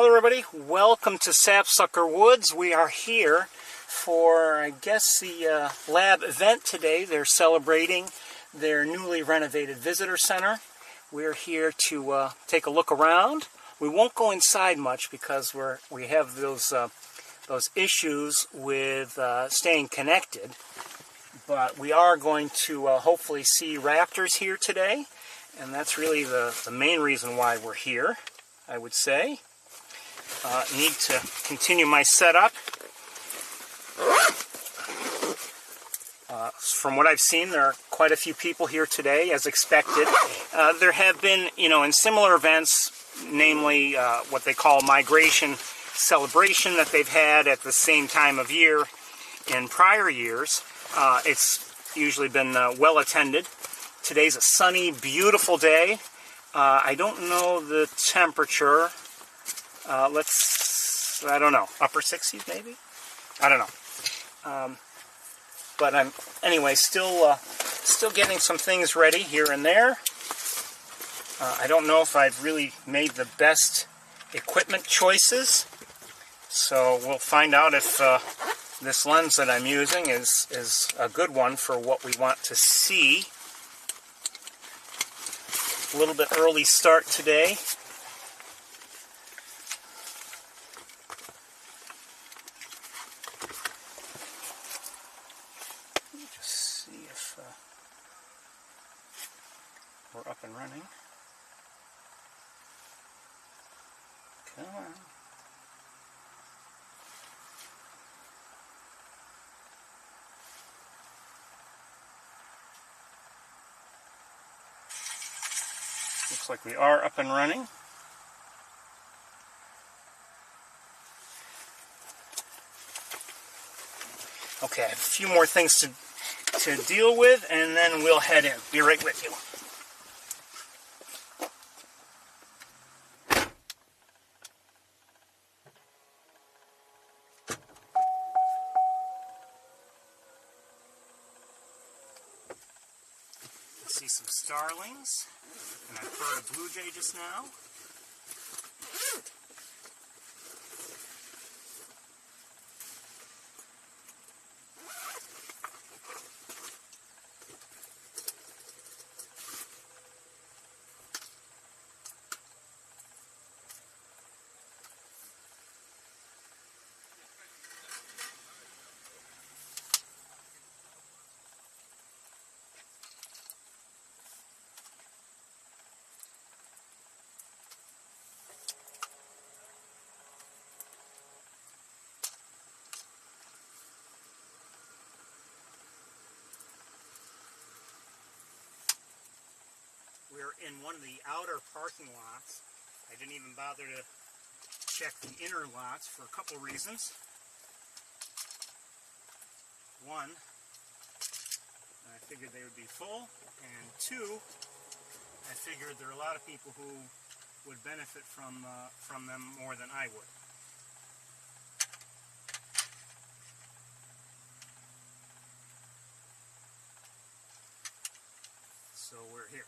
Hello everybody, welcome to Sapsucker Woods. We are here for, I guess, the lab event today. They're celebrating their newly renovated visitor center. We're here to take a look around. We won't go inside much because we have those issues with staying connected. But we are going to hopefully see raptors here today, and that's really the main reason why we're here, I would say. Need to continue my setup. From what I've seen, there are quite a few people here today, as expected. There have been, in similar events, namely what they call migration celebration that they've had at the same time of year in prior years. It's usually been well attended. Today's a sunny, beautiful day. I don't know the temperature. I don't know, upper 60s maybe? I don't know. But I'm, anyway, still getting some things ready here and there. I don't know if I've really made the best equipment choices. So we'll find out if this lens that I'm using is a good one for what we want to see. A little bit early start today. We're up and running. Come on. Looks like we are up and running. Okay, I have a few more things to deal with, and then we'll head in. Be right with you. See some starlings, and I've heard a blue jay just now. We're in one of the outer parking lots. I didn't even bother to check the inner lots for a couple reasons. One, I figured they would be full, and two, I figured there are a lot of people who would benefit from them more than I would. So we're here.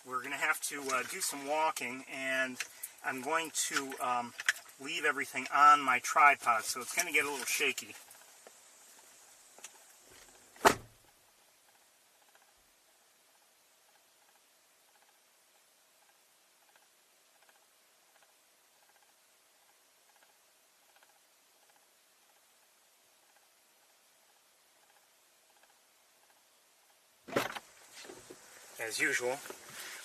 We're going to have to do some walking, and I'm going to leave everything on my tripod, so it's going to get a little shaky. As usual,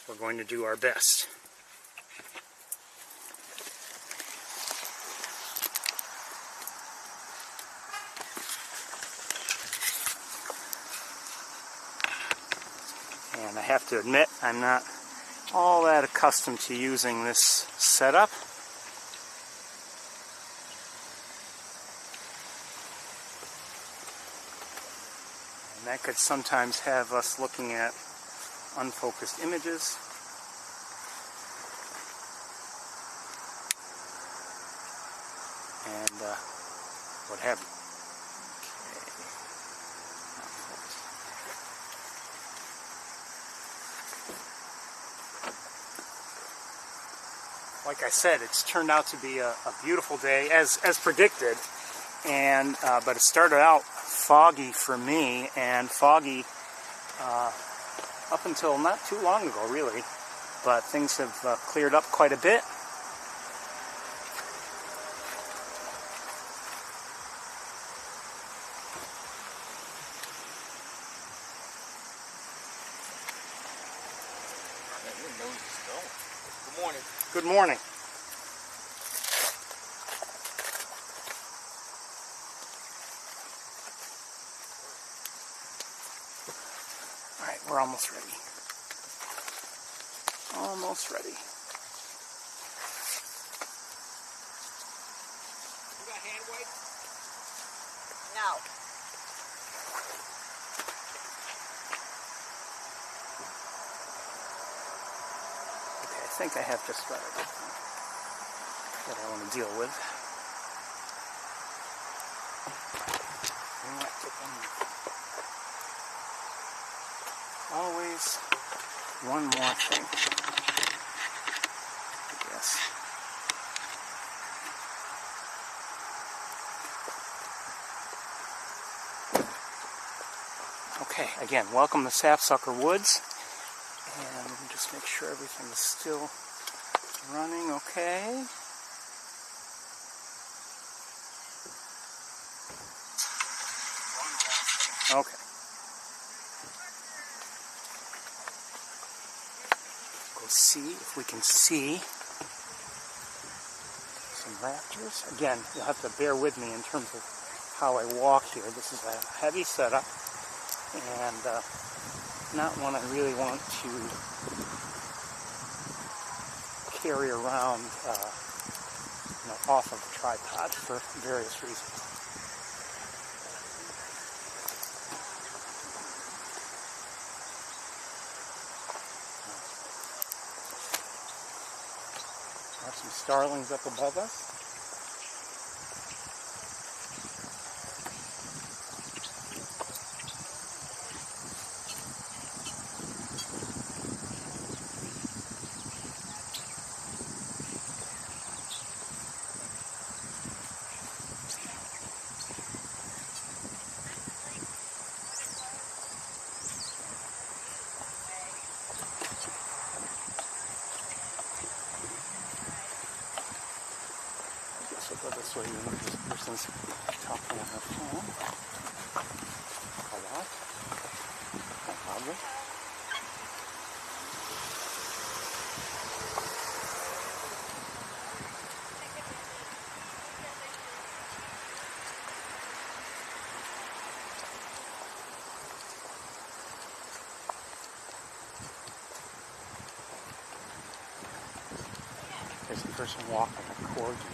we're going to do our best. And I have to admit, I'm not all that accustomed to using this setup. That could sometimes have us looking at unfocused images. And what have you. Like I said, it's turned out to be a beautiful day, as predicted. And but it started out foggy for me, and foggy up until not too long ago, really. But things have cleared up quite a bit. Good morning. Good morning. All right, we're almost ready. Almost ready. You got hand wipes? No. Okay, I think I have just about everything that I want to deal with. Always one more thing. Yes. Okay, again, welcome to Sapsucker Woods. And let me just make sure everything is still running okay. Okay. Go see if we can see some raptors. Again, you'll have to bear with me in terms of how I walk here. This is a heavy setup and not one I really want to carry around off of a tripod for various reasons. Have some starlings up above us. So go this way, this person's talking on her phone a lot. Probably. There's a person walking a corgi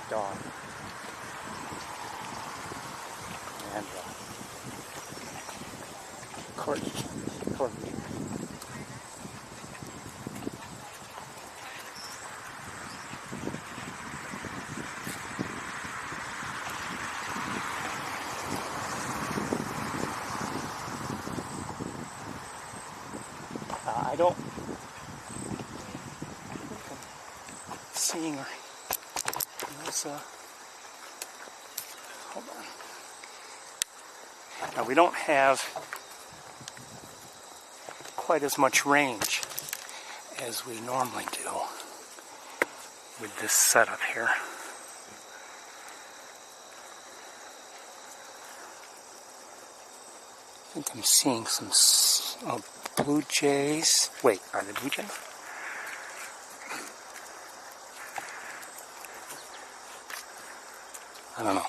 dog. And corgi. I don't think I'm seeing her. Hold on. Now we don't have quite as much range as we normally do with this setup here. I think I'm seeing some blue jays. Wait, are they blue jays? I don't know.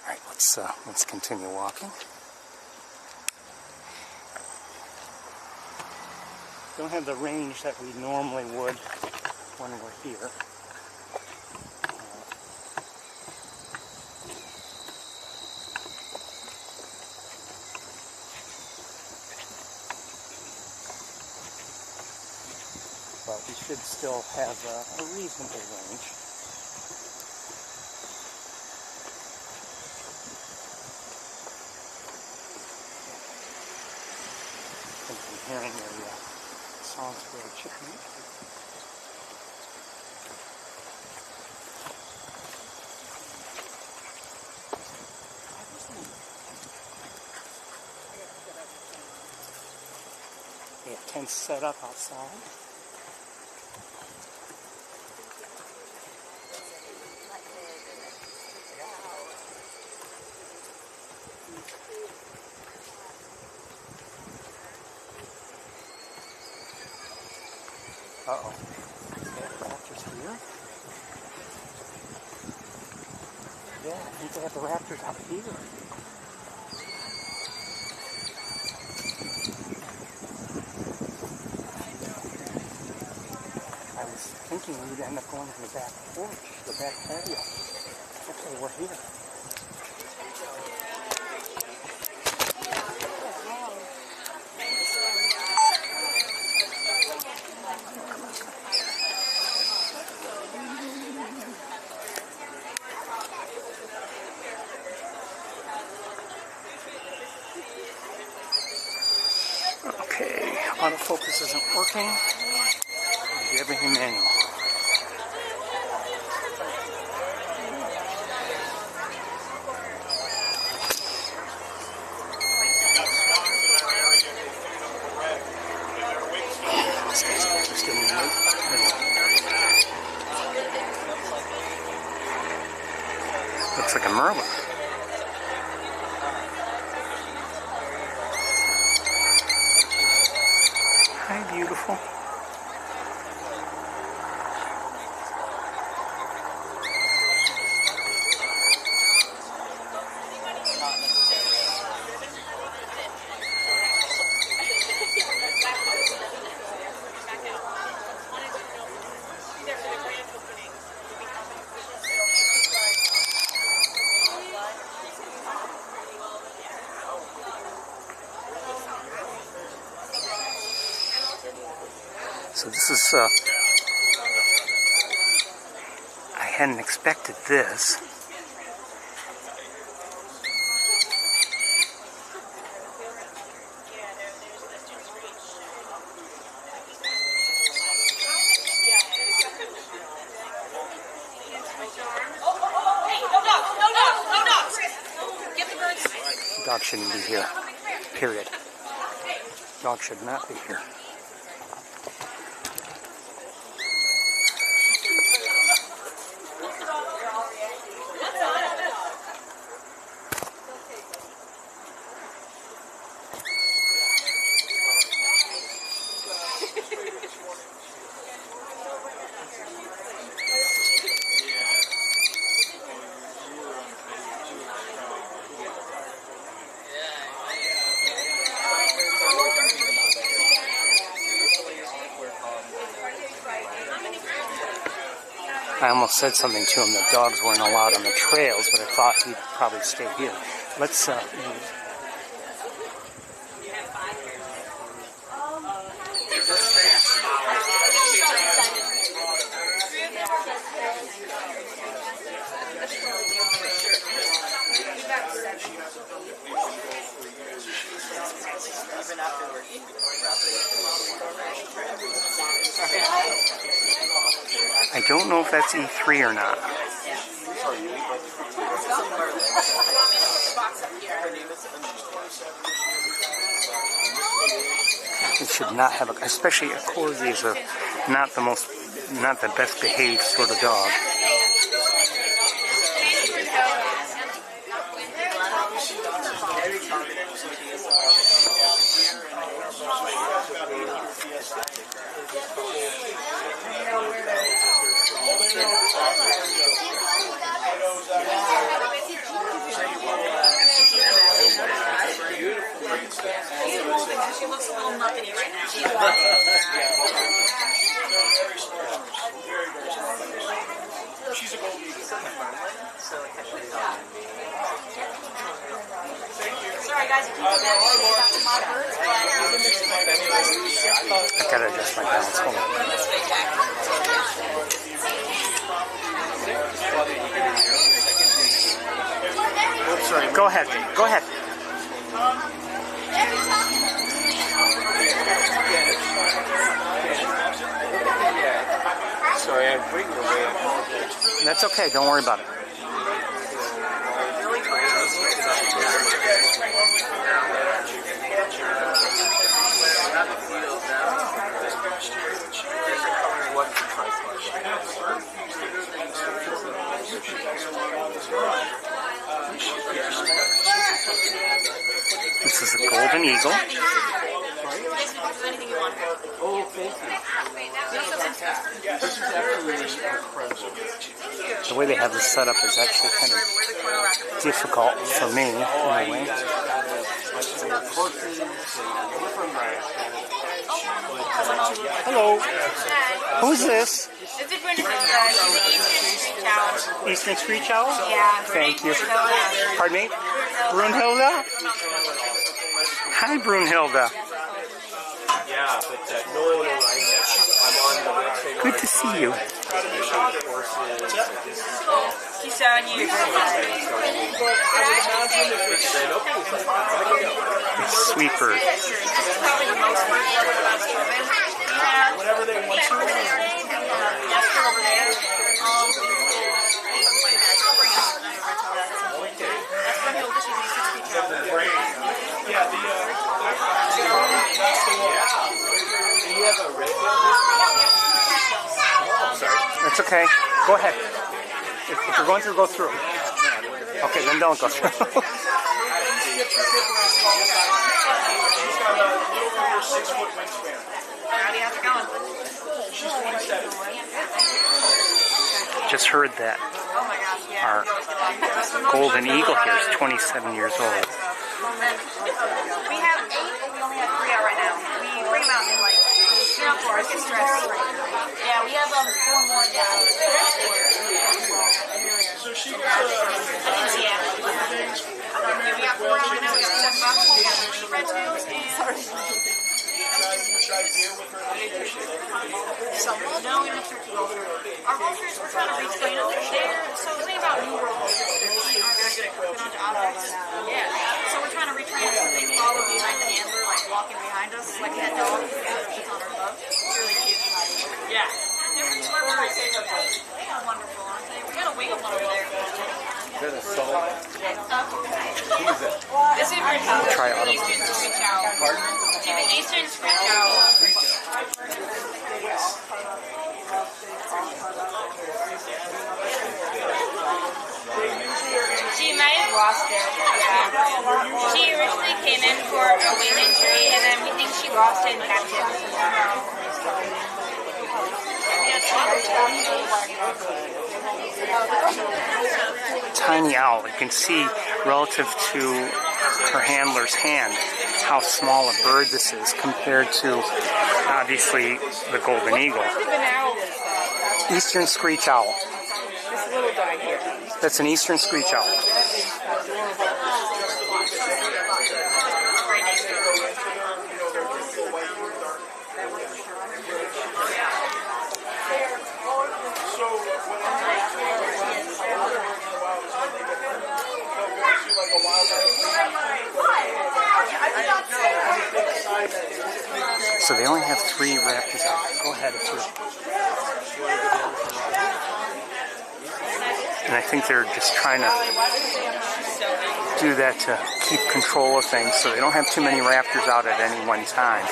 All right, let's continue walking. Don't have the range that we normally would when we're here. but we should still have a reasonable range. I think I'm hearing a songs for a chicken. They have tents set up outside. Uh-oh. They have raptors here. Yeah, I think they have the raptors out here. I was thinking we'd end up going to the back porch, the back patio. Okay, we're here. Okay, autofocus isn't working. I'll do everything manual. This guy's interested in me. Looks like a merlin. Hi, beautiful. So this is, I hadn't expected this. Dog shouldn't be here, period. Dog should not be here. I almost said something to him that dogs weren't allowed on the trails, but I thought he'd probably stay here. Let's I don't know if that's E3 or not. It should not have, especially a corgi is not the best behaved sort of dog. She looks a little muppety right now. She's a gold eagle. Sorry guys, if you can about the birds, but gotta adjust my balance. Hold on. Oops, sorry. Go ahead. Go ahead. Sorry, I'm bringing away. I apologize. That's okay. Don't worry about it. This is a golden eagle. Oh, thank you. This is actually incredible. The way they have this set up is actually kind of difficult for me in a way. Hello. Who's this? It's a British Eastern Owl. Eastern Screech Owl? Yeah. Thank you. Pardon me? Brunhilde? Hi, Brunhilde. Yeah, but no, I'm on the website. Good to see you. He's 7 years old. Sweeper. This is probably the most work I've ever driven. Whatever they want to. Yes, over there. Yeah, that's the one. Do you have a red one? That's okay. Go ahead. If you're going through, go through. Okay, then don't go through. She's got a little over 6 foot wingspan. Howdy, how's it going? She's 27. Just heard that Oh my gosh, yeah. our golden eagle here is 27 years old. We have 8, but we only have 3 out right now. We bring them out in like, for us, get stressed. Yeah, we have 4 more down. So she got Yeah. We got 4 out right now. We got 7 bucks. We got 3 red tails and... No, we don't have turkey vultures. Our vultures, we're trying to reach, you know, so the thing about New World vultures is they aren't very good at clicking onto objects. Yeah. So we're trying to retrain them so they follow behind the handler, like walking behind us, like that dog who's on our glove. It's really cute. Yeah. They're pretty smart. They're wonderful, aren't they? We got a wing of one over there. Is that a soul? Who's it? This is Try auto. Eastern Screech Owl. Eastern Screech Owl. She might have lost it. Yeah. She originally came in for a wing injury, and then we think she lost it in captivity. Tiny owl. You can see relative to her handler's hand how small a bird this is compared to obviously the golden eagle. Eastern Screech Owl. This little guy here. That's an Eastern Screech Owl. So they only have 3 raptors out. Go ahead, it's yours. And I think they're just trying to do that to keep control of things so they don't have too many raptors out at any one time.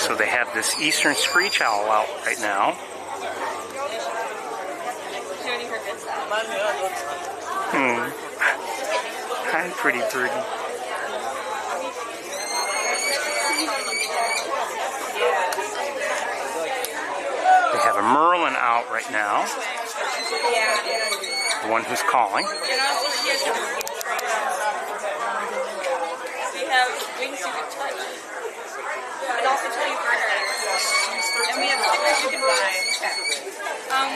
So they have this Eastern Screech Owl out right now. Hi, pretty birdie. They have a Merlin out right now. The one who's calling. We have wings you can touch. And also tell you bird headers. And we have stickers you can buy.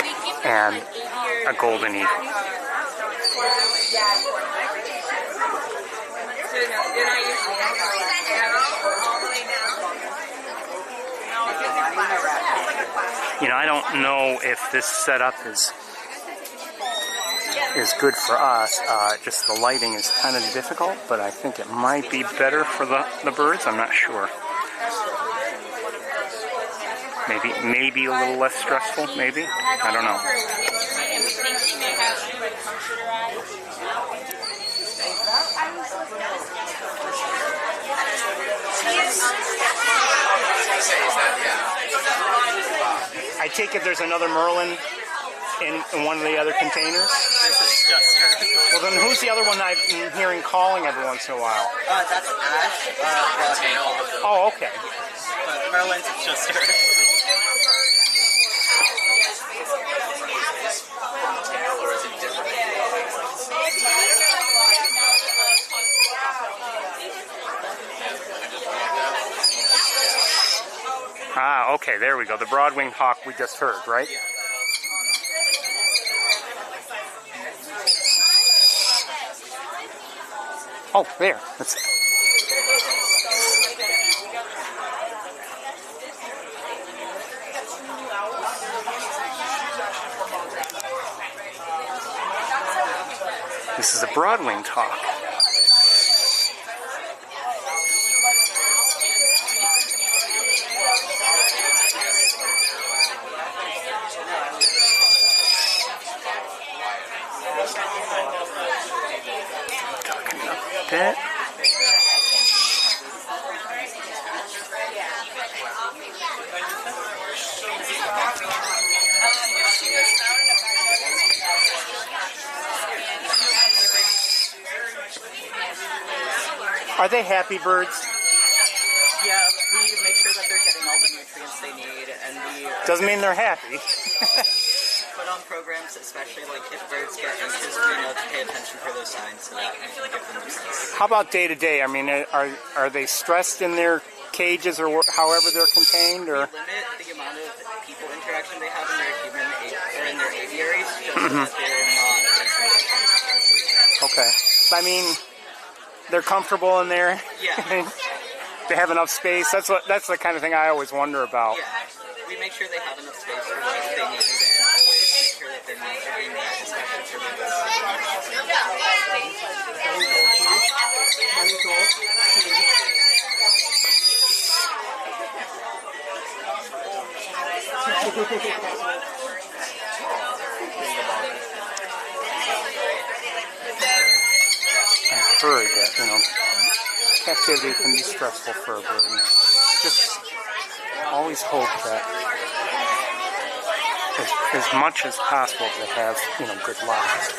We keep them And like 80 or a golden eagle. You're not usually all the way down. You know, I don't know if this setup is good for us. Just the lighting is kind of difficult, but I think it might be better for the birds. I'm not sure. Maybe a little less stressful, maybe. I don't know. I take it there's another Merlin in one of the other containers? This is just her. Well, then who's the other one I've been hearing calling every once in a while? That's Ash. Oh, okay. But Merlin's is just her. Ah, okay, there we go. The broad-winged hawk we just heard, right? Oh, there. That's it. This is a broad-winged hawk. Talking a bit. Are they happy birds? Yeah, we make sure that they're getting all the nutrients they need, and we Doesn't mean they're happy. put on programs, especially like if birds get anxious, we know to pay attention for those signs so that we can give them nutrients. How about day to day? I mean, are they stressed in their cages or however they're contained, or? We limit the amount of people interaction they have in their in their aviaries, just so that they're not facing the Okay. I mean, they're comfortable in there. Yeah. They have enough space. That's the kind of thing I always wonder about. Yeah, we make sure they have enough space for what they need, and always make sure that their needs are being met, especially for the I've heard that, you know, captivity can be stressful for a bird. And just always hope that as much as possible they have, you know, good lives.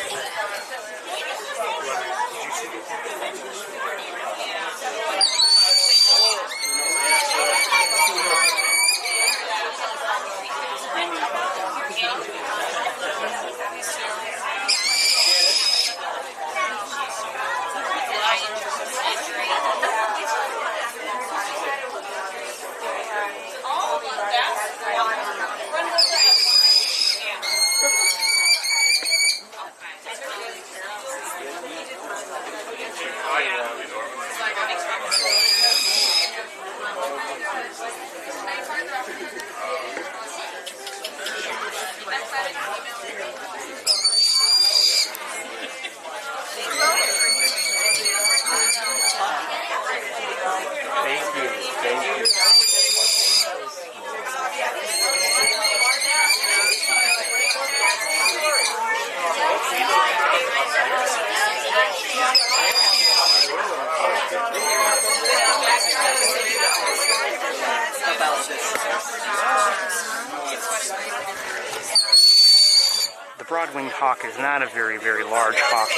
The broad-winged hawk is not a very, very large hawk.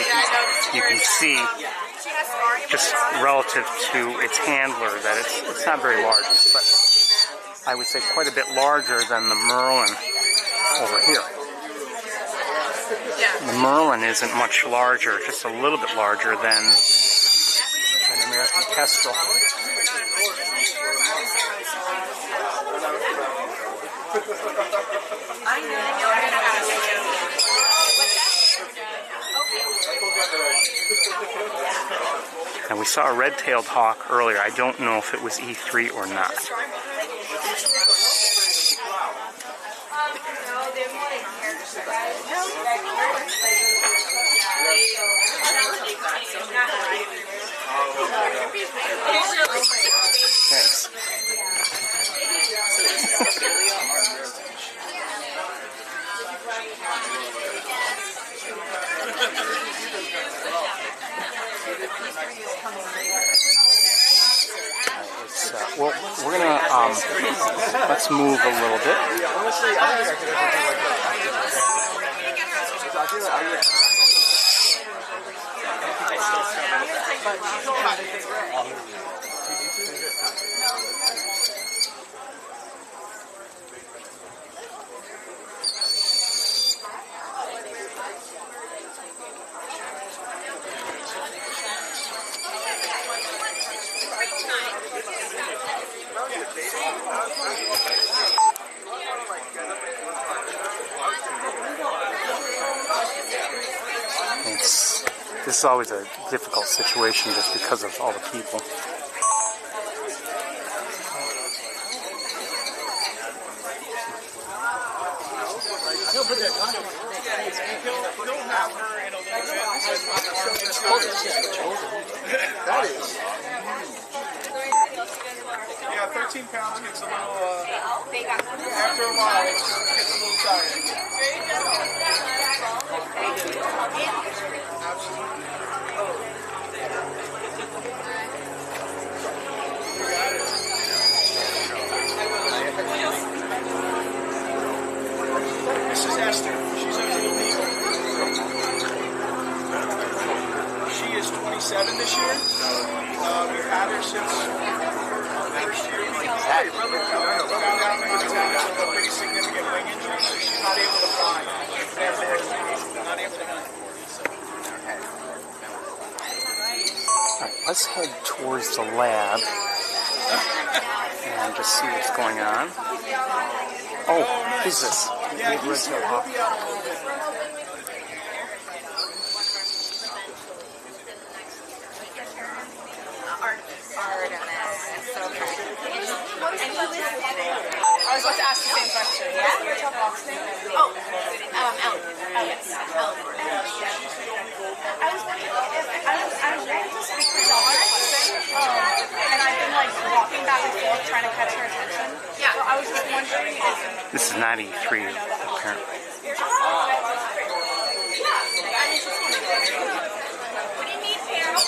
You can see, just relative to its handler, that it's not very large, but I would say quite a bit larger than the Merlin over here. The Merlin isn't much larger, just a little bit larger than an American kestrel. I know. And we saw a red-tailed hawk earlier. I don't know if it was E3 or not. Thanks. Well, we're gonna let's move a little bit. This is always a difficult situation just because of all the people. Yeah, 13 pounds gets a little, after a while, it gets a little tired. This is Esther. She's a little beagle. She is 27 this year. We've had her since first year. We found out that she's had a pretty significant wing injury, so she's not able to fly. Therefore, not able to hunt. Alright, let's head towards the lab and just see what's going on. Oh, who's this? Yeah, he's here. He'll be out a little bit. I was about to ask the same question. Yeah? What's your box name? Oh, Ellen. Oh, yes. Ellen. I was wondering if I'm ready to speak for Dawn, and I've been like walking back and forth trying to catch her attention. Yeah. So I was just wondering if This is not E3, apparently. yeah. I was just wondering. What do you need, Carol?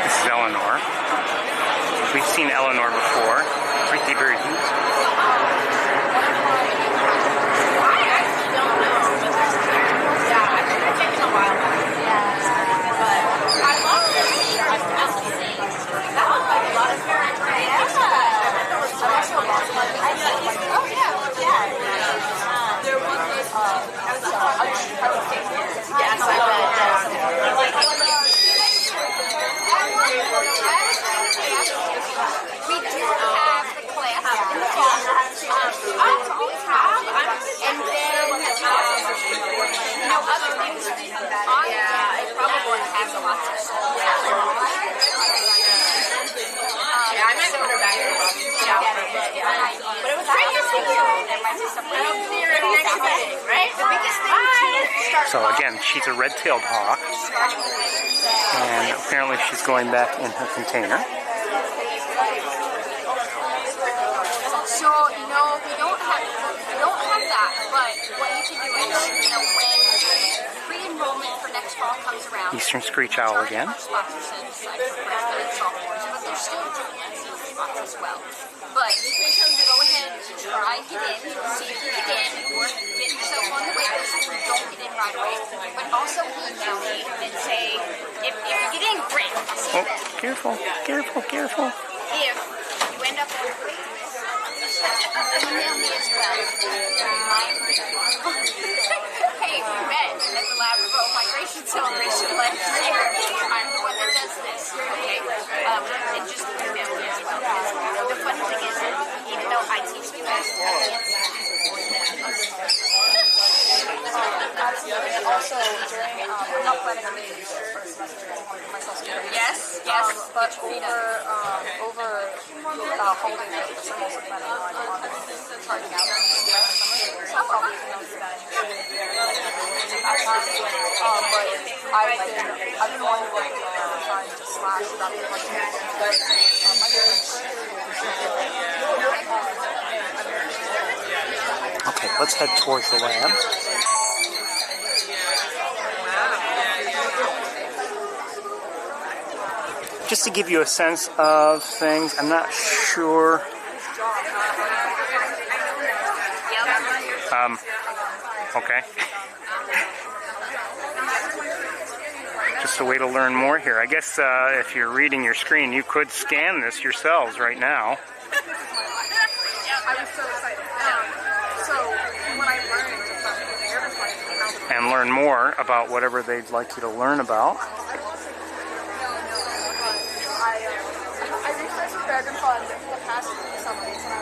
This is Eleanor. We've seen Eleanor before. Pretty bird. We do have the class in the fall. And then, other things. Yeah, it probably has a lot to say. Yeah, I might put her back here. But it was great to see you. There might be some next meeting, right? The biggest thing. So again, she's a red-tailed hawk, and apparently she's going back in her container. So, we don't have that, but what you can do is, when pre-enrollment for next fall comes around, Eastern screech owl again. Sponsorships, like for freshmen and sophomores, but there's still juniors spots as well. But you can go ahead and try get in, see if you get in, or get yourself on the wait list if you don't get in right away. But also email me and say, if you get in, great. I'll see you then. Careful, careful, careful. If you end up on the wait list, email me as well. Hey, we met at the Labrador Migration Celebration last year. I'm the one that does this, okay? And just email me as well. The funny thing is that even though Okay, let's head towards the lab. Just to give you a sense of things, I'm not sure. Okay. Just a way to learn more here. I guess if you're reading your screen, you could scan this yourselves right now. I was so excited. So when I learned about the Ferris Tour, And learn more about whatever they'd like you to learn about. I researched the Dragon Fund for the past 2 summers. I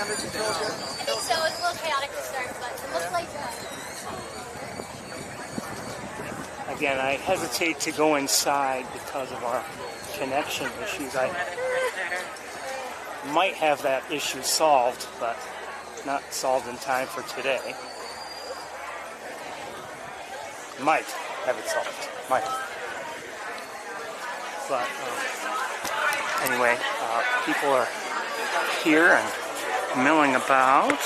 think so. It's a little chaotic to start, but it looks like Again, I hesitate to go inside because of our connection issues. I might have that issue solved, but not solved in time for today. Might have it solved. Might. But anyway, people are here and milling about.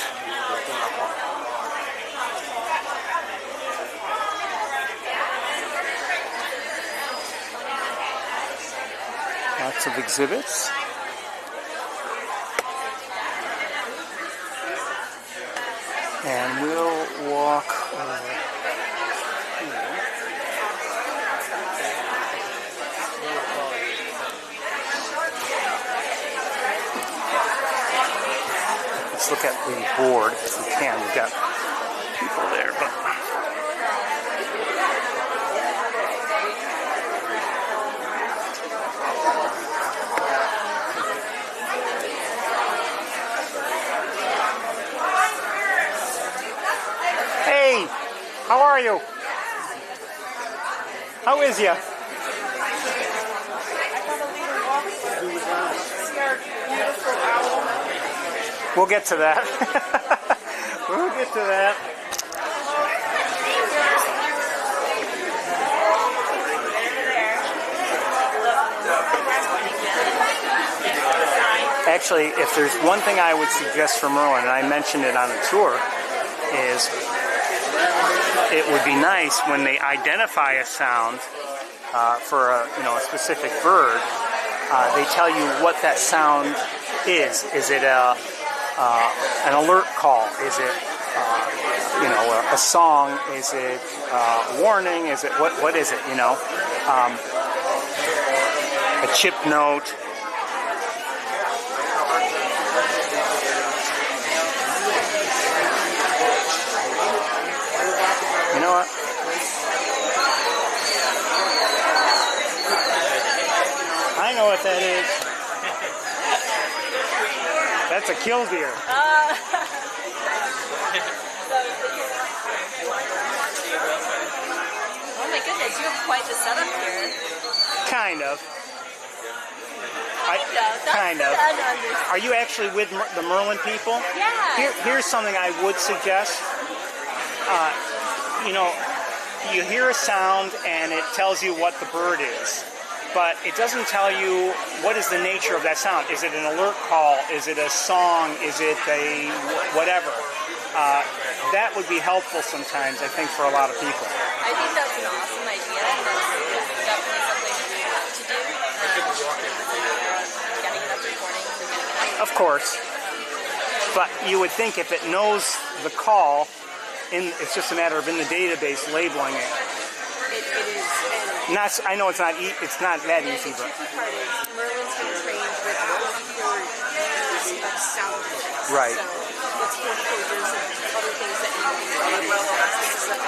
Lots of exhibits. And we'll walk over here. Let's look at the board if we can. We've got people there, but hey, how are you? How is ya? We'll get to that. We'll get to that. Actually, if there's one thing I would suggest for Merlin, and I mentioned it on the tour, is it would be nice when they identify a sound for a specific bird. They tell you what that sound is. Is it an alert call? Is it a song? Is it a warning? Is it what is it? A chip note. You know what? I know what that is. That's a killdeer. Oh my goodness, you have quite the setup here. Kind of. Kind of. Are you actually with the Merlin people? Yeah. Here's something I would suggest. You hear a sound and it tells you what the bird is, but it doesn't tell you what is the nature of that sound. Is it an alert call? Is it a song? Is it a whatever? That would be helpful sometimes, I think, for a lot of people. I think that's an awesome idea. That's definitely something to do. Getting it up recording. Of course. But you would think if it knows the call, it's just a matter of in the database labeling it. It is. I know it's not that easy, but The tricky part is Merlin's been trained with 44 years of sound. right. So it's 44 years of other things that you need. This is a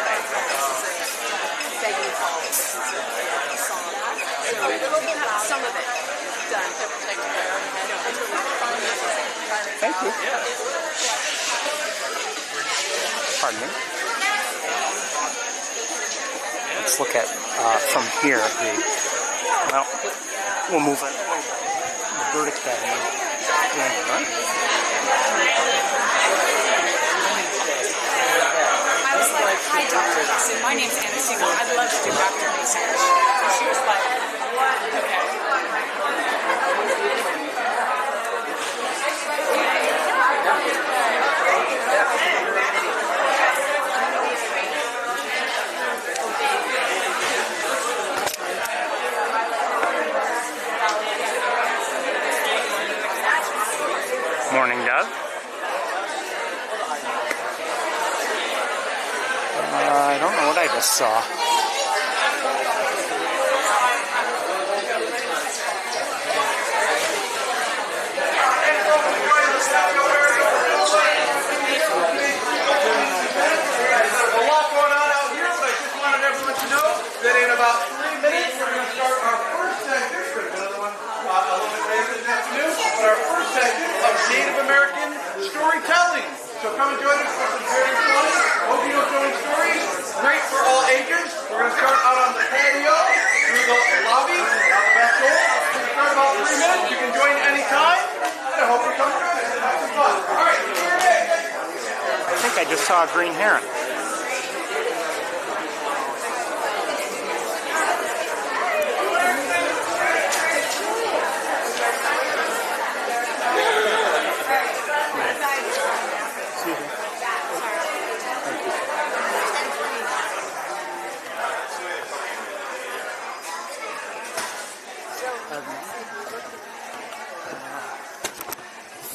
begging call. This is a song. So some of it done to protect their own head. It's really fun. Thank you. Pardon me. let's look at from here. Well, we'll move it. The Bird Academy. Right? I was like, hi, Dr. Listen, my name's Anna Siegel. I'd love to do raptor research. And she was like, what? Okay. Morning, Doug. I don't know what I just saw. That in about 3 minutes, we're going to start our first section. We're going to do another one a little bit later this afternoon. But our first section of Native American storytelling. So come and join us for some very fun Okie-doke stories. Great for all ages. We're going to start out on the patio through the lobby, out the back door. We're going to start about 3 minutes. You can join anytime. And I hope you come join us. Have some fun. All right, here it is. I think I just saw a green heron.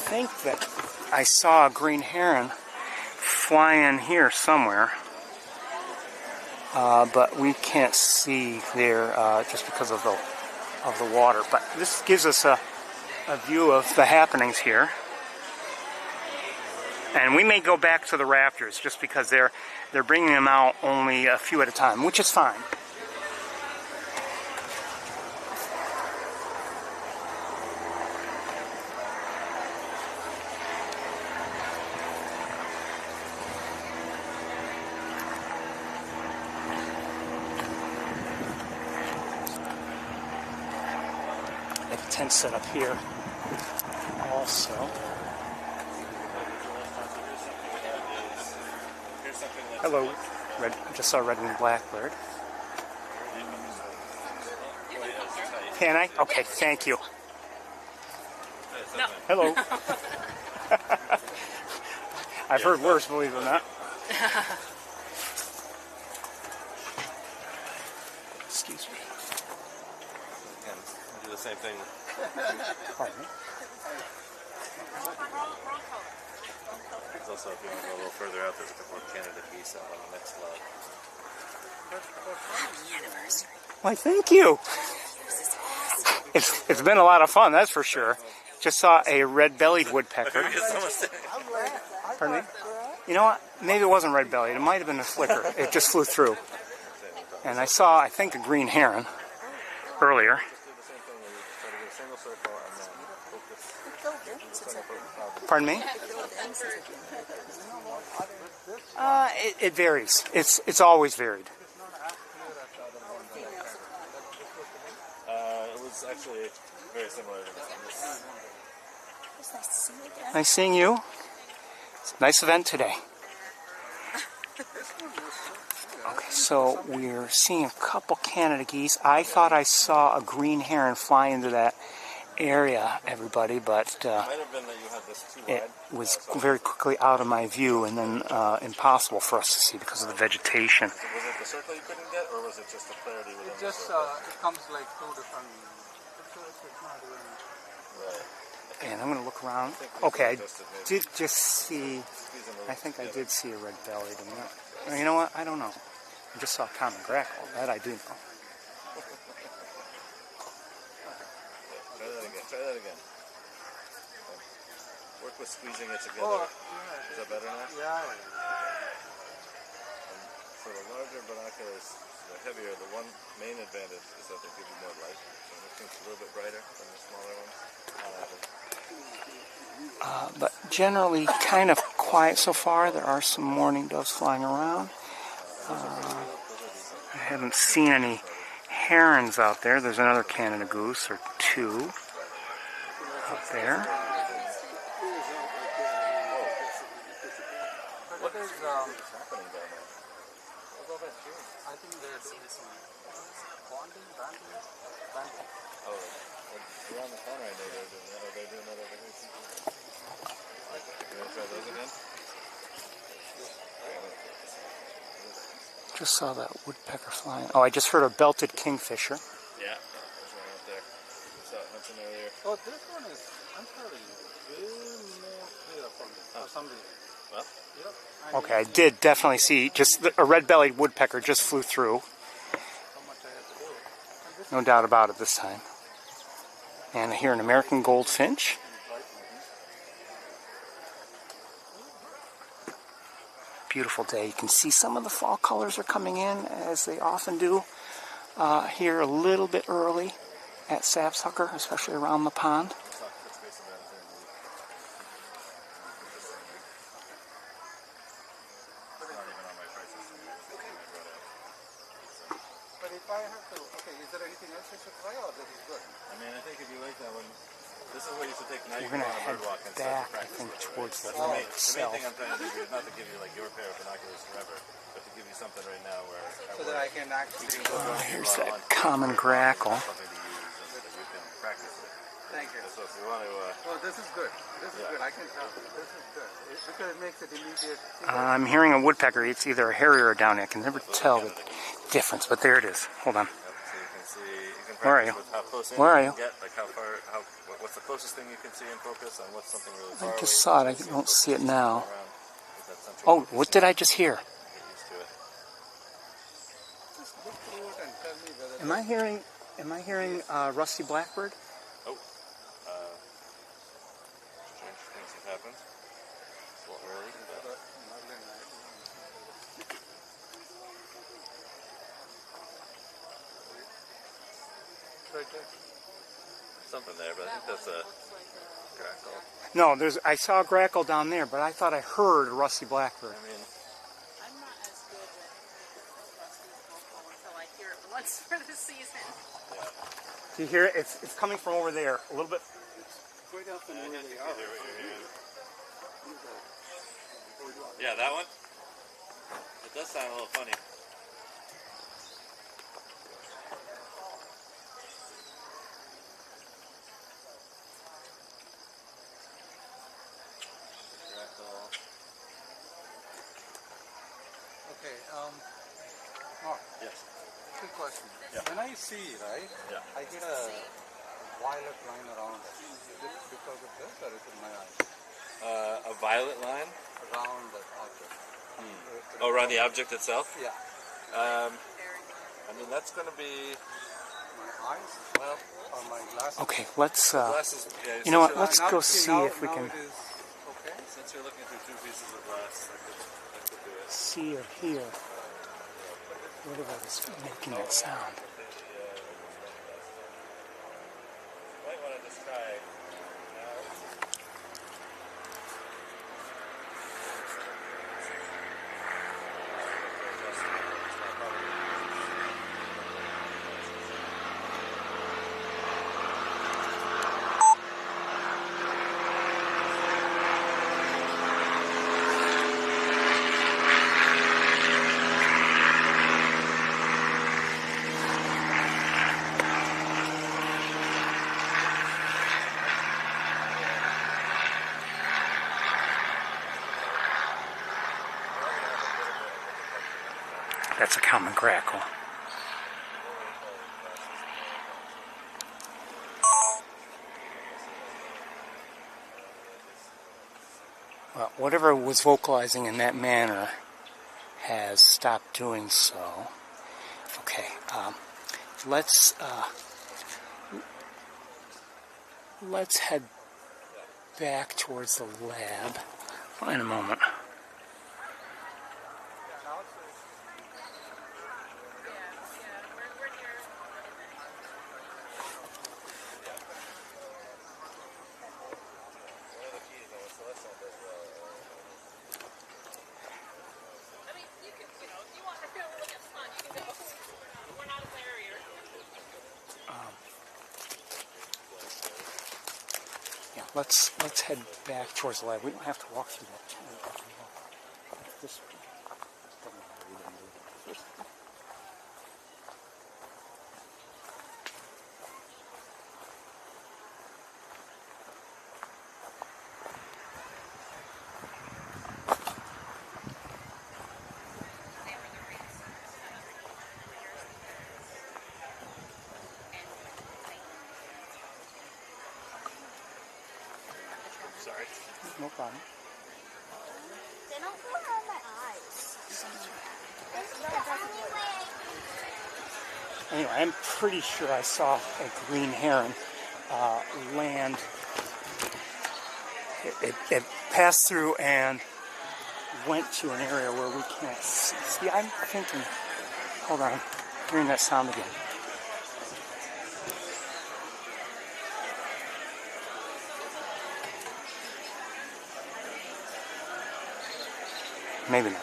I think that I saw a green heron fly in here somewhere, but we can't see there just because of the water. But this gives us a view of the happenings here, and we may go back to the raptors just because they're bringing them out only a few at a time, which is fine. Tent set up here also. Hello, red. I just saw a red-winged blackbird. Can I? Okay, thank you. No. Hello. I've heard worse, believe it or not. Excuse me. Do the same thing. Pardon me. There's also, if you want to go a little further out, there's a couple of Canada geese out on the next lot. Why, thank you. It's been a lot of fun, that's for sure. Just saw a red-bellied woodpecker. Pardon me? You know what? Maybe it wasn't red-bellied. It might have been a flicker. It just flew through. And I saw, I think, a green heron earlier. Pardon me? It varies. It's always varied. It was actually very similar to this. Nice seeing you. It's a nice event today. Okay, so we're seeing a couple Canada geese. I thought I saw a green heron fly into that area, everybody, but it was very quickly out of my view and then impossible for us to see because of the vegetation. Was it the circle you couldn't get, or was it just the clarity within the circle? It comes like two different... And I'm going to look around. Okay, I did just see, I think I did see a red-bellied. You know what? I don't know. I just saw a common grackle. That I do know. Try that again. Work with squeezing it together. Is that better now? Yeah. And for the larger binoculars, the heavier, the one main advantage is that they give you more light. So it makes a little bit brighter than the smaller ones. But generally kind of quiet so far. There are some mourning doves flying around. I haven't seen any herons out there. There's another Canada goose, or two, up there. What is happening down there? I think they're doing some bonding, banding. Oh, around the corner I know they're doing that. Are they doing that over here? You want to try those again? Just saw that woodpecker flying. Oh, I just heard a belted kingfisher. Yeah, there's one out there. I saw it hunting earlier. Oh, this one is, I'm sorry, way more clear for me. For some reason. Well? Yep. Okay, I did definitely see just a red-bellied woodpecker just flew through. How much I have to do. No doubt about it this time. And I hear an American goldfinch. Beautiful day. You can see some of the fall colors are coming in, as they often do here a little bit early at Sapsucker, especially around the pond. But if I have to, okay, is there anything else I should try, or this is good? I mean, I think if you like that one, this is what you should take now. We're You going can to go on a head bird walk and start back, to I practice think, it. towards the The lake main itself. thing I'm trying to do is not to give you like your pair of binoculars forever, but to give you something right now where So that I can actually go. Here's that common grackle. something to use that you can practice with. Thank you. So if you want to, Oh, this is good. This is good. I can tell. This is good. Because it makes it immediate. I'm hearing a woodpecker. It's either a harrier or a downy. I can never tell the difference, but there it is. Hold on. so you can see, you can Where are practice you? with how close in Where are you you? can get, like how far, what's the closest thing you can see in focus, and what's something really far I away. just saw it. I don't see it now. Around with that central Oh, focus, what did I just hear? get used to it. Just look through it and tell me whether. Am I hearing rusty blackbird? Oh, strange things have happened. It's a little early, but Right there. something there, but I think that's a grackle. No, I saw a grackle down there, but I thought I heard a rusty blackbird. I mean, I'm not as good with Rusty's vocal until I hear it once for the season. Do you hear it? It's coming from over there, a little bit. Quite often I where guess they you are. can hear what you're hearing. Yeah, that one? It does sound a little funny. Grackle. Okay, Mark, Yes. quick question. Yeah. When I see, right, Yeah. I get a violet line around it. Is it because of this, or is it my eyes? A violet line? Around that object. Oh, around the object itself? Yeah. I mean, that's going to be, My eyes, well, or my glasses. Okay, let's. glasses. Yeah, You know what? since Let's Now- go see, see now- if we now can it is okay. Since you're looking through two pieces of glass, that could do it. see or hear whatever is making that sound. Might want to just try. That's a common grackle. Well, whatever was vocalizing in that manner has stopped doing so. Okay, let's head back towards the lab in a moment. I mean, you can, if you want to look at fun, you can go. let's head back towards the lab. We don't have to walk through that tunnel. This way. Sorry. No problem. They don't go around my eyes. This is the only way. Anyway, I'm pretty sure I saw a green heron land. It passed through and went to an area where we can't see. See, I'm thinking, hold on, hearing that sound again. Maybe not.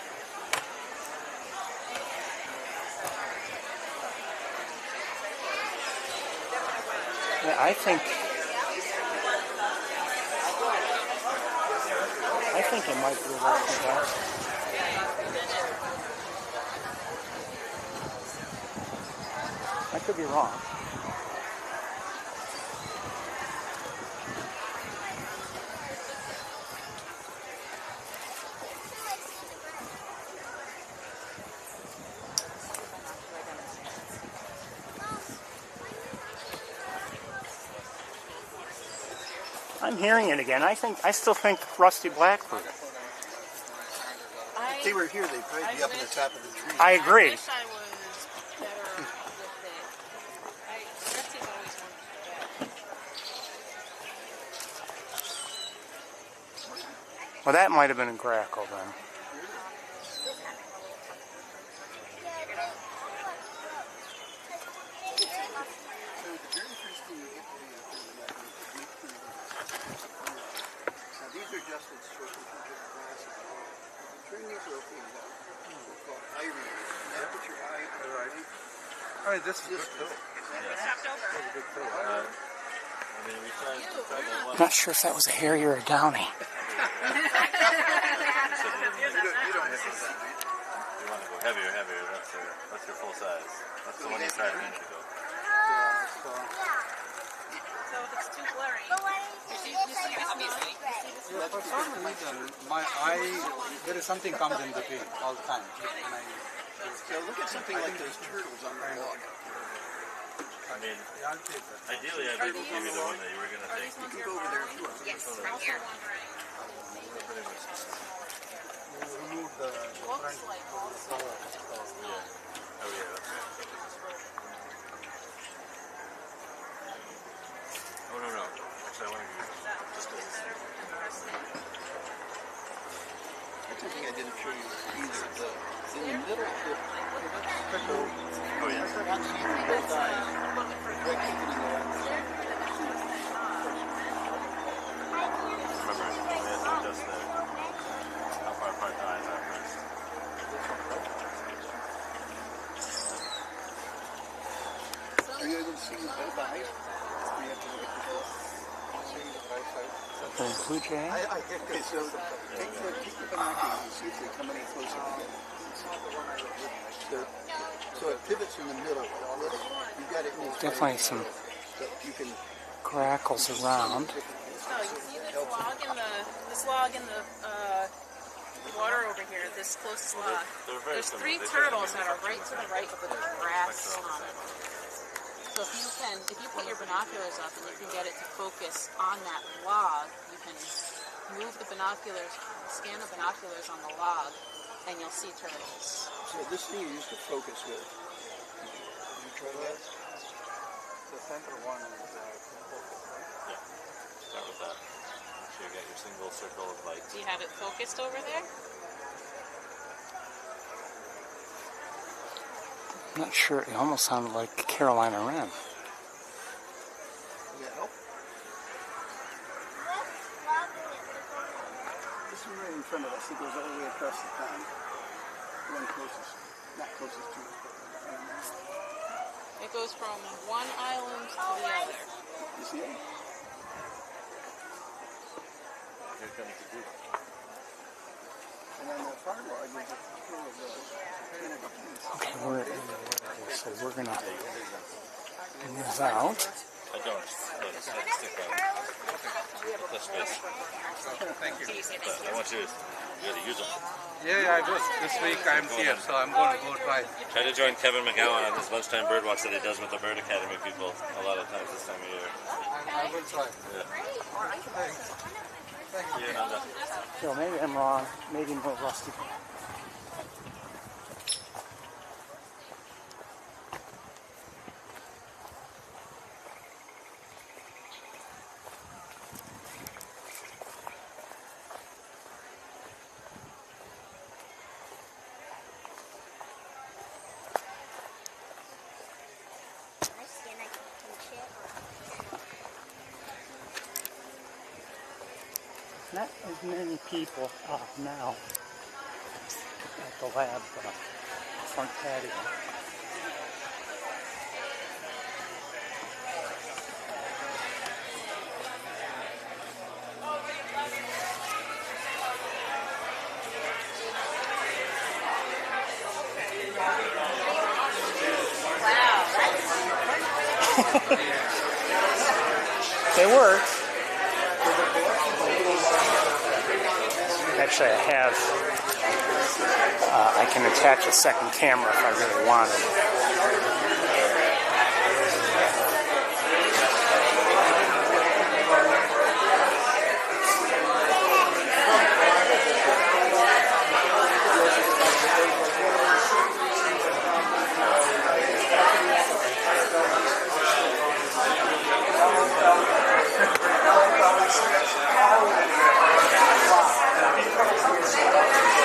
Yeah, I think it might be a little too dark. I could be wrong. I'm hearing it again. I still think rusty blackbird. If they were here, they'd probably be up on the top of the tree. I agree. I wish I was better with it. Betsy's always wanted to do that. Well, that might have been a grackle then. I mean, this is good too. Not sure if that was a hairy or a downy. You want to go heavier. That's your full size. That's the one you tried a minute ago. So if it's too blurry, For some reason, my eye, there is something comes in between all the time. Yeah, look at something like those turtles on the log. I mean, ideally I'd give you the one that you were going to take. You can go over there if you want. yes, we're also wondering. Remove the Looks like all the stuff. Yeah. Oh yeah, that's right. Oh no. Actually, I want to give you just a... That's something I didn't show you. He's in the middle of the... Oh yeah. Once you both eyes, right keeping in there. Remember, we have to adjust how far apart the eyes are first. Are you able to see both eyes? You have to look at the see the right side. Blue jay? Okay, so take the binoculars and see if they come any closer together. So it pivots in the middle. You've got it in the Definitely some you can grackles around. So you see this log in the water over here, this closest log. There's three turtles that are right to the right with grass on it. So if you put your binoculars up and you can get it to focus on that log, you can move the binoculars, scan the binoculars on the log, and you'll see turtles. So this thing you used to focus with. Did you try that? The center one is Yeah. Start with that. Make sure you get your single circle of light. Do you have it focused over there? I'm not sure. It almost sounded like Carolina wren. Does that help? This one right in front of us, it goes all the way across the pond. The one closest, not closest to us, but It goes from one island to the other. you see it? Here comes the group. And then the fire lodge is a tour of the Okay, so we're gonna move out. I don't. But it's like a stick on the space. Thank you. But I want you to use them. Yeah, I do. This week I'm here, so I'm going to go try. Try to join Kevin McGowan on his lunchtime bird walks that he does with the Bird Academy people a lot of times this time of year. I will try. Yeah. Thanks. See you, Nanda. So maybe I'm wrong. Maybe I'm a little rusty. Not as many people now at the lab front patio. They work. Actually, I have, I can attach a second camera if I really want it.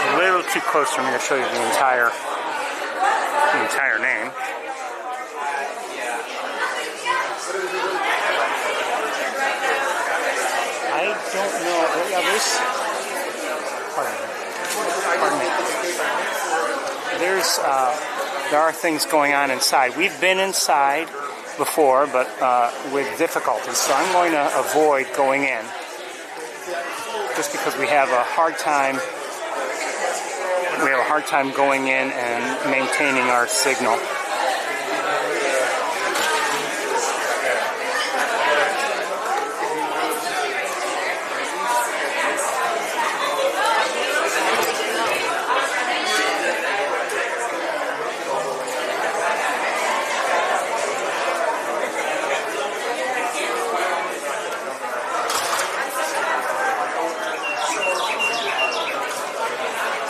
A little too close for me to show you the entire name. I don't know any others. Pardon me. There are things going on inside. We've been inside before, but with difficulties, so I'm going to avoid going in, just because we have a hard time. We have a hard time going in and maintaining our signal.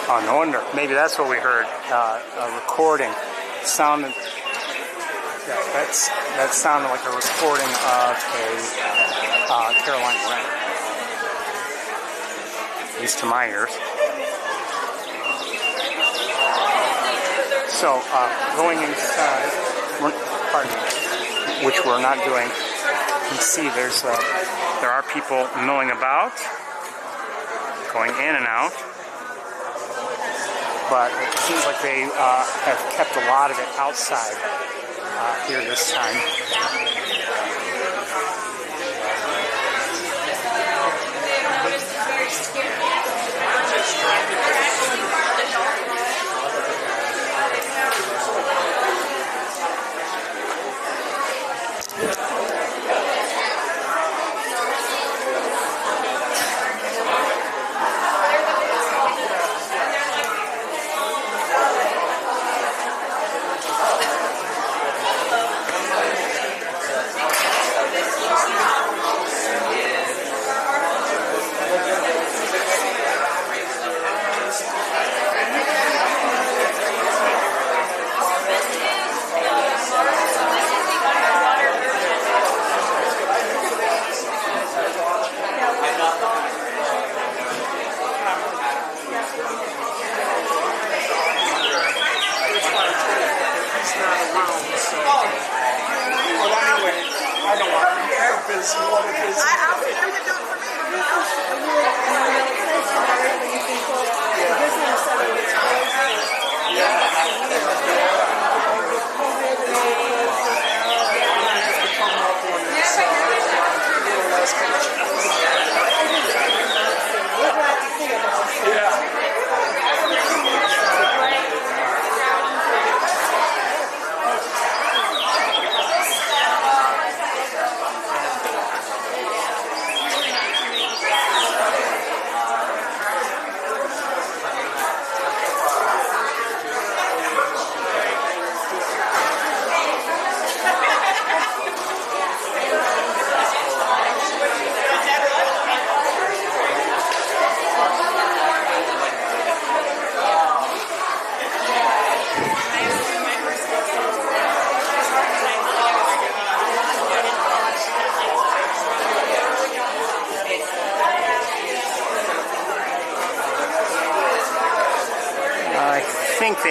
Oh, no wonder. Maybe that's what we heard. A recording. Sounded. Yeah, that sounded like a recording of a Carolina wren. At least to my ears. So, going inside, pardon me, which we're not doing. You can see there are people milling about, going in and out. But it seems like they have kept a lot of it outside here this time.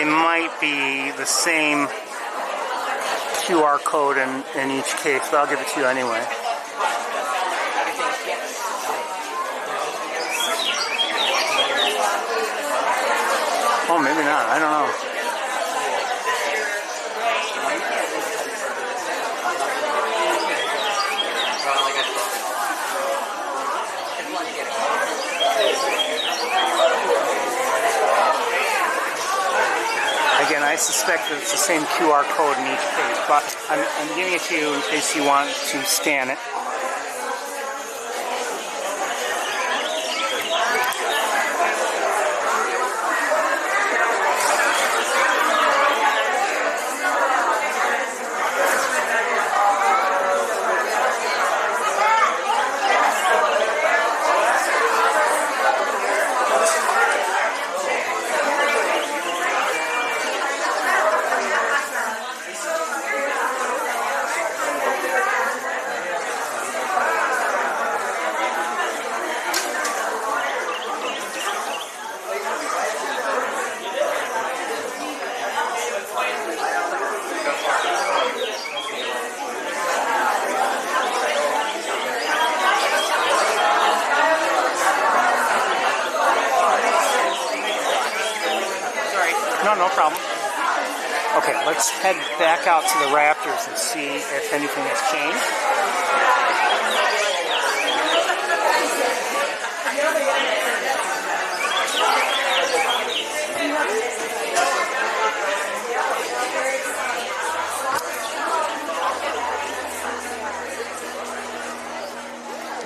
they might be the same QR code in each case, but I'll give it to you anyway. Oh, maybe not. I don't know. Again, I suspect that it's the same QR code in each case, but I'm giving it to you in case you want to scan it. No problem. Okay, let's head back out to the Raptors and see if anything has changed.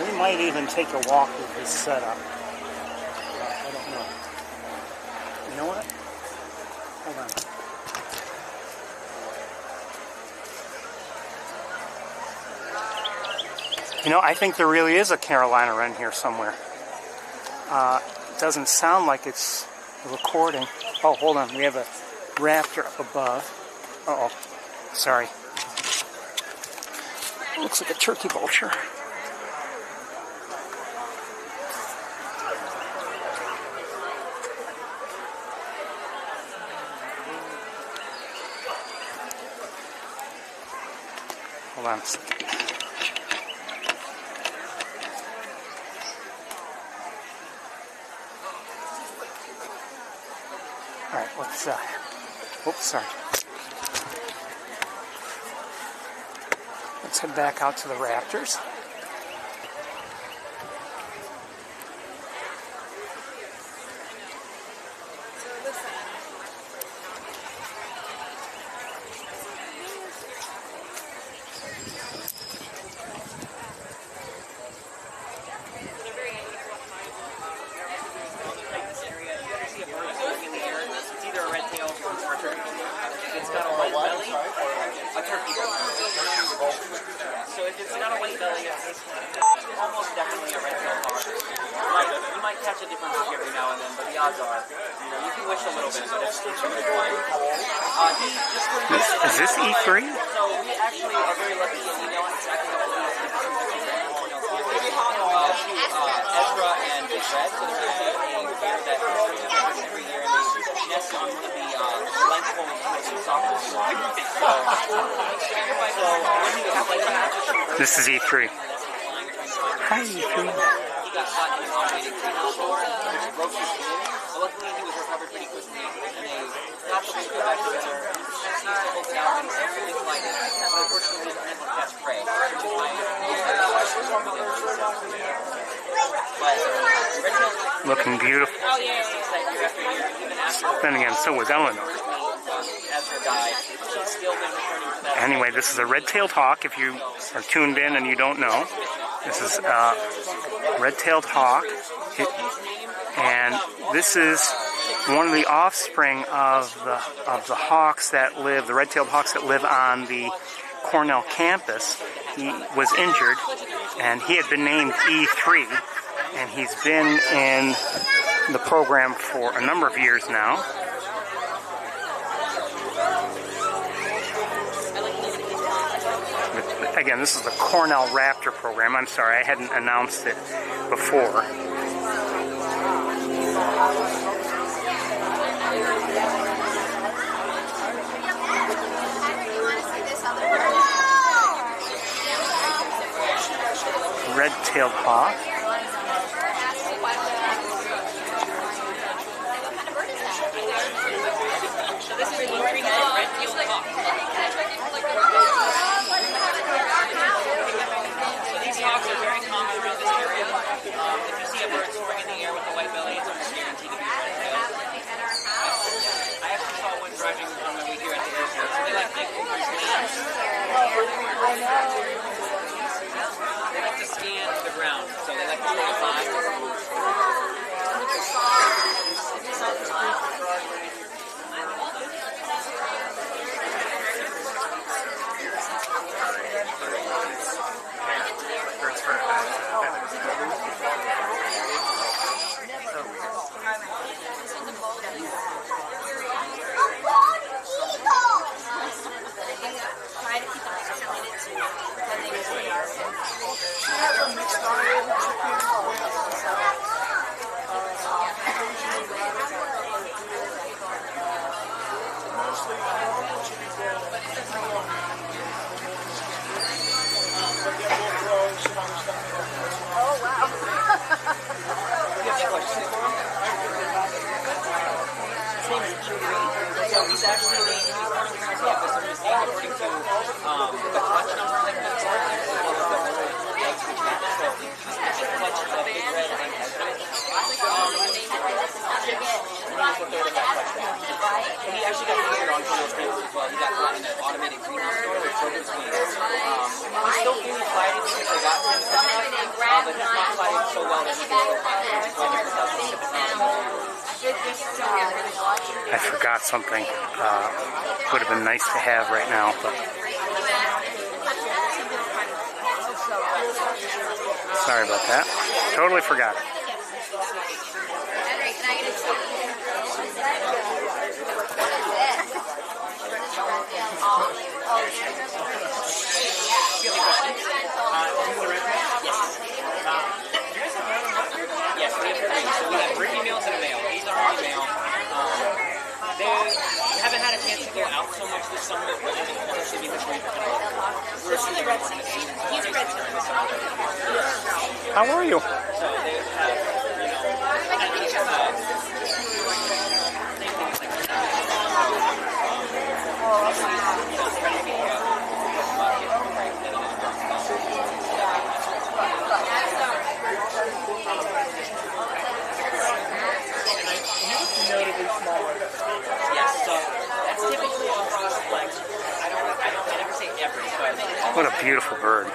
We might even take a walk with this setup. I don't know. You know what? Hold on. You know, I think there really is a Carolina wren here somewhere. It doesn't sound like it's recording. Oh, hold on. We have a raptor up above. Uh-oh. Sorry. Looks like a turkey vulture. Hold on a second. All right, let's, oops, sorry. Let's head back out to the Raptors. So if it's got a white belly, it's almost definitely a red-tailed hawk. Like, you might catch a different hawk every now and then, but the odds are, you can wish a little bit, but it's really fine. Is this E3? So we actually are very lucky, and we know exactly what it is. Ezra and Big Red, so they're actually a pair that comes every year, and they nest on one of the lengthful softest. This is E3. Hi, E3. He got caught in an automated greenhouse door, which broke his wing. But luckily, he was recovered pretty quickly, and they got the wing back together. He still holds out, and he's really flying. But unfortunately, he was unable to catch prey, which is why looking beautiful. Oh, yeah. Then again, so was Eleanor. Anyway, this is a red-tailed hawk. If you are tuned in and you don't know, this is a red-tailed hawk, and this is one of the offspring of the hawks that live, the red-tailed hawks that live on the Cornell campus. He was injured, and he had been named E3, and he's been in the program for a number of years now. But again, this is the Cornell Raptor program. I'm sorry, I hadn't announced it before. red-tailed hawk. This is a red-tailed hawk. So these hawks are very common around this area. If you see a bird soaring in the air with a white belly, it's almost guaranteed to be red-tailed. I actually saw one driving on my way here at the airport. So they like to They like to scan the ground, so they like to stay alive. He's actually named, he's part of the Herons Campus, so he's named according to the clutch number that comes for it, as well as the eggs which match. So he's the clutch of Big Red and Hesperus. And he was the third of that clutch back. So he actually got featured on Cornell Raptor as well. He got caught in an automated greenhouse door with children's wings. He's still really flighted because they got him from that, but he's not flighted so well that he can still fly for 2,000 ship it. I forgot something. Would have been nice to have right now, but sorry about that. Totally forgot it. Yes, we have three. So we have three females and a male. These are our male. They haven't had a chance to go out so much this summer, especially because we're shooting right in the season. He's a red turn this summer. How are you? So they have, things like Notably smaller. yes, so that's typically across flex. I never say every, but What a beautiful bird.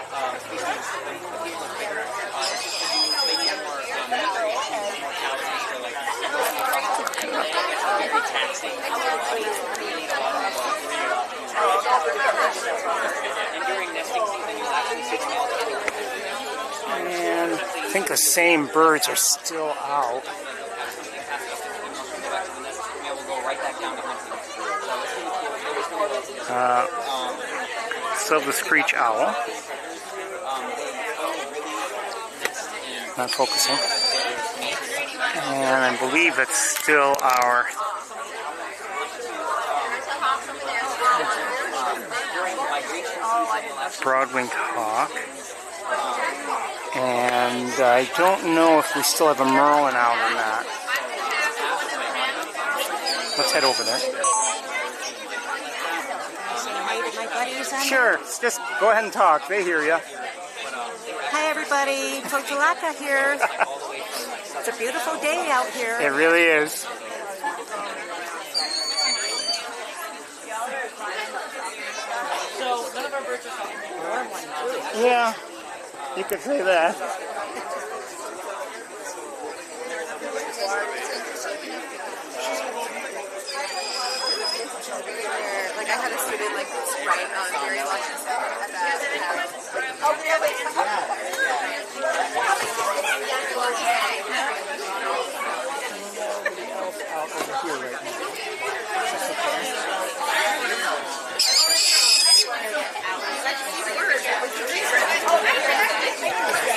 And during nesting season, you'll actually see the males. And I think the same birds are still out. Still the screech owl. Not focusing. And I believe it's still our broad-winged hawk. And I don't know if we still have a merlin out or not. Let's head over there. Sure, just go ahead and talk. They hear you. Hi everybody, Tochalaka here. It's a beautiful day out here. It really is. So none of our birds are coming. Yeah, you could say that. Like I had a student like right on very much at that. Oh really?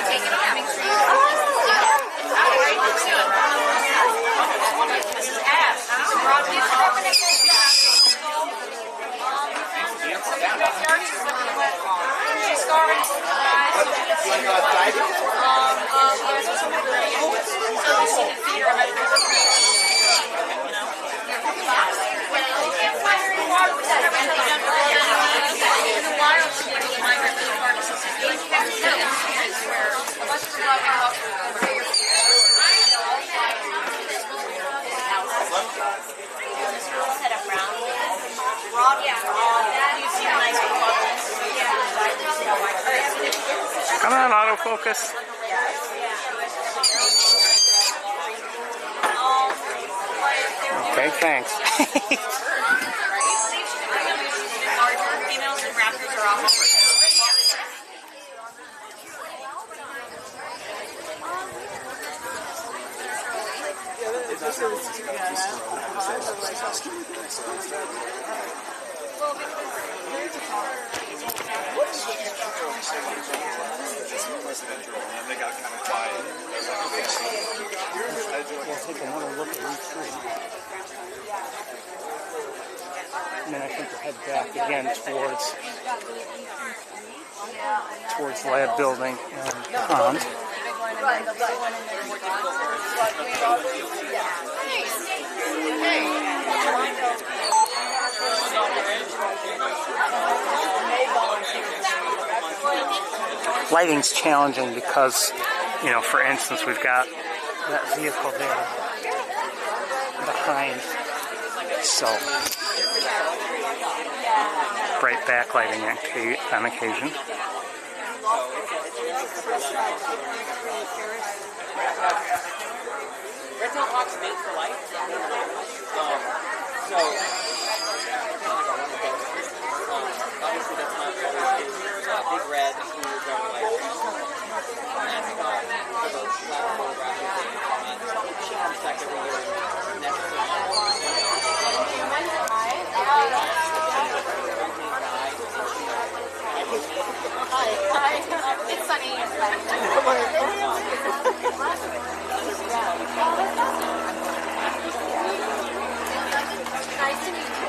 Take it off. Come on, autofocus. Okay, thanks. Larger females and raptors are off. And they got kind of quiet. We'll take another look at each tree. And then I think we'll head back again towards lab building and pond. Lighting's challenging because, you know, for instance, we've got that vehicle there behind, so bright backlighting on occasion. Red-tailed hawks mate for life. So obviously that's not big red who you're driving like. And that's for the Cornell Raptor. She comes back every year. Hi. It's sunny. Nice to meet you.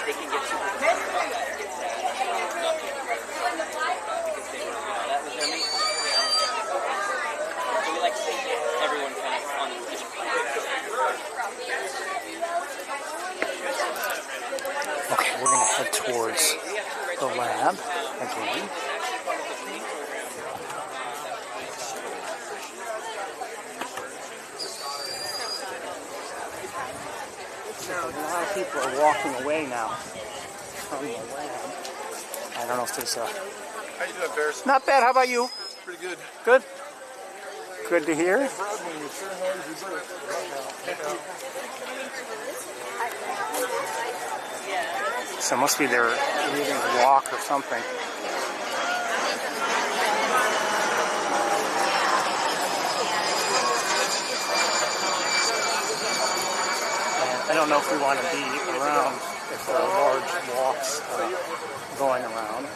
They can get super that was their main. So we like to see everyone kind of on the Okay, we're going to head towards the lab again. A lot of people are walking away now from the lab. I don't know if there's a... How you doing, Ferris? Not bad, how about you? Pretty good. Good? Good to hear. So it must be their leaving a walk or something. And I don't know if we want to be around if there are large walks going around.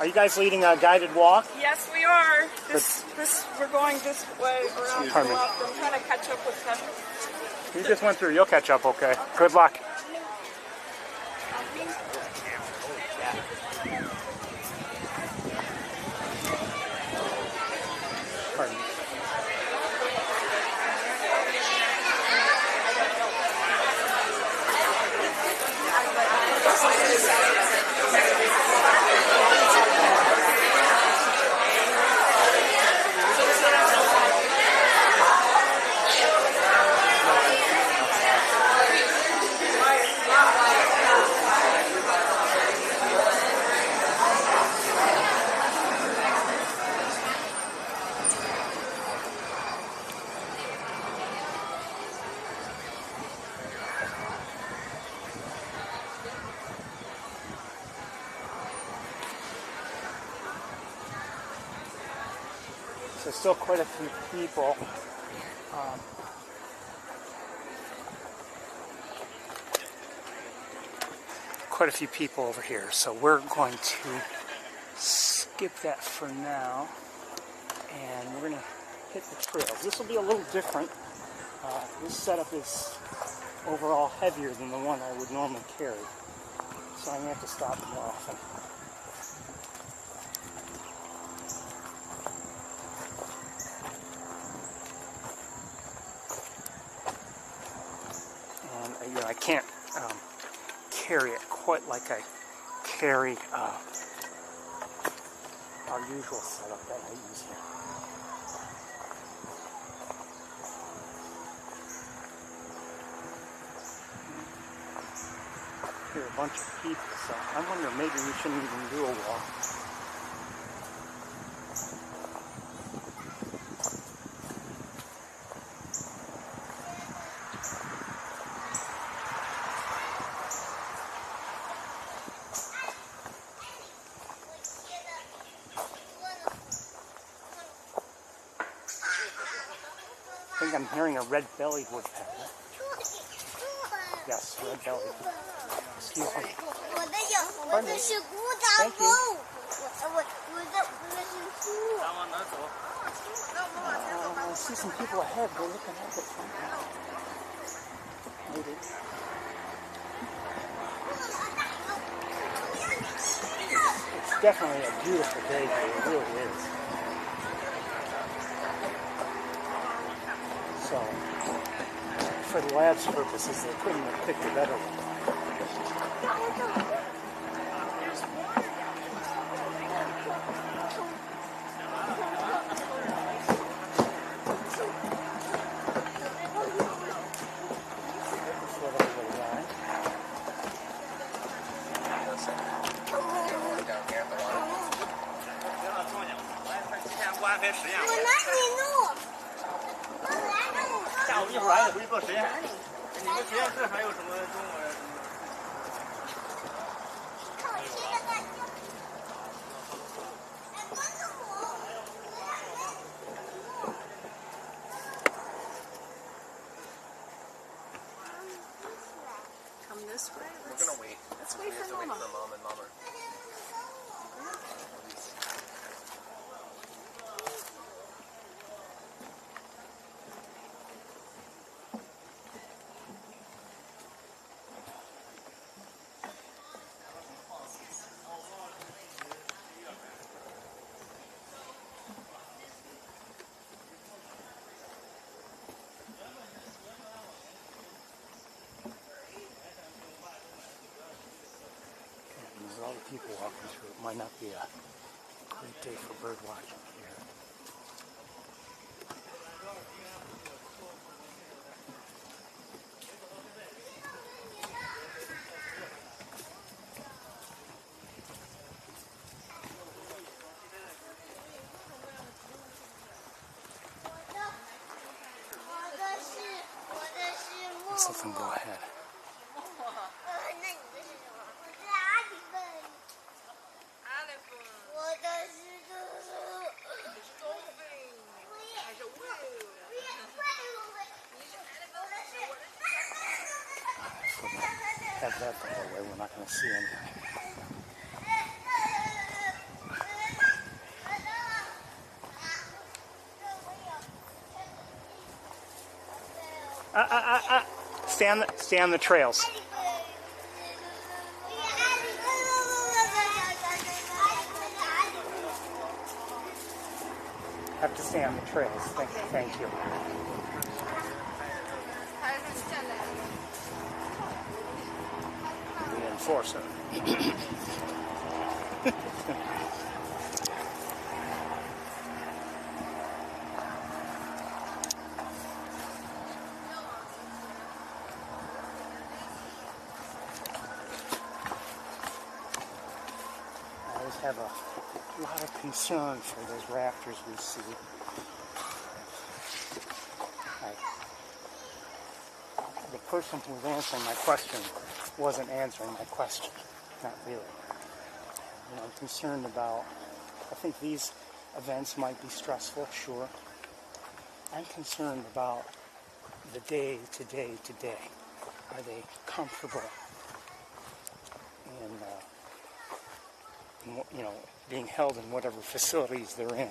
Are you guys leading a guided walk? Yes, we are. We're going this way around the Pardon me. block. I'm trying to catch up with them. You just went through. You'll catch up, okay? Good luck. Pardon me. So still quite a few people. Quite a few people over here. So we're going to skip that for now. And we're going to hit the trails. This will be a little different. This setup is overall heavier than the one I would normally carry, so I'm going to have to stop more often. And I can't carry it quite like I carry our usual setup that I use here. Here are a bunch of people, so I wonder maybe we shouldn't even do a walk. I think I'm hearing a red-bellied woodpecker. Yes, red-bellied. Excuse me. Pardon me. Thank you. I see some people ahead. They're looking up at something. Maybe. It's definitely a beautiful day here. It really is. So, for the lab's purposes, they couldn't have picked a better one. Come this way? We're gonna wait. Let's wait for Mom Mama. and Mama. There's a lot of people walking through. It might not be a great day for bird watching here. Let's let them go ahead. Have that the whole way, we're not going to see anything. Stay on the trails. Have to stay on the trails. Thank you. The enforcer. I always have a lot of concern for those raptors we see. The person who was answering my question wasn't answering my question. Not really. You know, I'm concerned about, I think these events might be stressful, sure. I'm concerned about the day to day to day. Are they comfortable in, you know, being held in whatever facilities they're in?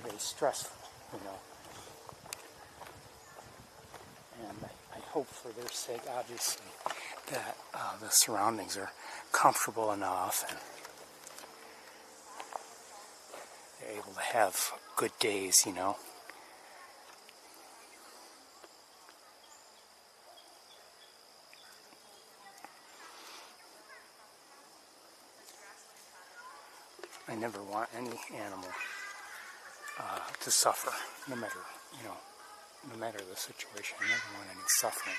they stressful, you know. And I hope for their sake, obviously, that the surroundings are comfortable enough and they're able to have good days, you know. I never want any animal to suffer, no matter, you know, no matter the situation. I never want any suffering.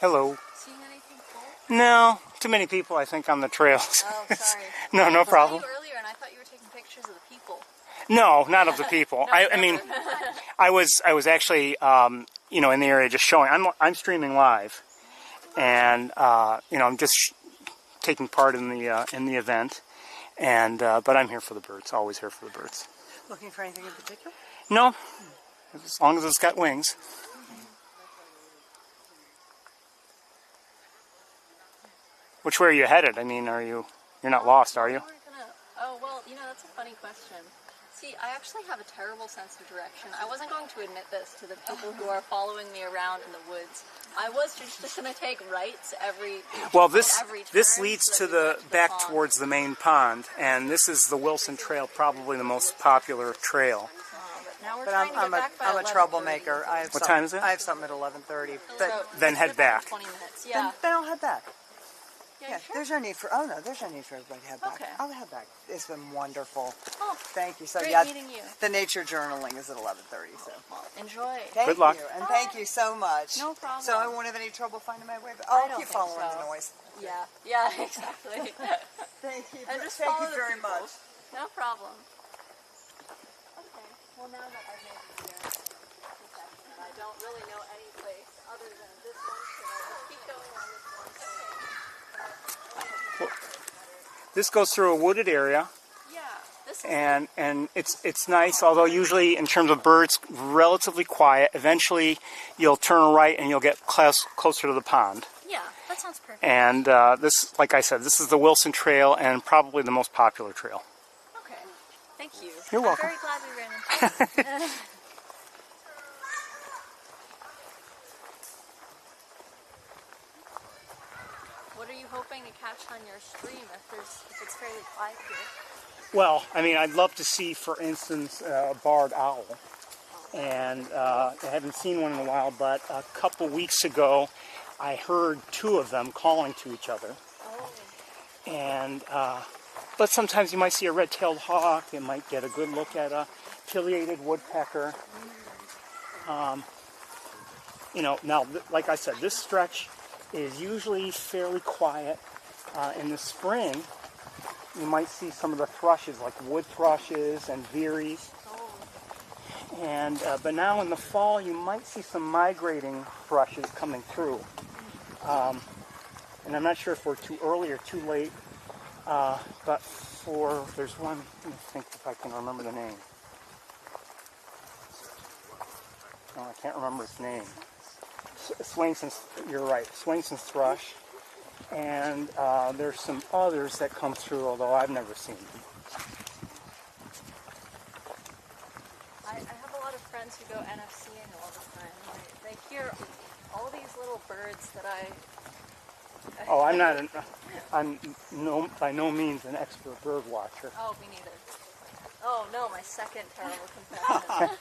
Hello. Seeing anything cool? No, too many people, I think, on the trails. Oh, sorry. No problem. I saw you earlier, and I thought you were taking pictures of the people. No, not of the people. No, I mean, I was actually, you know, in the area just showing. I'm streaming live, and you know, I'm just taking part in the event, and but I'm here for the birds. Always here for the birds. Looking for anything in particular? No, as long as it's got wings. Which way are you headed? I mean, you're not lost, are you? Oh, well, you know, that's a funny question. See, I actually have a terrible sense of direction. I wasn't going to admit this to the people who are following me around in the woods. I was just going to take rights every this leads to the back towards the main pond, and this is the Wilson Trail, probably the most popular trail. But I'm a troublemaker. What time is it? I have something at 11:30. But then head back. 20 minutes. Yeah. then I'll head back. Yeah, sure? There's no need for. Oh no, there's no need for everybody to head back. Okay. I'll head back. It's been wonderful. Oh, thank you. So great yeah, meeting you. the nature journaling is at 11:30. So Enjoy. thank Good luck. you, and thank you so much. No problem. So I won't have any trouble finding my way. But I I'll don't keep think following so. the noise. Yeah, yeah, exactly. Thank you. And just Thank follow you the very people. much. No problem. Okay. Well, now that I've made the section, I don't really know any place other than this one, so I'll just keep going on this one. This goes through a wooded area, Yeah, this is and it's nice. Although usually, in terms of birds, relatively quiet. Eventually, you'll turn right and you'll get closer to the pond. yeah, that sounds perfect. And this, like I said, this is the Wilson Trail, and probably the most popular trail. Okay, thank you. You're welcome. I'm very glad we ran into it. What are you hoping to catch on your stream if it's fairly quiet here? Well, I mean, I'd love to see, for instance, a barred owl. And I haven't seen one in a while, but a couple weeks ago, I heard two of them calling to each other. Oh. And but sometimes you might see a red-tailed hawk. You might get a good look at a pileated woodpecker. You know, now, like I said, this stretch is usually fairly quiet. In the spring, you might see some of the thrushes, like wood thrushes and veeries. And but now in the fall, you might see some migrating thrushes coming through. And I'm not sure if we're too early or too late, but there's one, let me think if I can remember the name. No, I can't remember its name. Swainson's, you're right, Swainson's thrush. And there's some others that come through, although I've never seen them. I have a lot of friends who go NFCing all the time. They hear all these little birds that Oh, I'm by no means an expert bird watcher. Oh, me neither. Oh no, my second terrible confession.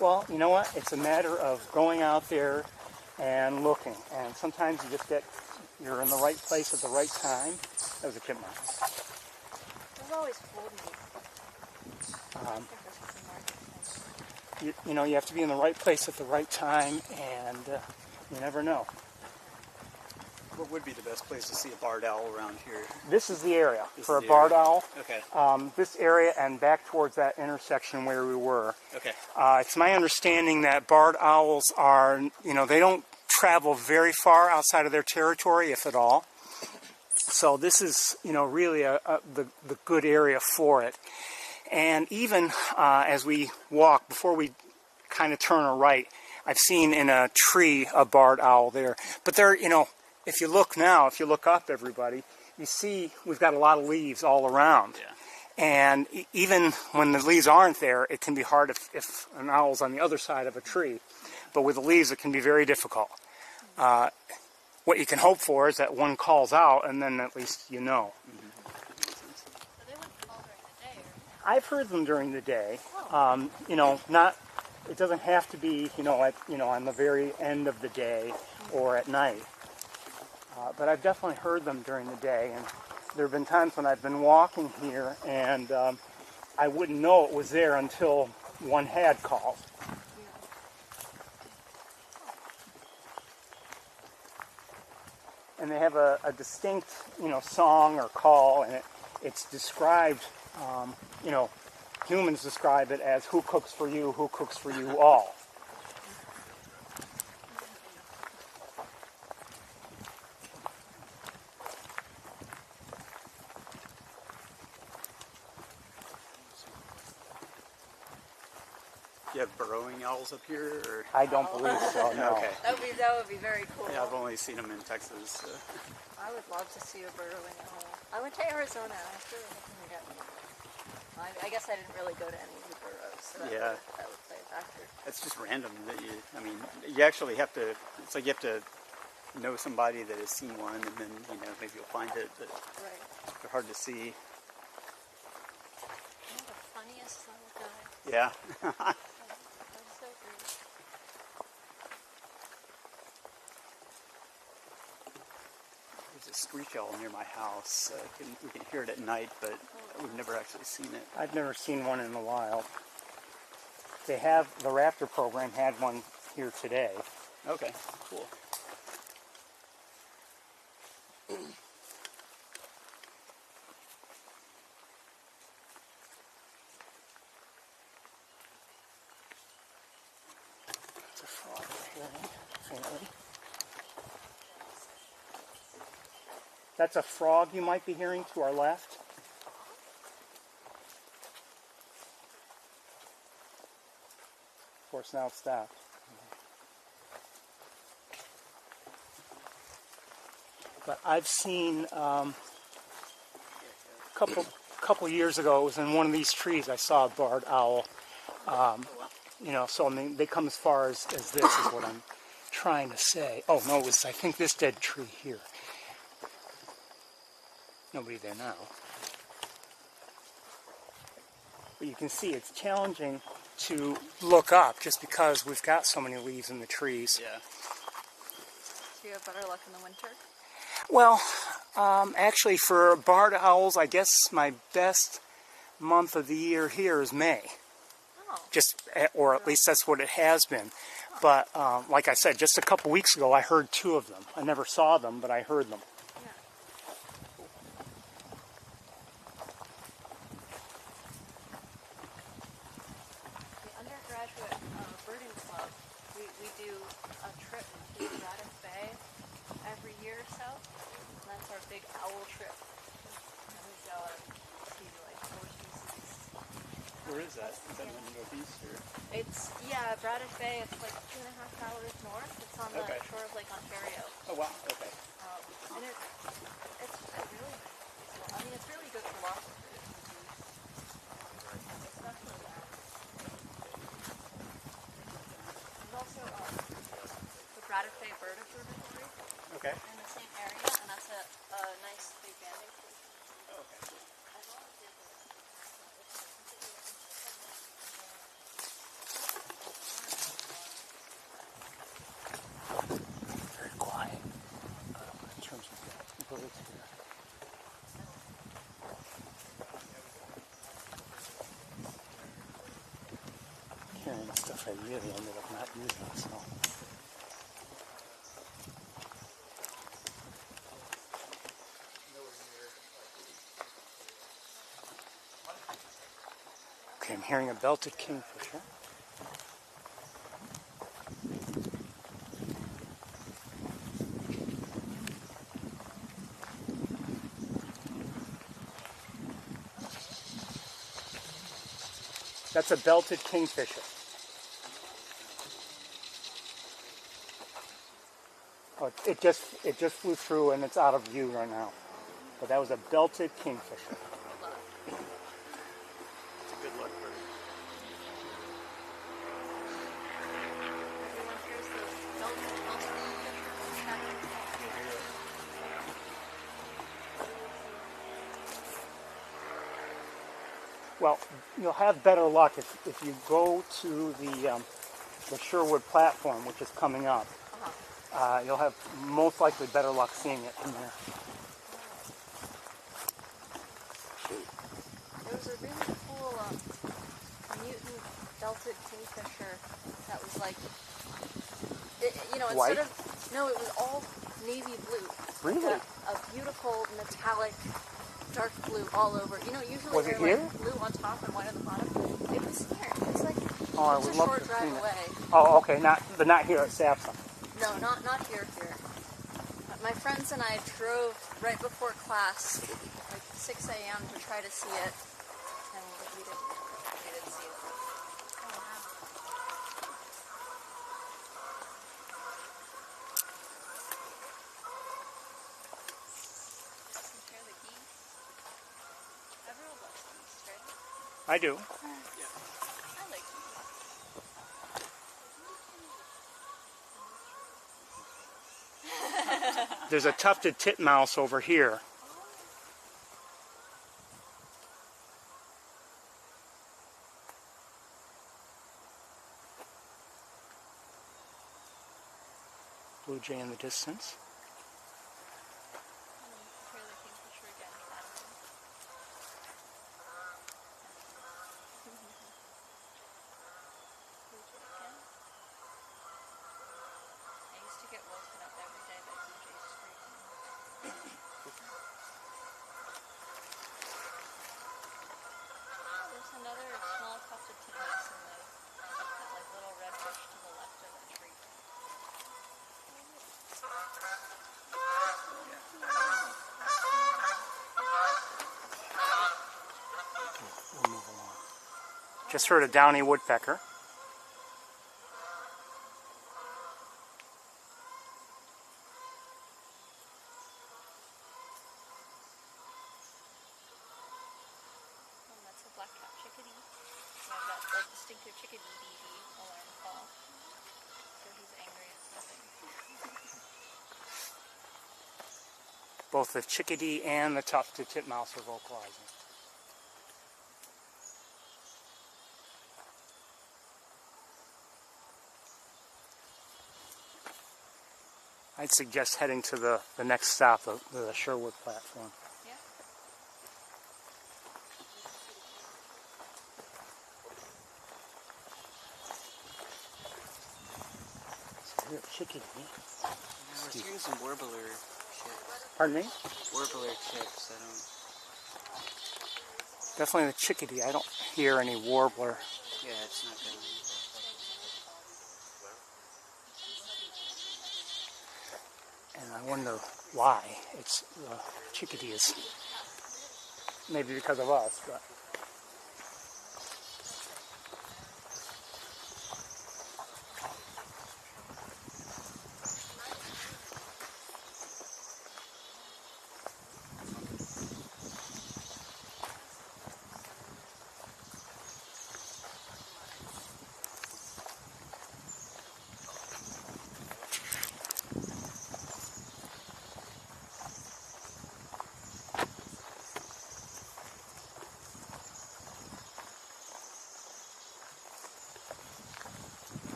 Well, you know what? It's a matter of going out there and looking. And sometimes you're in the right place at the right time. That was a chipmunk. Those always fooled me. You know, you have to be in the right place at the right time, and you never know. What would be the best place to see a barred owl around here? This is the area for a is the barred area. owl. Okay. This area and back towards that intersection where we were. Okay. It's my understanding that barred owls are, they don't travel very far outside of their territory, if at all. So this is, really the good area for it. And even as we walk, before we kind of turn a right, I've seen in a tree a barred owl there. But there, if you look now, if you look up, everybody, you see we've got a lot of leaves all around. Yeah. And even when the leaves aren't there, it can be hard if an owl's on the other side of a tree. But with the leaves, it can be very difficult. What you can hope for is that one calls out, and then at least you know. So they wouldn't call during the day, or? I've heard them during the day. It doesn't have to be, on the very end of the day or at night. But I've definitely heard them during the day, and there have been times when I've been walking here, and I wouldn't know it was there until one had called. And they have a distinct, song or call, and it's described, humans describe it as who cooks for you all. Do you have burrowing owls up here? Or? I don't believe so, no. Okay. That would be very cool. Yeah, I've only seen them in Texas. I would love to see a burrowing owl. I went to Arizona. I was really hoping to get one. I guess I didn't really go to any of the burrows, so that would play a factor. It's just random that you actually have to, it's like you have to know somebody that has seen one, and then, maybe you'll find it, but Right. they're hard to see. You're the funniest little guy. Yeah. That's so great. There's a screech owl near my house. We can hear it at night, but we've never actually seen it. I've never seen one in the wild. The Raptor program had one here today. Okay, cool. It's a frog here, faintly. That's a frog you might be hearing to our left. Of course, now it's stopped. But I've seen a couple years ago, it was in one of these trees, I saw a barred owl. So they come as far as this is what I'm trying to say. Oh no, it was, I think, this dead tree here. Nobody there now. But you can see it's challenging to look up just because we've got so many leaves in the trees. Yeah. Do you have better luck in the winter? Well, actually for barred owls, I guess my best month of the year here is May. Oh. Or at least that's what it has been. But like I said, just a couple weeks ago I heard 2 of them. I never saw them, but I heard them. Birding club, we do a trip to Braddock Bay every year or so. And that's our big owl trip. And we go and see like 4 species. Where is that? Is that in the northeast? Or? It's, Braddock Bay, it's like 2.5 hours north. It's on the shore of Lake Ontario. Oh wow, okay. And it's really peaceful. I mean, it's really good for lots of food. Especially that. There's also the Braddock Bay Bird Observatory in the same area, and that's a nice big banding tree. Oh, okay, cool. As well as Very quiet in terms of birds here. Carrying stuff I really ended up not using, so. Okay, I'm hearing a belted kingfisher. That's a belted kingfisher. Oh, it just flew through and it's out of view right now. But that was a belted kingfisher. It's a good luck bird. Well, you'll have better luck if you go to the Sherwood platform, which is coming up. You'll have most likely better luck seeing it from there. There was a really cool mutant belted kingfisher that was like, White? No, it was all navy blue. Really? Like a beautiful metallic dark blue all over. Usually Was it they're here? like blue on top and white on the bottom. It was here. It's like I it's would a love short to drive see it. away. Oh, okay, but not here at Sapsucker. No, not here. My friends and I drove right before class, like 6 a.m. to try to see it, and we didn't see it. I do. I like There's a tufted titmouse over here. Blue jay in the distance. There's another small tufted titmouse in that little red bush to the left of the tree. We'll move along. Just heard a downy woodpecker. That's a black-capped chickadee. Yeah, I've got a distinctive chickadee alarm call. So he's angry at something. Both the chickadee and the tufted titmouse are vocalizing. I'd suggest heading to the next stop, the Sherwood platform. Yeah. So here, chickadee. We're seeing some warbler chips. Pardon me? Warbler chips. Definitely the chickadee. I don't hear any warbler. Yeah, it's not good. And I wonder why. It's chickadee is maybe because of us, but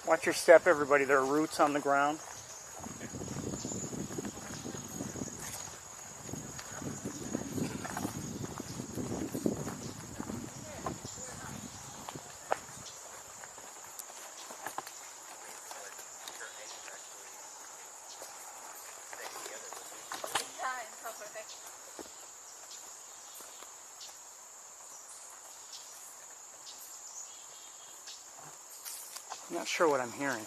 watch your step, everybody. There are roots on the ground. I'm not sure what I'm hearing.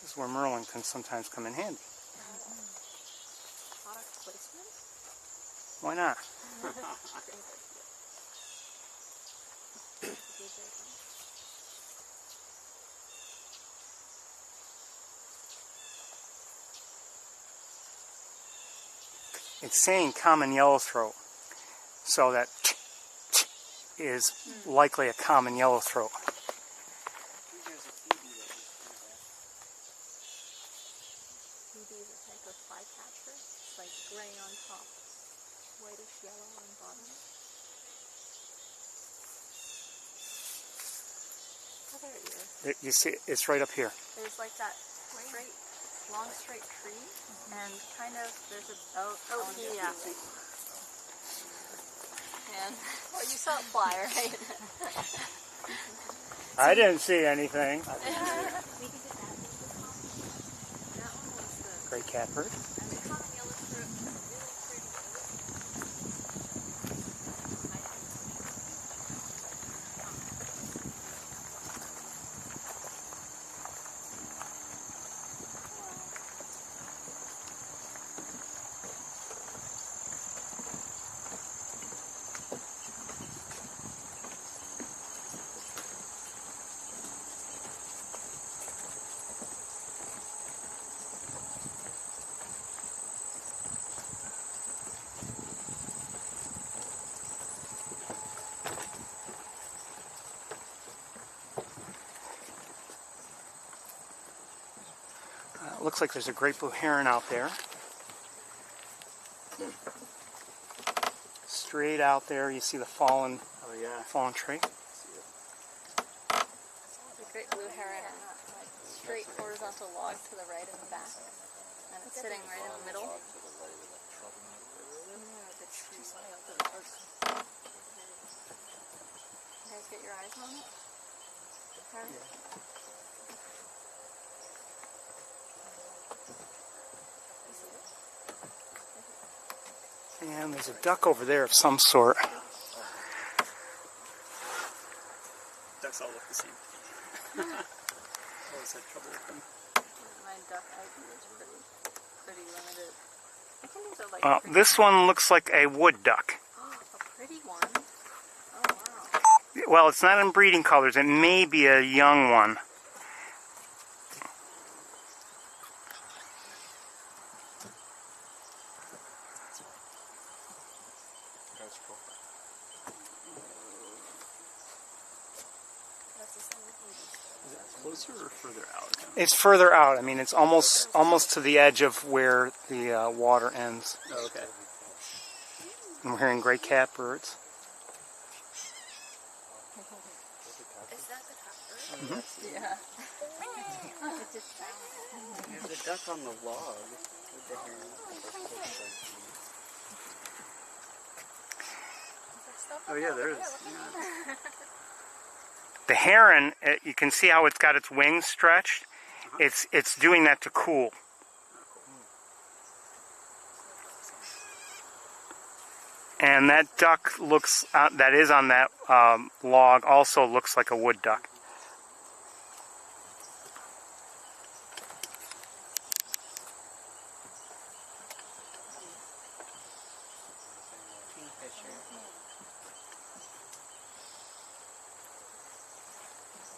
This is where Merlin can sometimes come in handy. Product placement? Why not? It's saying common yellowthroat, so that is likely a common yellowthroat. BB is a type of flycatcher. It's like gray on top, whitish yellow on bottom. Oh, there it is. You see, it's right up here. There's like that straight, long straight tree, and kind of there's a yeah. And well, you saw it fly, right? I didn't see anything. That one was the Gray catbird. and the common yellowthroat is really pretty. Looks like there's a great blue heron out there. Straight out there, you see the fallen tree. The great blue heron, straight horizontal log to the right and the back, and it's sitting right in the middle. You guys get your eyes on it? Heron? And there's a duck over there of some sort. Ducks all look the same. Always had trouble with them. My duck ID is pretty limited. I think these are like This one looks like a wood duck. a pretty one. Oh wow. Well, it's not in breeding colors. It may be a young one. That's cool. Is that closer or further out? It's further out. I mean, it's almost to the edge of where the water ends. Oh, okay. And we're hearing gray catbirds. Is that the catbird? Mm-hmm. Yeah. It just sounds. There's a duck on the log with the heron. Oh yeah, there is. Yeah. The heron, you can see how it's got its wings stretched. It's doing that to cool. And that duck looks, that is on that log, also looks like a wood duck.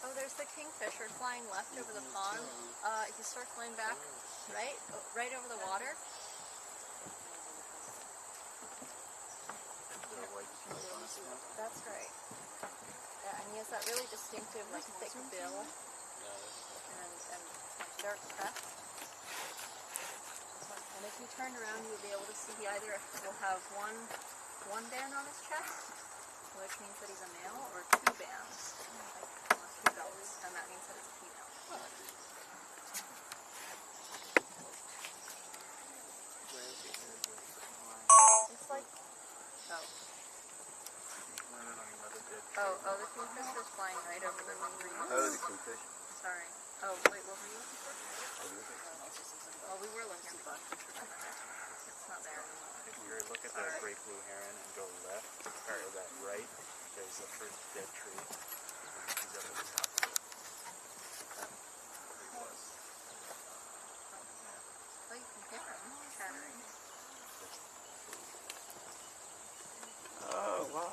Oh, there's the kingfisher flying left over the pond. He's circling back, right? Right over the water. That's right. Yeah, and he has that really distinctive, like, thick bill and dark crest. And if you turn around, you'll be able to see he either will have one band on his chest, which means that he's a male, or two bands, like two belts, and that means that it's a female. It's like, oh, the kingfisher's flying right over the green. Oh, the kingfish. Sorry. Oh, wait, what were you looking for? Oh, we were looking for it's not there. If you look at that great blue heron and go left, or that right, there's the first dead tree. And he's up at the top of it. He was. Oh, you can hear him chattering. Oh, wow.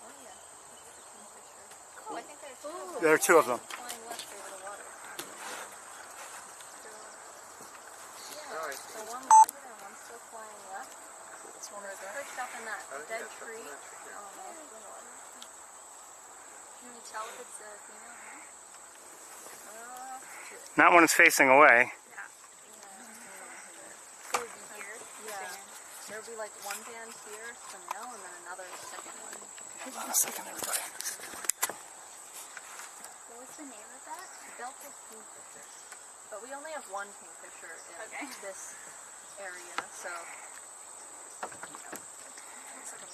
Oh, yeah. Cool, I think there's two of them. There are two of them. Flying left over the water. Yeah, so one landed and one's still flying left. This one right there? Perched up in that dead tree. I don't know. Can you tell if it's a female or not? Not when it's facing away. It would be here. Yeah. There would be like one band here, the male, and then another second one. Hold on a second, everybody. What was the name of that? Belted kingfisher. But we only have one kingfisher in this area, so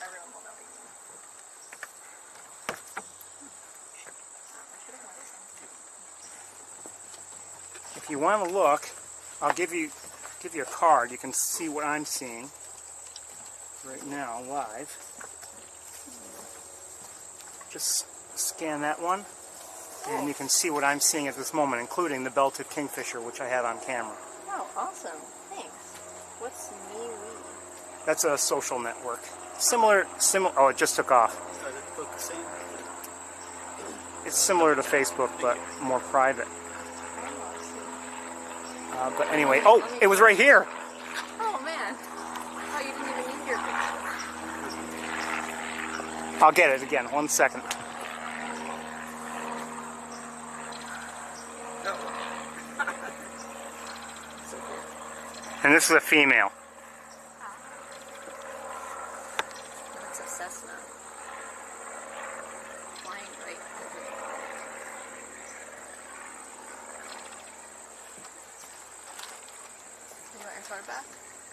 everyone will know what you mean. I should have wanted some. If you want to look, I'll give you a card. You can see what I'm seeing right now live. Just scan that one, and you can see what I'm seeing at this moment, including the belted kingfisher, which I had on camera. Oh, awesome. Thanks. What's MeWe? That's a social network. Similar. Oh, it just took off. It's similar to Facebook, but more private. But anyway, oh, it was right here. Oh, man. Oh, you didn't even need your picture. I'll get it again. 1 second. And this is a female. That's a Cessna. Flying right over the water. You want your card back?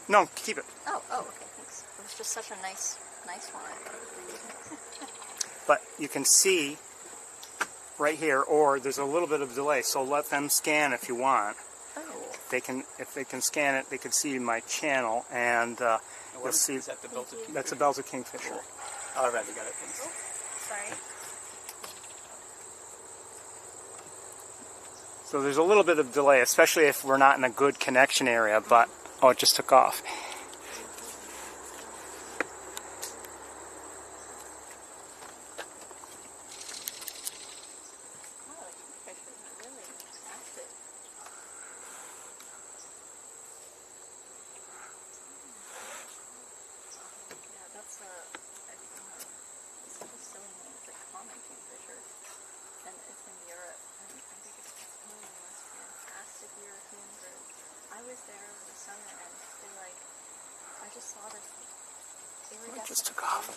No, keep it. Oh, okay, thanks. It was just such a nice one. I thought it was really But you can see right here, or there's a little bit of delay, so let them scan if you want. Oh. If they can scan it, they can see my channel, and you'll see Is that the belted kingfisher? that's a belted kingfisher. Cool. All right, we got it. Thanks. Sorry. So there's a little bit of delay, especially if we're not in a good connection area, but oh, it just took off. It just took off.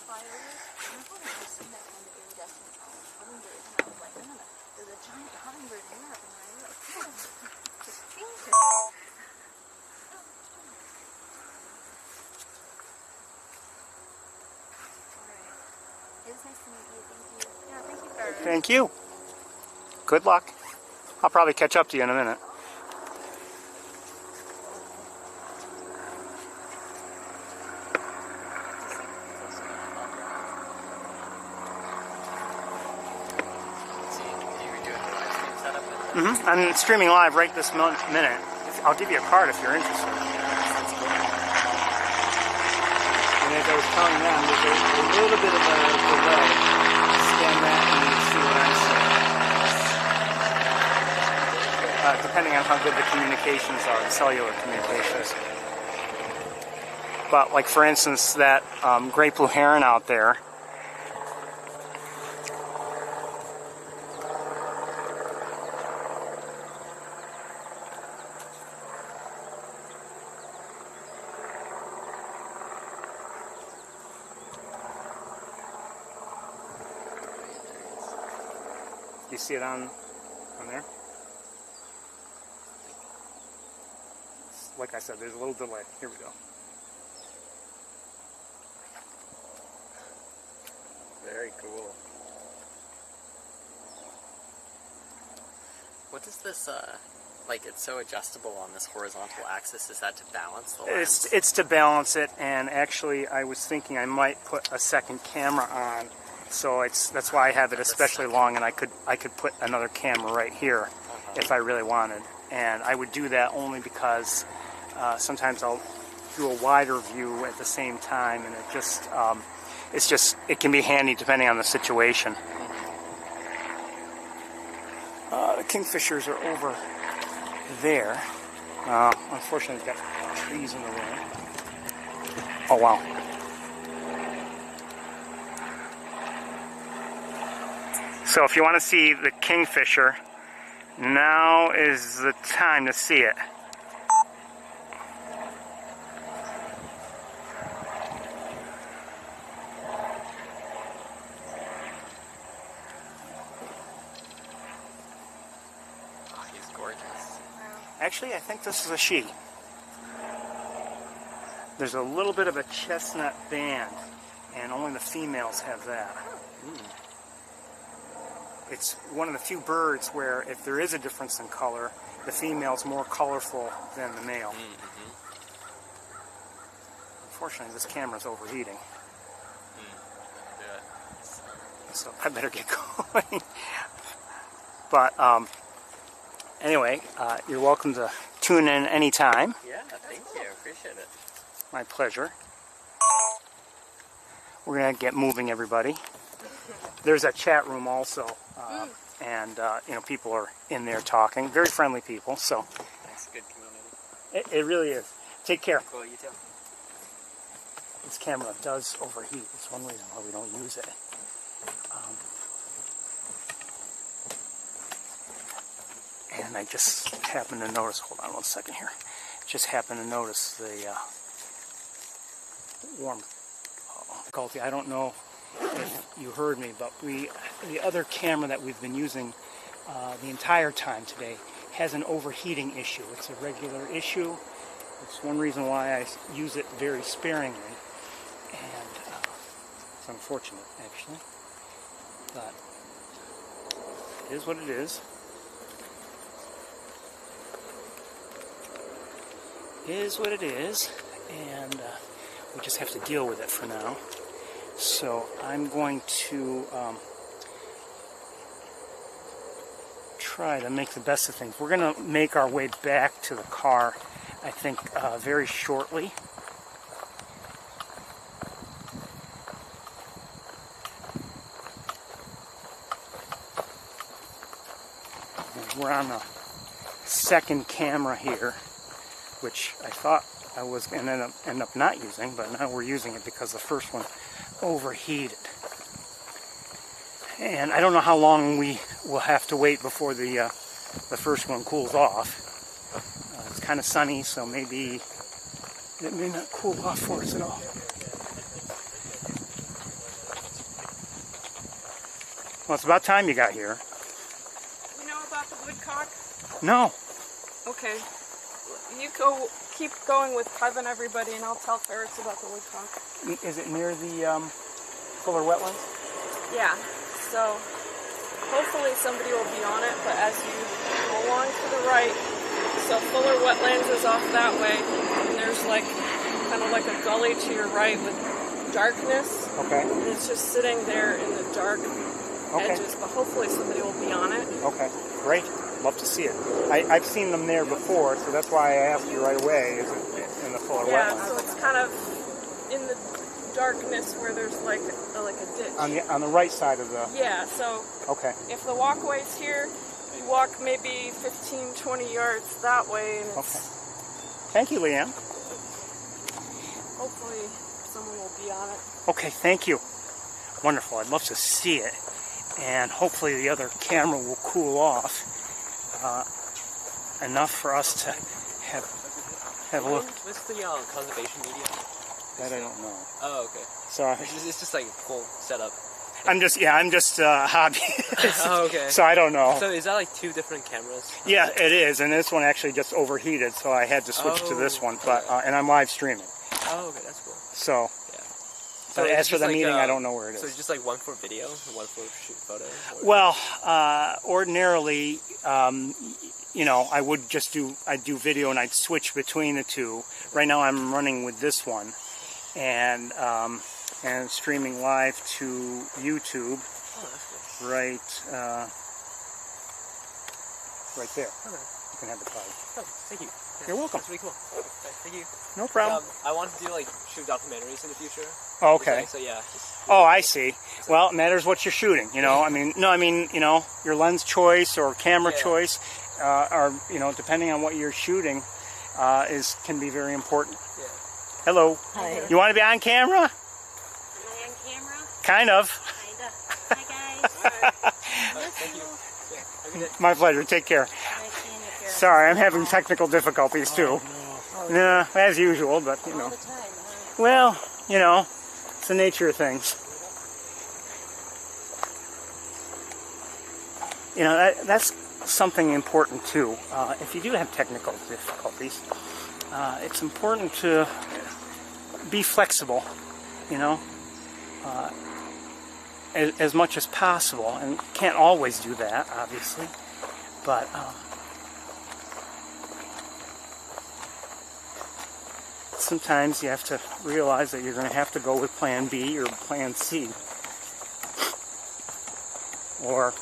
There's a giant hummingbird in Europe, and I looked. It was nice to meet you. Thank you. Yeah, thank you, Ferris. Thank you. Good luck. I'll probably catch up to you in a minute. I'm streaming live right this minute. I'll give you a card if you're interested. And as I was telling them, there's a little bit of a delay. Scan that and you see what I'm seeing. Depending on how good the communications are, the cellular communications. But like for instance, that great blue heron out there, you see it on there? Like I said, there's a little delay. Here we go. Very cool. does this, like it's so adjustable on this horizontal axis, is that to balance the lens? It's to balance it, and actually I was thinking I might put a second camera on, so that's why I have it especially long, and I could put another camera right here if I really wanted. And I would do that only because sometimes I'll do a wider view at the same time, and it can be handy depending on the situation. The kingfishers are over there. Unfortunately, it's got trees in the way. Oh, wow. So if you want to see the kingfisher, now is the time to see it. Oh, he's gorgeous. Actually, I think this is a she. There's a little bit of a chestnut band, and only the females have that. It's one of the few birds where if there is a difference in color, the female's more colorful than the male. Unfortunately, this camera's overheating. So I better get going. But anyway, you're welcome to tune in anytime. Yeah, thank you. Appreciate it. My pleasure. We're going to get moving, everybody. There's a chat room also, and you know, people are in there talking. Very friendly people, so. Nice, good community. It really is. Take care. Cool, you too. This camera does overheat. That's one reason why we don't use it. And I just happened to notice, hold on one second here, just happened to notice the warm difficulty. I don't know if you heard me, but the other camera that we've been using the entire time today has an overheating issue. It's a regular issue. It's one reason why I use it very sparingly, and it's unfortunate actually, but it is what it is. Is what it is, and we just have to deal with it for now. So I'm going to try to make the best of things. We're going to make our way back to the car, I think, very shortly. We're on the second camera here, which I thought I was going to end up not using, but now we're using it because the first one overheated. And I don't know how long we will have to wait before the first one cools off. It's kind of sunny, so maybe it may not cool off for us at all. Well, it's about time you got here. You know about the woodcock? No. Okay. You go, keep going with Kevin, everybody, and I'll tell Ferris about the woodcock. Is it near the Fuller wetlands? Yeah. So hopefully somebody will be on it, but as you go along to the right, so Fuller wetlands is off that way, and there's like kind of like a gully to your right with darkness. Okay. And it's just sitting there in the dark edges, but hopefully somebody will be on it. Okay, great. Love to see it. I've seen them there before, so that's why I asked you right away. Is it in the Fuller wetlands? Yeah, so it's kind of in the darkness where there's like a ditch. On the right side of the... Yeah, so okay. If the walkway's here, you walk maybe 15, 20 yards that way, and it's... Okay. Thank you, Leanne. Hopefully someone will be on it. Okay, thank you. Wonderful. I'd love to see it. And hopefully the other camera will cool off enough for us to have a look. What's the conservation media? That I don't know. Oh, okay. Sorry. It's just like a cool setup. I'm just a hobbyist. Oh, okay. So I don't know. So is that like two different cameras? Yeah, it is, and this one actually just overheated, so I had to switch to this one. But and I'm live streaming. Oh, okay, that's cool. So, So as it's for just the like, meeting, I don't know where it So is. it's just like one for video, one for shoot photo? Or? Well, ordinarily, you know, I would just I'd do video and I'd switch between the two. Right now I'm running with this one and streaming live to YouTube. Oh, that's good. Right there. Okay. You can have the card. Oh, thank you. Yeah, You're welcome. That's really cool. Okay, thank you. No problem. I want to do like shoot documentaries in the future. Oh, okay. So yeah. Oh, I see. Well, it matters what you're shooting. You know, I mean, you know, your lens choice or camera choice, are, you know, depending on what you're shooting, can be very important. Yeah. Hello. Hi. You want to be on camera? Am I on camera? Kind of. Kinda. Hi guys. Thank you. Yeah. Have a good day. My pleasure. Take care. Nice seeing you, Ferris. Sorry, I'm having technical difficulties too. Yeah, as usual, but you know. All the time, huh? Well, you know, it's the nature of things. You know, that's something important too. If you do have technical difficulties, it's important to be flexible, you know, as much as possible. And can't always do that, obviously, but sometimes you have to realize that you're going to have to go with plan B or plan C. Or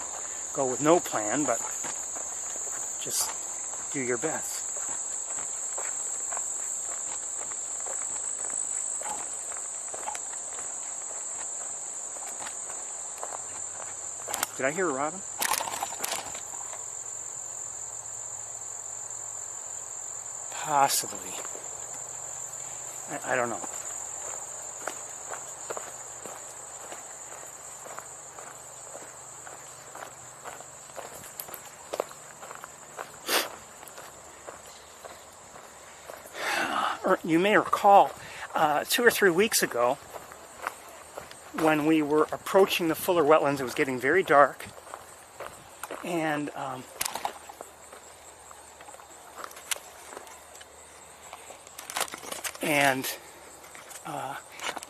go with no plan, but just do your best. Did I hear a robin? Possibly. I don't know. Or you may recall 2 or 3 weeks ago when we were approaching the Fuller wetlands, it was getting very dark, and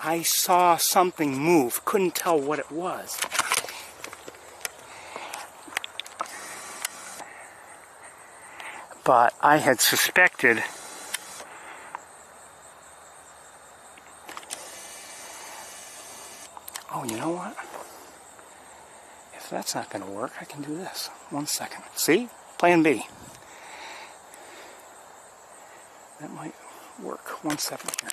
I saw something move. Couldn't tell what it was. But I had suspected oh, you know what? If that's not going to work, I can do this. 1 second. See? Plan B. That might work. 1 second here.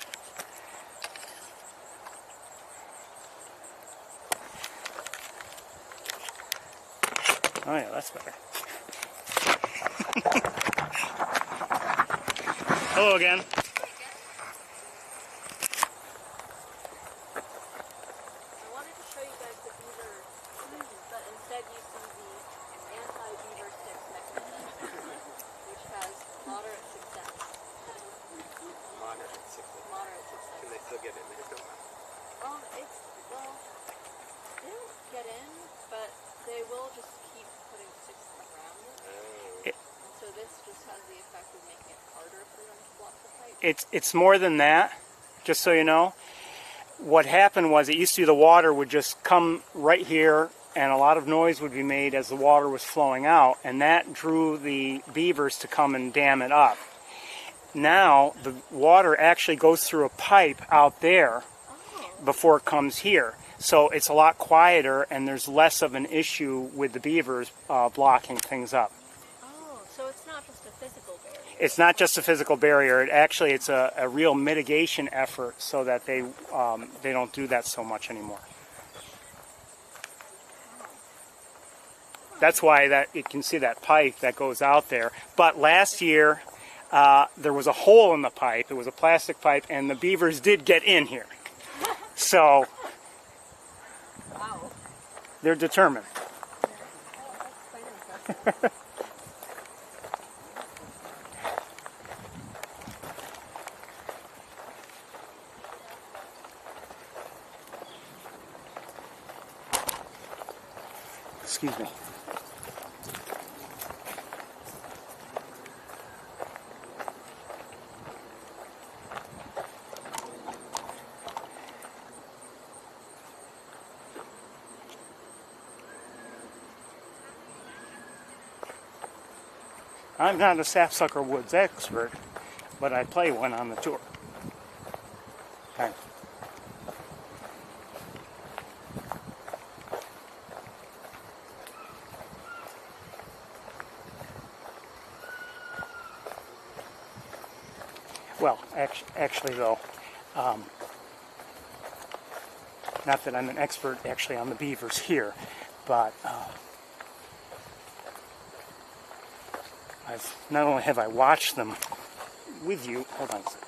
Oh yeah, that's better. Hello again. It's more than that, just so you know. What happened was it used to be the water would just come right here and a lot of noise would be made as the water was flowing out, and that drew the beavers to come and dam it up. Now the water actually goes through a pipe out there before it comes here. So it's a lot quieter and there's less of an issue with the beavers blocking things up. Oh, so it's not just a physical barrier. It's not just a physical barrier. It's a real mitigation effort so that they don't do that so much anymore. That's why you can see that pipe that goes out there. But last year there was a hole in the pipe. It was a plastic pipe, and the beavers did get in here. So they're determined. Excuse me. I'm not a Sapsucker Woods expert, but I play one on the tour. Okay. Well, actually though, not that I'm an expert actually on the beavers here, but not only have I watched them with you, hold on a second,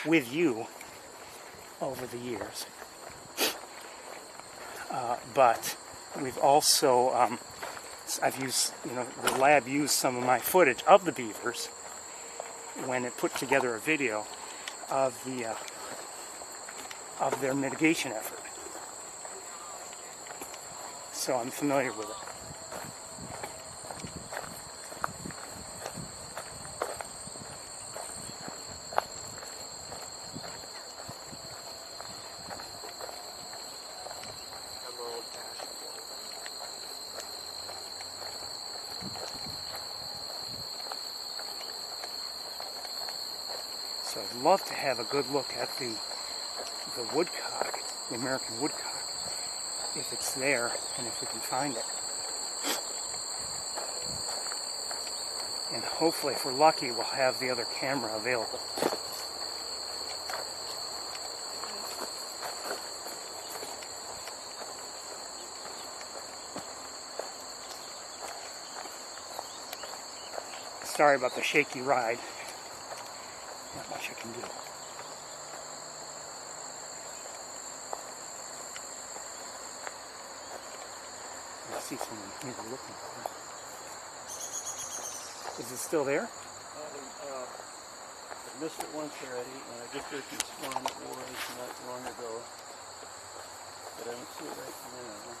with you over the years, but we've also, I've used, the lab used some of my footage of the beavers when it put together a video of their mitigation effort. So I'm familiar with it. So I'd love to have a good look at the woodcock, the American woodcock, if it's there and if we can find it. And hopefully, if we're lucky, we'll have the other camera available. Sorry about the shaky ride. Not much I can do. I see someone maybe looking for it. Is it still there? I missed it once already, and I just heard some swan noise not long ago. But I don't see it right now.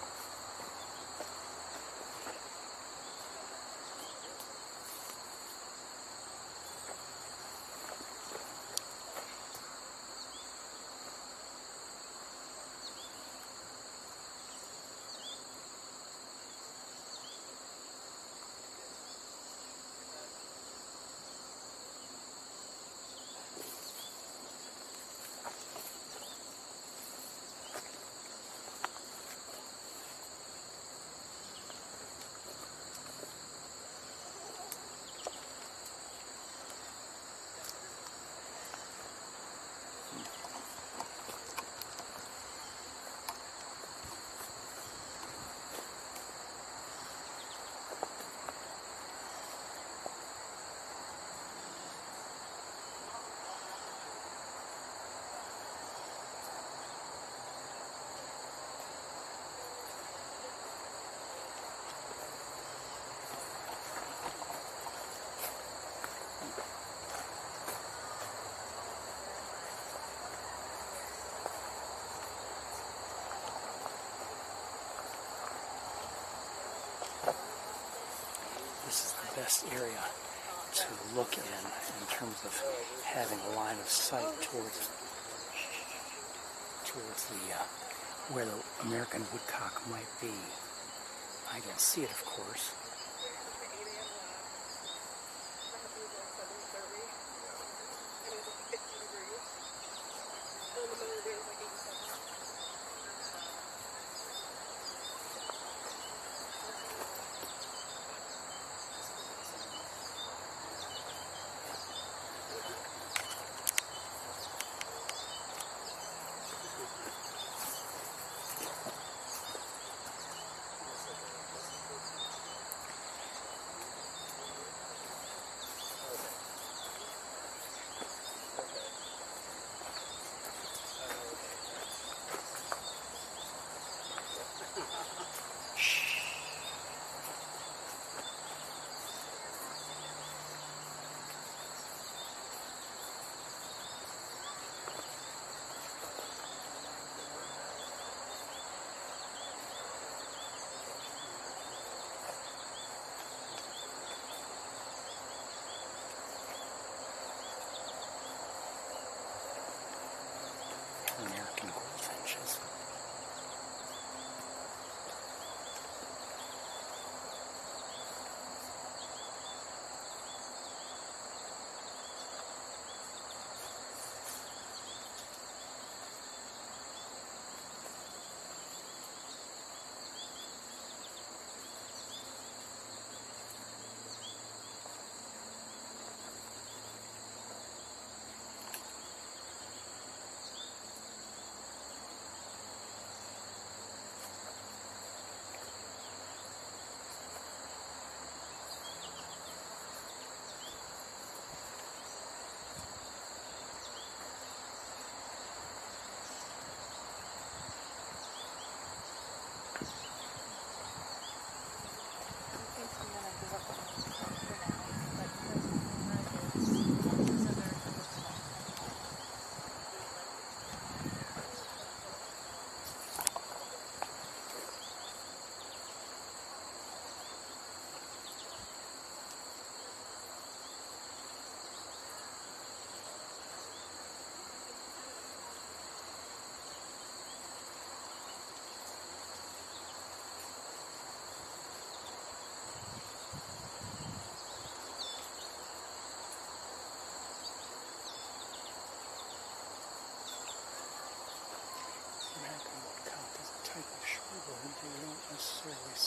This is the best area to look in terms of having a line of sight towards the where the American woodcock might be. I don't see it, of course.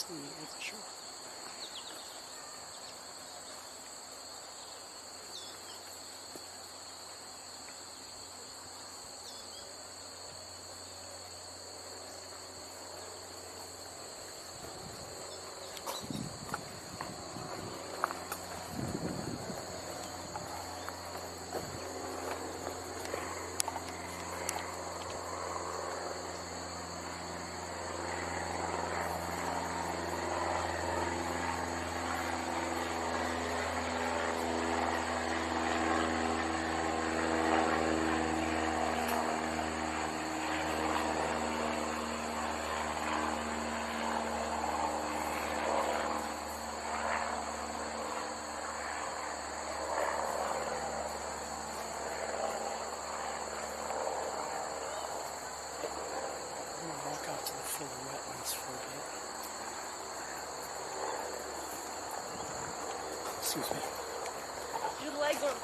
see at the shore. Walk out to the full wetlands for a bit. Excuse me. Your legs are...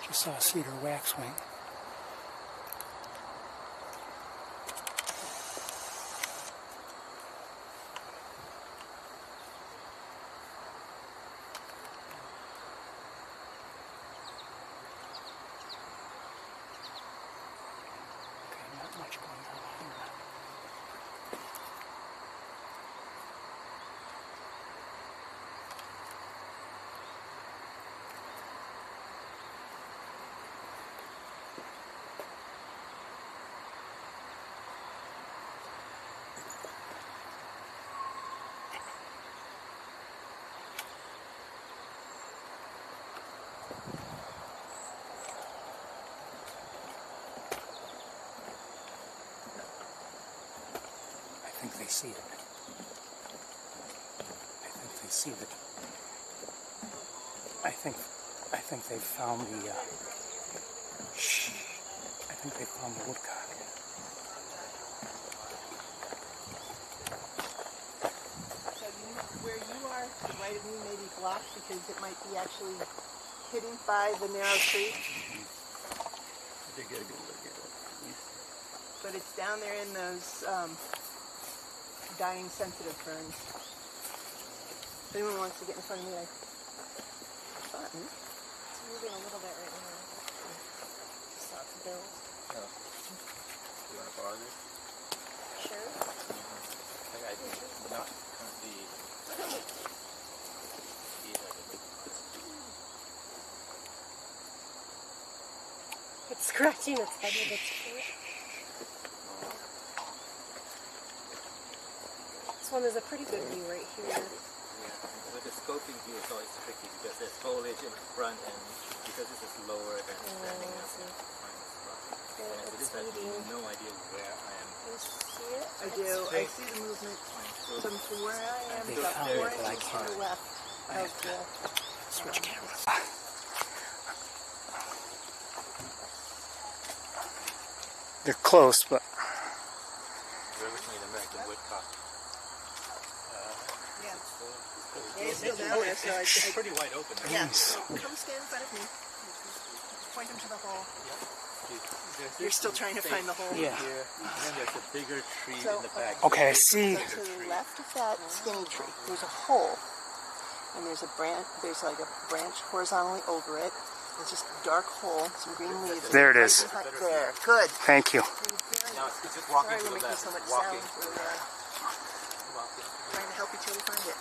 Just saw a cedar waxwing. Okay, not much going on here. I think they see it. I think they see it. I think they found the I think they found the woodcock. So where you are, the right of me may be blocked because it might be actually hidden by the narrow tree. They get a good look at it. But it's down there in those dying sensitive ferns. If anyone wants to get in front of me, I... Fun. It's moving a little bit right now. Just lots of bills. Oh. You want to borrow this? Sure. I did not currently see it. It's scratching its head with its foot. This one is a pretty good view right here. Yeah, with the scoping view it's always tricky because there's foliage in front and because this is lower than standing up and find the spot. And with this I have no idea where I am. You see it? I do. I see the movement from where I am. They About found 4 it, but I inches to can't. the left of the... Switch cameras. They're close, but We're looking at American woodcock. Yeah. It's still down there, so It's pretty wide open. Yeah, so come stand in front of me. Point him to the hole. You're still trying to find the hole. yeah. Here, and then there's a bigger tree So, in the back. Okay, I see. So to the left of that skinny tree, there's a hole, and there's a branch. There's like a branch horizontally over it. It's just a dark hole, some green leaves. There it is. There, good. Thank you. You're very No, it's just walking Sorry, to we're the making left. so much Walking. sound. We're Walking. trying to help each other find it.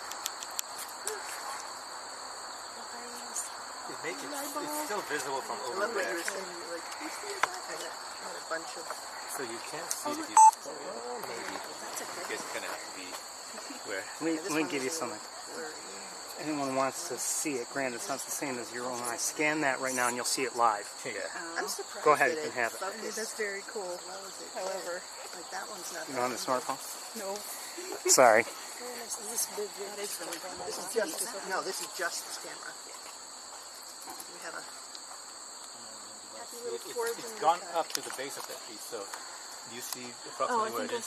It makes it's still visible from I over love what you there. were saying. You were like, you see that? I got a bunch of... So you can't see if you... Oh, maybe. I guess it's going to have to be where... Let me give you something. Anyone wants to see it, granted it's not the same as your own eye. Scan that right now and you'll see it live. Yeah. I'm surprised. Go ahead, that you can have it. focused That's very cool. as well as it did. However, like that one's not. You on the smartphone? no. Sorry. That is really fun. This is just this is just this camera. We have a happy little forge. It's gone up to the base of that tree, so do you see approximately where it is?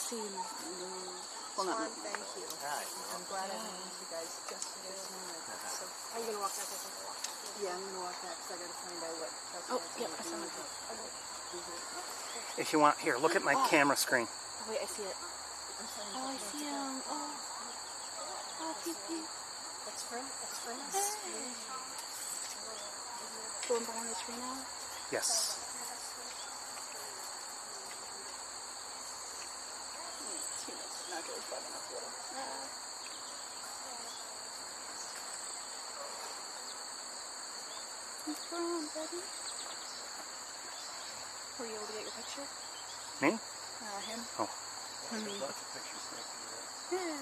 Hold on. Thank you. Right. I'm glad I met you guys just for this moment. So, Are you gonna walk back? yeah, I'm gonna walk back because I gotta find out what. Oh, yeah, I saw it. If you want, here, look at my camera screen. Oh, wait, I see it. Oh, I see him. Oh, peep, peep. That's friends. Going behind the tree now? Yes. Not really far enough, little. What's going on, buddy? Were you able to get your picture? Me? Him? Oh. Lots of pictures taken. Yeah.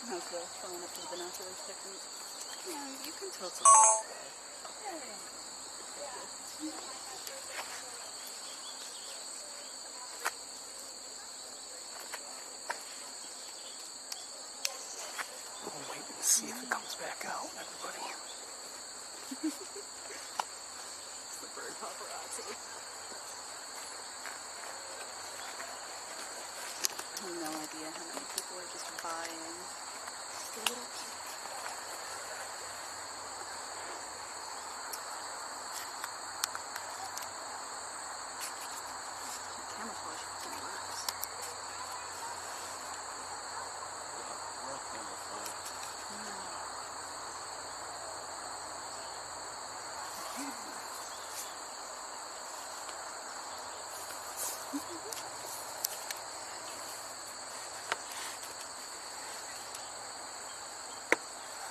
How's the phone up to the binoculars technique? Yeah, you can tilt it. We'll wait and see if it comes back out, everybody. It's the bird paparazzi. I have no idea how many people are just buying just a little. Camouflage fucking works.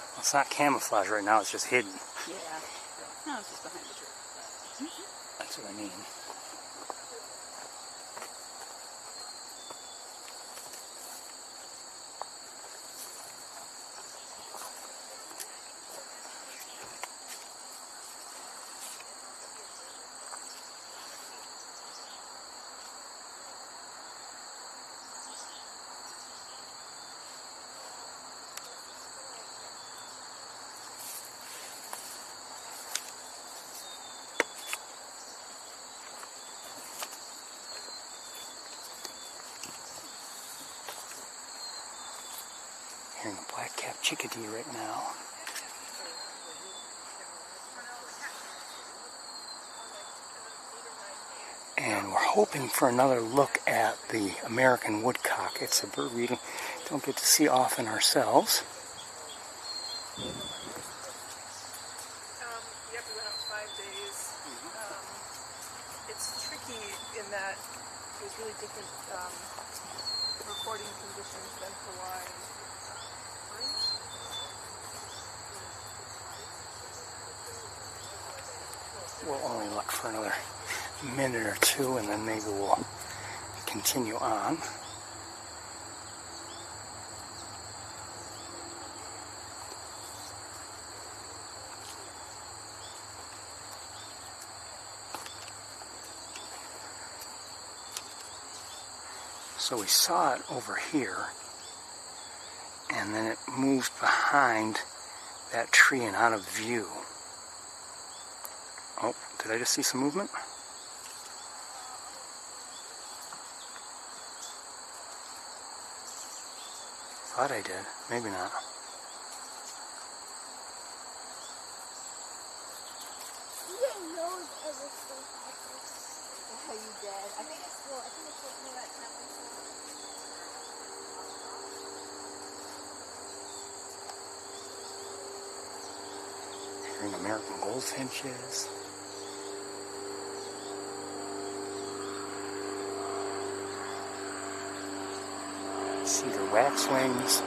Well, it's not camouflage right now, it's just hidden. Yeah. No, it's just behind the tree. That's what I mean. Hearing a black-capped chickadee right now. And we're hoping for another look at the American woodcock. It's a bird we don't get to see often ourselves. Yep, we went out 5 days. It's tricky in that there's really different recording conditions than Hawaii. We'll only look for another minute or two and then maybe we'll continue on. So we saw it over here, and then it moved behind that tree and out of view. Oh, did I just see some movement? Thought I did. Maybe not. You knows everything. Yeah, you did. I think it's cool. I think it's cool that Hearing American goldfinches. Cedar waxwings.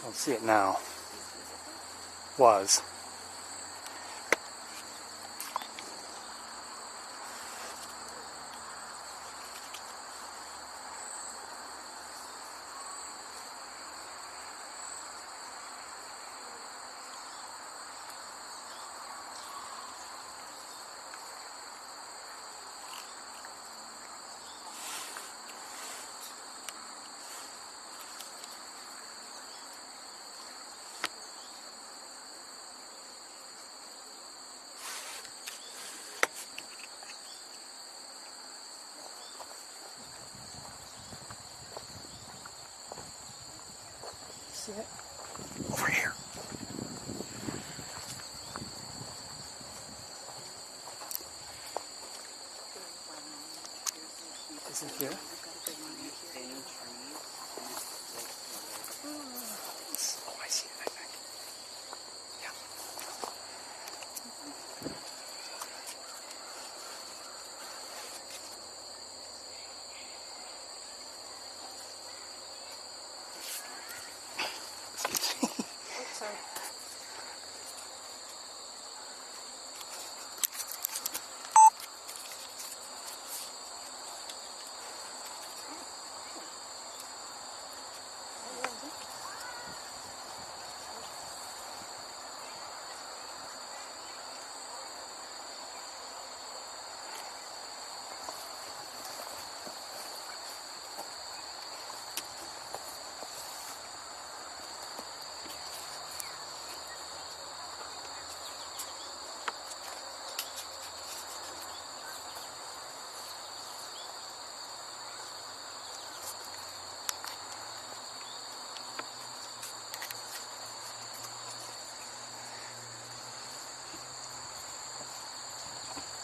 Don't see it now. Was. See it? Over here. Is it here? Oh, I see it, I think. Yeah. Sorry.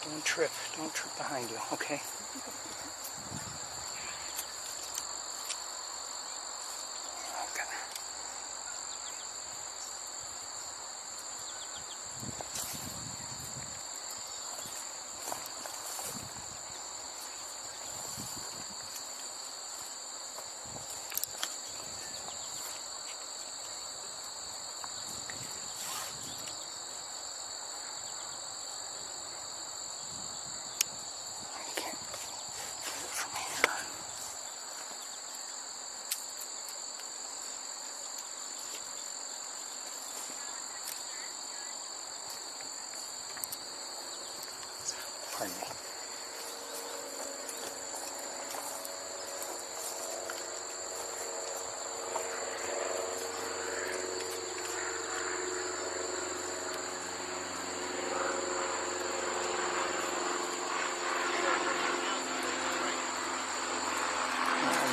Don't trip behind you, okay? Okay. Pardon me.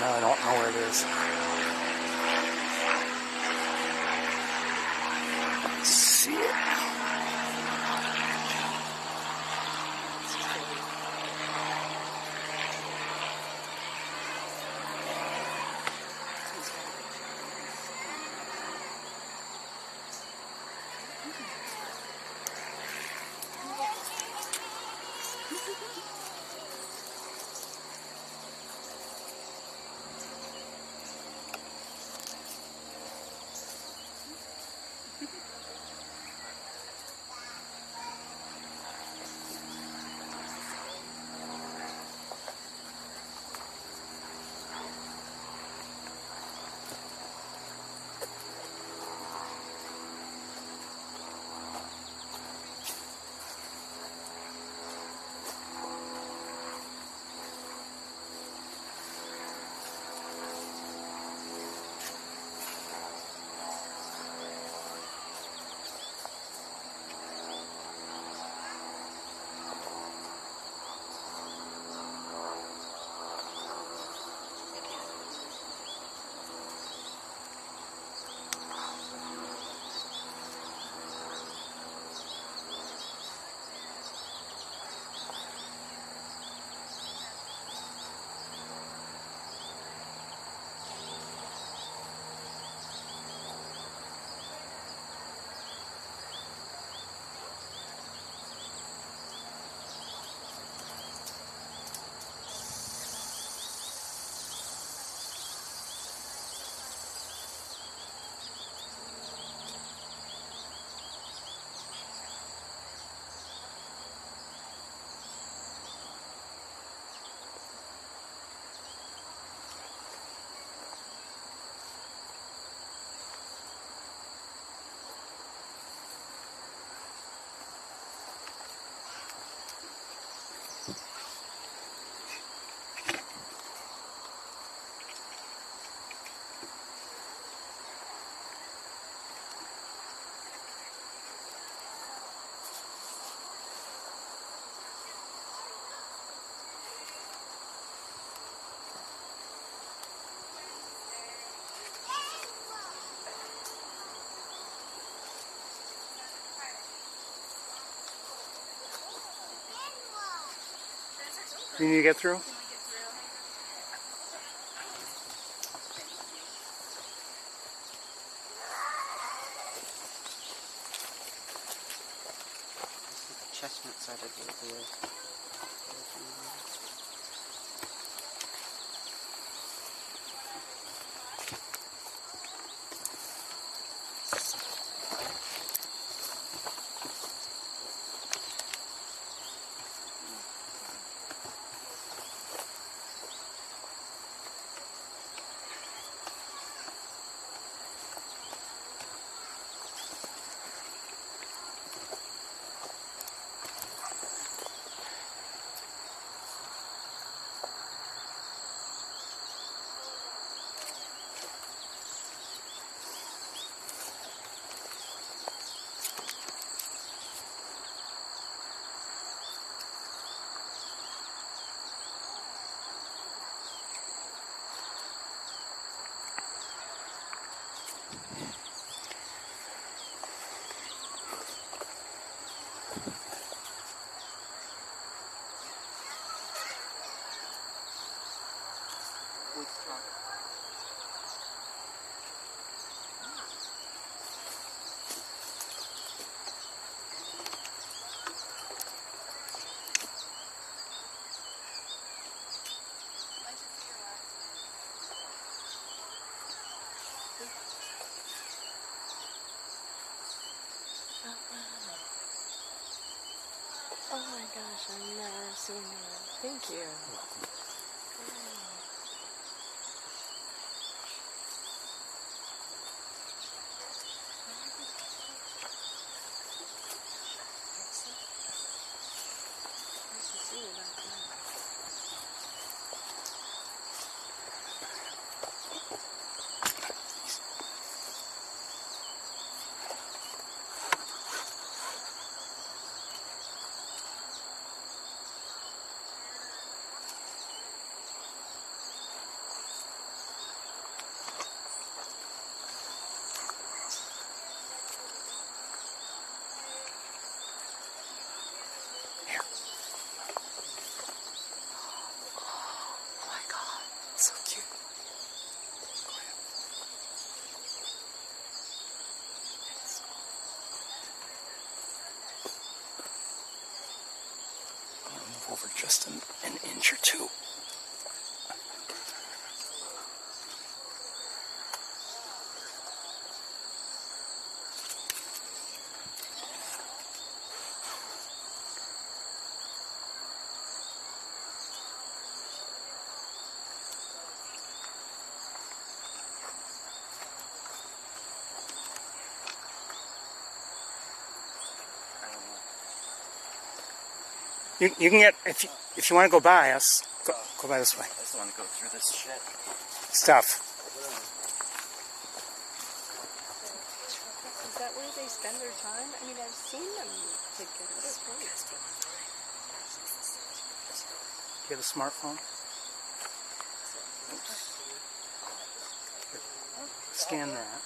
No, I don't know where it is. Let's see it. You need to get through? Chestnut side of the Woodcock. Oh my gosh, I've never seen that. Thank you. So cute. I'm going to move over just an inch or two. You can get, if you want to go by us, go by this way. I just want to go through this shit. Stuff. Is that where they spend their time? I mean, I've seen them take it. That's great. Do you have a smartphone? Scan that.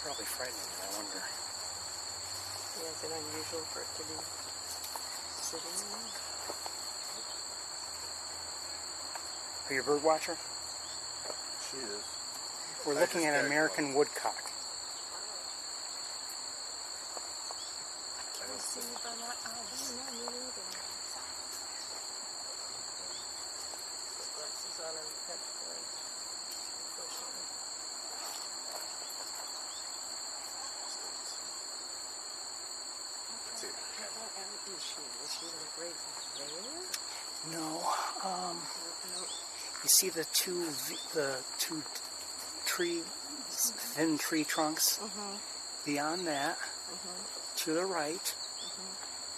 probably frightening it, I wonder. Yeah, is it unusual for it to be sitting there? Are you a bird watcher? She is. We're looking at an American woodcock. I can't see by my eyes. No, me neither. Glasses on and catch birds, unfortunately. Is she in the great there? No. No. You see the two thin tree trunks? Beyond that, to the right,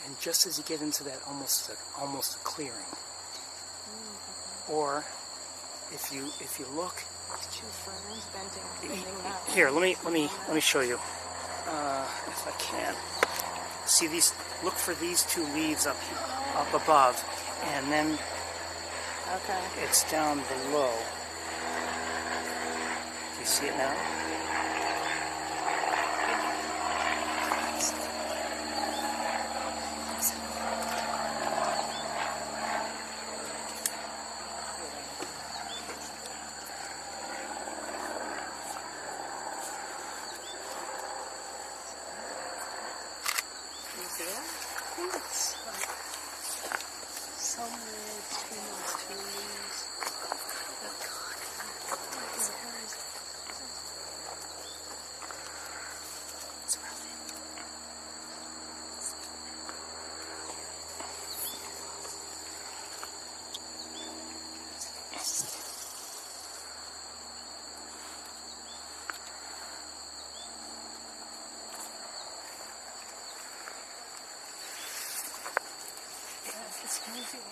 and just as you get into that almost a clearing. Or if you look There's two ferns bending that way. here, let me show you if I can. See these? Look for these two leaves up above, and then Okay. it's down below. Do you see it now? Is there? I think it's somewhere between those two leaves. It's moving.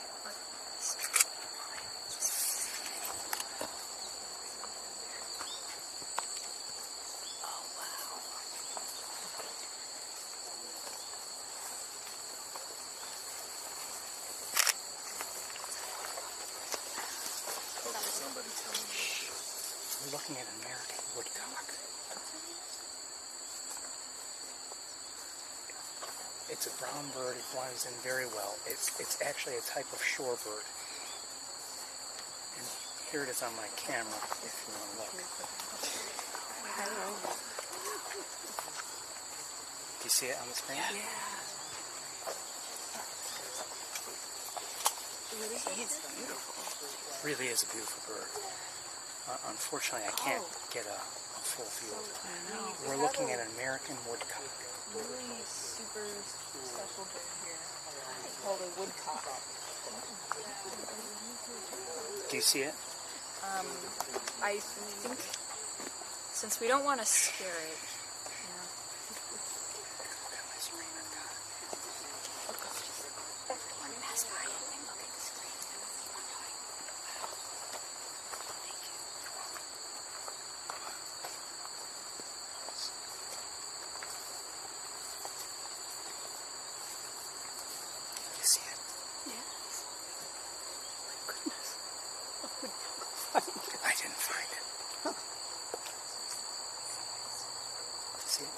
We're looking at an American woodcock. It's a brown bird. It blends in very well. It's actually a type of shorebird. And here it is on my camera, if you want to look. Do you see it on the screen? Yeah. It's beautiful. Really is a beautiful bird. Unfortunately, I can't get a full view of it. We're looking at an American woodcock. Really super special bird here. It's called a woodcock. Do you see it? I think since we don't want to scare it. See it? Yes. My goodness. I didn't find it. See it?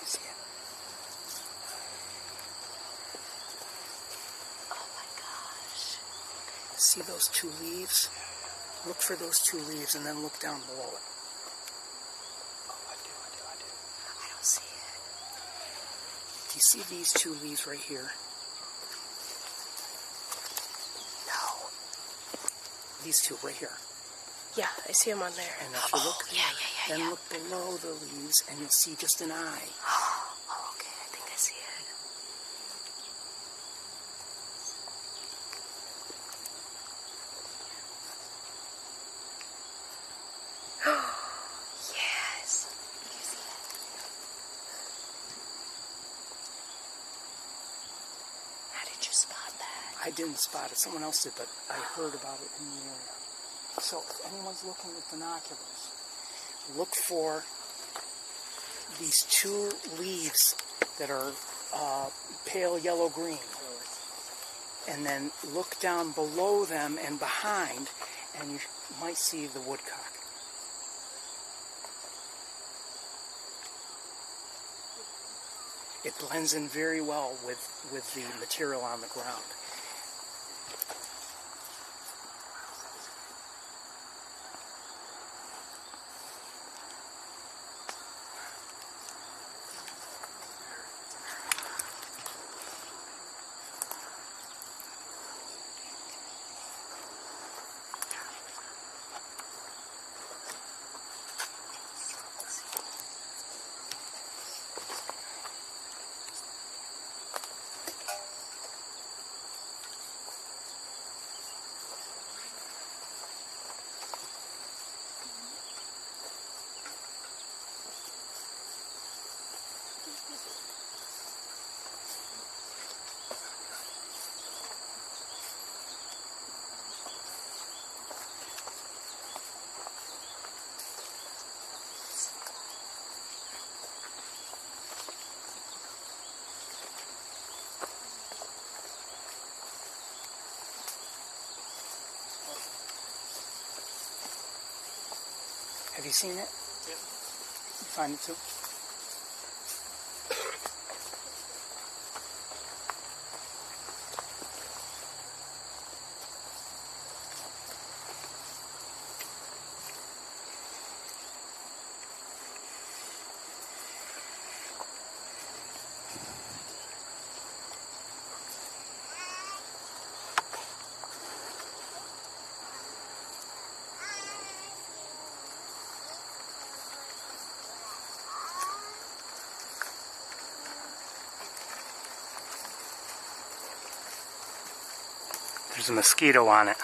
See it? Oh my gosh. See those two leaves? Look for those two leaves and then look down below it. Oh, I do. I don't see it. Do you see these two leaves right here? No. These two right here. Yeah, I see him on there. And if you look, yeah. then look below the leaves, and you'll see just an eye. Oh, okay, I think I see it. Yes. You see it? How did you spot that? I didn't spot it. Someone else did, but I heard about it in the area. So if anyone's looking with binoculars, look for these two leaves that are pale yellow-green. And then look down below them and behind, and you might see the woodcock. It blends in very well with the material on the ground. Have you seen it? Yeah. You find it too? There's a mosquito on it.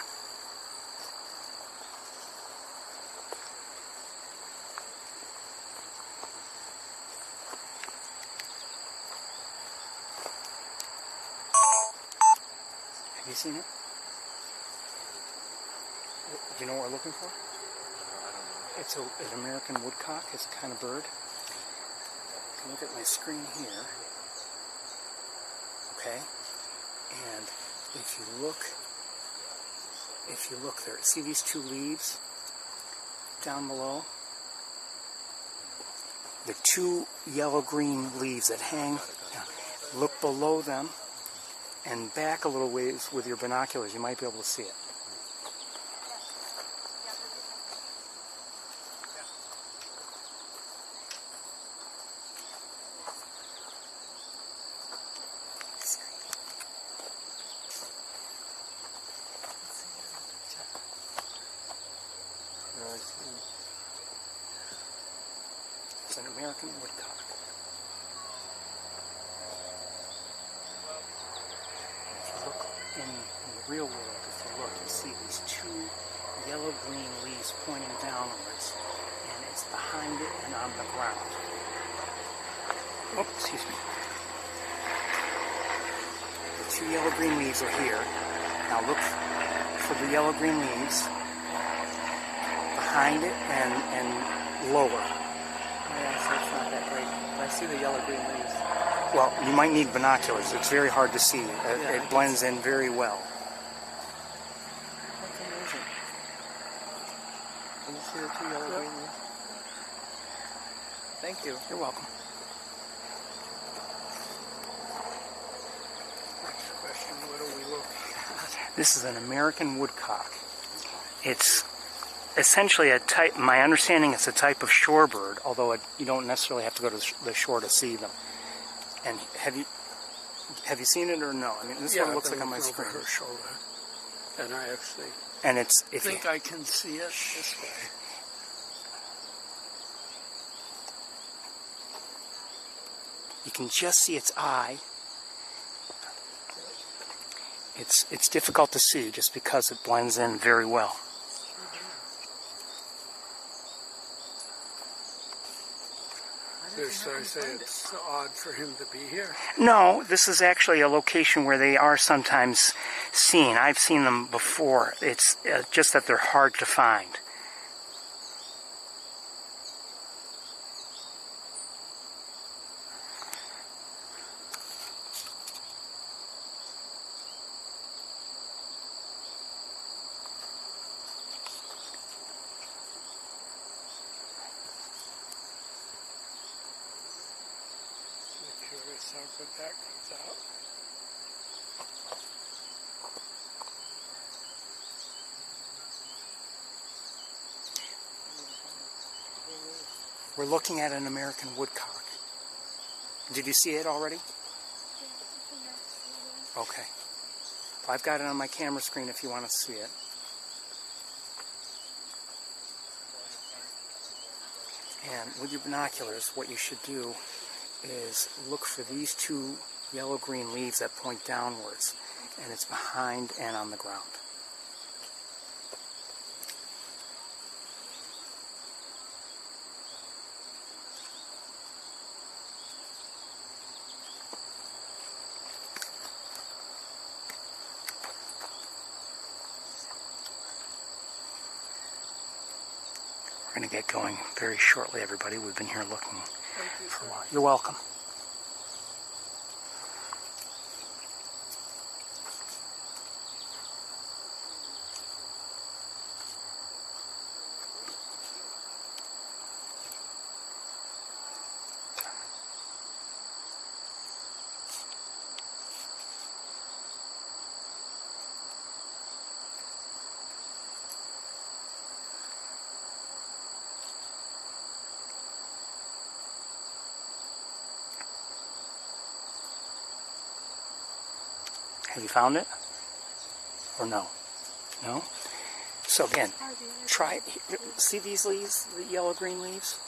Have you seen it? Do you know what we're looking for? It's an American woodcock. It's a kind of bird. You can look at my screen here. Okay? And if you look there, see these two leaves down below? The two yellow-green leaves that hang. Look below them and back a little ways with your binoculars. You might be able to see it. It's an American woodcock. If you look in the real world, if you look, you see these two yellow-green leaves pointing downwards, and it's behind it and on the ground. Oh, excuse me. The two yellow-green leaves are here. Now look for the yellow-green leaves behind it and lower. Yeah, so it's not that great. I see the yellow-green leaves. Well, you might need binoculars. It's very hard to see. It blends in very well. That's amazing. Can you see the two yellow-green leaves? Thank you. You're welcome. Next question, what do we look at? This is an American woodcock. It's essentially a type, my understanding it's a type of shorebird, although you don't necessarily have to go to the shore to see them. And have you seen it or no? I mean, this is what it looks like on my screen. Over her shoulder, and I actually And it's I think I can see it this way. you can just see its eye. It's difficult to see just because it blends in very well. So I say it's odd for him to be here. No, this is actually a location where they are sometimes seen. I've seen them before. It's just that they're hard to find. Curious how good that comes out. We're looking at an American woodcock. Did you see it already? Okay. Well, I've got it on my camera screen if you want to see it. And with your binoculars, what you should do is look for these two yellow-green leaves that point downwards, and it's behind and on the ground. We're going to get going very shortly, everybody. We've been here looking for a while. You're welcome. Have you found it? Or no? No? So again, try, see these leaves, the yellow-green leaves?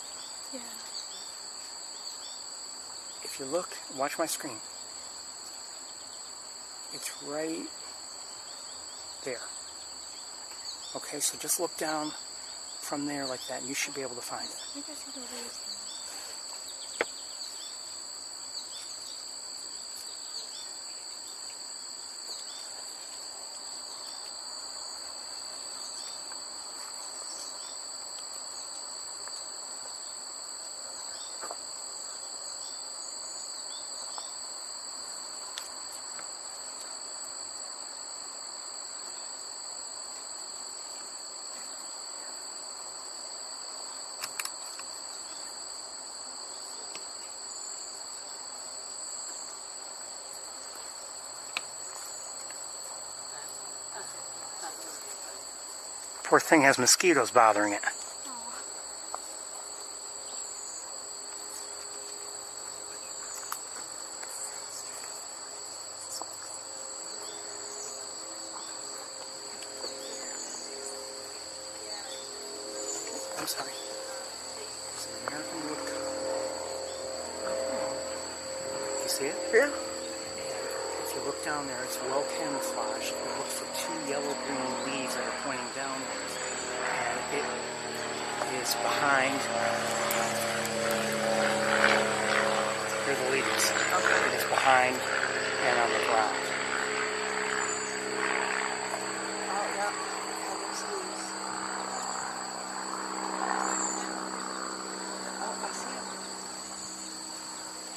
Yeah. If you look, watch my screen. It's right there. Okay, so just look down from there like that, and you should be able to find it. I think I see the leaves now. Poor thing has mosquitoes bothering it. I'm sorry. It's an American woodcock. You see it? Yeah. And if you look down there, it's well camouflaged. You look for two yellow-green leaves that are pointing downwards. And it is behind. Here are the leaves. Okay. It is behind and on the ground. Oh, yeah. All those leaves. Oh, I see it.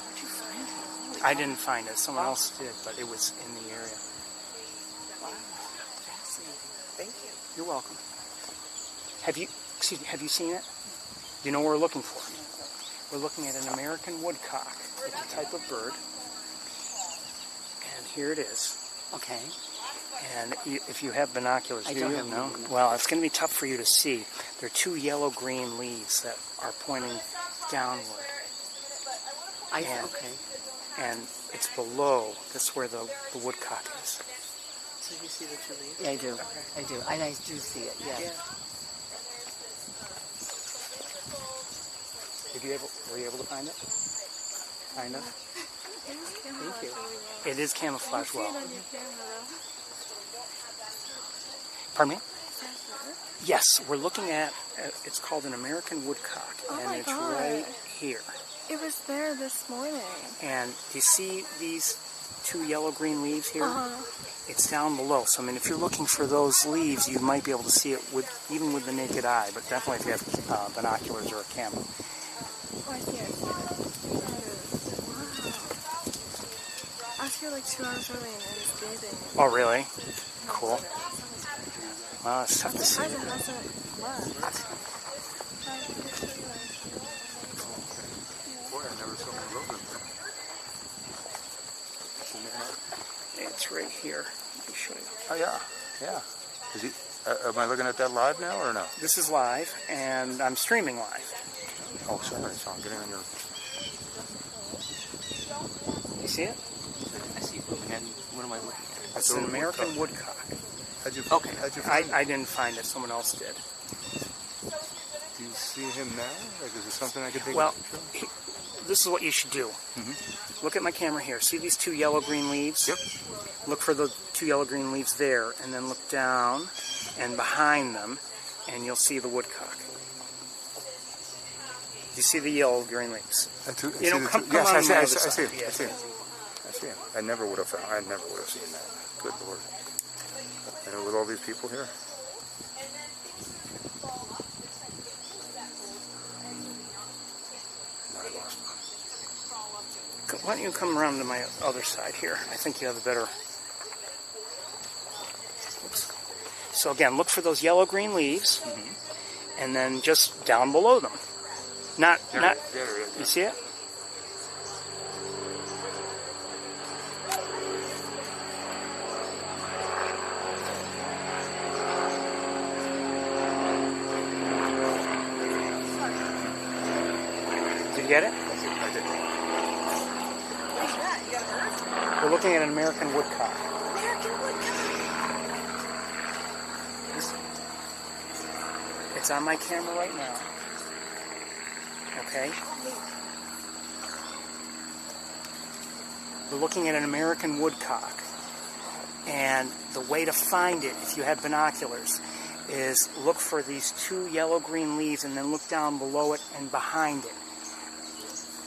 Where'd you find it? I didn't find it. Someone else did, but it was in the area. Wow. Fascinating. Thank you. You're welcome. Have you seen it? You know what we're looking for? We're looking at an American woodcock. It's a type of bird. And here it is. Okay. And if you have binoculars, I do don't you? have No? binoculars. Well, it's going to be tough for you to see. There are two yellow-green leaves that are pointing downward. Okay. And it's below. That's where the woodcock is. So Did you see the two leaves? Yeah, I do. I do. I do see it. Yeah. Were you able to find it? Kind of. Thank you. It is camouflage well. Pardon me? Yes, we're looking at. It's called an American woodcock, and it's right here. It was there this morning. And you see these two yellow-green leaves here? It's down below. So I mean, if you're looking for those leaves, you might be able to see it even with the naked eye. But definitely if you have binoculars or a camera. Oh, I see it. Wow. I was here like 2 hours early and I was bathing. Oh, really? Cool. Well, it's tough to see. Boy, I never saw my rover there. It's right here. Let me show you. Oh, yeah. Yeah. Is he, am I looking at that live now or no? This is live, and I'm streaming live. Oh, sorry. So I'm getting on your... You see it? I see it moving. And what am I looking at? It's an American woodcock. How'd you I didn't find it. Someone else did. Do you see him now? Like, is there something I could take? Well, this is what you should do. Look at my camera here. See these two yellow-green leaves? Yep. Look for the two yellow-green leaves there, and then look down and behind them, and you'll see the woodcock. You see the yellow-green leaves? You know, come on I see him. Yeah. I see him. I never would have found. I never would have seen that. Good Lord. And with all these people here. I lost him. Why don't you come around to my other side here? I think you have a better... Oops. So again, look for those yellow-green leaves, and then just down below them. Not. You see it? Did you get it? I did. We're looking at an American woodcock. It's on my camera right now. Okay? We're looking at an American woodcock. And the way to find it, if you have binoculars, is look for these two yellow-green leaves and then look down below it and behind it.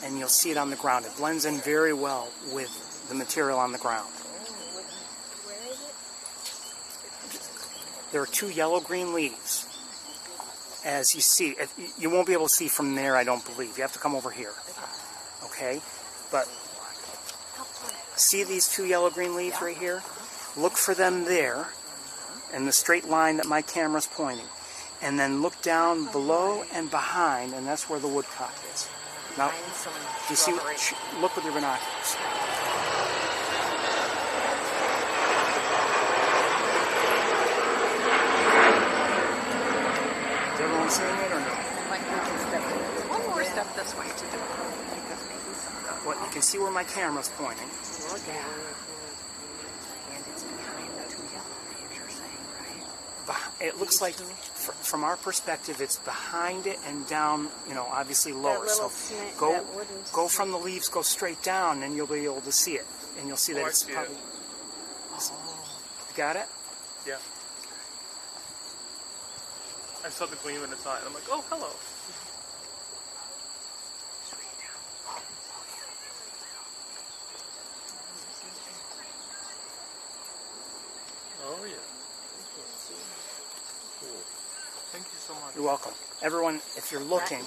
And you'll see it on the ground. It blends in very well with the material on the ground. There are two yellow-green leaves. As you see, you won't be able to see from there, I don't believe. You have to come over here. Okay? But see these two yellow-green leaves right here? Look for them there, in the straight line that my camera's pointing. And then look down below and behind, and that's where the woodcock is. Now, do you see? Look with your binoculars. Is everyone seeing it or no? One more step this way to do it. What, you can see where my camera's pointing. It looks like, from our perspective, it's behind it and down, obviously lower. So go from the leaves, go straight down, and you'll be able to see it. And you'll see that it's probably... You got it? Yeah. I saw the gleam in its eye, and I'm like, oh, hello. Oh, yeah. Thank you so much. You're welcome. Everyone, if you're looking...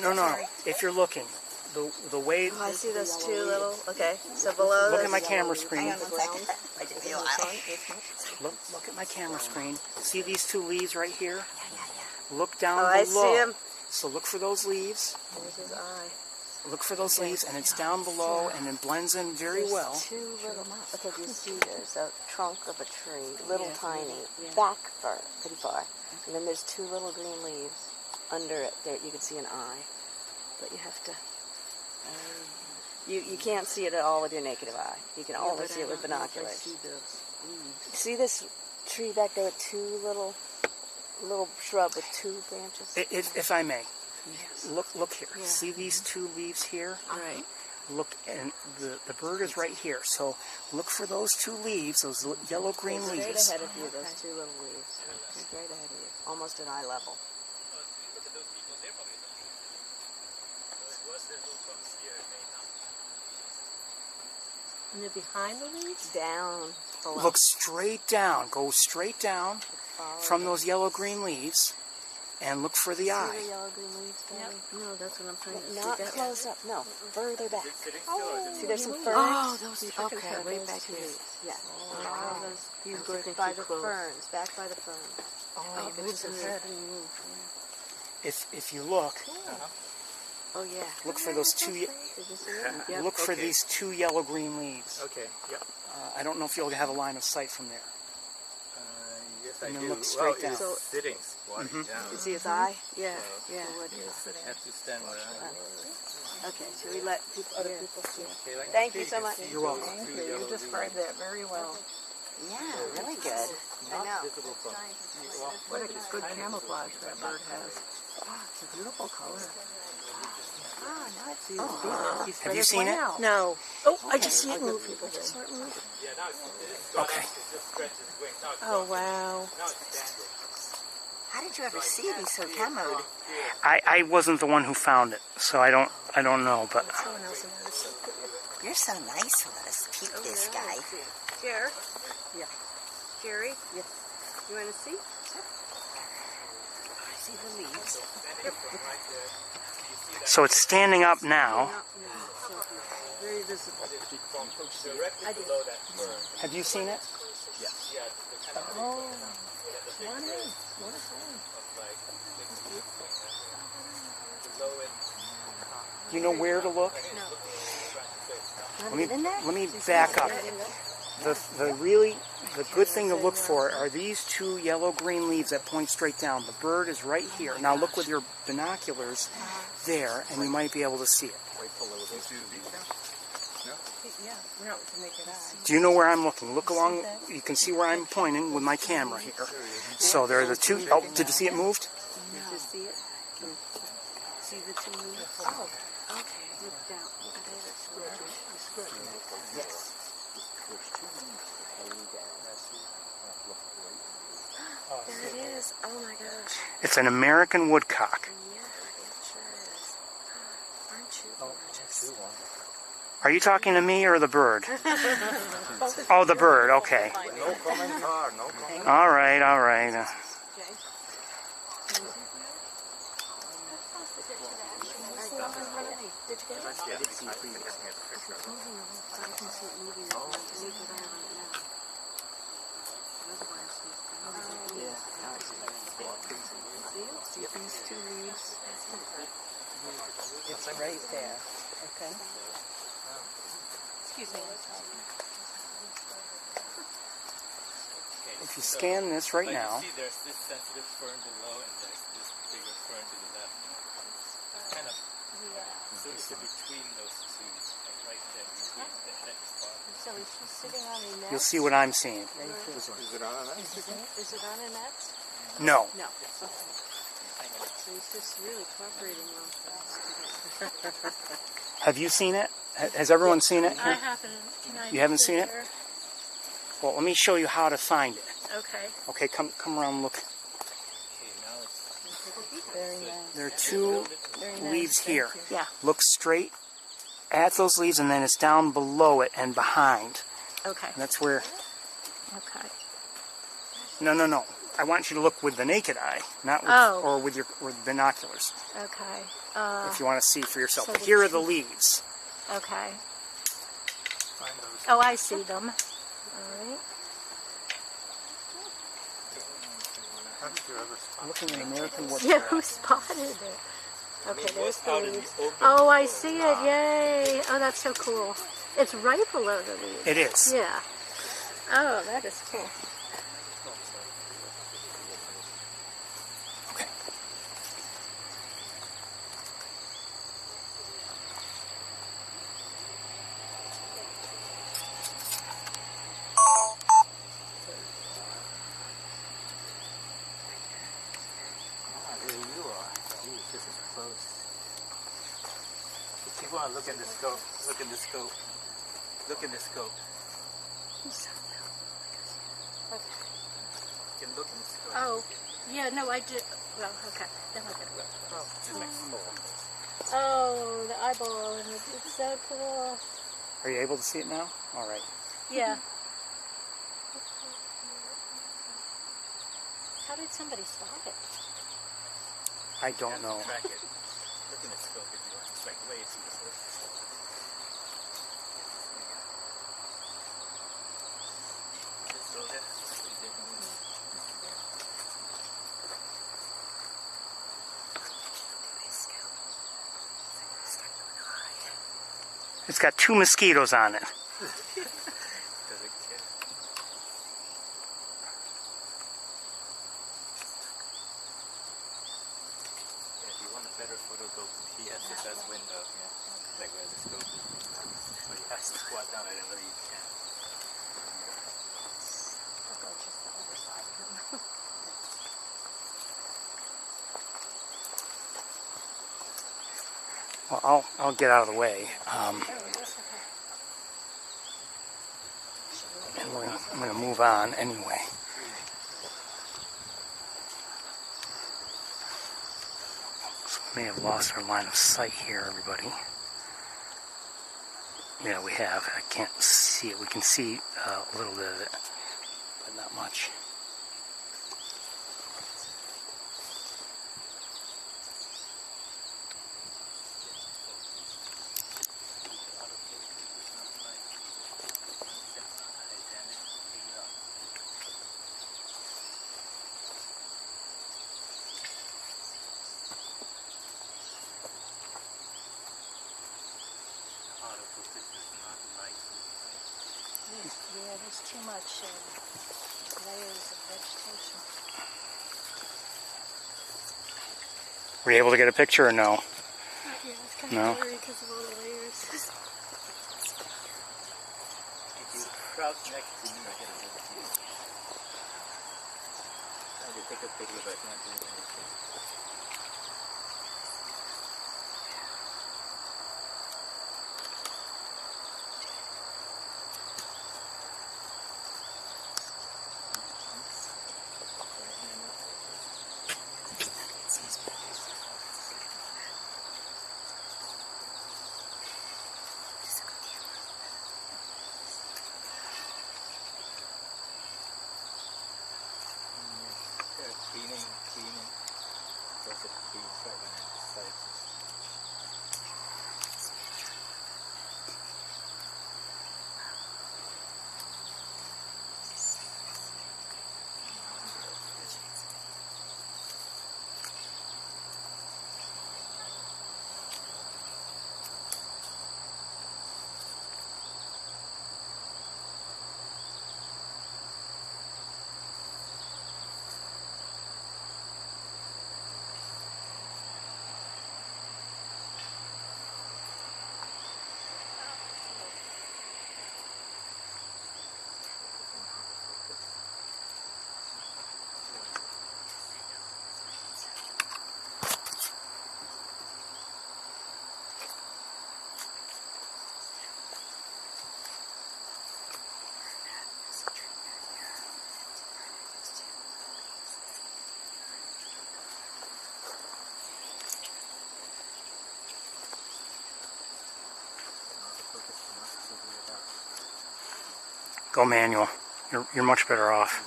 No. If you're looking, the way... Oh, I see those two little... Okay, so below... Look at my camera screen. Hang on 1 second. I didn't feel Look at my camera screen. See these two leaves right here? Look down below. I see them. So look for those leaves. There's his eye. Look for those leaves, and it's down below, and it blends in very well. Two little... Okay, you see there's a trunk of a tree, little tiny, back far, pretty far. And then there's two little green leaves under it. There, you can see an eye. But you have to... You can't see it at all with your naked eye. You can only see it with binoculars. leaves. See this tree back there with two little shrub with two branches? If I may, Yes. look here. Yeah. See these two leaves here? Right. Look, and the bird is right here. So look for those two leaves, those yellow-green Straight leaves. ahead of you, those two little leaves. Straight ahead of you, almost at eye level. And they're behind the leaves? Down below. Look straight down. Go straight down Follow from them. those yellow-green leaves, and look for the See eye. the yellow-green leaves, Daddy? No, that's what I'm trying to Not see. close up, no, further back. See, there's some ferns. Oh, those okay, Those way back two here. leaves. Yeah. Oh, those, these And birds by are the too close. ferns, back by the ferns. Oh, you moves can his see head. If you look, Oh, yeah. look for those two. Did you see it? Yep. Look for Okay. these two yellow-green leaves. Okay, yep. I don't know if you'll have a line of sight from there. Yes, And I then do. look straight well, down. it's sitting, squatting down. You see his eye? Yeah, So, yeah. I have to stand where I am. Okay, should we let other people see it? Okay, like Thank you you so can much. see You're welcome. those two You yellow described that very well. Yeah, really good. I know. visible from What a good camouflage that bird has. It's a beautiful color. Ah, now it's big. Have you seen it? No. Oh, I just see it moving. I just saw it moving. Okay. Oh, wow. How did you ever see it? He's so camoed. I wasn't the one who found it, so I don't know. But Someone else noticed it. You're so nice with us. Peep this guy. Jer? Yeah. Jerry? Yeah. You want to see? I see the leaves. so it's standing up now. Very visible. I did. Have you seen it? Oh. What is Do you know where to look? No. Let me back up. The good thing to look for are these two yellow-green leaves that point straight down. The bird is right here. Now look with your binoculars there, and you might be able to see it. Yeah, no, with the naked eye. Do you know where I'm looking? Look along. You can see where I'm pointing with my camera here. So there are the two. Oh, did you see it moved? Did you see it? See the two leaves? Oh, okay. Look down. Look at it. Yes. There it is. Oh my gosh. It's an American woodcock. Yeah, it sure is. Aren't you gorgeous? Are you talking to me or the bird? Oh, the bird. Okay. No commentar, no comment. All right. All right. See these two leaves? It's right there. Okay. Excuse me. If you scan this right now, See, there's this sensitive fern below, and there's this bigger fern to the left. Kind of sort of between those two, like right there, between the head spot. So is she sitting on a net? you'll see what I'm seeing. Is it on? Is it on a net? No. No. So he's just really cooperating well with us. Have you seen it? Has everyone seen it I here? haven't. Can I You haven't seen it? here? Well, let me show you how to find it. Okay. Okay, come around and look. Okay, now it's Very nice. There are two leaves here. Yeah. Look straight at those leaves, and then it's down below it and behind. Okay. And that's where... Okay. No. I want you to look with the naked eye, not with, Oh. or with your binoculars, Okay. if you want to see for yourself. so But the here are the two- leaves. Okay. Oh, I see them. All right. How did you ever spot? I'm looking at American woodcock. Yeah, who spotted it? Okay, there's the leaves. Oh, I see it. Yay. Oh, that's so cool. It's right below the leaves. It is. Yeah. Oh, that is cool. Okay. you want to look in the scope, look in the scope. Look in the scope. Okay. You can look in the scope. Oh, yeah, no, I did. Well, okay. Then I'll get it. Oh, the eyeball, and it's so cool. Are you able to see it now? All right. Yeah. How did somebody spot it? I don't know. Track it. Look in the scope if you want. It's like way through the surface. Just go there. It's got 2 mosquitoes on it. Does it care? If you want a better photo, go to PSSS window. Yeah. Like where the scope is. But you have to squat down and whether you can. I'll go just the other side of him. Well, I'll get out of the way. And I'm going to move on anyway. So we may have lost our line of sight here, everybody. Yeah, we have. I can't see it. We can see a little bit of it, but not much. Yeah, there's too much layers of vegetation. Were you able to get a picture or no? Yeah, it's kind No. of blurry because of all the layers. If you crouch next to me, I get a little view. Trying to take a picture but not doing anything. Cleaning. That's a clean right when I decide. Go manual. You're much better off.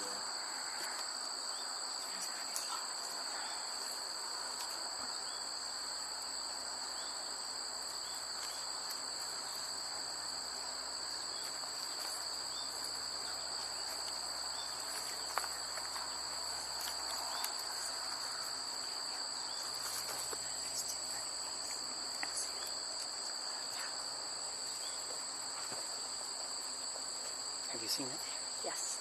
Have you seen it? Yes.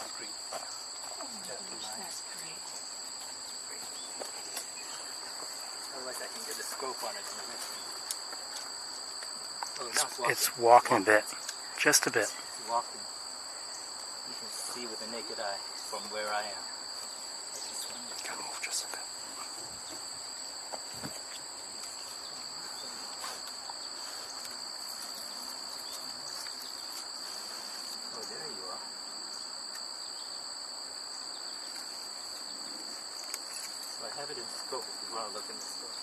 That's great. Otherwise I can get the scope on it. Oh, now it's walking. It's walking a bit. Just a bit. It's walking. You can see with the naked eye from where I am. Gotta move just a bit. Oh, there you are. So I have it in scope if you want to look in the scope.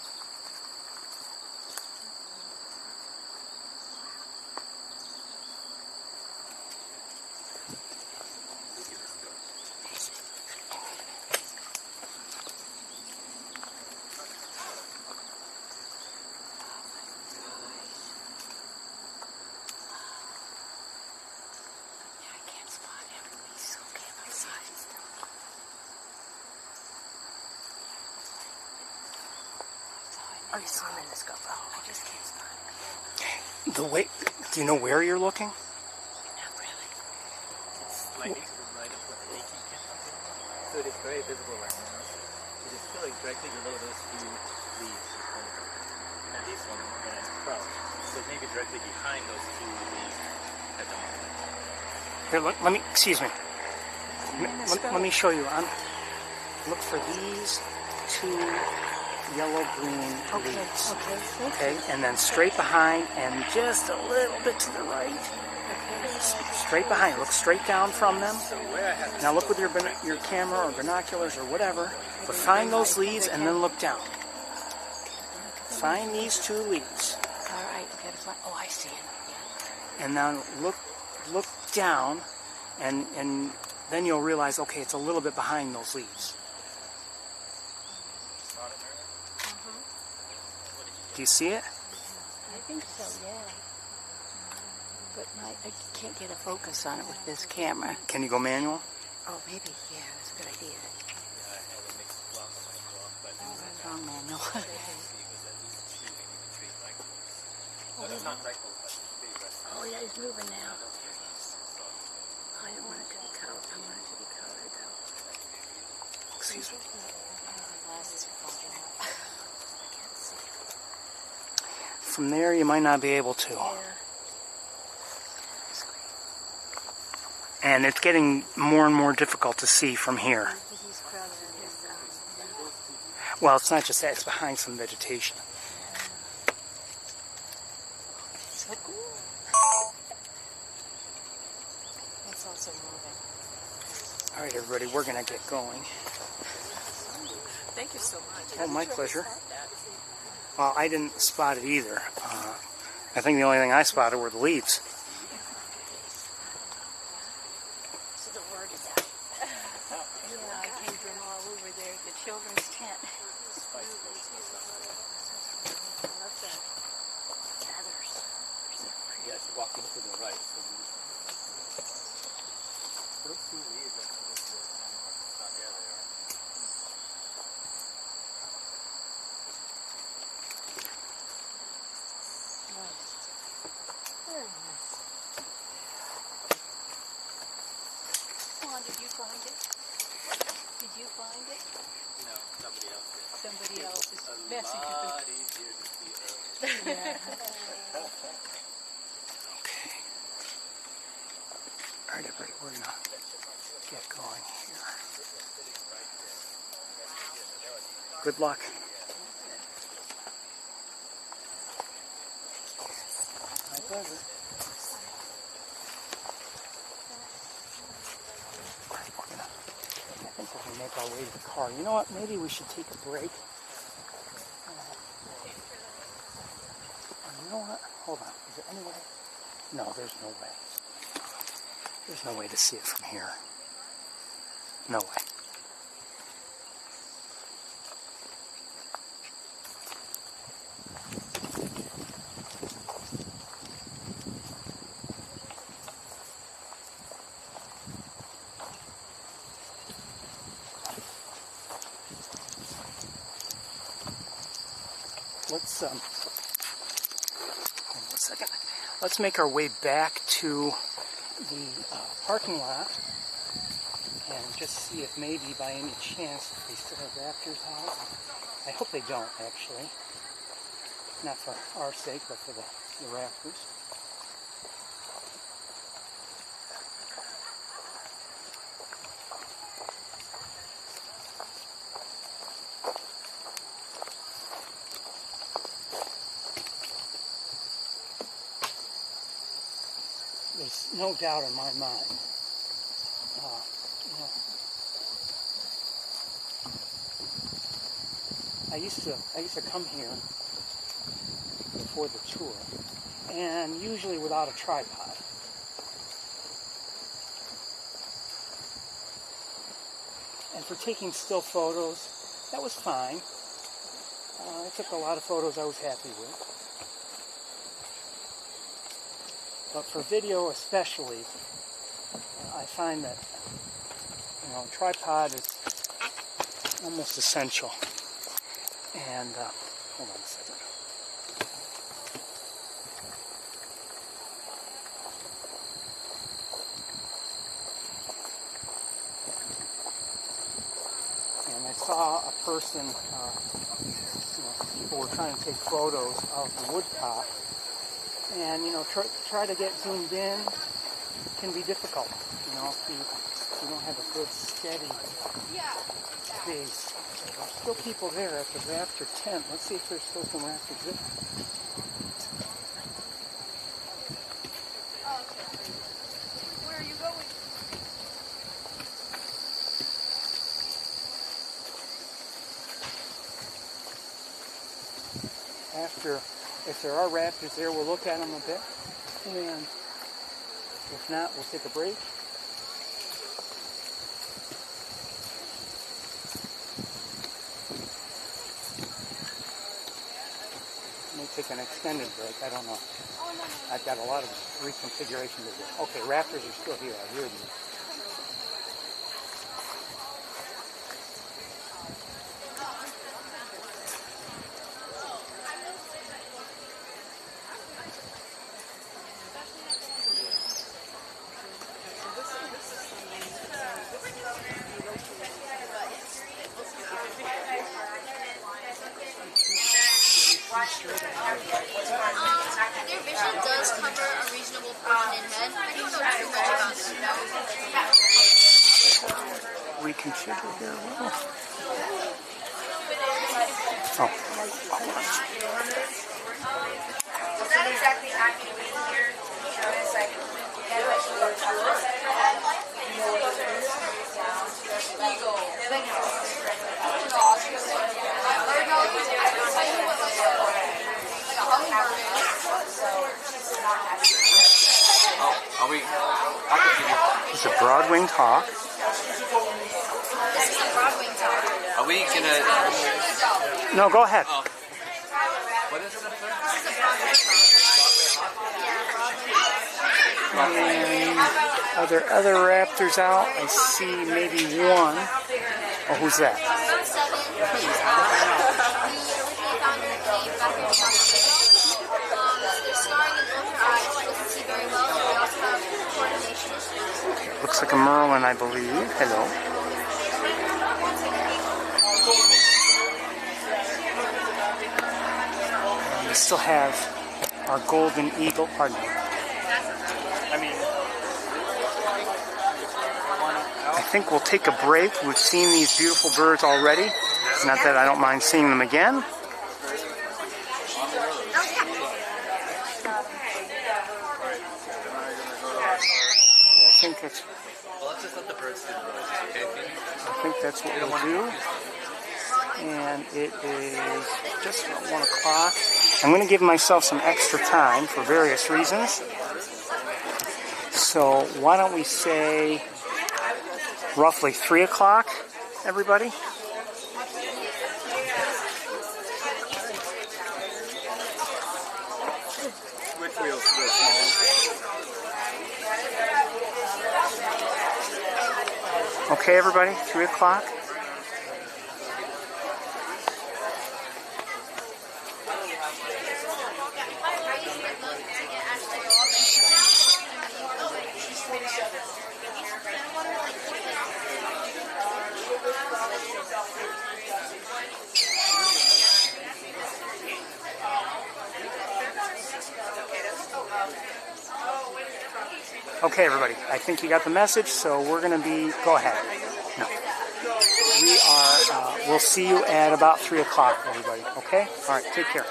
Oh, you saw him in the scope. Oh, I just can't spot him. The way, do you know where you're looking? Not really. It's slightly right up with the 18 so it is very visible right now. It is still directly below those few leaves. At least when I'm crouched. So it may be directly behind those two leaves at the moment. Here, let me, excuse me. Let me show you. Look for these two yellow-green leaves. Okay, and then straight behind and just a little bit to the right. Straight behind. Look straight down from them. Now look with your camera or binoculars or whatever. But find those leaves and then look down. Find these two leaves. All right, we gotta find. Oh, I see him. And now look down, and then you'll realize, okay, it's a little bit behind those leaves. Do you see it? I think so, yeah. But I can't get a focus on it with this camera. Can you go manual? Oh, maybe, yeah, that's a good idea. Oh, that's wrong manual. Oh, yeah, he's moving now. There he is. I don't want it to be colored. I want it to be colored, though. Excuse me. From there, you might not be able to. Yeah. And it's getting more and more difficult to see from here. Well, it's not just that, it's behind some vegetation. So cool. It's also moving. All right, everybody, we're going to get going. Thank you so much. Oh, my pleasure. Well, I didn't spot it either. I think the only thing I spotted were the leaves. So the word is out. Yeah, I came from all over there, the children's tent. I love the gathers. Yes, walking to the right. Those two leaves are close to the animal. Yeah, they are. Did you find it? Did you find it? No, somebody else did. Somebody else is A messing lot easier to see early. Yeah. Okay. All right, everybody, we're going to get going here. Good luck. My pleasure. I think we're going to make our way to the car. You know what? Maybe we should take a break. You know what? Hold on. Is there any way? No, there's no way. There's no way to see it from here. No way. Let's hold on 1 second. Let's make our way back to the parking lot and just see if maybe by any chance they still have raptors out. I hope they don't, actually. Not for our sake, but for the raptors. there's no doubt in my mind. You know, I used to come here before the tour, and usually without a tripod. And for taking still photos, that was fine. I took a lot of photos I was happy with. But for video especially, I find that, you know, a tripod is almost essential. And, hold on a second. And I saw a person, people were trying to take photos of the woodcock. And, you know, try to get zoomed in can be difficult, you know, if you don't have a good, steady base. There's still people there at the Raptor tent. Let's see if there's still some Raptors there. Where are you going? If there are raptors there, we'll look at them a bit, and if not, we'll take a break. May take an extended break, I don't know. I've got a lot of reconfiguration to do. Okay, raptors are still here, I hear them. Their vision does cover a reasonable portion in head. I don't know too much about it. Reconfigure here. Oh. It's not exactly acting here. It's like It's a broad-winged hawk. this is a broad-winged hawk. Are we gonna... No, go ahead. What is it? And are there other raptors out? I see maybe one. Oh, who's that? About 7. We originally found in a cave back here in Sandhill. They're scarring in both her eyes. She doesn't see very well. So we also have coordination issues. Looks like a merlin, I believe. Hello. And we still have our golden eagle. Pardon me. I think we'll take a break. We've seen these beautiful birds already. It's not that I don't mind seeing them again. Yeah, I think that's... Well, let's just let the birds do the noise, okay? I think that's what we'll do. And it is just about 1 o'clock. I'm going to give myself some extra time for various reasons. So why don't we say roughly 3 o'clock, everybody? Which wheel's real small? Okay, everybody, 3 o'clock. Okay, everybody, I think you got the message, so we're going to be... Go ahead. No. We'll see you at about 3 o'clock, everybody, okay? All right, take care.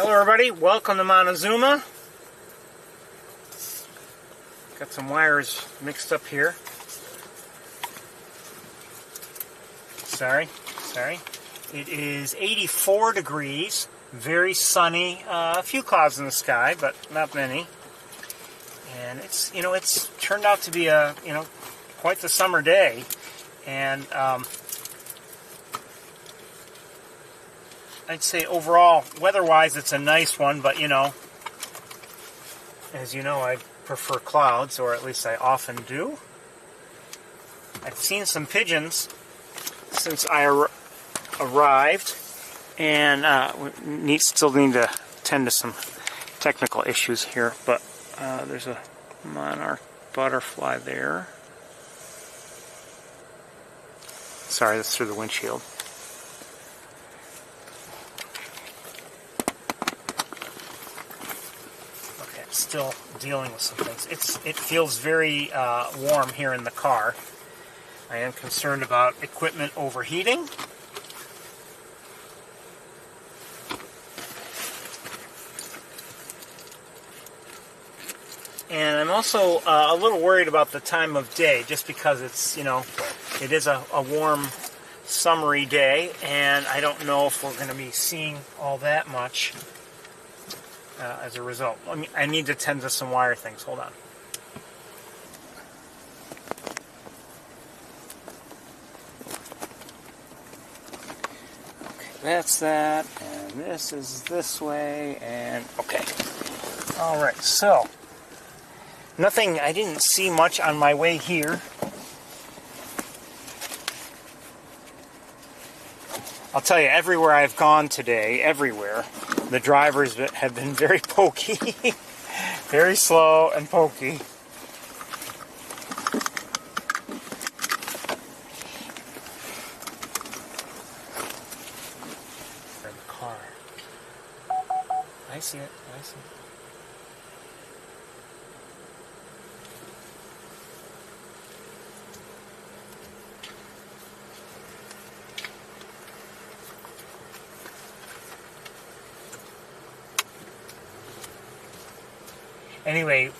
Hello everybody, welcome to Montezuma. Got some wires mixed up here. Sorry. It is 84 degrees, very sunny, a few clouds in the sky, but not many. And it's, it's turned out to be a, quite the summer day. And I'd say overall, weather-wise, it's a nice one, but as you know, I prefer clouds, or at least I often do. I've seen some pigeons since I arrived, and we still need to tend to some technical issues here, but there's a monarch butterfly there. Sorry, that's through the windshield. Okay, still dealing with some things. It feels very warm here in the car. I am concerned about equipment overheating. And I'm also a little worried about the time of day, just because it's, it is a warm, summery day, and I don't know if we're going to be seeing all that much as a result. I need to tend to some wire things. Hold on. That's that, and this is this way, and okay. Alright, so, I didn't see much on my way here. I'll tell you, everywhere I've gone today, the drivers have been very pokey. Very slow and pokey. I see it. Anyway,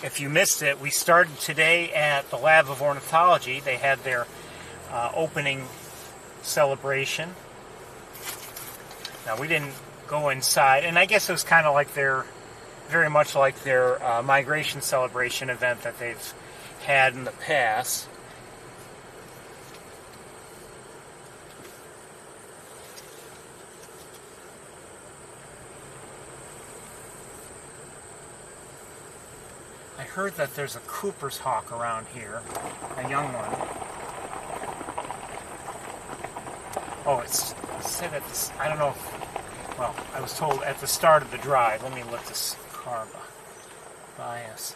if you missed it, we started today at the Lab of Ornithology. They had their opening celebration. Now, we didn't go inside, and I guess it was kind of like very much like their migration celebration event that they've had in the past. I heard that there's a Cooper's hawk around here, a young one. Oh, it's said at this, I don't know if, well, I was told at the start of the drive. Let me let this car by us.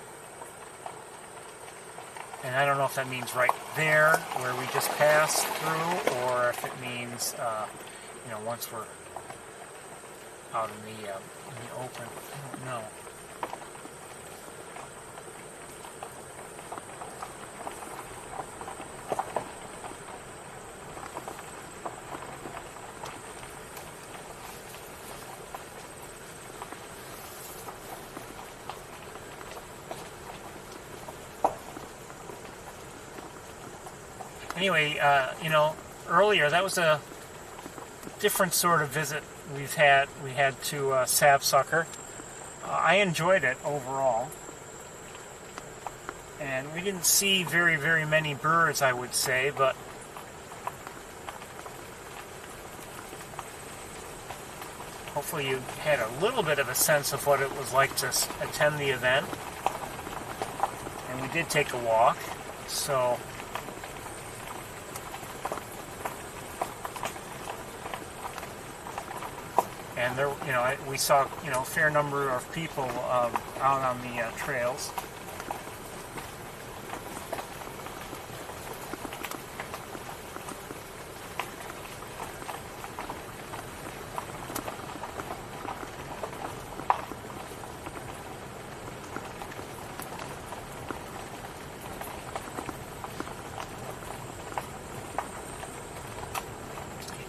And I don't know if that means right there, where we just passed through, or if it means, once we're out in the open. I don't know. Anyway, earlier that was a different sort of visit we had to Sapsucker. I enjoyed it overall, and we didn't see very, very many birds, I would say, but hopefully you had a little bit of a sense of what it was like to attend the event. And we did take a walk, so. And there, we saw, a fair number of people out on the trails.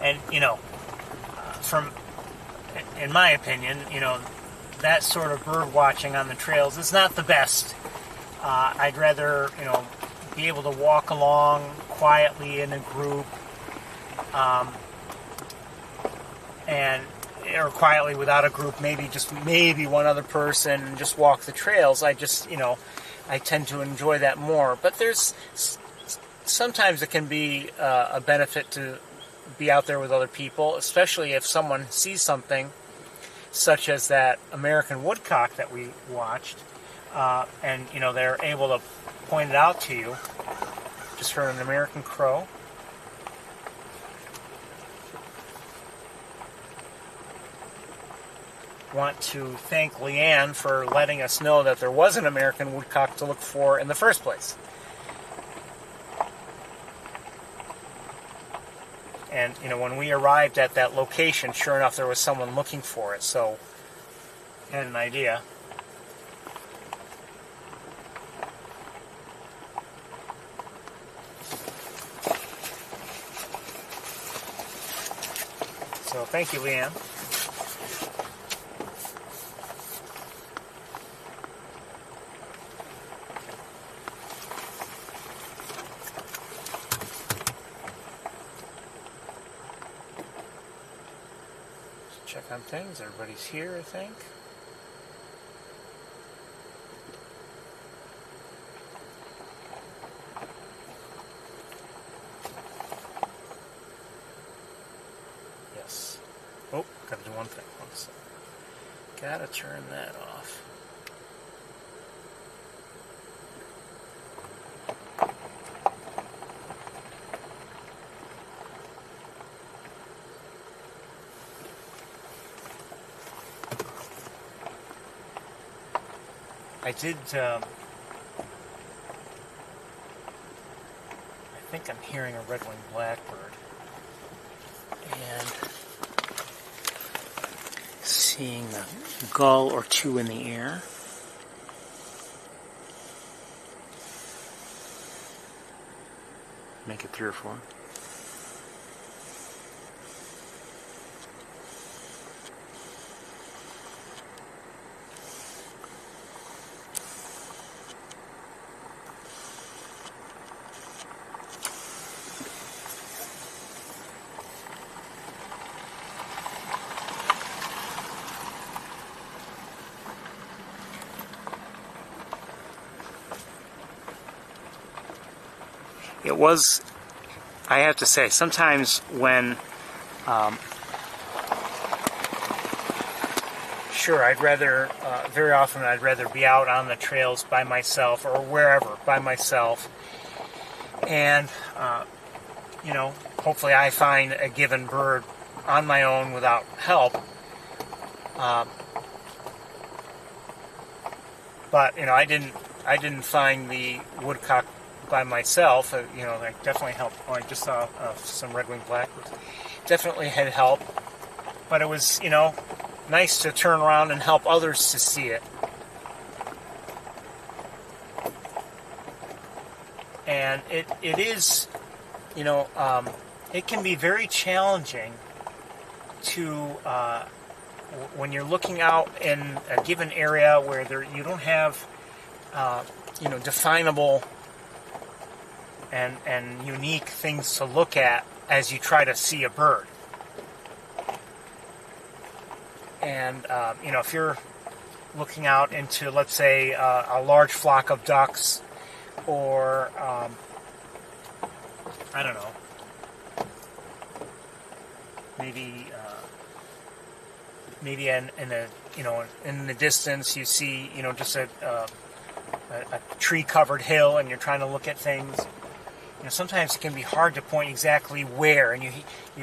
And, from in my opinion, that sort of bird watching on the trails is not the best. I'd rather, be able to walk along quietly in a group, or quietly without a group, maybe one other person, and just walk the trails. I tend to enjoy that more. But sometimes it can be a benefit to be out there with other people, especially if someone sees something such as that American woodcock that we watched, and they're able to point it out to you. Just heard an American crow. Want to thank Leanne for letting us know that there was an American woodcock to look for in the first place. And, when we arrived at that location, sure enough, there was someone looking for it, so I had an idea. So, thank you, Leanne. Check on things. Everybody's here, I think. Yes. Oh, gotta do one thing. One second. Gotta turn that off. I did, I think I'm hearing a red-winged blackbird, and seeing a gull or two in the air. Make it 3 or 4. It was, I have to say, sometimes when, sure, very often I'd rather be out on the trails by myself or wherever by myself. And, hopefully I find a given bird on my own without help. But, I didn't find the woodcock by myself. I definitely helped. Oh, I just saw some red-winged blackbirds. Definitely had help, but it was, nice to turn around and help others to see it. And it is, it can be very challenging to when you're looking out in a given area where you don't have, definable and unique things to look at as you try to see a bird. And, if you're looking out into, let's say, a large flock of ducks, or, I don't know, maybe in the distance you see, just a tree-covered hill, and you're trying to look at things. Sometimes it can be hard to point exactly where, and you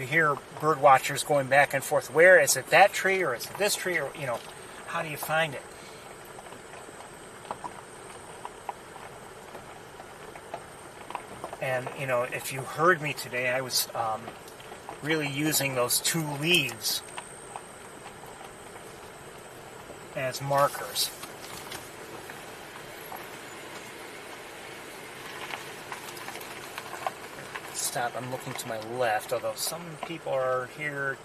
hear bird watchers going back and forth. Where is it? That tree, or is it this tree, or how do you find it? And if you heard me today, I was really using those 2 leaves as markers. Stop. I'm looking to my left, although some people are here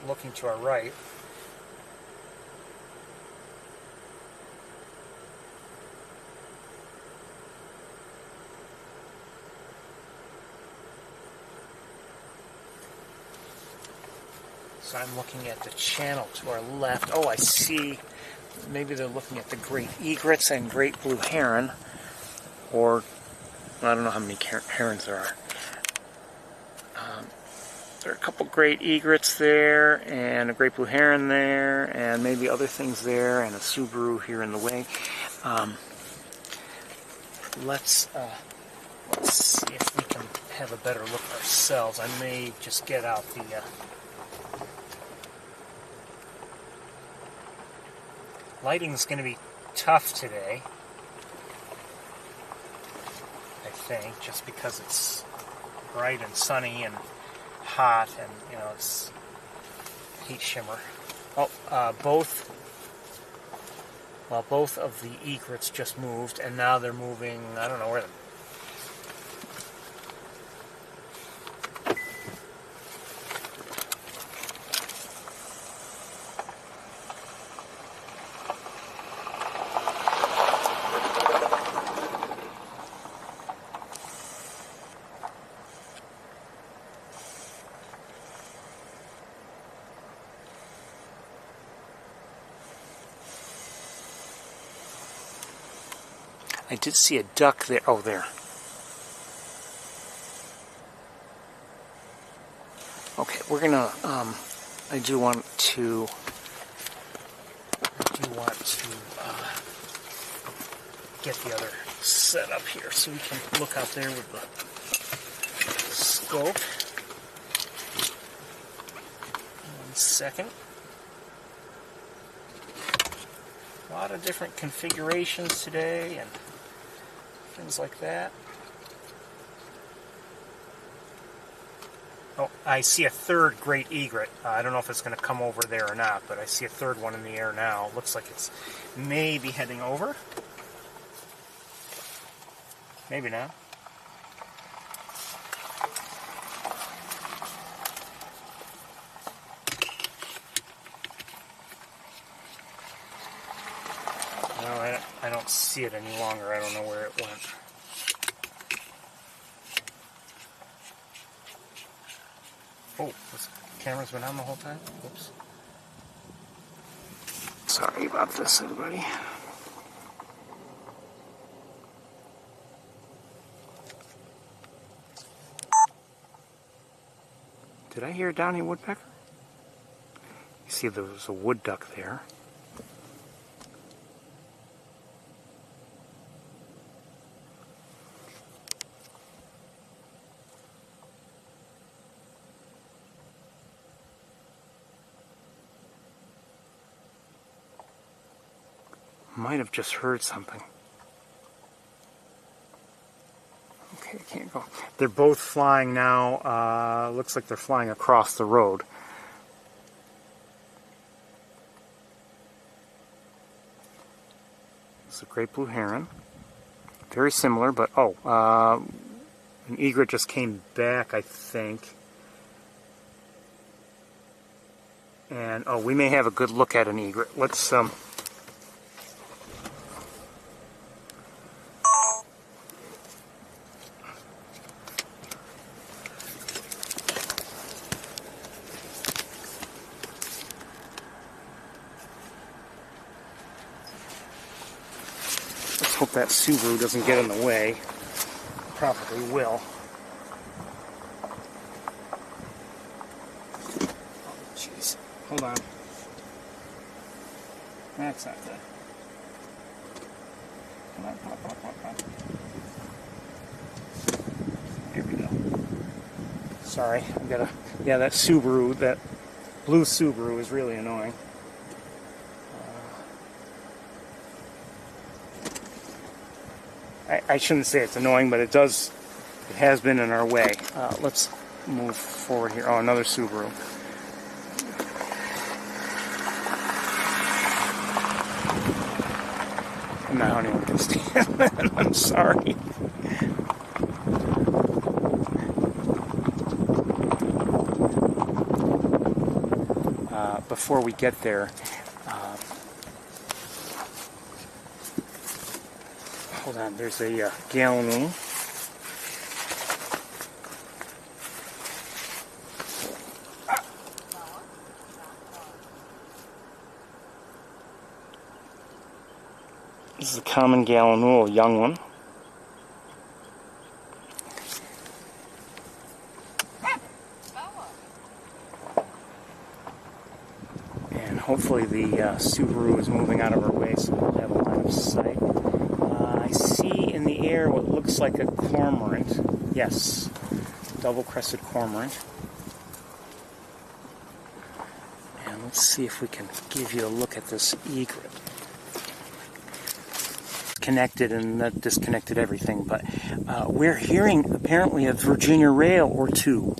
looking to our right. So I'm looking at the channel to our left. Oh, I see. Maybe they're looking at the great egrets and great blue heron. Or, I don't know how many herons there are. There are a couple great egrets there, and a great blue heron there, and maybe other things there, and a Subaru here in the way. Let's see if we can have a better look ourselves. I may just get out the... Lighting's going to be tough today, I think, just because it's bright and sunny and hot, and you know, it's heat shimmer. Oh, both of the egrets just moved, and now they're moving. I don't know where. I did see a duck there. Oh, there. Okay, we're gonna. I do want to get the other set up here so we can look out there with the scope. 1 second. A lot of different configurations today and things like that. Oh, I see a third great egret. I don't know if it's going to come over there or not, but I see a third one in the air now. Looks like it's maybe heading over. Maybe not. No, I don't see it any longer. I don't know where it went. Oh, this camera's been on the whole time? Whoops. Sorry about this, everybody. Did I hear a downy woodpecker? You see there was a wood duck there. Might have just heard something. Okay, I can't go. They're both flying now. Looks like they're flying across the road. It's a great blue heron. Very similar, but an egret just came back, I think. And we may have a good look at an egret. Let's hope that Subaru doesn't get in the way. Probably will. Oh, jeez. Hold on. That's not good. Come on, come on, come on, come on, come on. Here we go. Sorry, I've got yeah, that Subaru, that blue Subaru is really annoying. I shouldn't say it's annoying, but it has been in our way. Let's move forward here. Oh, another Subaru. Now anyone can stand that. I'm sorry. Before we get there, hold on, there's a gallon wing. common gallinule, young one. And hopefully the Subaru is moving out of our way so we'll have a line of sight. I see in the air what looks like a cormorant. Yes, double-crested cormorant. And let's see if we can give you a look at this egret. Connected, and that disconnected everything, but we're hearing apparently a Virginia rail or two.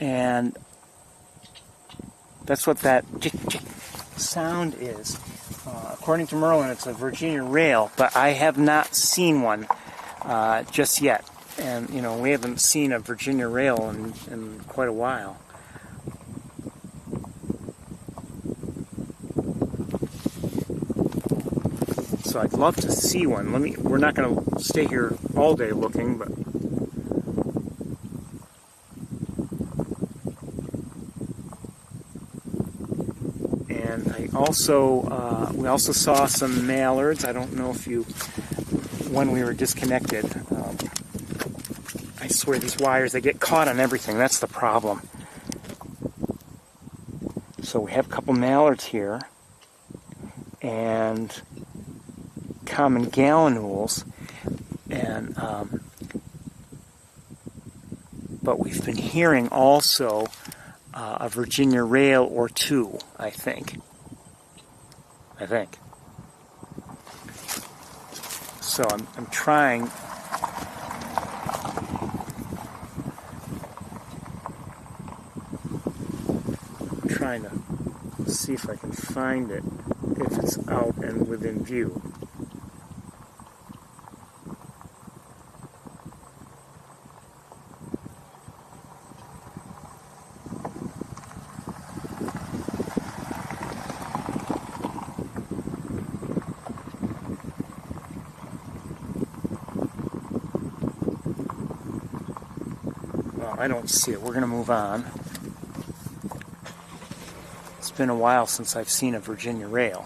And that's what that sound is. According to Merlin, it's a Virginia rail, but I have not seen one just yet. And, you know, we haven't seen a Virginia rail in quite a while. So I'd love to see one. We're not going to stay here all day looking, but and we also saw some mallards. I don't know if when we were disconnected. I swear these wires, they get caught on everything. That's the problem. So we have a couple mallards here, and common gallinules, and but we've been hearing also a Virginia rail or two, I think. So I'm trying. I'm trying to see if I can find it, if it's out and within view. I don't see it. We're going to move on. It's been a while since I've seen a Virginia rail.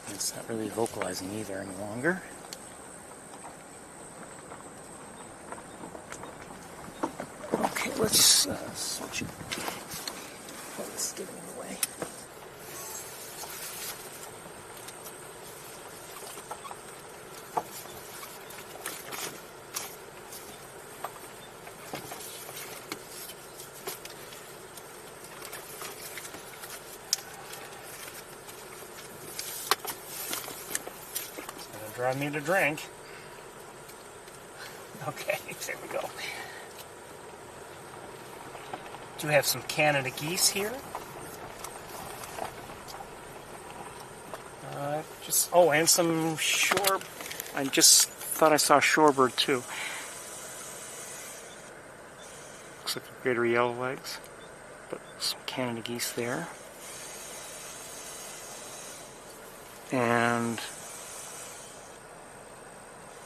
It's not really vocalizing either any longer. Okay, let's switch it. Oh, it's giving away. Drive me to drink. Okay, there we go. Do we have some Canada geese here? And some shore. I just thought I saw shorebird too. Looks like a greater yellowlegs, but some Canada geese there. And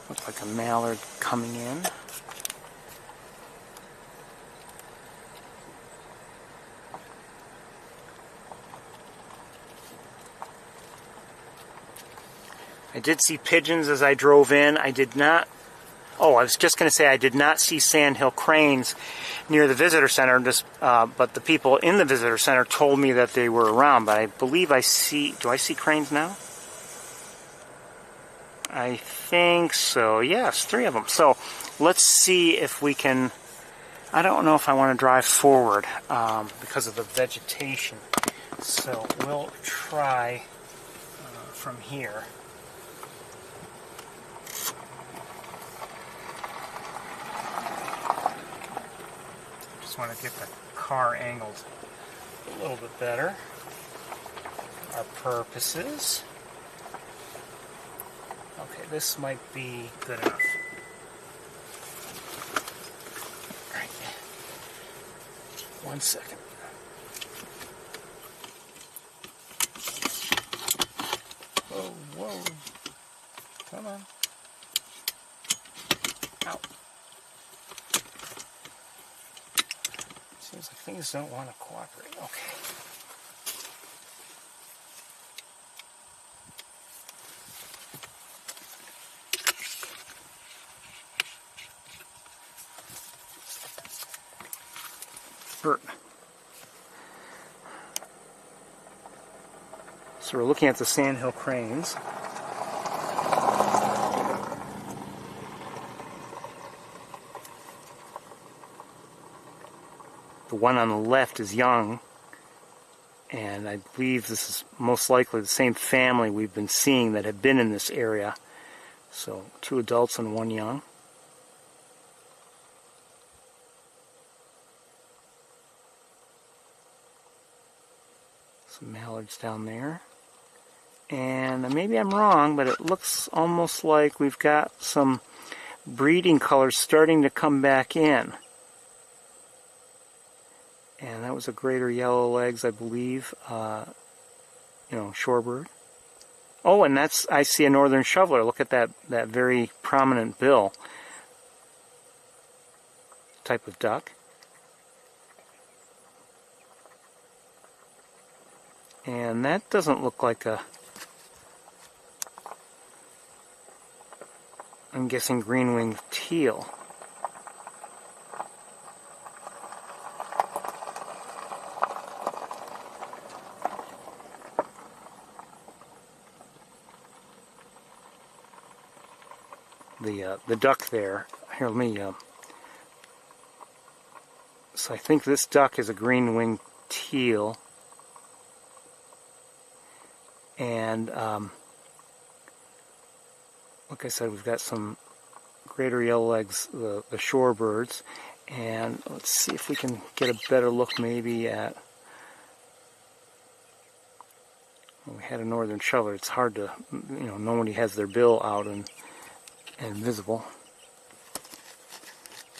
looks like a mallard coming in. I did see pigeons as I drove in. I did not... Oh, I was just going to say I did not see sandhill cranes near the visitor center, but the people in the visitor center told me that they were around. But I believe I see... Do I see cranes now? I think so. Yes, 3 of them. So let's see if we can... I don't know if I want to drive forward because of the vegetation. So we'll try from here. want to get the car angled a little bit better for our purposes. Okay, this might be good enough. All right. 1 second. Whoa, whoa. Come on. Out. Seems like things don't want to cooperate. Okay. Bert. So we're looking at the Sandhill cranes. The one on the left is young, and I believe this is most likely the same family we've been seeing that have been in this area. So 2 adults and 1 young. Some mallards down there. And maybe I'm wrong, but it looks almost like we've got some breeding colors starting to come back in. And that was a greater yellow legs, I believe, shorebird. Oh, and I see a northern shoveler. Look at that very prominent bill type of duck. And that doesn't look like I'm guessing green-winged teal. The duck there. Here, let me. So I think this duck is a green-winged teal, and like I said, we've got some greater yellow legs, the shorebirds, and let's see if we can get a better look maybe at. Well, we had a northern shoveler. It's hard to, nobody has their bill out and visible.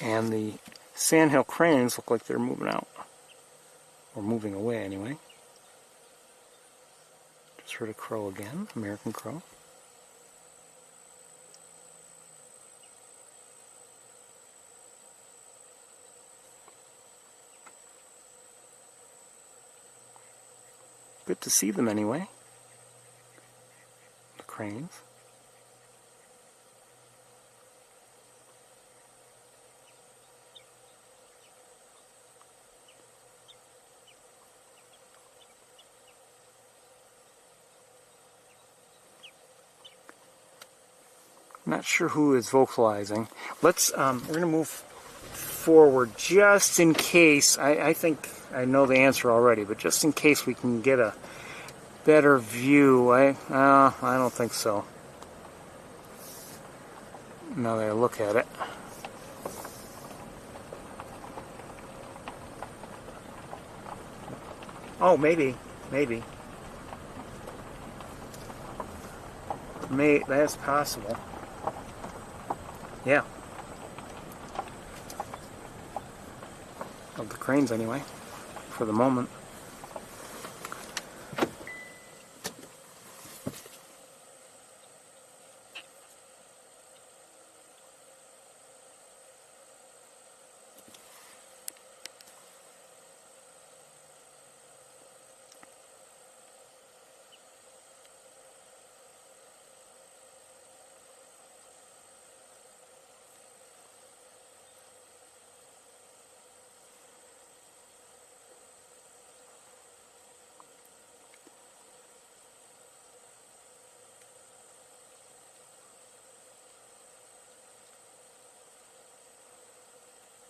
And the Sandhill cranes look like they're moving out. Or moving away, anyway. Just heard a crow again, American crow. Good to see them anyway. The cranes. Not sure who is vocalizing. Let's, we're going to move forward just in case. I think I know the answer already, but just in case we can get a better view. I don't think so. Now that I look at it. Oh, maybe. That's possible. Yeah. Of the cranes, anyway, for the moment.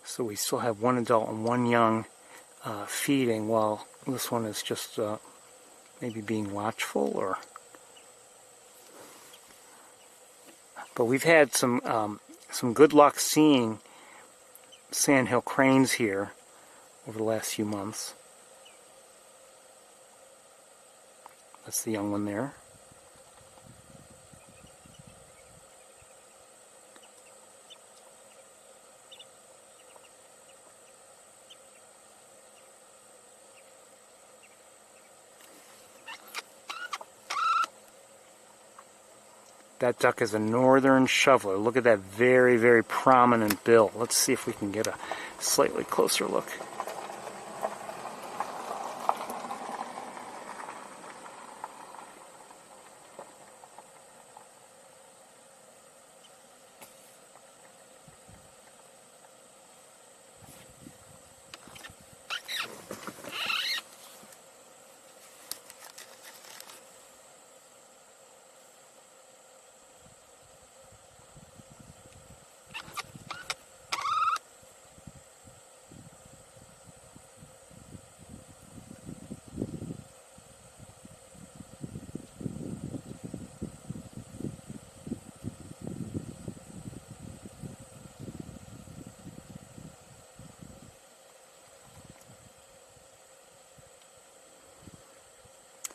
So we still have 1 adult and 1 young feeding, while this one is just maybe being watchful, or. But we've had some good luck seeing Sandhill cranes here over the last few months. That's the young one there. That duck is a northern shoveler. Look at that very, very prominent bill. Let's see if we can get a slightly closer look.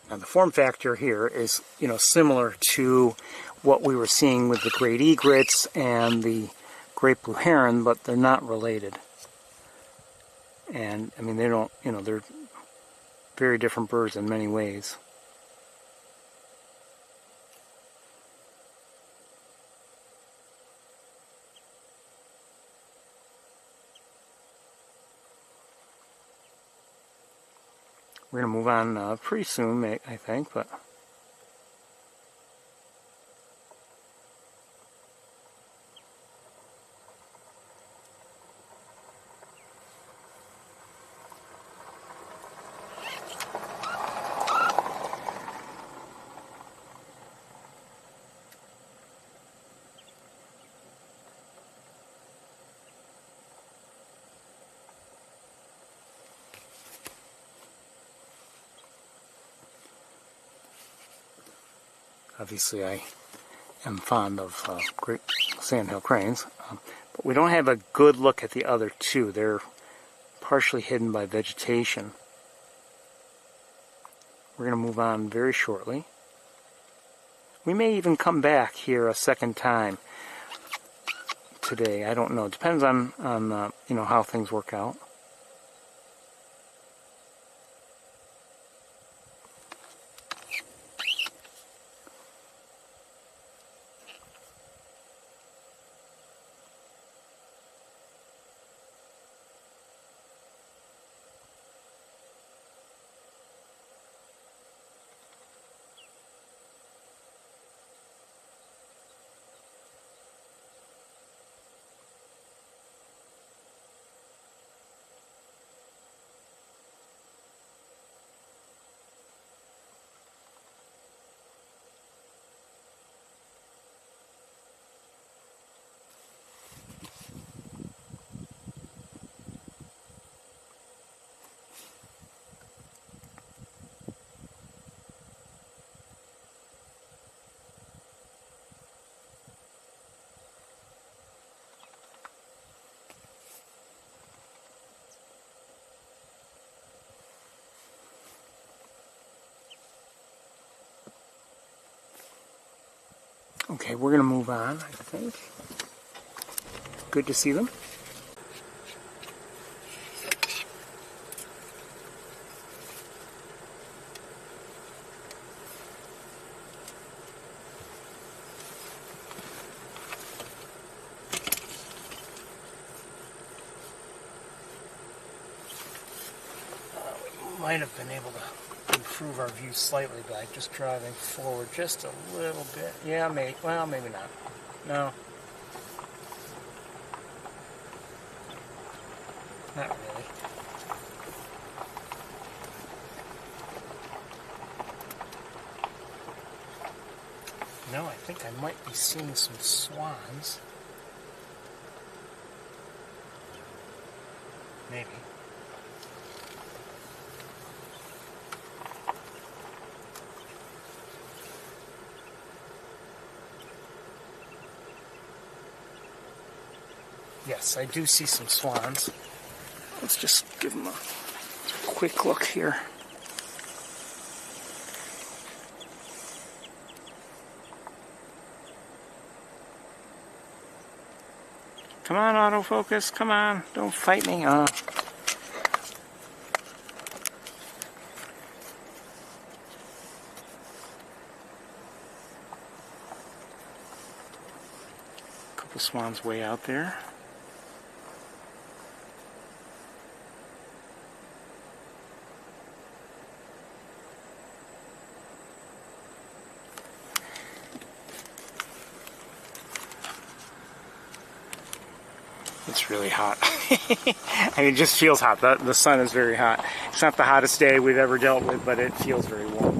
Now the form factor here is, similar to what we were seeing with the great egrets and the great blue heron, but they're not related. And, I mean, they don't, they're very different birds in many ways. We're going to move on pretty soon, I think, but... Obviously, I am fond of great sandhill cranes, but we don't have a good look at the other two. They're partially hidden by vegetation. We're going to move on very shortly. We may even come back here a second time today. I don't know. It depends on how things work out. Okay, we're going to move on, I think. Good to see them. We might have been able to improve our view slightly by just driving forward just a little bit. Yeah, maybe not. No. Not really. No, I think I might be seeing some swans. Maybe. Yes, I do see some swans. Let's just give them a quick look here. Come on, autofocus, come on, don't fight me. Couple swans way out there. It's really hot. I mean, it just feels hot. The sun is very hot. It's not the hottest day we've ever dealt with, but it feels very warm.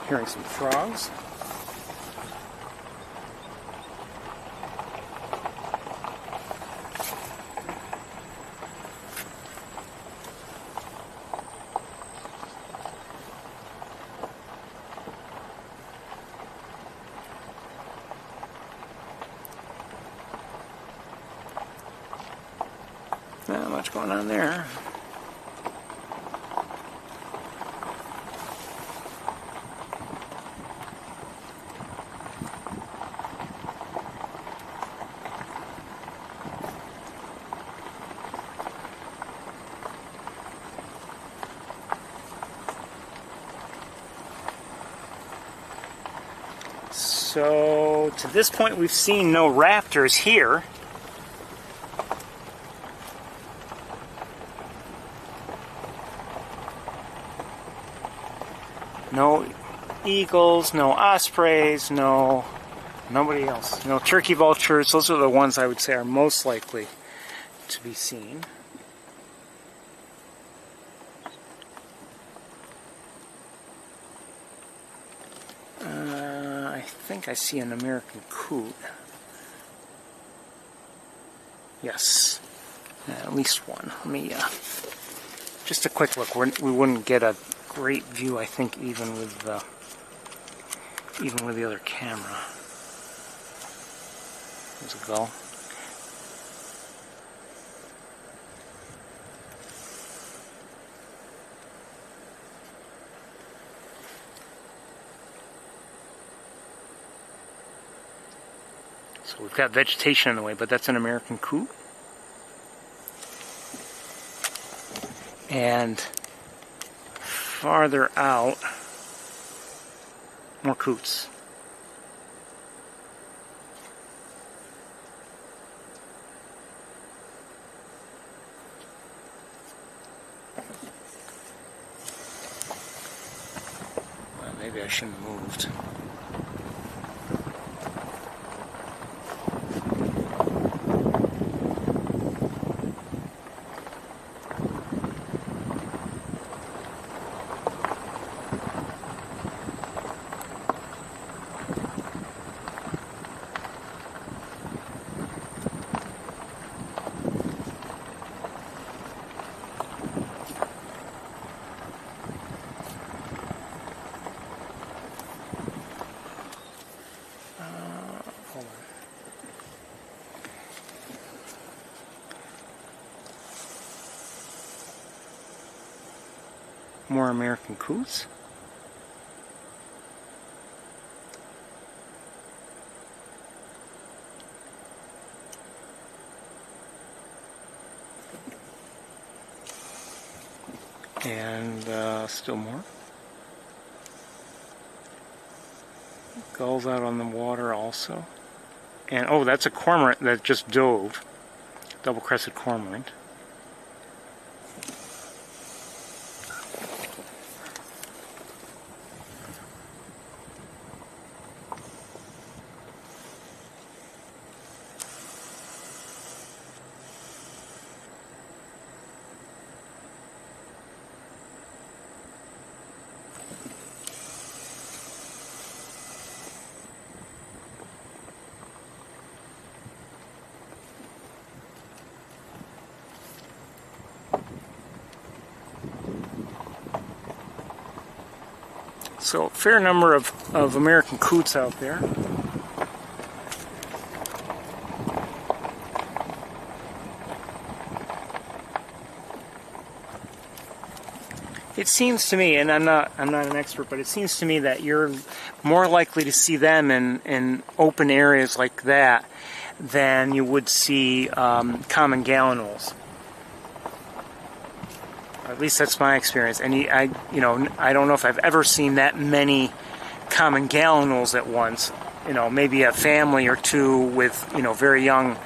Hearing some frogs. Not much going on there. So, to this point, we've seen no raptors here. No eagles, no ospreys, nobody else. No turkey vultures. Those are the ones I would say are most likely to be seen. I think I see an American coot. Yes, at least one. Let me just a quick look. We wouldn't get a great view, I think, even with the other camera. There's a gull. So we've got vegetation in the way, but that's an American coot. And farther out, more coots. Well, maybe I shouldn't have moved. More American coots. And still more. Gulls out on the water also. And oh, that's a cormorant that just dove. Double-crested cormorant. So a fair number of American coots out there. It seems to me, and I'm not an expert, but it seems to me that you're more likely to see them in open areas like that than you would see common gallinules. At least that's my experience. And I don't know if I've ever seen that many common gallinules at once. You know, maybe a family or two with very young,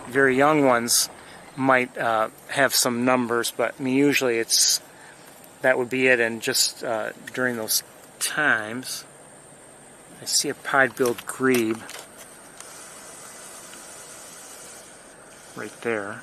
very young ones might have some numbers, but I mean usually that would be it. And just during those times, I see a pied-billed grebe right there.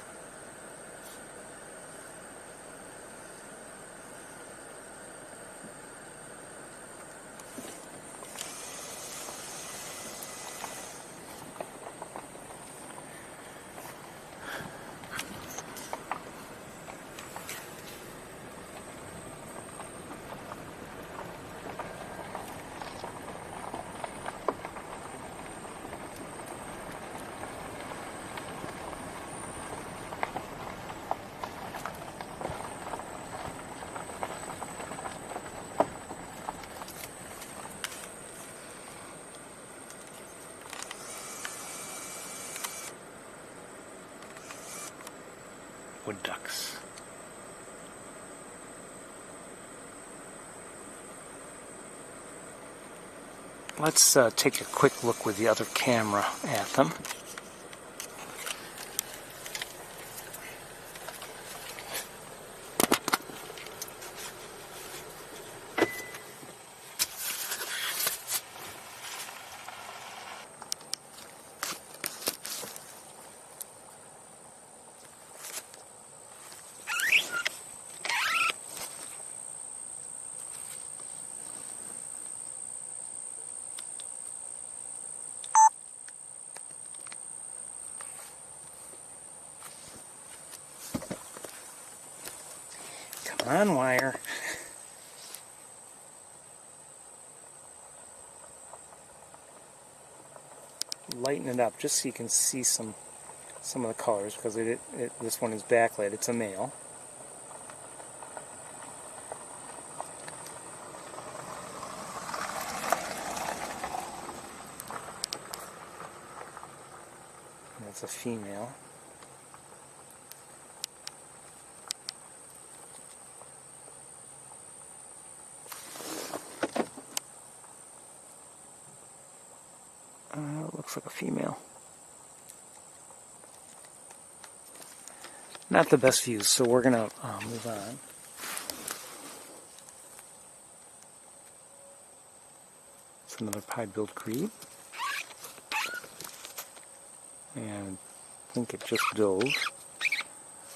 Wood ducks. Let's take a quick look with the other camera at them. Come on, wire. Lighten it up just so you can see some of the colors, because this one is backlit. It's a male. And it's a female. Looks like a female. Not the best views, so we're going to move on. It's another pied-billed grebe. And I think it just dove.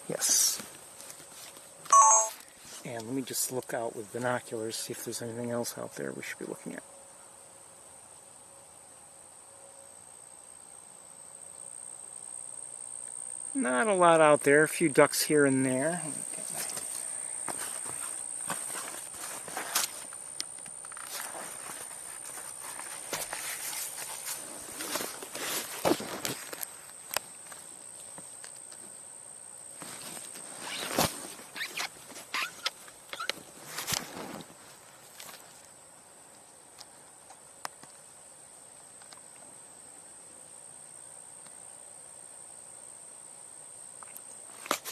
Yes. And let me just look out with binoculars, see if there's anything else out there we should be looking at. Not a lot out there, a few ducks here and there.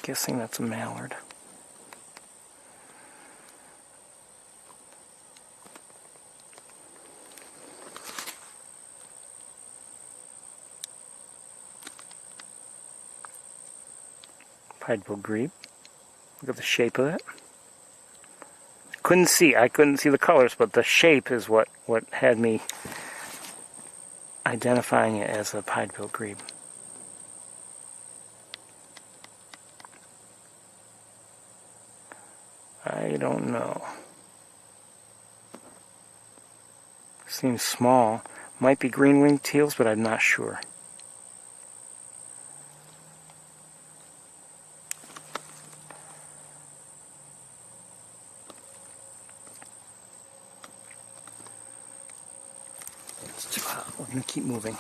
Guessing that's a mallard. Pied-billed grebe. Look at the shape of it. I couldn't see the colors, but the shape is what had me identifying it as a pied-billed grebe. I don't know. Seems small. Might be green-winged teals, but I'm not sure. We're going to keep moving.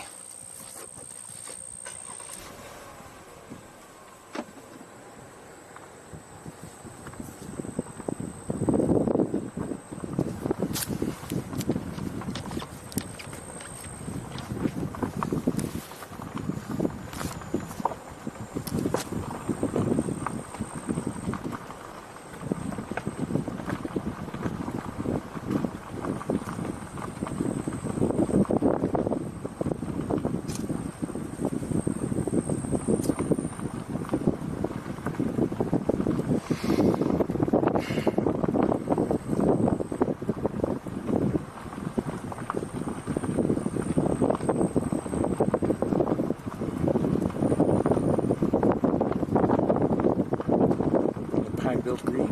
Built green.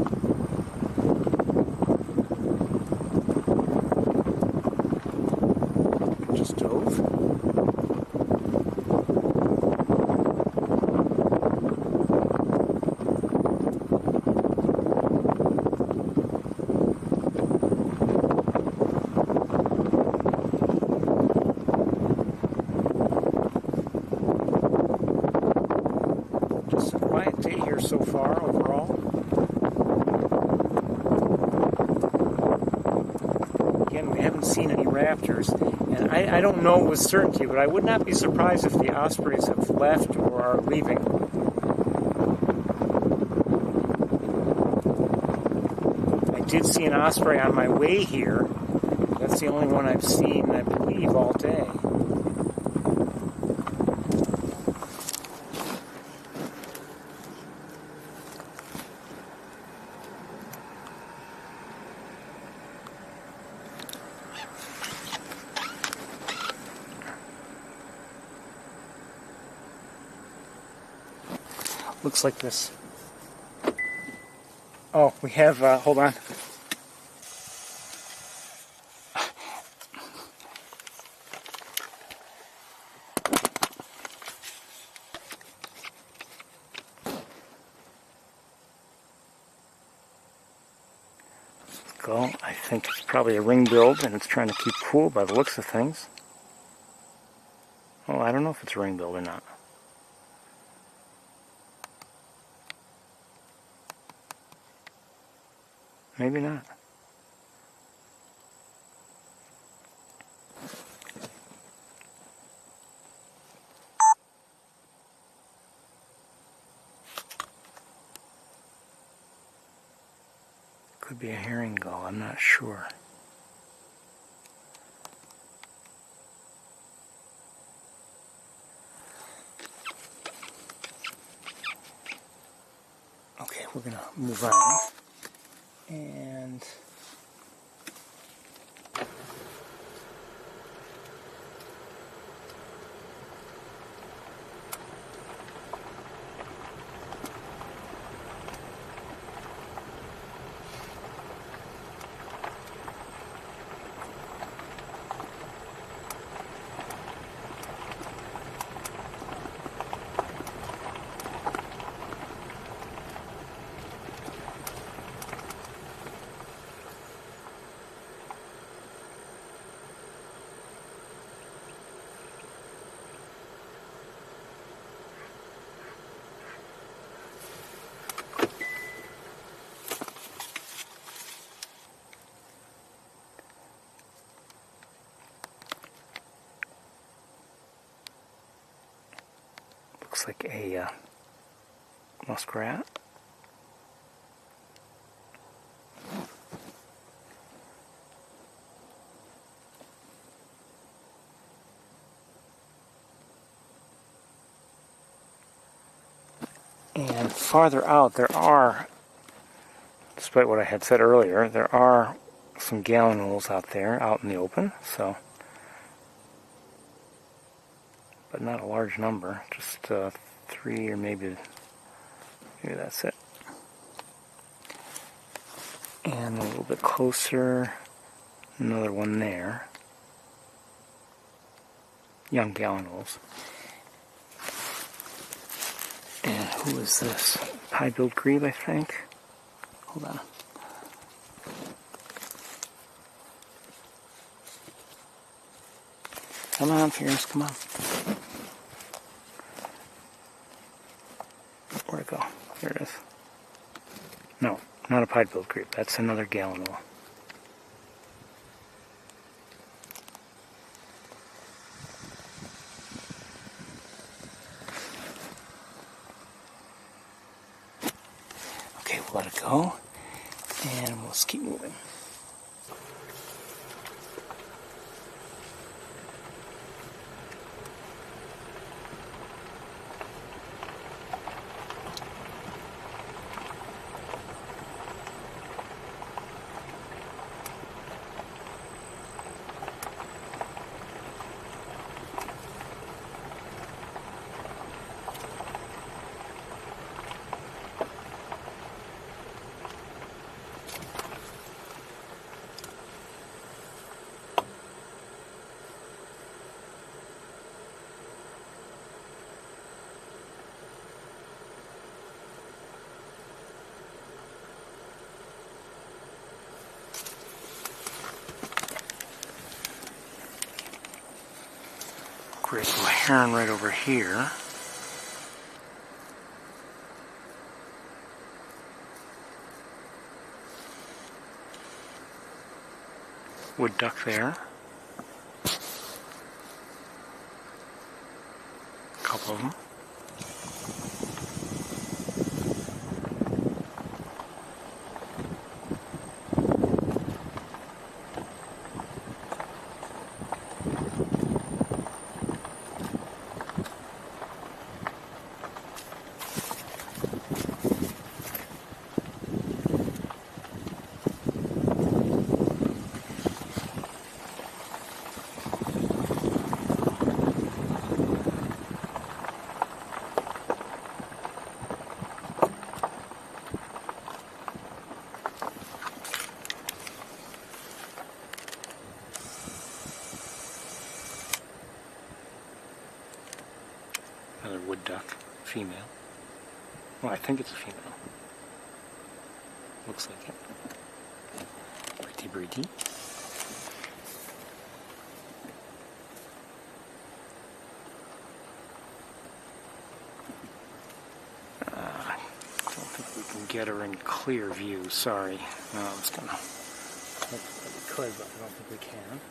Just dove. Just a quiet day here so far overall. Seen any raptors, and I don't know with certainty, but I would not be surprised if the ospreys have left or are leaving. I did see an osprey on my way here. That's the only one I've seen, I believe, all day. Looks like this. Oh, we have, hold on. Go. I think it's probably a ring-billed, and it's trying to keep cool by the looks of things. Oh, I don't know if it's a ring-billed or not. Maybe not. Could be a herring gull, I'm not sure. Okay, we're gonna move on. And looks like a muskrat. And farther out, there are, despite what I had said earlier, there are some gallinules out there, out in the open, so, but not a large number, just 3 or maybe that's it. And a little bit closer, another one there, young gallinules. And who is this? Pie-billed grebe, I think. Hold on. Come on, Ferris, come on. Where'd it go? Here it is. No, not a pied-billed creep. That's another gallinule. Okay, we'll let it go, and we'll just keep moving. Great little heron right over here. Wood duck there. A couple of them. Another wood duck, female. Well, I think it's a female. Looks like it. Pretty breedy. I don't think we can get her in clear view, sorry. No, I was gonna hope that we could, but I don't think we can.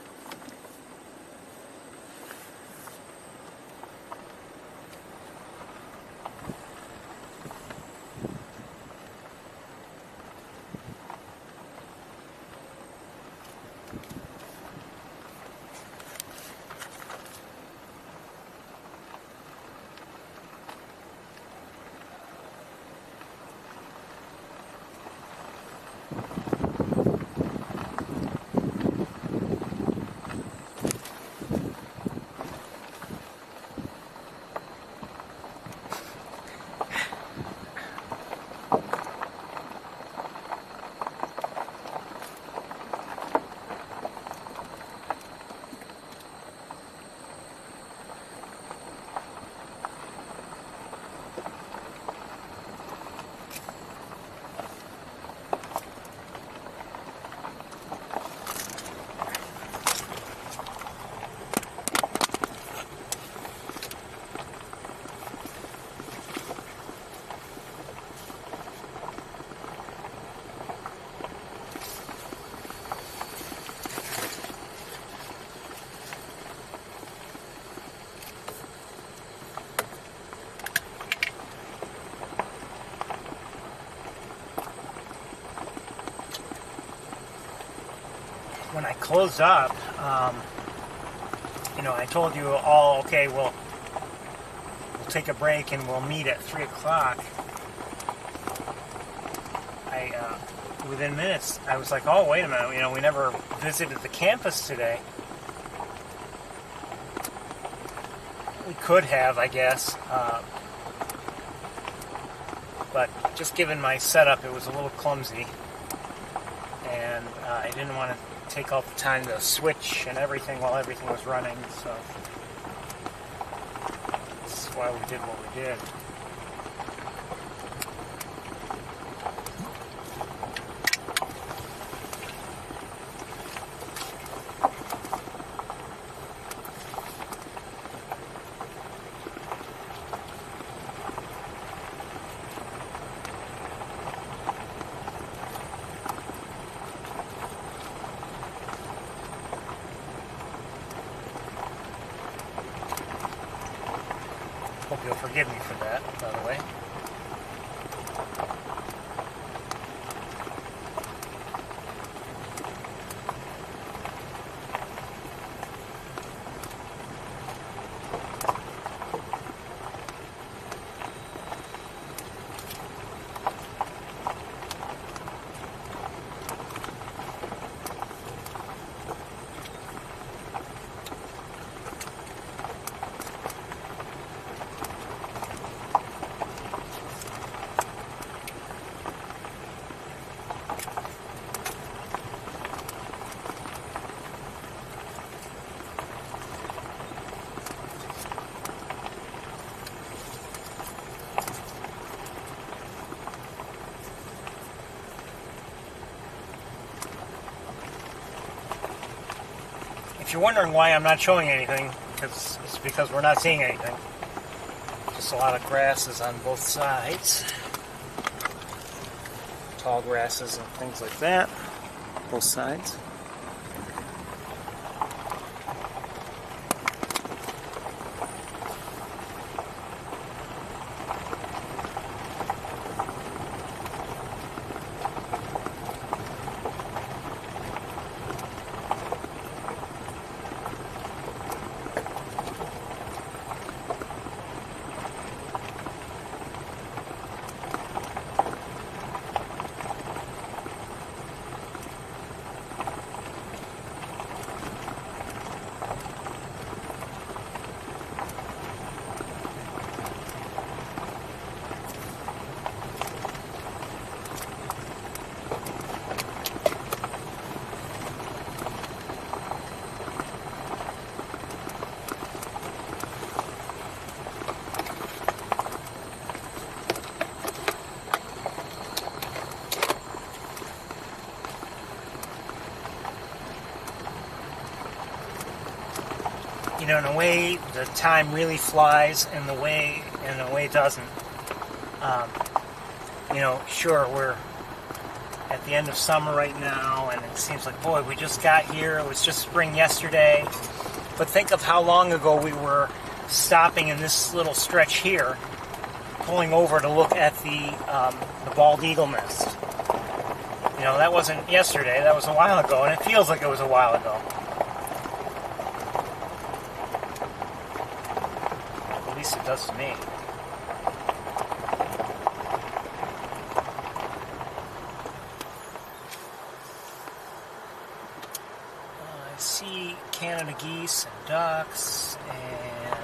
When I closed up, I told you all, okay, we'll take a break and we'll meet at 3 o'clock. Within minutes, I was like, oh, wait a minute, we never visited the campus today. We could have, I guess, but just given my setup, it was a little clumsy, and I didn't want to take all the time to switch and everything while everything was running, so this is why we did what we did. Hope you'll forgive me for that, by the way. If you're wondering why I'm not showing anything, it's because we're not seeing anything. Just a lot of grasses on both sides. Tall grasses and things like that. Both sides. You know, in a way, the time really flies, and in a way it doesn't. You know, sure, we're at the end of summer right now, and it seems like, boy, we just got here. It was just spring yesterday. But think of how long ago we were stopping in this little stretch here, pulling over to look at the bald eagle nest. You know, that wasn't yesterday. That was a while ago, and it feels like it was a while ago. At least it does to me. I see Canada geese and ducks and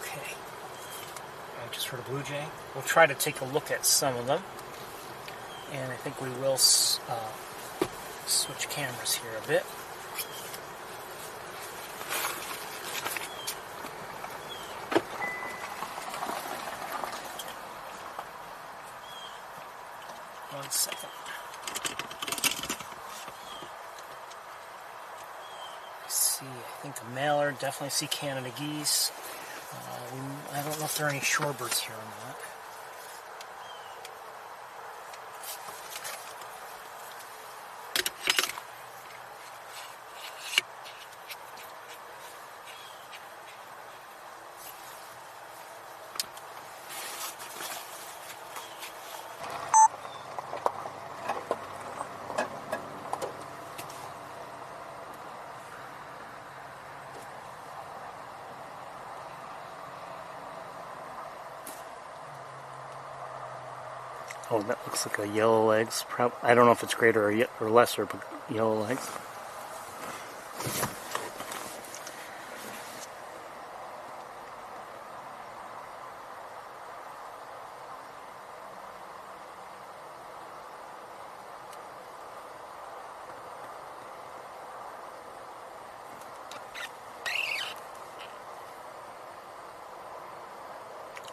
okay. I just heard a blue jay. We'll try to take a look at some of them, and I think we will switch cameras here a bit. One second. I see, I think a mallard, definitely see Canada geese. I don't know if there are any shorebirds here or not. Oh, that looks like a yellow legs. I don't know if it's greater or lesser, but yellow legs.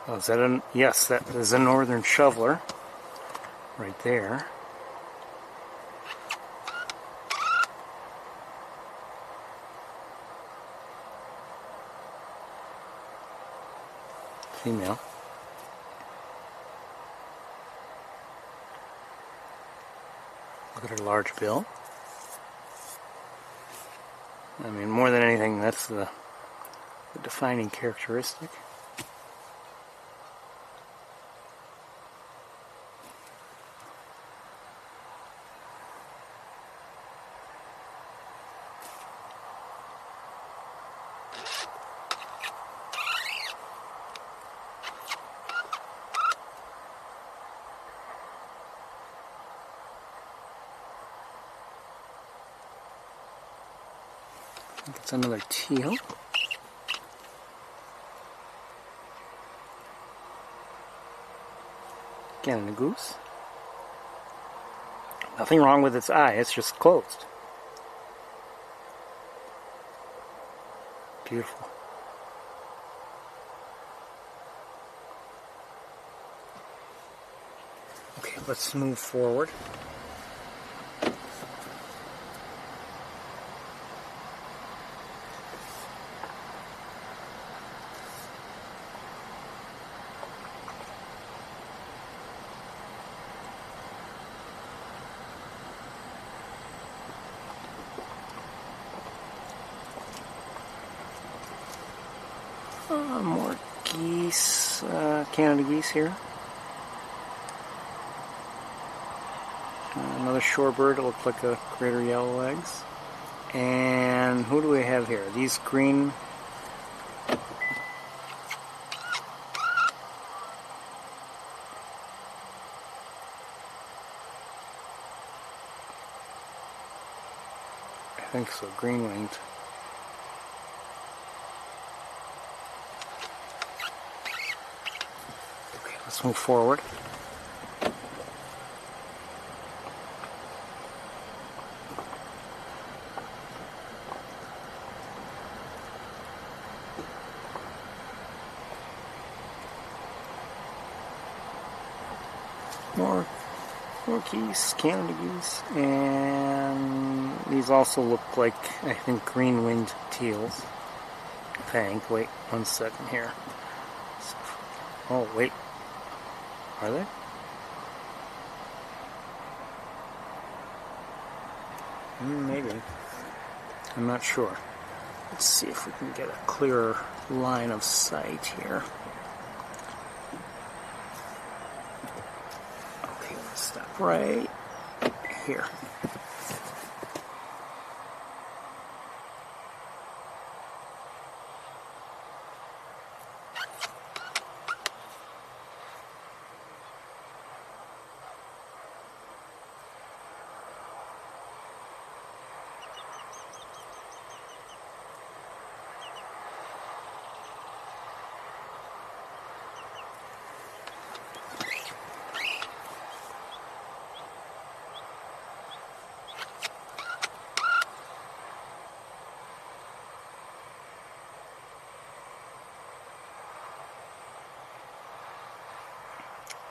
Oh, is that yes, that is a northern shoveler. Right there. Female. Look at her large bill. I mean, more than anything, that's the defining characteristic. I think it's another teal. Again, a goose. Nothing wrong with its eye, it's just closed. Beautiful. Okay, let's move forward. More geese, Canada geese here. Another shorebird, it looked like a greater yellow legs. And who do we have here? These green. I think so, green-winged. Let's move forward. More geese, Canada geese, and these also look like, I think, green-winged teals. I think. Wait 1 second here. Oh, wait. Are they? Maybe. I'm not sure. Let's see if we can get a clearer line of sight here. Okay, let's stop right here.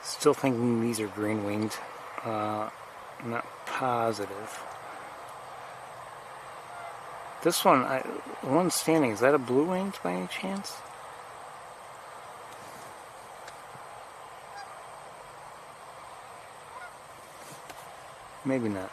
Still thinking these are green-winged. I'm not positive. This one, the one standing, is that a blue-winged by any chance? Maybe not.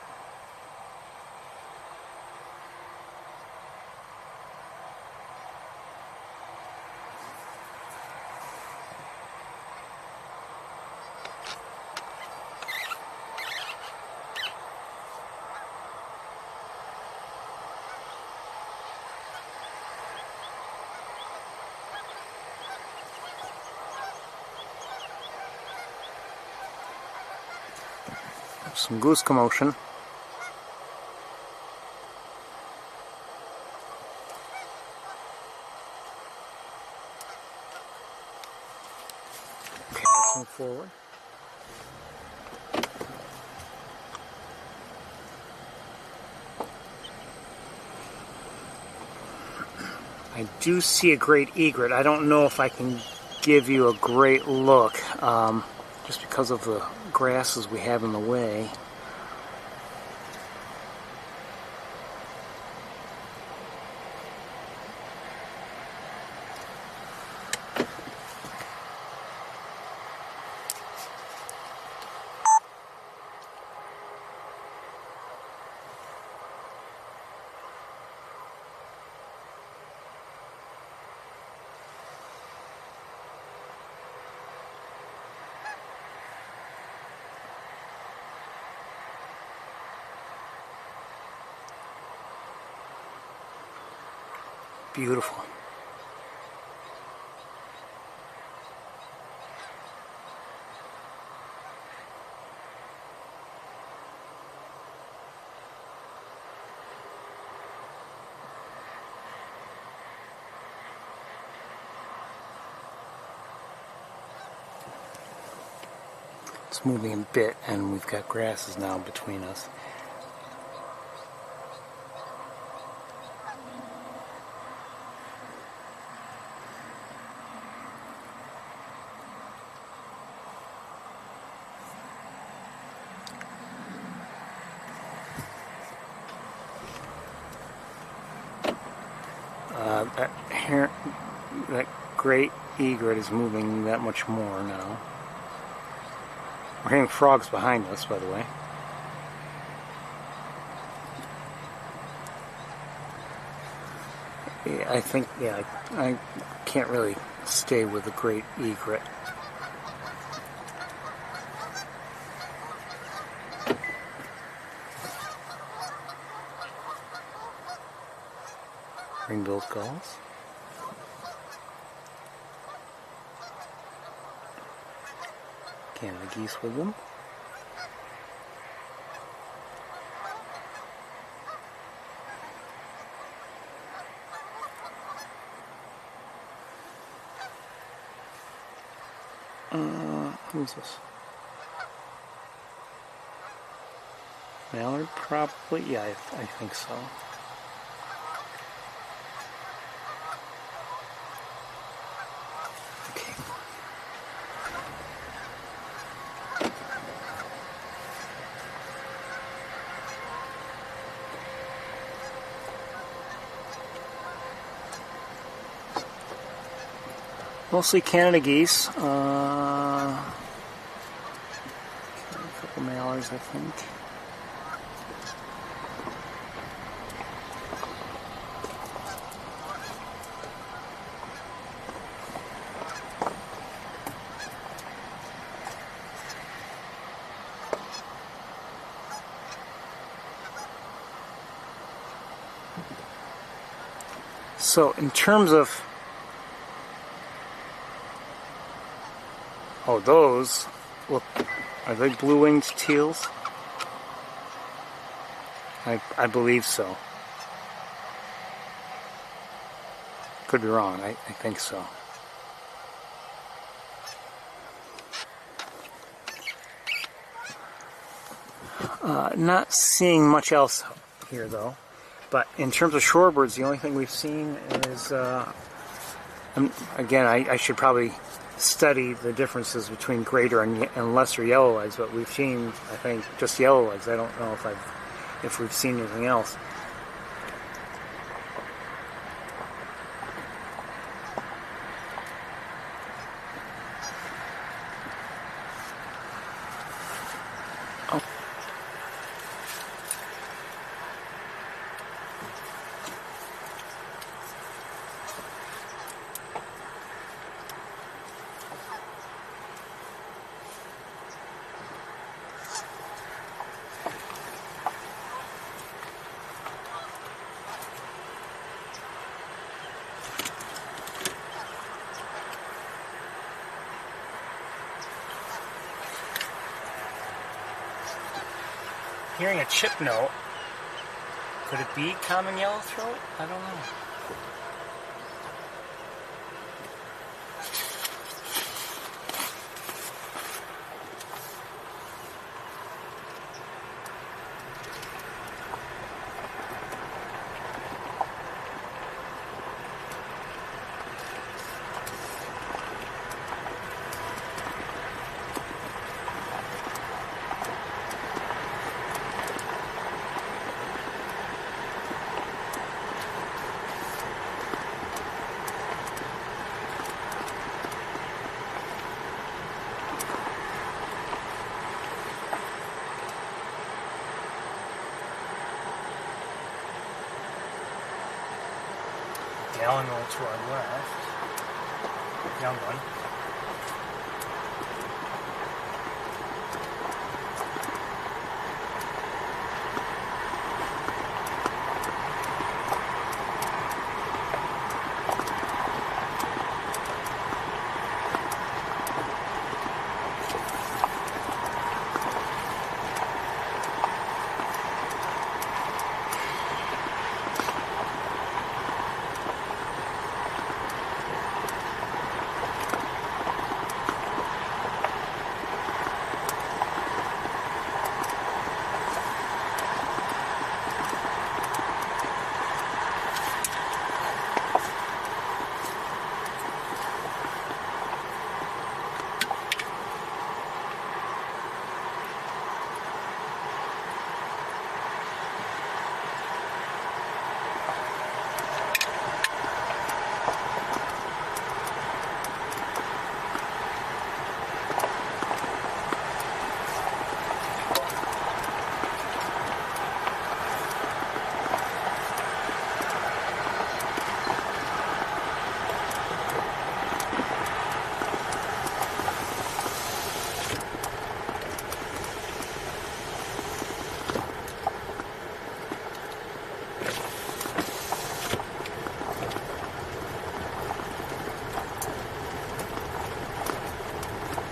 Some goose commotion. Okay, let's move forward. I do see a great egret. I don't know if I can give you a great look, just because of the grasses we have in the way. beautiful. It's moving a bit, and we've got grasses now between us. That great egret is moving that much more now. We're hearing frogs behind us, by the way. Yeah, I think, yeah, I can't really stay with the great egret. Ring-billed gulls. Canada geese with them. Who's this? Mallard, probably? Yeah, I think so. Okay. Mostly Canada geese. A couple mallards, I think. So, in terms of those, look, are they blue-winged teals? I believe so. Could be wrong, I think so. Not seeing much else here, though. But in terms of shorebirds, the only thing we've seen is, again, I should probably study the differences between greater and lesser yellowlegs, but we've seen, I think, just yellowlegs. I don't know if we've seen anything else. Hearing a chip note. Could it be common yellowthroat? I don't know. Gallinal to our left. Young one.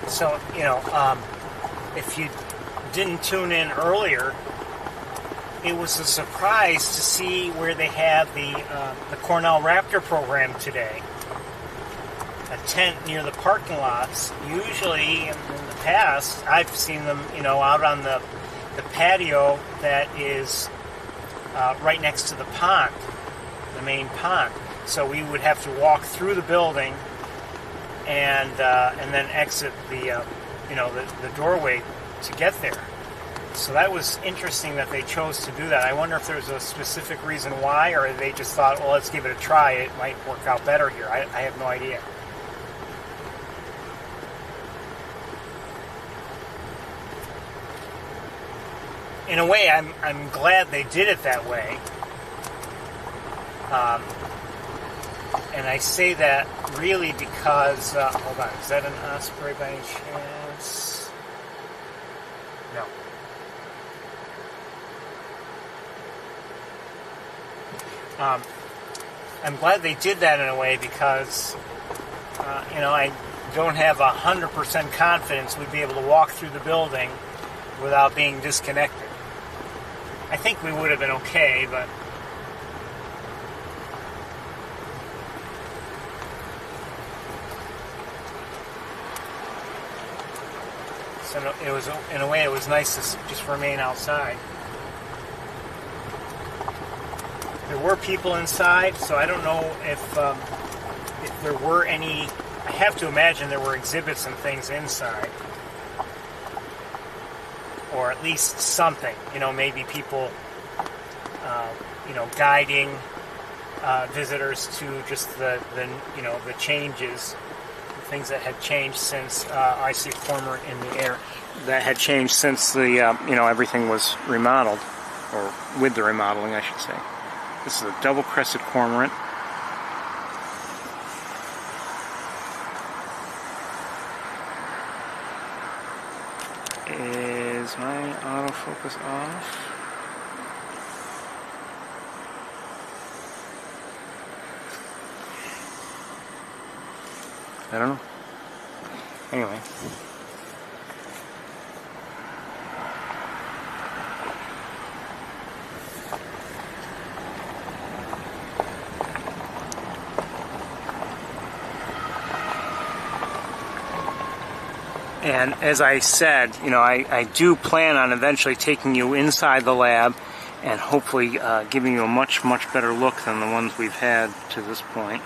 So, you know, if you didn't tune in earlier, it was a surprise to see where they have the Cornell Raptor program today. A tent near the parking lots. Usually, in the past, I've seen them, you know, out on the patio that is right next to the pond, the main pond. So we would have to walk through the building and then exit the the doorway to get there. So that was interesting that they chose to do that. I wonder if there's a specific reason why, or they just thought, well, let's give it a try. It might work out better here. I have no idea. In a way, I'm glad they did it that way. And I say that really because, hold on, is that an osprey by any chance? No. I'm glad they did that in a way because, I don't have 100% confidence we'd be able to walk through the building without being disconnected. I think we would have been okay, but so it was, in a way, it was nice to just remain outside. There were people inside, so I don't know if there were any. I have to imagine there were exhibits and things inside, or at least something. Maybe people, guiding visitors to just the changes, the things that had changed since I see cormorant in the air. That had changed since the everything was remodeled, or with the remodeling, I should say. This is a double-crested cormorant. Is my autofocus off? I don't know. Anyway. And as I said, I do plan on eventually taking you inside the lab and hopefully giving you a much, much better look than the ones we've had to this point.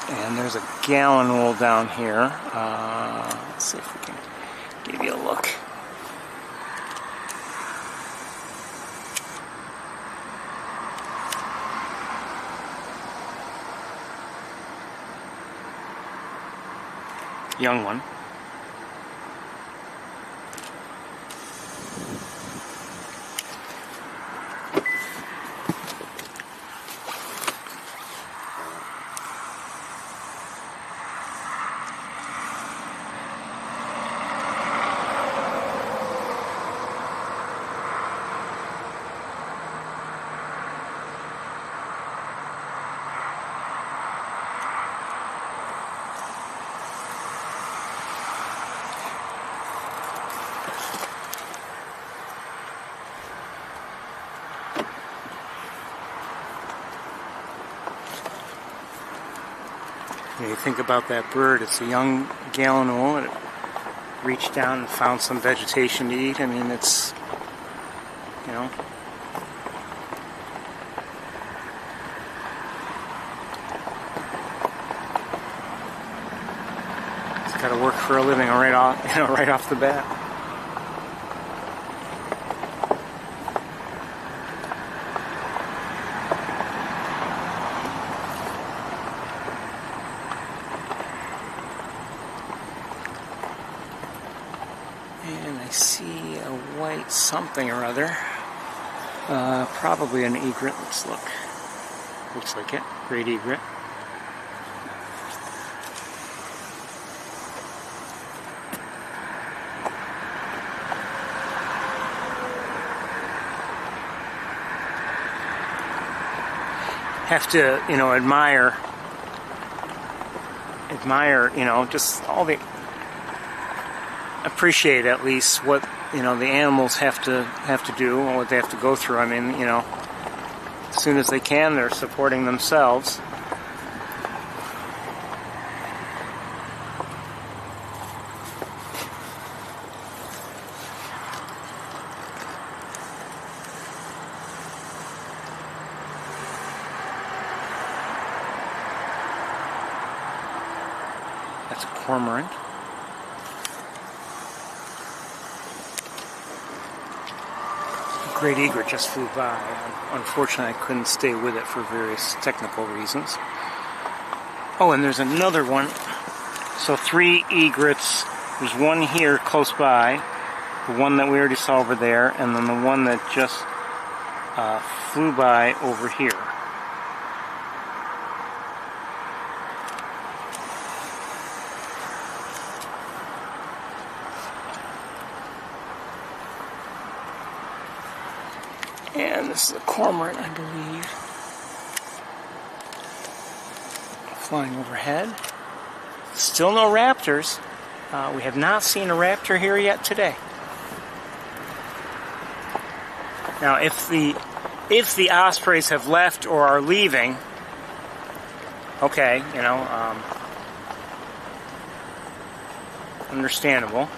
And there's a gallinule down here. Let's see if we can give you a look. Young one. When you think about that bird, it's a young gallinule. It reached down and found some vegetation to eat. I mean, it's, it's got to work for a living right off the bat. And I see a white something or other. Probably an egret. Let's look. Looks like it. Great egret. have to, you know, admire, you know, just all the, appreciate at least what, you know, the animals have to do and what they have to go through. I mean, you know, as soon as they can, they're supporting themselves. That's a cormorant. Great egret just flew by. Unfortunately, I couldn't stay with it for various technical reasons. Oh, and there's another one. So 3 egrets. There's one here close by, the one that we already saw over there, and then the one that just flew by over here. And this is a cormorant, I believe, flying overhead. Still no raptors. We have not seen a raptor here yet today. Now, if the ospreys have left or are leaving, okay, you know, understandable.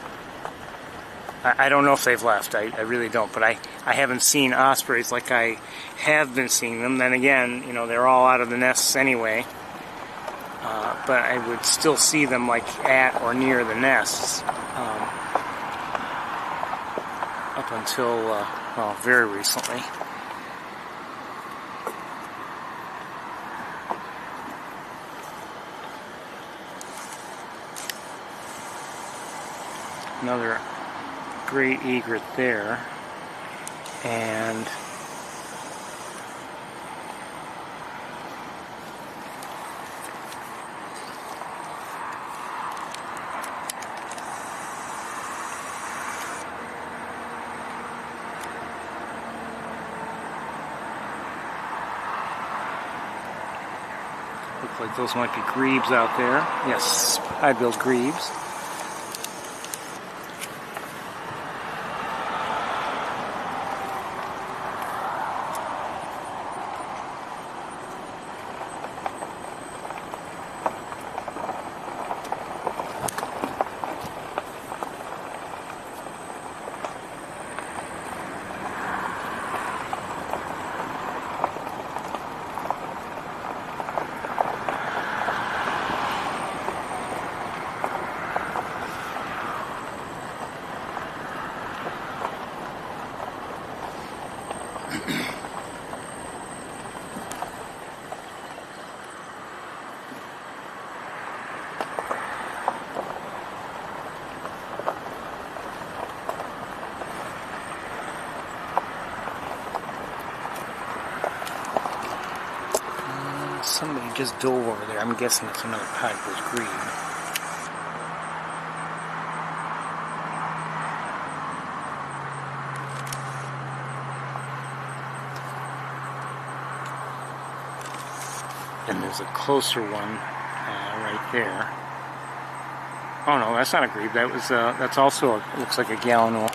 I don't know if they've left. I really don't. But I haven't seen ospreys like I have been seeing them. Then again, you know, they're all out of the nests anyway. But I would still see them like at or near the nests up until, well, very recently. Another great egret there, and looks like those might be grebes out there. Yes, high-billed grebes. Somebody just dove over there. I'm guessing it's another high-billed grebe. And there's a closer one right there. Oh no, that's not a grebe. That was that's also looks like a gallinule.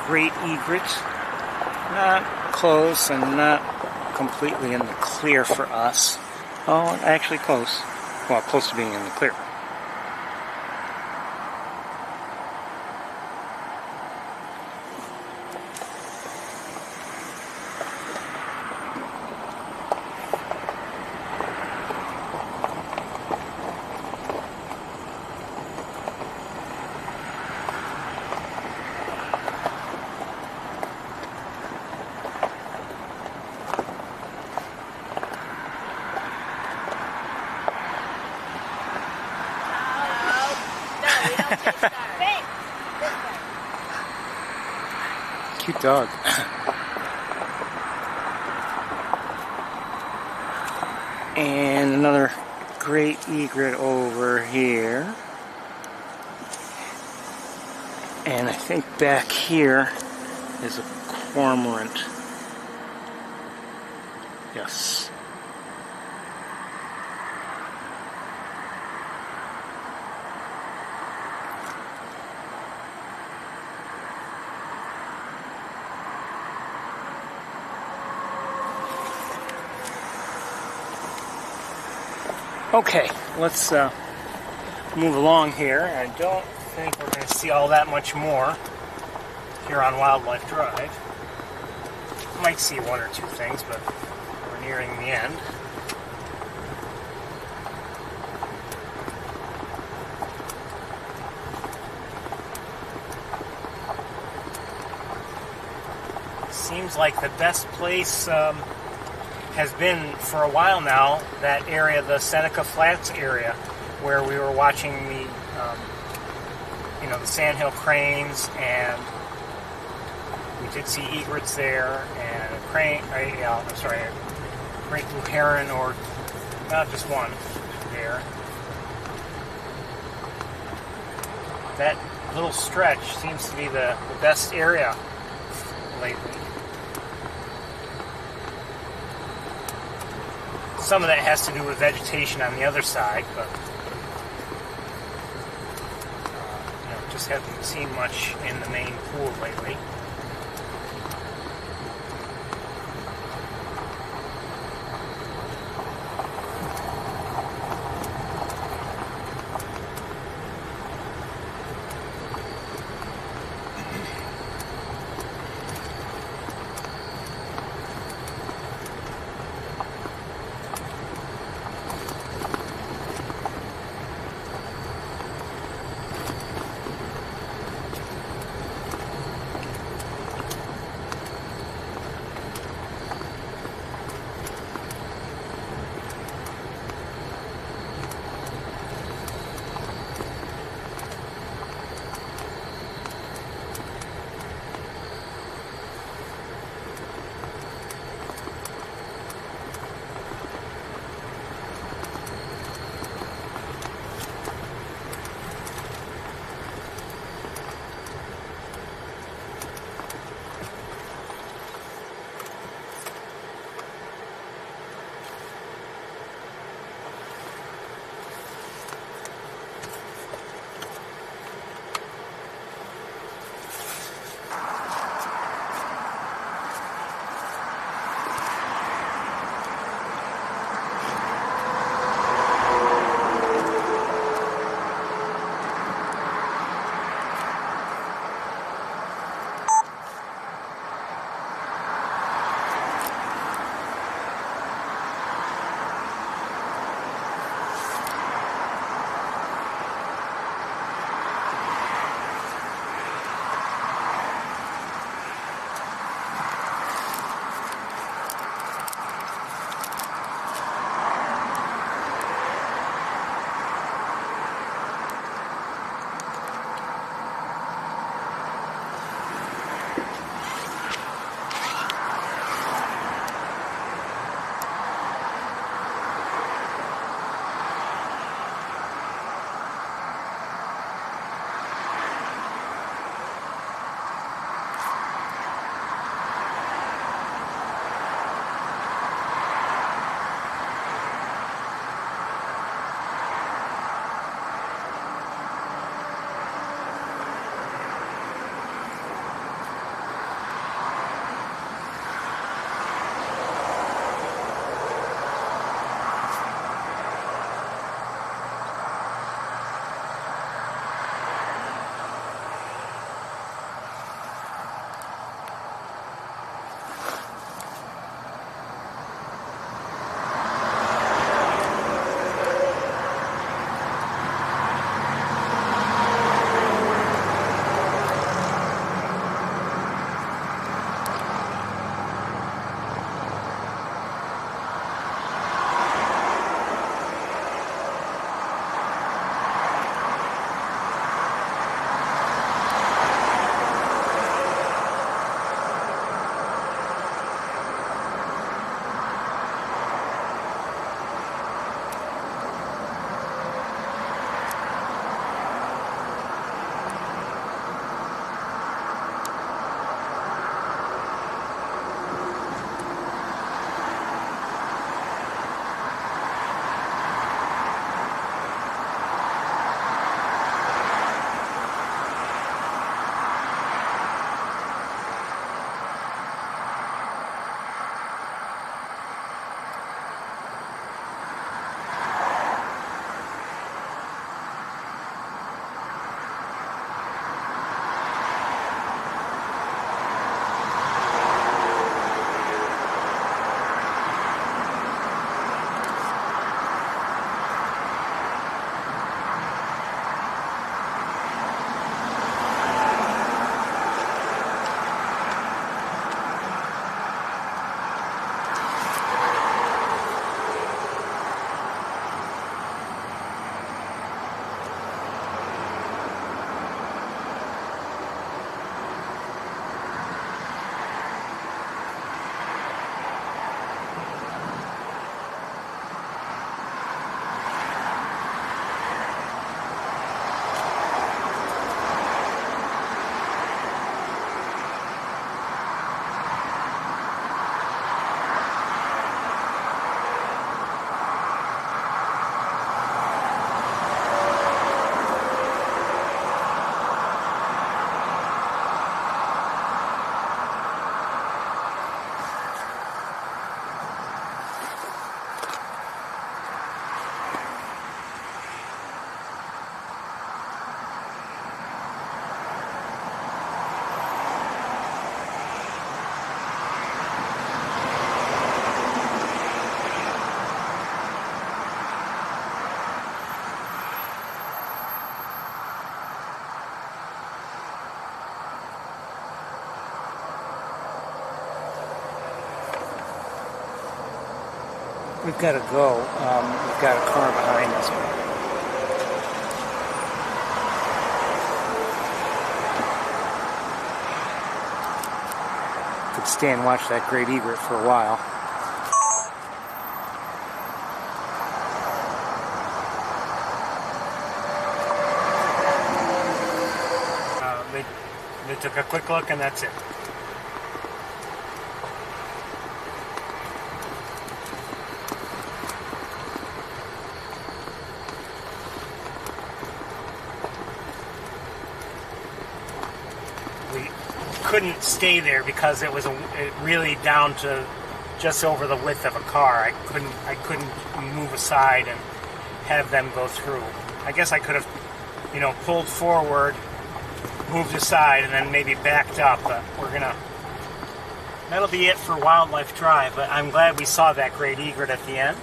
Great egret, not close and not completely in the clear for us. Oh, actually close. Well, close to being in the clear. Cute dog. And another great egret over here. And I think back here is a cormorant. Yes. Okay, let's move along here. I don't think we're going to see all that much more here on Wildlife Drive. Might see one or two things, but we're nearing the end. Seems like the best place has been for a while now, that area, the Seneca Flats area, where we were watching the, the Sandhill cranes, and we did see egrets there, and a great blue heron, or not just one there. That little stretch seems to be the best area lately. Some of that has to do with vegetation on the other side, but just haven't seen much in the main pool lately. We've got to go. We've got a car behind us. Could stay and watch that great egret for a while. They took a quick look and that's it. We couldn't stay there because it was really down to just over the width of a car. I couldn't move aside and have them go through. I guess I could have, pulled forward, moved aside, and then maybe backed up, but that'll be it for Wildlife Drive. But I'm glad we saw that great egret at the end.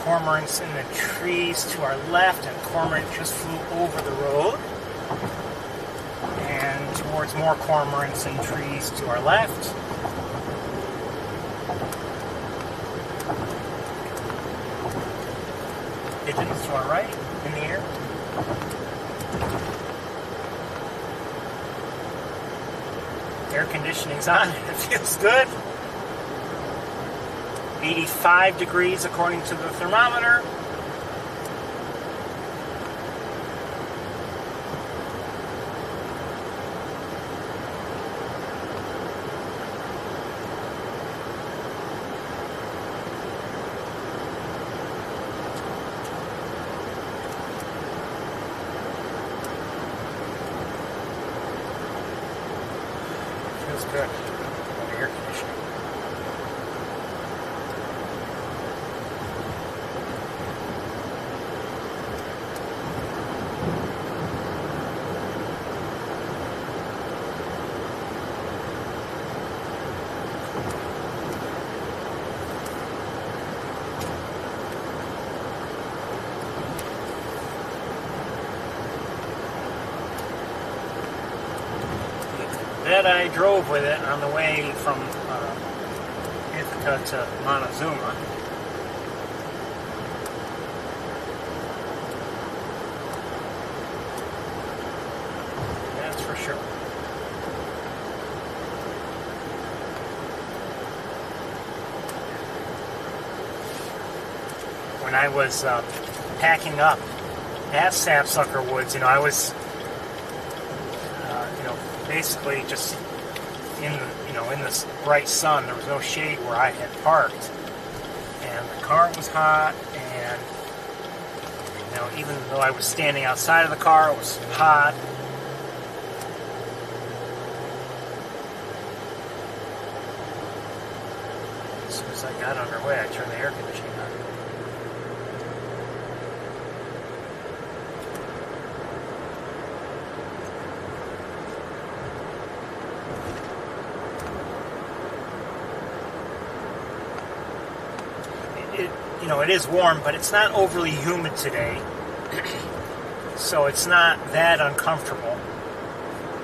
Cormorants in the trees to our left, and cormorant just flew over the road. And towards more cormorants in trees to our left. Pigeons to our right, in the air. Air conditioning's on, it feels good. 85 degrees according to the thermometer. Feels good. Air conditioning. That I drove with it on the way from Ithaca to Montezuma. That's for sure. When I was packing up at Sapsucker Woods, I was basically just in the bright sun. There was no shade where I had parked, and the car was hot, and even though I was standing outside of the car, it was hot. As soon as I got underway, I turned the air conditioning on. It is warm, but it's not overly humid today, so it's not that uncomfortable.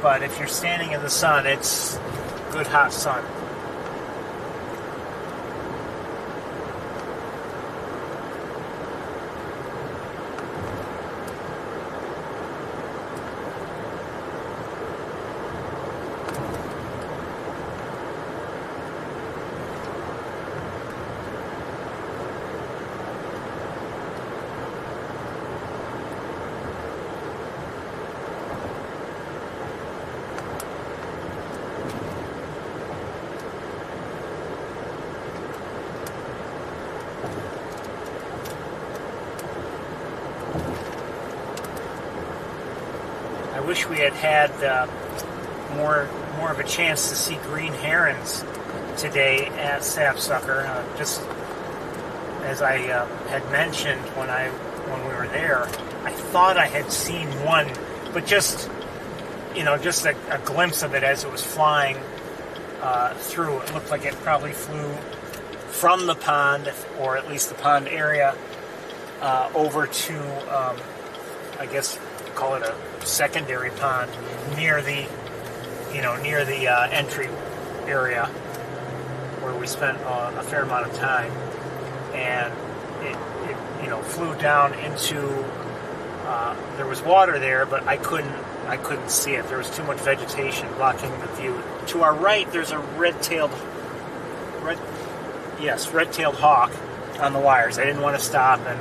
But if you're standing in the sun, it's good hot sun. wish we had had more of a chance to see green herons today at Sapsucker. Just as I had mentioned when we were there, I thought I had seen one, but just a glimpse of it as it was flying through. It looked like it probably flew from the pond, or at least the pond area, over to, I guess, call it a secondary pond near the entry area where we spent a fair amount of time, and it flew down into. There was water there, but I couldn't see it. There was too much vegetation blocking the view. To our right, there's a red-tailed hawk on the wires. I didn't want to stop and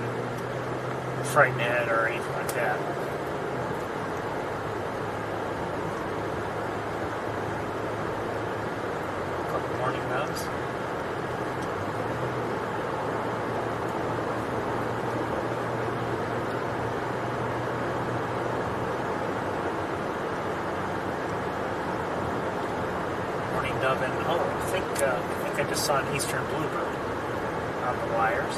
frighten it or anything like that. A couple morning doves. Dove and I think I just saw an eastern bluebird on the wires.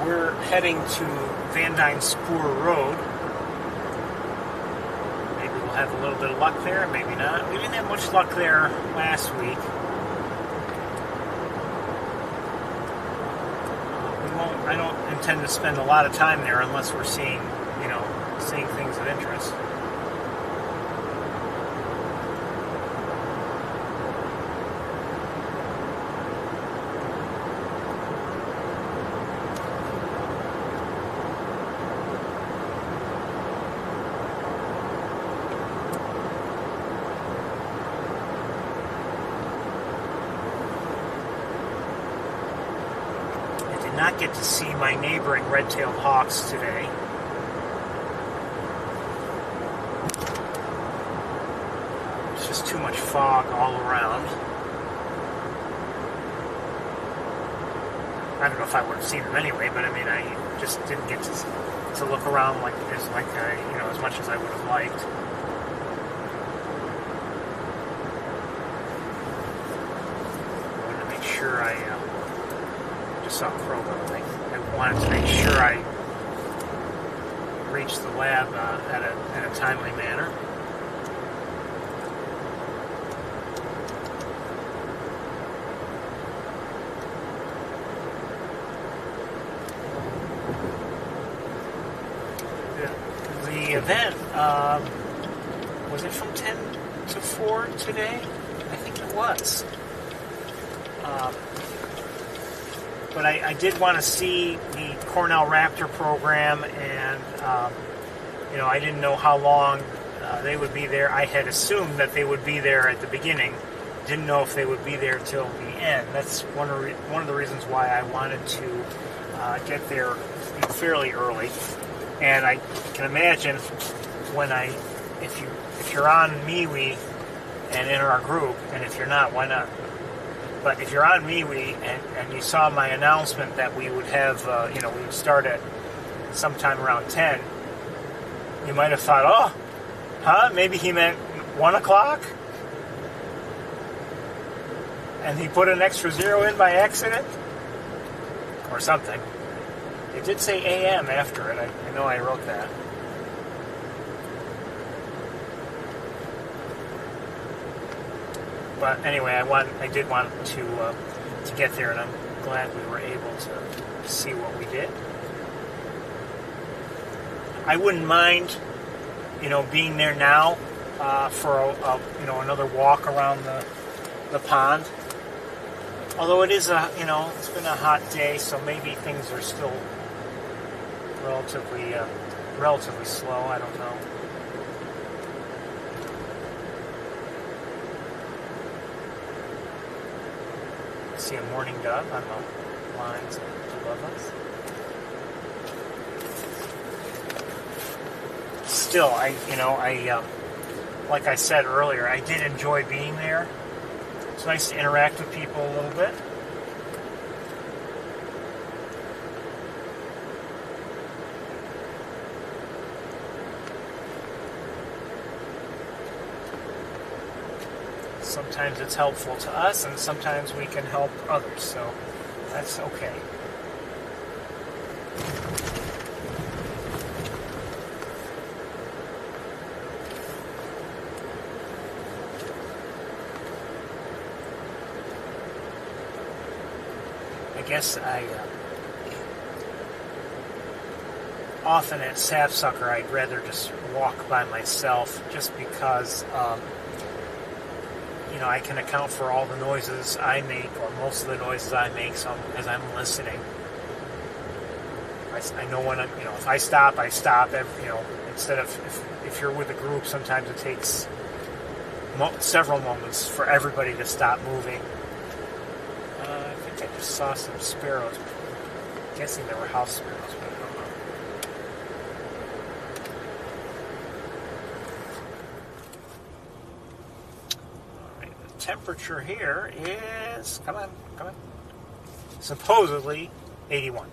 We're heading to Van Dyne Spoor Road. Maybe we'll have a little bit of luck there, maybe not. We didn't have much luck there last week. I don't intend to spend a lot of time there unless we're seeing things of interest. Not get to see my neighboring red-tailed hawks today. There's just too much fog all around. I don't know if I would have seen them anyway, but I mean, I just didn't get to look around as much as I would have liked. I wanted to make sure I just saw a crow, but I wanted to make sure I reached the lab in a timely manner. The event, was it from 10 to 4 today? I think it was. But I did want to see the Cornell Raptor program, and I didn't know how long they would be there. I had assumed that they would be there at the beginning. Didn't know if they would be there till the end. That's one of the reasons why I wanted to get there fairly early. And I can imagine if you're on MeWe and in our group, and if you're not, why not? But if you're on MeWe and you saw my announcement that we would have, we would start at sometime around 10, you might have thought, maybe he meant 1 o'clock? And he put an extra 0 in by accident? Or something. It did say AM after it. I know I wrote that. But anyway, I did want to get there, and I'm glad we were able to see what we did. I wouldn't mind, being there now for another walk around the pond. Although it is it's been a hot day, so maybe things are still relatively slow. I don't know. See a mourning dove on the lines above us. Still, like I said earlier, I did enjoy being there. It's nice to interact with people a little bit. Sometimes it's helpful to us, and sometimes we can help others, so that's okay. I guess often at Sapsucker I'd rather just walk by myself, just because I can account for all the noises I make, or most of the noises I make, as I'm listening. I know when if I stop, I stop. Instead of if you're with a group, sometimes it takes several moments for everybody to stop moving. I think I just saw some sparrows. I'm guessing they were house sparrows, but I don't know. Temperature here is, come on, supposedly 81.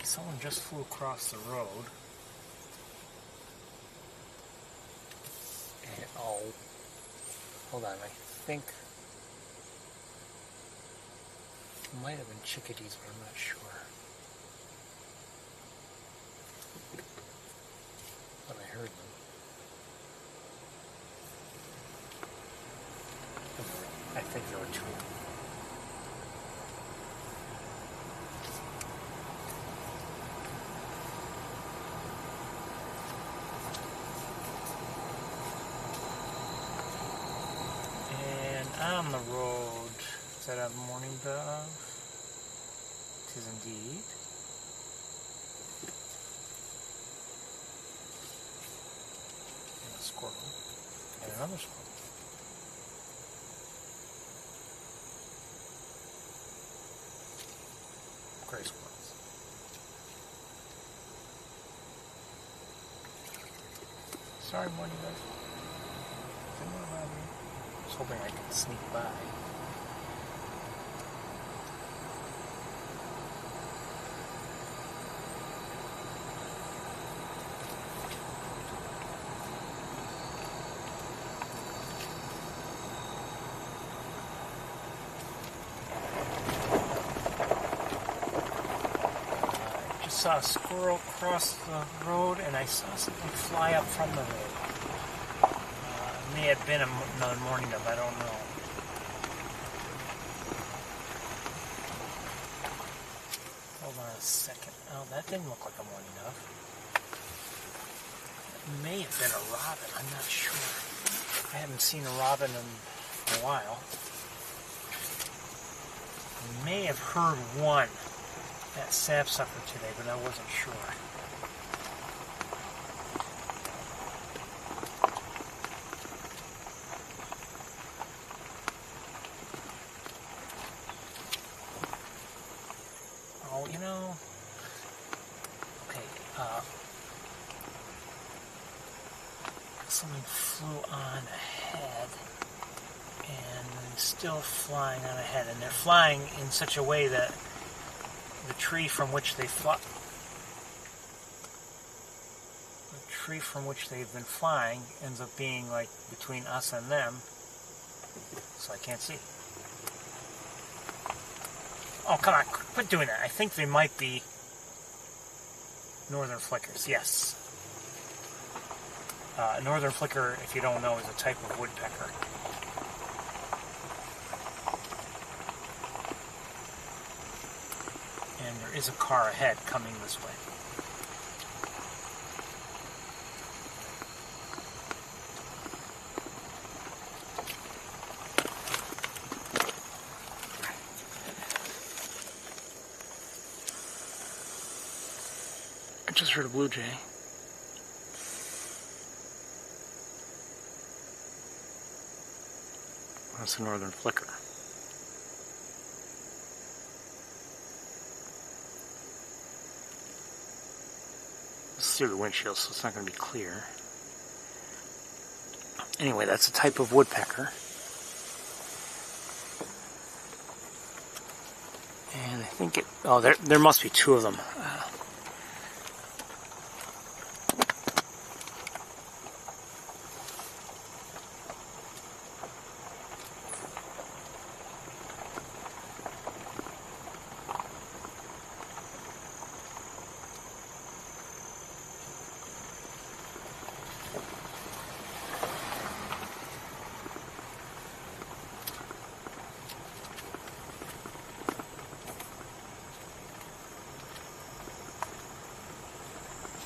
Someone just flew across the road. And, hold on, I think it might have been chickadees, but I'm not sure. But I heard them. I think there were two. On the road, is that a mourning dove? It is indeed. And a squirrel. And another squirrel. Gray squirrels. Sorry, mourning dove. Didn't know about me. I was hoping I could sneak by. I just saw a squirrel cross the road, and I saw something fly up from the road. May have been another mourning dove, I don't know. Hold on a second. Oh, that didn't look like a mourning dove. It may have been a robin, I'm not sure. I haven't seen a robin in a while. I may have heard one at Sapsucker today, but I wasn't sure. Something flew on ahead, and still flying on ahead, and they're flying in such a way that the tree from which they fly, tree from which they've been flying ends up being like between us and them, so I can't see. Oh, come on, quit doing that. I think they might be northern flickers, yes. Northern flicker, if you don't know, is a type of woodpecker. And there is a car ahead coming this way. I just heard a blue jay. That's a northern flicker. This is through the windshield, so it's not going to be clear. Anyway, that's a type of woodpecker. And I think it... Oh, there must be two of them.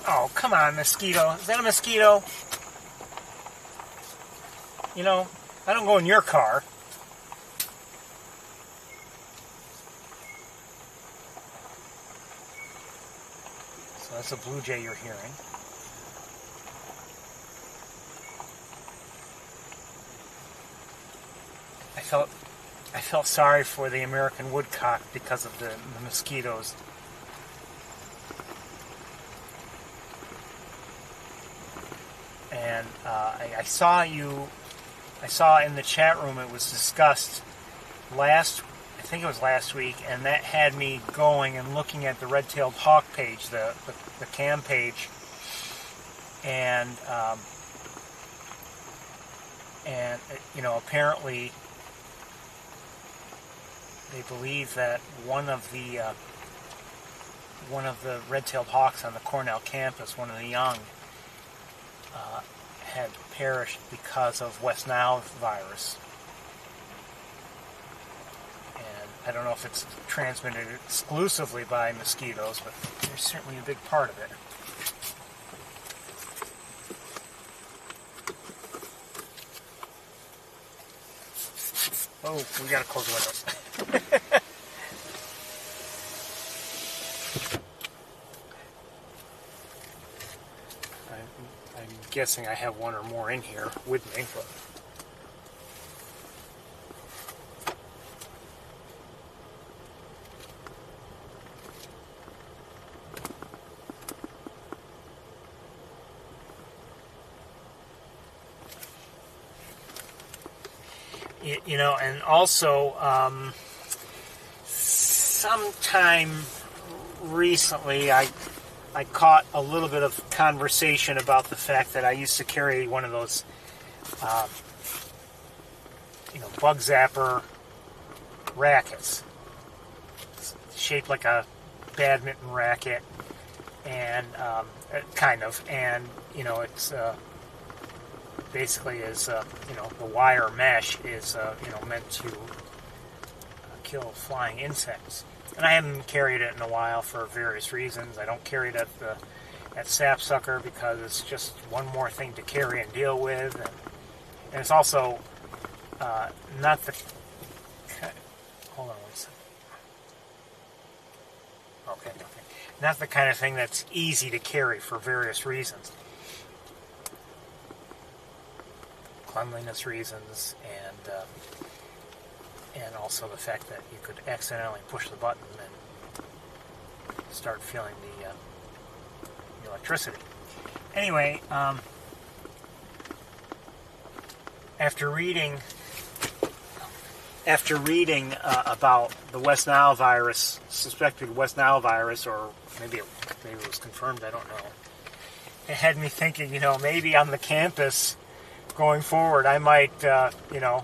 Oh, come on, mosquito. Is that a mosquito? You know, I don't go in your car. So that's a blue jay you're hearing. I felt sorry for the American woodcock because of the mosquitoes. And I saw in the chat room it was discussed I think it was last week, and that had me going and looking at the red-tailed hawk page, the cam page, and you know, apparently they believe that one of the red-tailed hawks on the Cornell campus, one of the young, had perished because of West Nile virus. And I don't know if it's transmitted exclusively by mosquitoes, but there's certainly a big part of it. Oh, we gotta close the windows. I'm guessing I have one or more in here with me, but you know, and also sometime recently I caught a little bit of conversation about the fact that I used to carry one of those, you know, bug zapper rackets. It's shaped like a badminton racket, and kind of, and you know, it's basically is you know, the wire mesh is you know, meant to kill flying insects. And I haven't carried it in a while for various reasons. I don't carry it at Sapsucker because it's just one more thing to carry and deal with, and it's also not the. Hold on one second. Okay. Not the kind of thing that's easy to carry for various reasons. Cleanliness reasons, and also the fact that you could accidentally push the button and start feeling the electricity. Anyway, after reading about the West Nile virus, suspected West Nile virus, or maybe it was confirmed, I don't know. it had me thinking, you know, maybe on the campus going forward, I might, you know,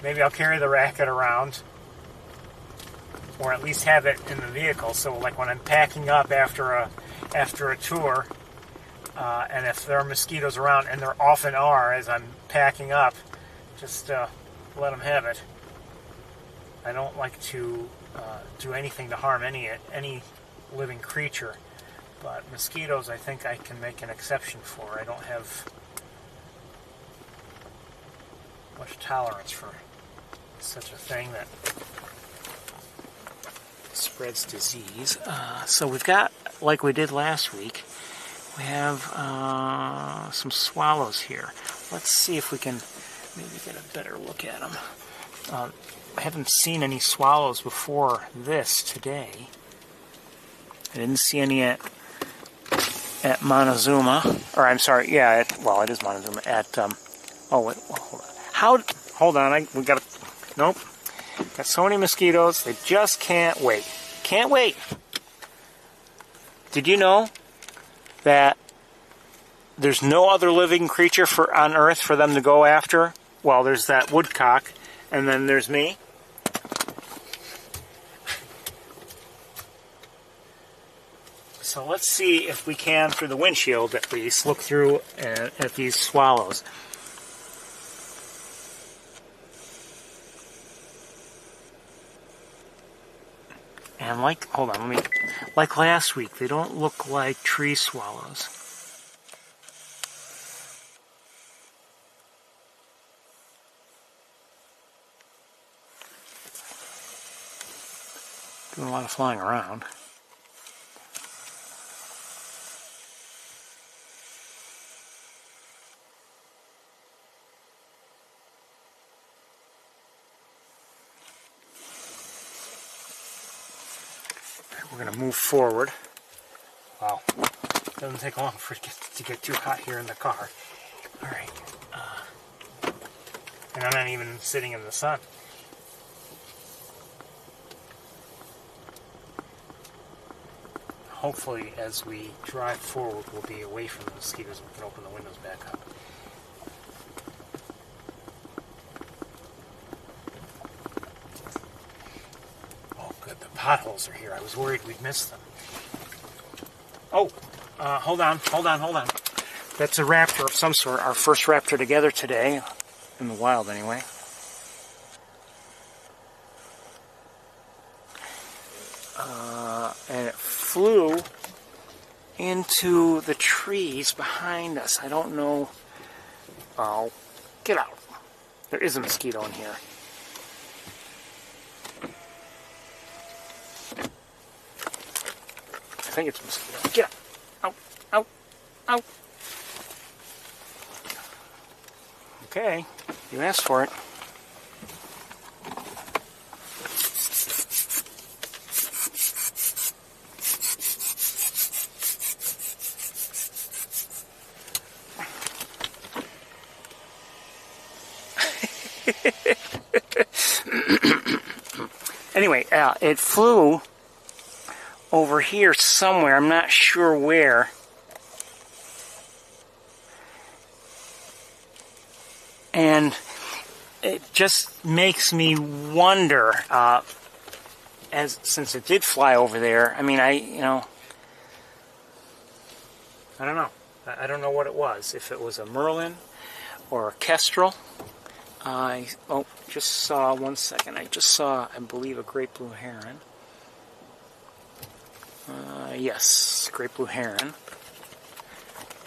maybe I'll carry the racket around, or at least have it in the vehicle. So, like when I'm packing up after a tour, and if there are mosquitoes around, and there often are as I'm packing up, just let them have it. I don't like to do anything to harm any living creature, but mosquitoes I think I can make an exception for. I don't have much tolerance for such a thing that spreads disease. So we've got, like we did last week, we have some swallows here. Let's see if we can maybe get a better look at them. I haven't seen any swallows before this today. I didn't see any at Montezuma, or I'm sorry, yeah, well, it is Montezuma. At oh wait, well, hold on, we got nope. Got so many mosquitoes, they just can't wait. Can't wait. Did you know that there's no other living creature on Earth for them to go after? Well, there's that woodcock, and then there's me. So let's see if we can, through the windshield at least, look through at these swallows. And hold on, like last week, they don't look like tree swallows. Doing a lot of flying around. We're going to move forward. Wow, doesn't take long for it to get too hot here in the car. All right, and I'm not even sitting in the sun. Hopefully, as we drive forward, we'll be away from the mosquitoes and we can open the windows back up. The potholes are here. I was worried we'd miss them. Oh, hold on. That's a raptor of some sort. Our first raptor together today, in the wild anyway. And it flew into the trees behind us. I don't know. Oh, get out. There is a mosquito in here. I think it's a mosquito. Get up. Out. Out. Out. Okay. You asked for it. Anyway, it flew over here somewhere. I'm not sure where. And it just makes me wonder, since it did fly over there, I mean, I don't know. I don't know what it was. If it was a merlin or a kestrel. Just saw, one second, I believe, a great blue heron. Yes, great blue heron.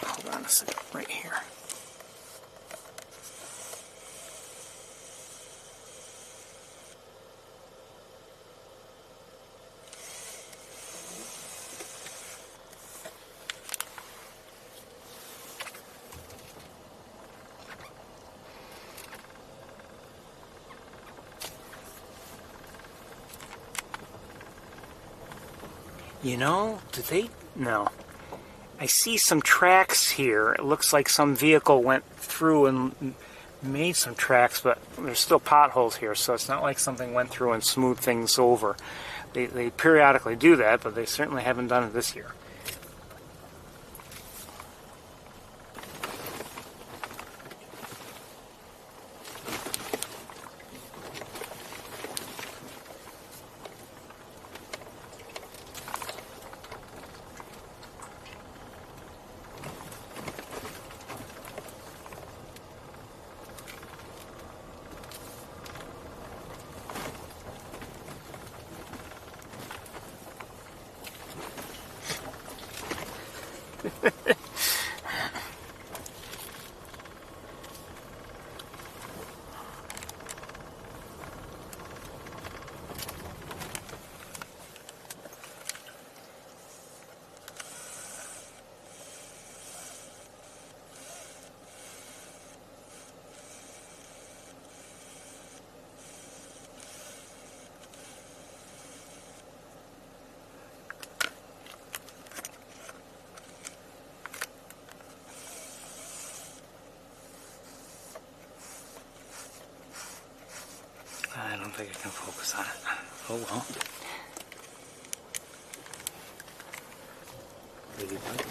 Hold on a second, right here. You know, no. I see some tracks here. It looks like some vehicle went through and made some tracks, but there's still potholes here, so it's not like something went through and smoothed things over. They periodically do that, but they certainly haven't done it this year. I don't think I can focus on it. Oh well. Ladybug.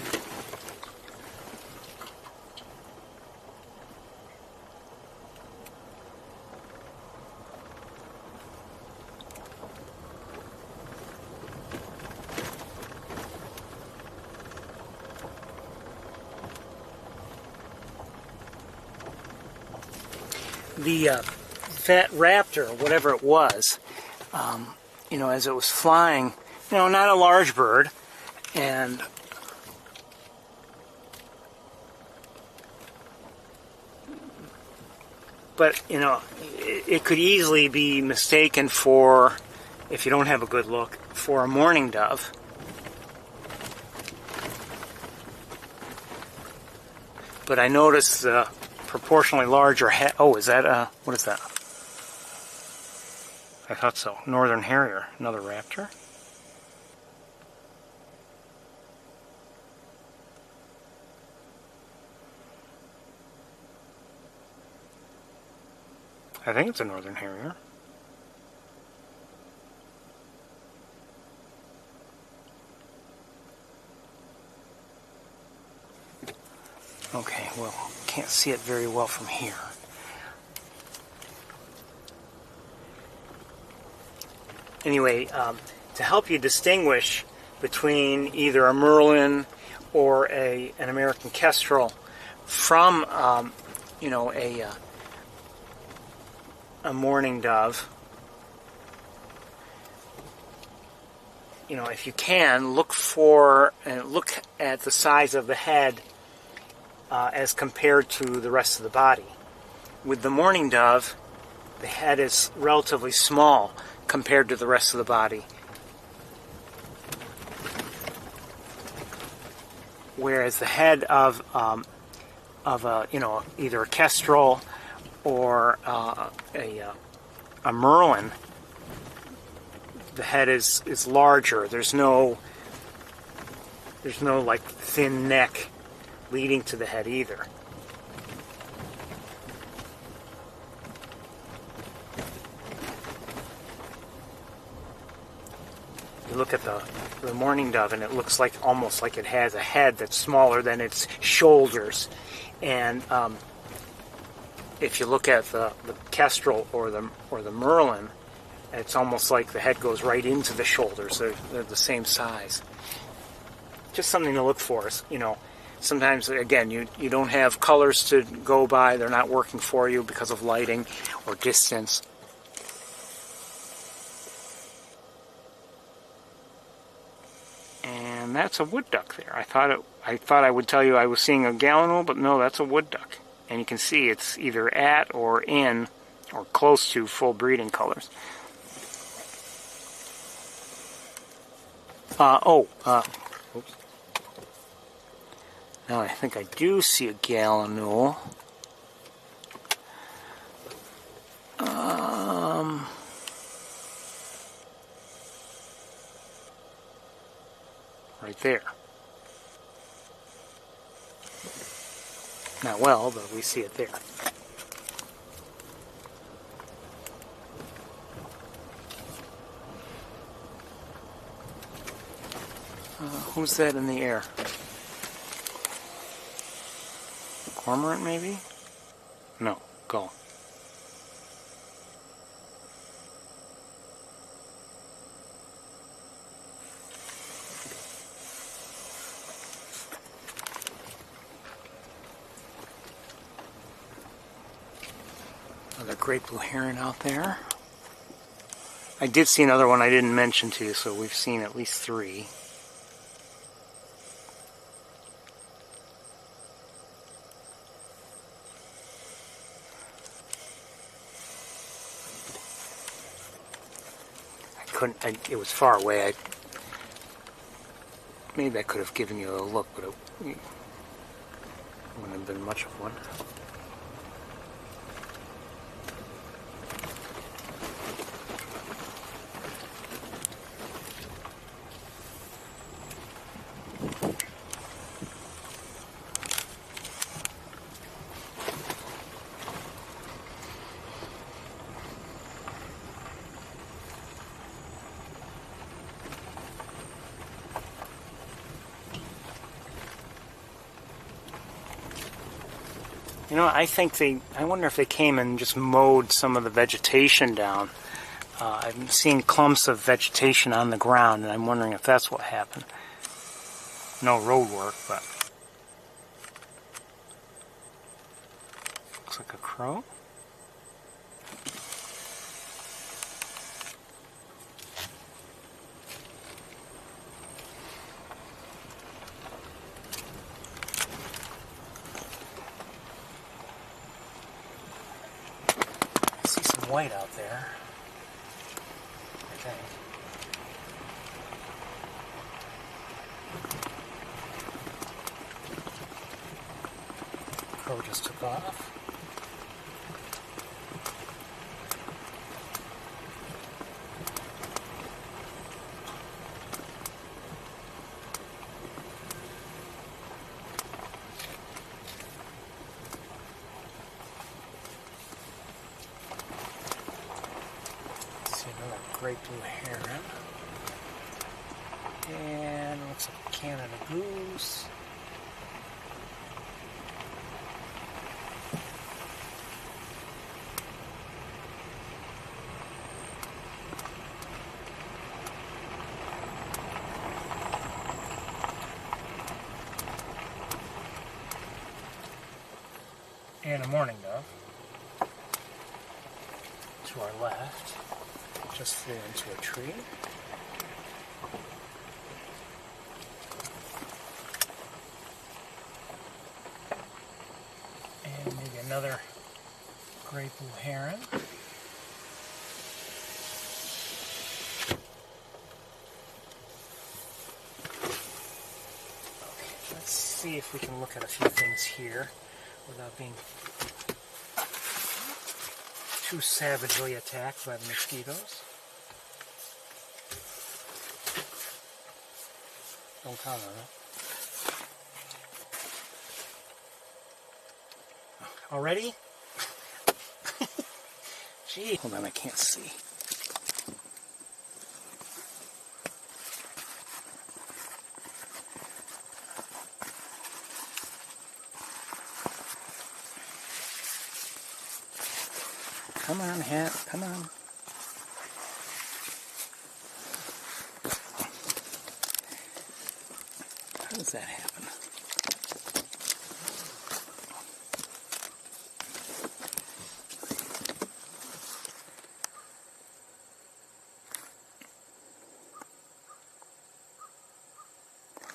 The that raptor, whatever it was, you know, as it was flying, you know, not a large bird, and but you know, it could easily be mistaken for, if you don't have a good look, for a mourning dove. But I noticed the proportionally larger head. Oh, is that what is that? I thought so. Northern Harrier, another raptor. I think it's a Northern Harrier. Okay, well, can't see it very well from here. Anyway, to help you distinguish between either a Merlin or an American Kestrel from, you know, a mourning dove, you know, if you can, look at the size of the head as compared to the rest of the body. With the mourning dove, the head is relatively small compared to the rest of the body. Whereas the head of a, you know, either a Kestrel or a Merlin, the head is larger. There's no like thin neck leading to the head either. You look at the mourning dove and it looks like almost like it has a head that's smaller than its shoulders. And if you look at the Kestrel or the Merlin, it's almost like the head goes right into the shoulders. They're the same size. Just something to look for, you know. Sometimes, again, you don't have colors to go by. They're not working for you because of lighting or distance. And that's a wood duck there. I thought I would tell you I was seeing a gallinule, but no, that's a wood duck. And you can see it's either at or in or close to full breeding colors. Oops. Now I think I do see a gallinule. Right there. Not well, but we see it there. Who's that in the air? Cormorant, maybe? No, go. Another great blue heron out there. I did see another one I didn't mention to you, so we've seen at least three. couldn't. It was far away. Maybe I could have given you a look, but it wouldn't have been much of one. You know, I wonder if they came and just mowed some of the vegetation down. I've seen clumps of vegetation on the ground, and I'm wondering if that's what happened. No road work, but looks like a crow. White out there, I think. Crow just took off. Great blue heron, and looks like a Canada goose. And a mourning dove to our left. Just flew into a tree. And maybe another great blue heron. Okay, let's see if we can look at a few things here without being too savagely attacked by the mosquitoes. Don't count on it. Already? Gee. Hold on, I can't see. Come on, Hat, come on. How does that happen?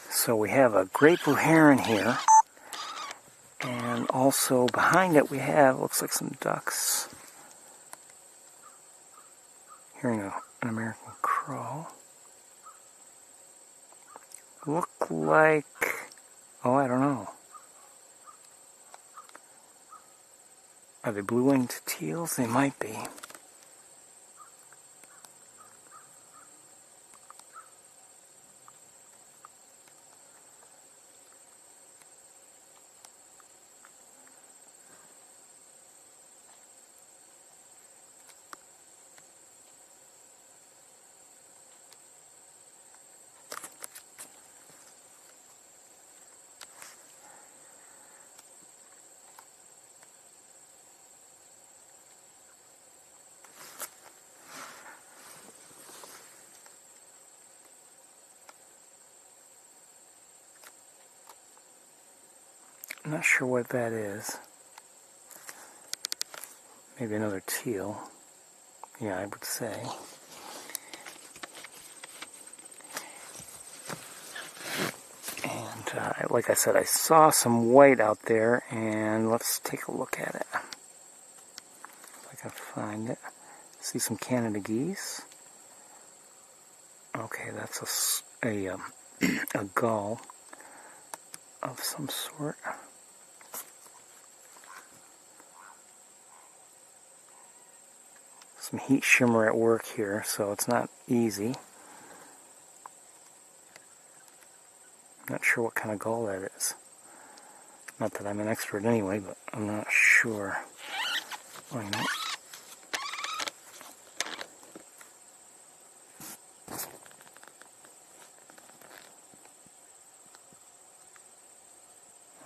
So we have a great blue heron here, and also behind it we have, looks like some ducks. Hearing an American crow. Look like, oh, I don't know. Are they blue-winged teals? They might be. I'm not sure what that is. Maybe another teal. Yeah, I would say. And like I said, I saw some white out there, and let's take a look at it. If I can find it. See some Canada geese. Okay, that's a gull of some sort. Some heat shimmer at work here, so it's not easy. Not sure what kind of gull that is. Not that I'm an expert anyway, but I'm not sure. Why not?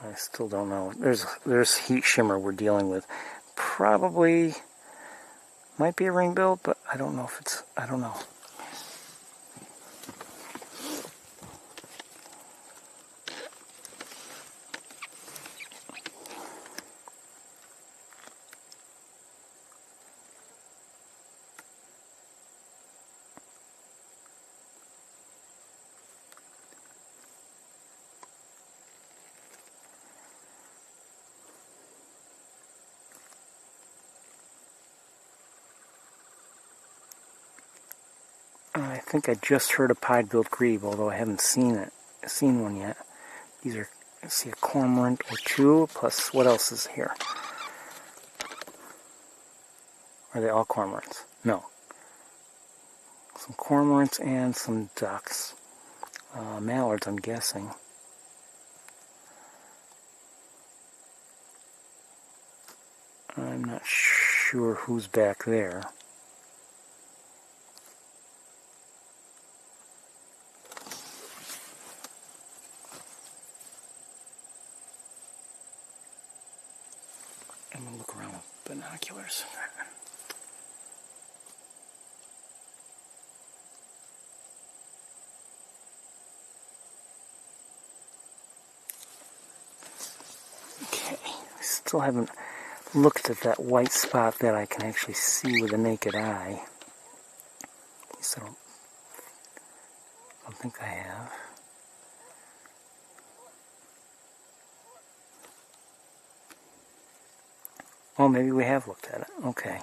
I still don't know. There's heat shimmer we're dealing with. Probably might be a ring-billed, but I don't know if it's, I don't know. I think I just heard a pied-billed grebe, although I haven't seen one yet. These are, I see a cormorant or two, plus what else is here? Are they all cormorants? No. Some cormorants and some ducks. Mallards, I'm guessing. I'm not sure who's back there. I'm going to look around with binoculars. Okay, I still haven't looked at that white spot that I can actually see with the naked eye. At least I don't think I have. Oh, maybe we have looked at it. Okay.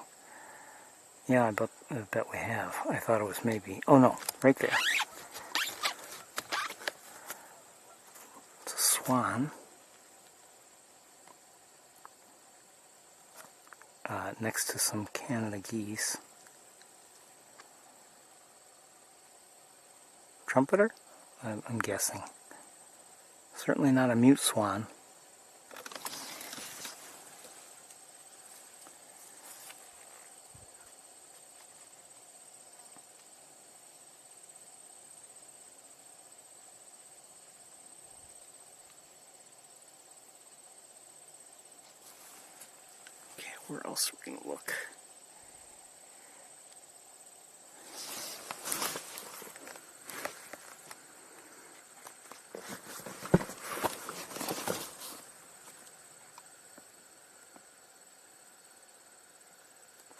Yeah, I bet we have. I thought it was maybe... Oh, no. Right there. It's a swan. Next to some Canada geese. Trumpeter? I'm guessing. Certainly not a mute swan. Where else are we going to look?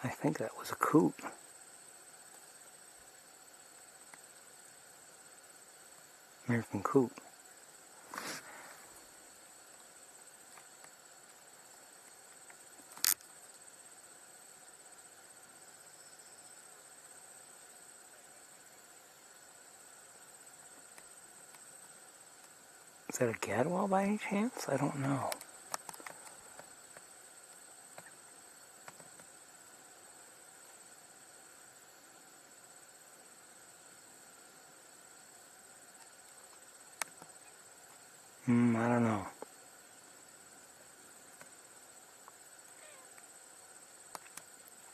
I think that was a coot. American coot. Is that a gadwall by any chance? I don't know. I don't know.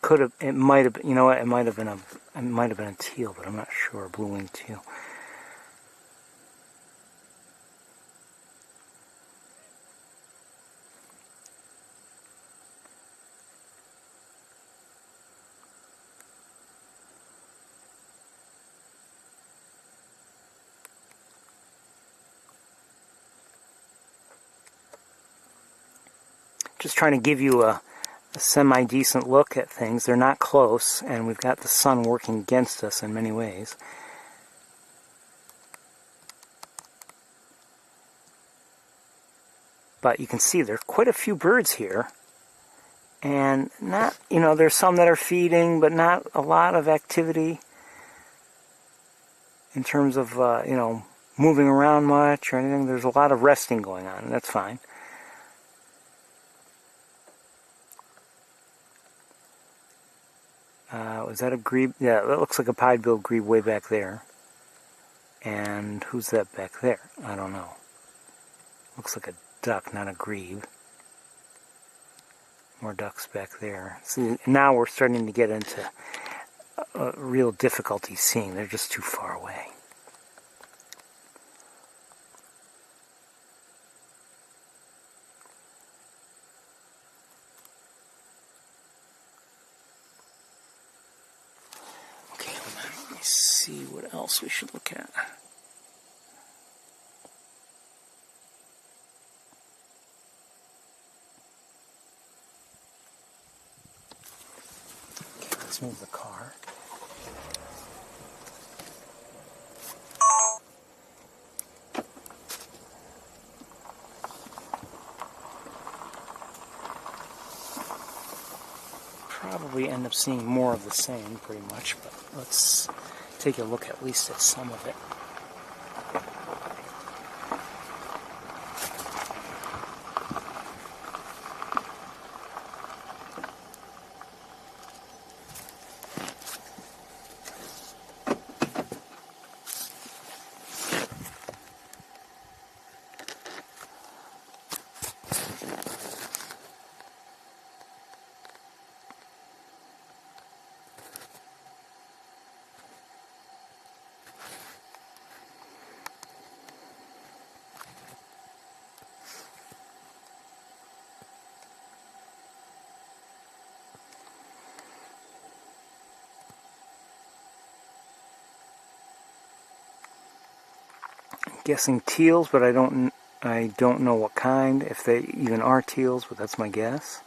Could have, it might have been, you know what, it might have been a teal, but I'm not sure, a blue-winged teal. Just trying to give you a semi-decent look at things. They're not close, and we've got the sun working against us in many ways. But you can see there are quite a few birds here. And not, you know, there's some that are feeding, but not a lot of activity. in terms of, you know, moving around much or anything. There's a lot of resting going on, and that's fine. Was that a grebe? Yeah, that looks like a pied-billed grebe way back there. And who's that back there? I don't know. Looks like a duck, not a grebe. More ducks back there. See, now we're starting to get into real difficulty seeing. They're just too far away. Okay, let me see what else we should look at. Okay, let's move the car. Probably end up seeing more of the same, pretty much, but let's take a look at least at some of it. Guessing teals, but I don't know what kind, if they even are teals, but that's my guess.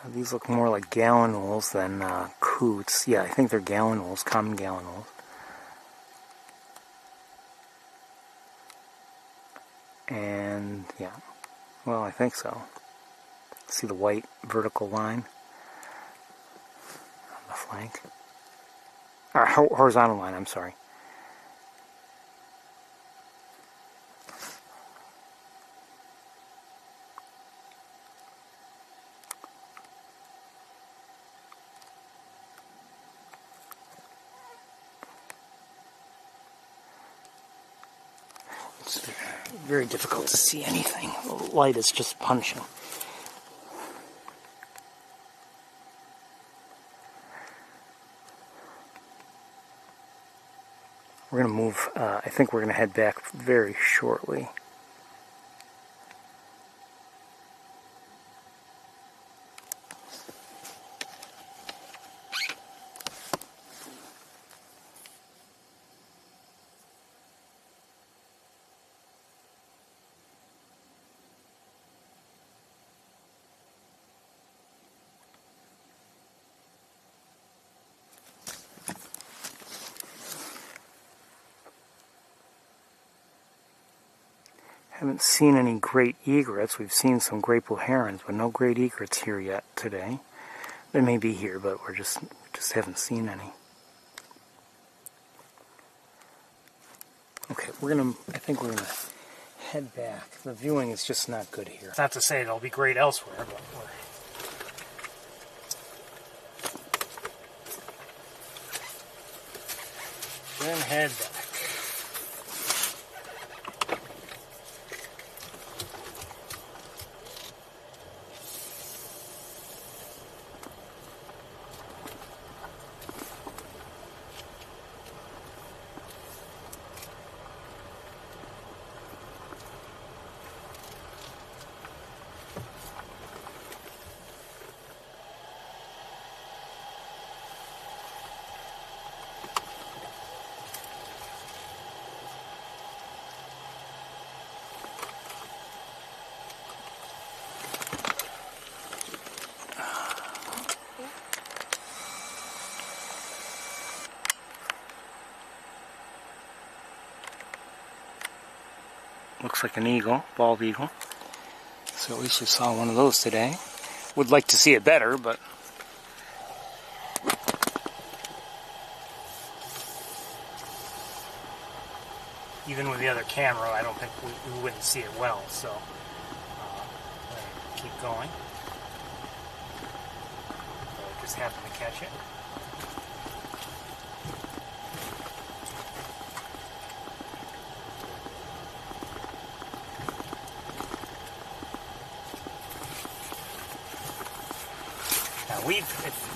These look more like gallinules than coots. Yeah, I think they're gallinules, common gallinules. And yeah, well, I think so. See the white vertical line on the flank, or horizontal line, I'm sorry. It's very difficult to see anything. The light is just punching. We're going to move, I think we're going to head back very shortly. Haven't seen any great egrets. We've seen some great blue herons, but no great egrets here yet today. They may be here, but we just haven't seen any. Okay, I think we're gonna head back. The viewing is just not good here. Not to say it'll be great elsewhere, but we're gonna head back. Looks like an eagle, bald eagle. So at least we saw one of those today. Would like to see it better, but even with the other camera, I don't think we wouldn't see it well. So keep going. I just happened to catch it.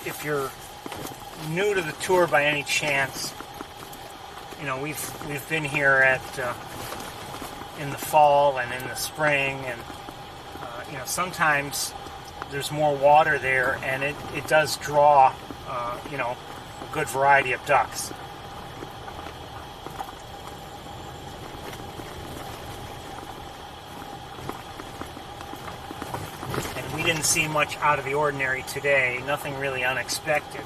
If you're new to the tour by any chance, you know, we've been here at in the fall and in the spring, and you know, sometimes there's more water there, and it does draw you know, a good variety of ducks. We didn't see much out of the ordinary today, nothing really unexpected.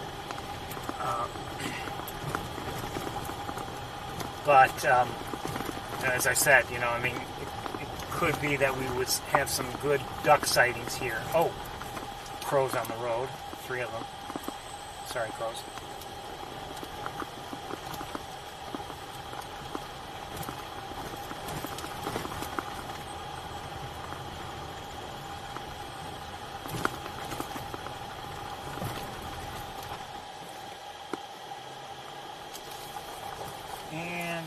But as I said, you know, I mean, it could be that we would have some good duck sightings here. Oh, crows on the road, 3 of them. Sorry, crows. And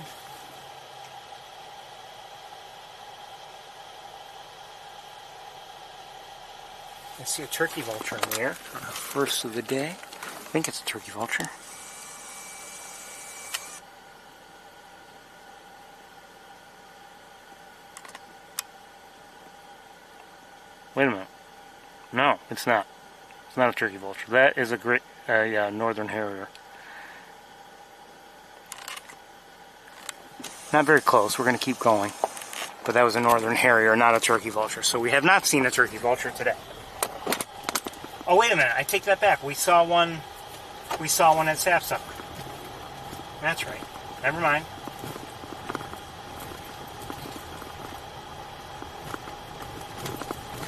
I see a turkey vulture in there. First of the day. I think it's a turkey vulture. Wait a minute. No, it's not. It's not a turkey vulture. That is a great northern harrier. Not very close. We're going to keep going. But that was a northern harrier, not a turkey vulture. So we have not seen a turkey vulture today. Oh, wait a minute. I take that back. We saw one at Sapsucker. That's right. Never mind.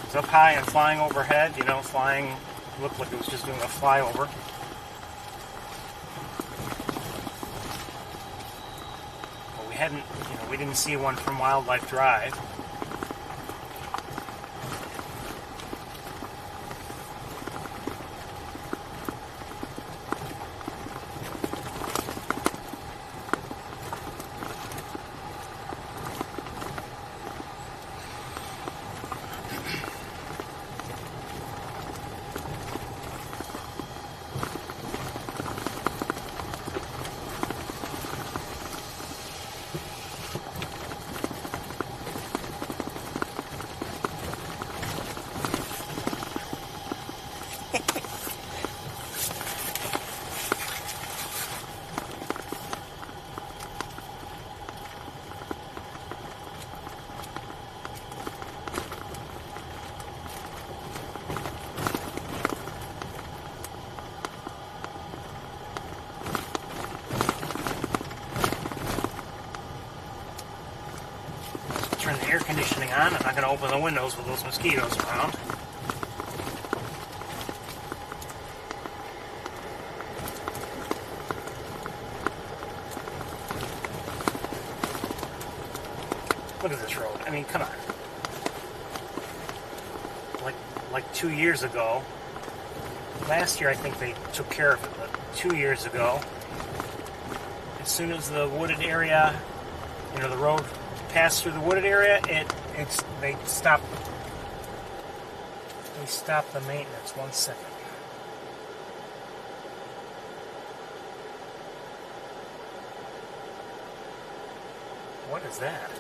It's up high and flying overhead. You know, flying. Looked like it was just doing a flyover. We didn't see one from Wildlife Drive. Turn the air conditioning on. I'm not going to open the windows with those mosquitoes around. Look at this road. I mean, come on. Like 2 years ago. Last year I think they took care of it, but 2 years ago, as soon as the wooded area, you know, the road passed through the wooded area, they stopped the maintenance. 1 second. What is that?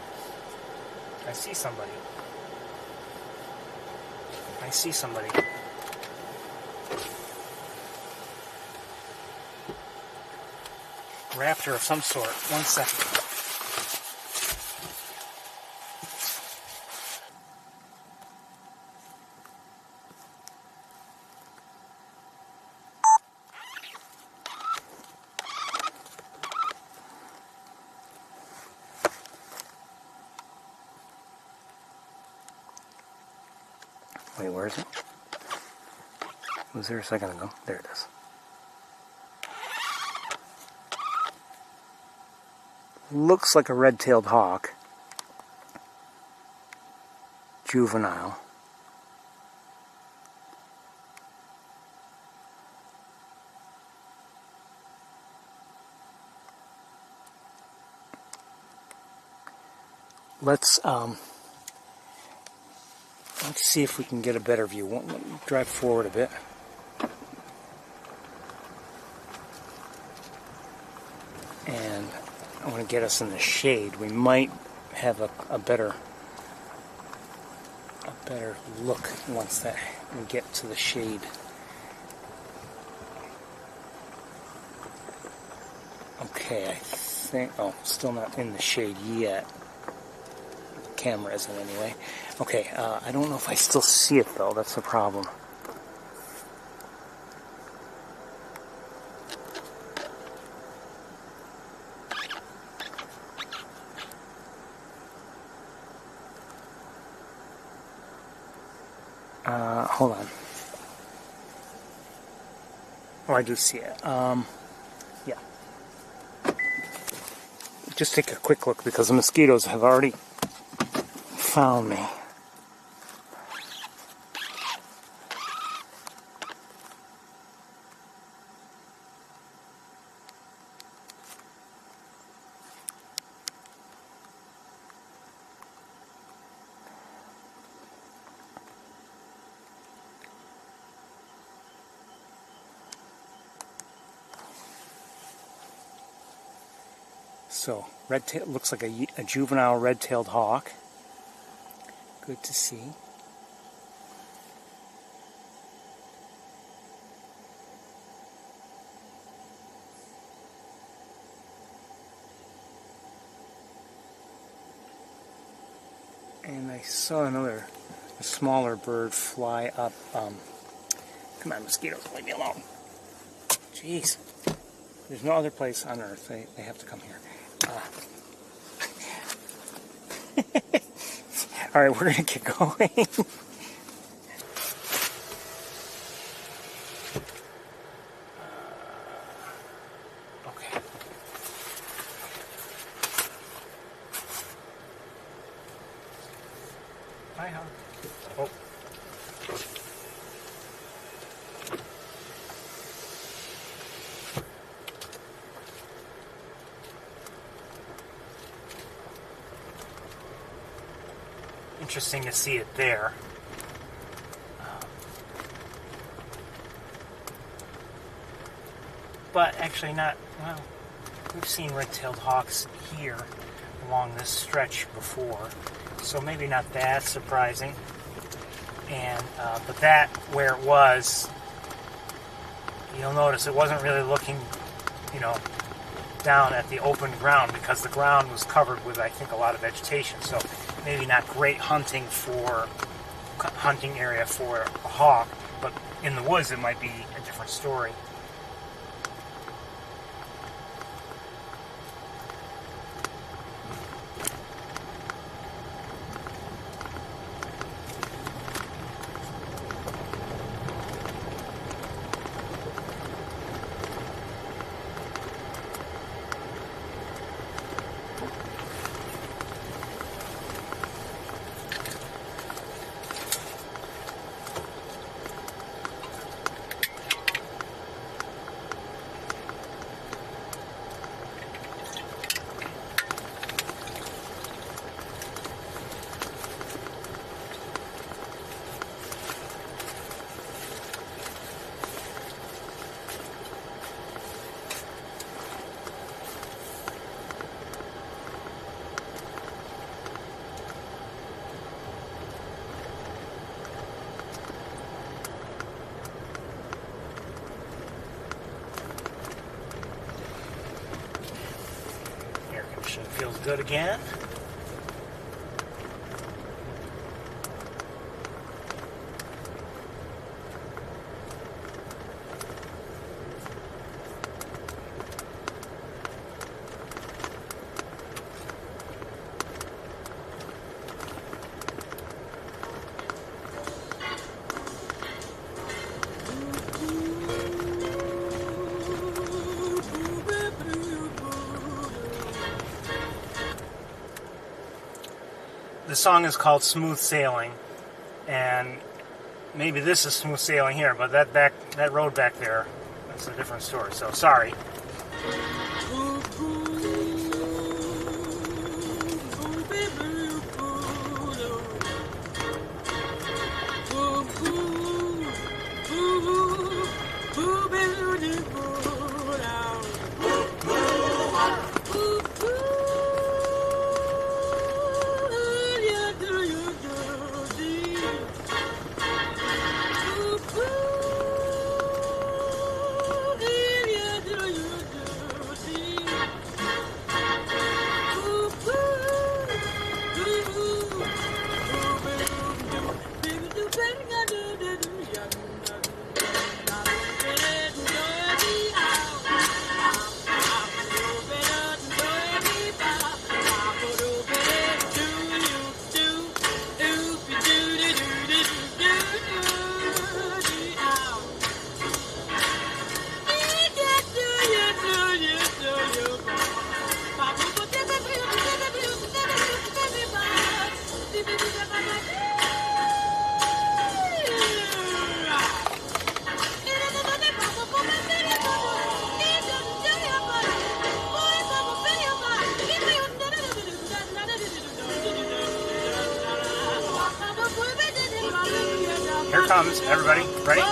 I see somebody. Raptor of some sort. 1 second. Wait, where is it? Was there a second ago? There it is. Looks like a red-tailed hawk. Juvenile. Let's see if we can get a better view. Let me drive forward a bit. And I want to get us in the shade. We might have a better look once that we get to the shade. Okay, I think, oh, still not in the shade yet. The camera isn't anyway. Okay, I don't know if I still see it though, that's the problem. Hold on. Oh, I do see it. Yeah. Just take a quick look because the mosquitoes have already found me. So, red-tail looks like a juvenile red-tailed hawk. Good to see. And I saw a smaller bird fly up. Come on, mosquitoes, leave me alone. Jeez. There's no other place on earth. They have to come here. All right, we're going to get going. Okay. Hi, hon. Oh. Interesting to see it there. But actually not, well, we've seen red-tailed hawks here along this stretch before, so maybe not that surprising. And but that, where it was, you'll notice it wasn't really looking, down at the open ground because the ground was covered with, I think, a lot of vegetation. So maybe not great hunting area for a hawk, but in the woods it might be a different story. Feels good again. song is called Smooth Sailing, and maybe this is smooth sailing here, but that road back there, that's a different story, so sorry. Here comes everybody. Ready?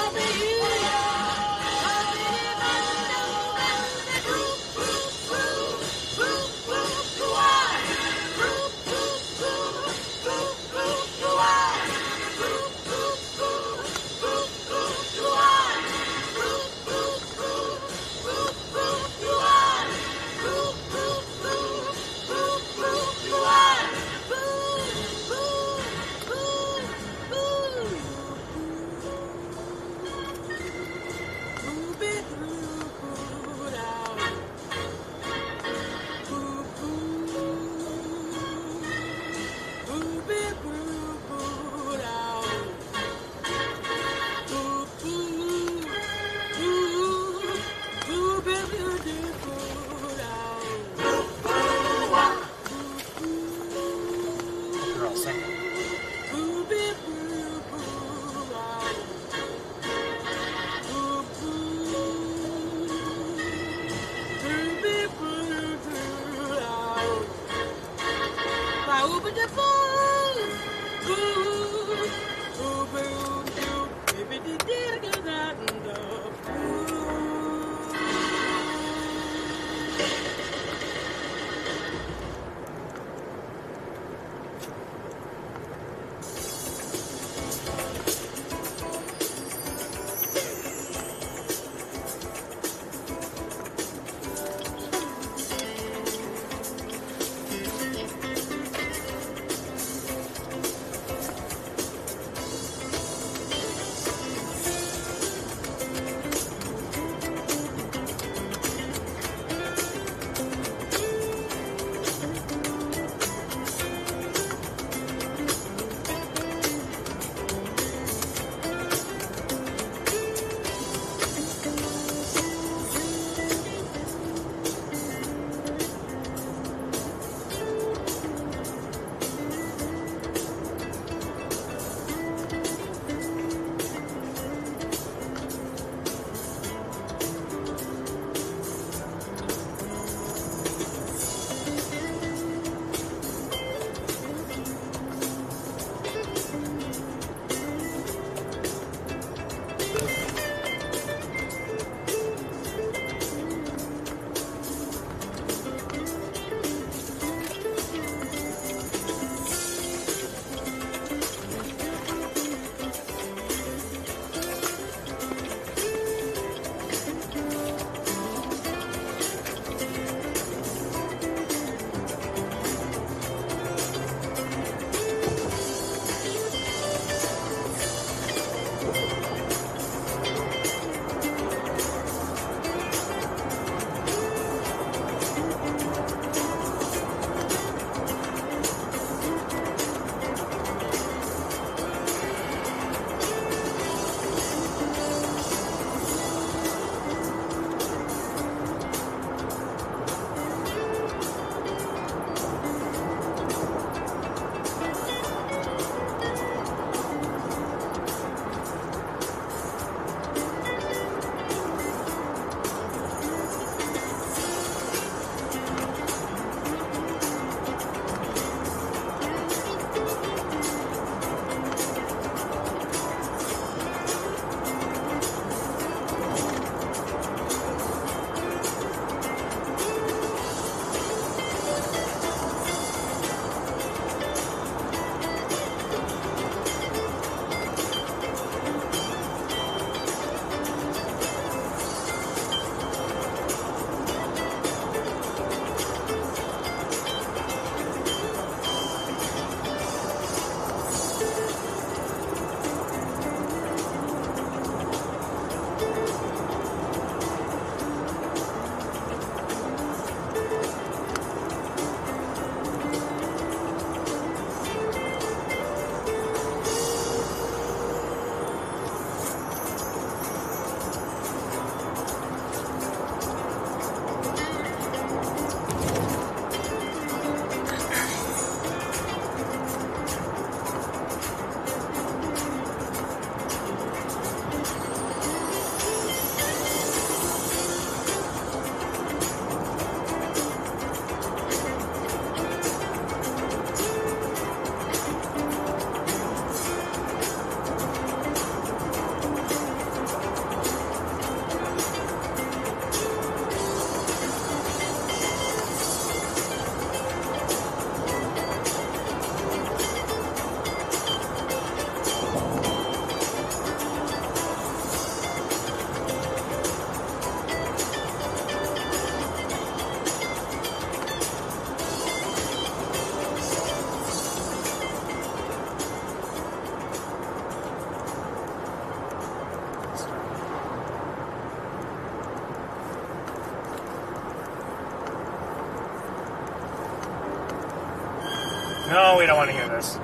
No, we don't want to hear this.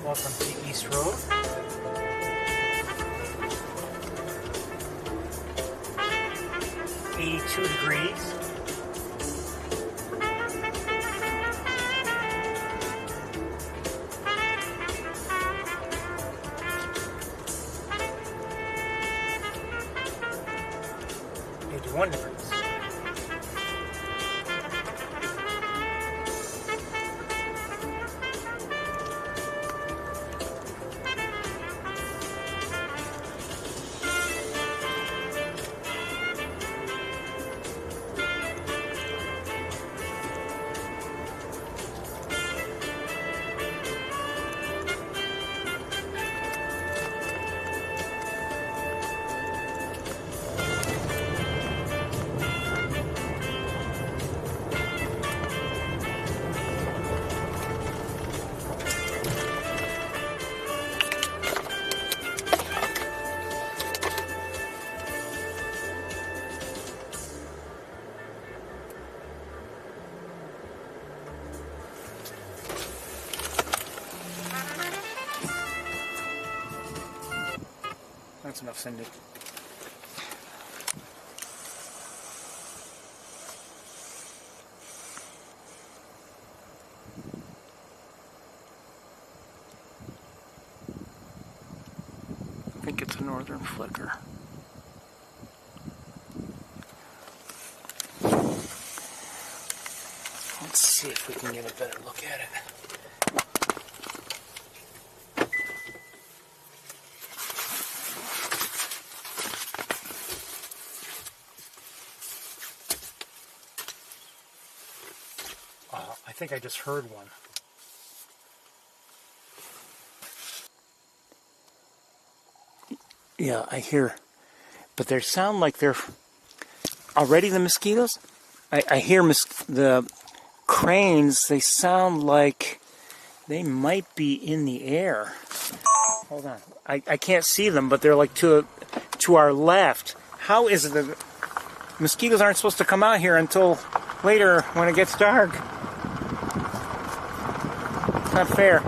Welcome to East Road. $82 degrees. $81 degrees. That's enough, Cindy. I think it's a northern flicker. Let's see if we can get a better look at it. I think I just heard one. Yeah, I hear, but they sound like they're already the mosquitoes. I hear the cranes. They sound like they might be in the air. Hold on, I can't see them, but they're like to our left. How is it that mosquitoes aren't supposed to come out here until later when it gets dark? Not fair.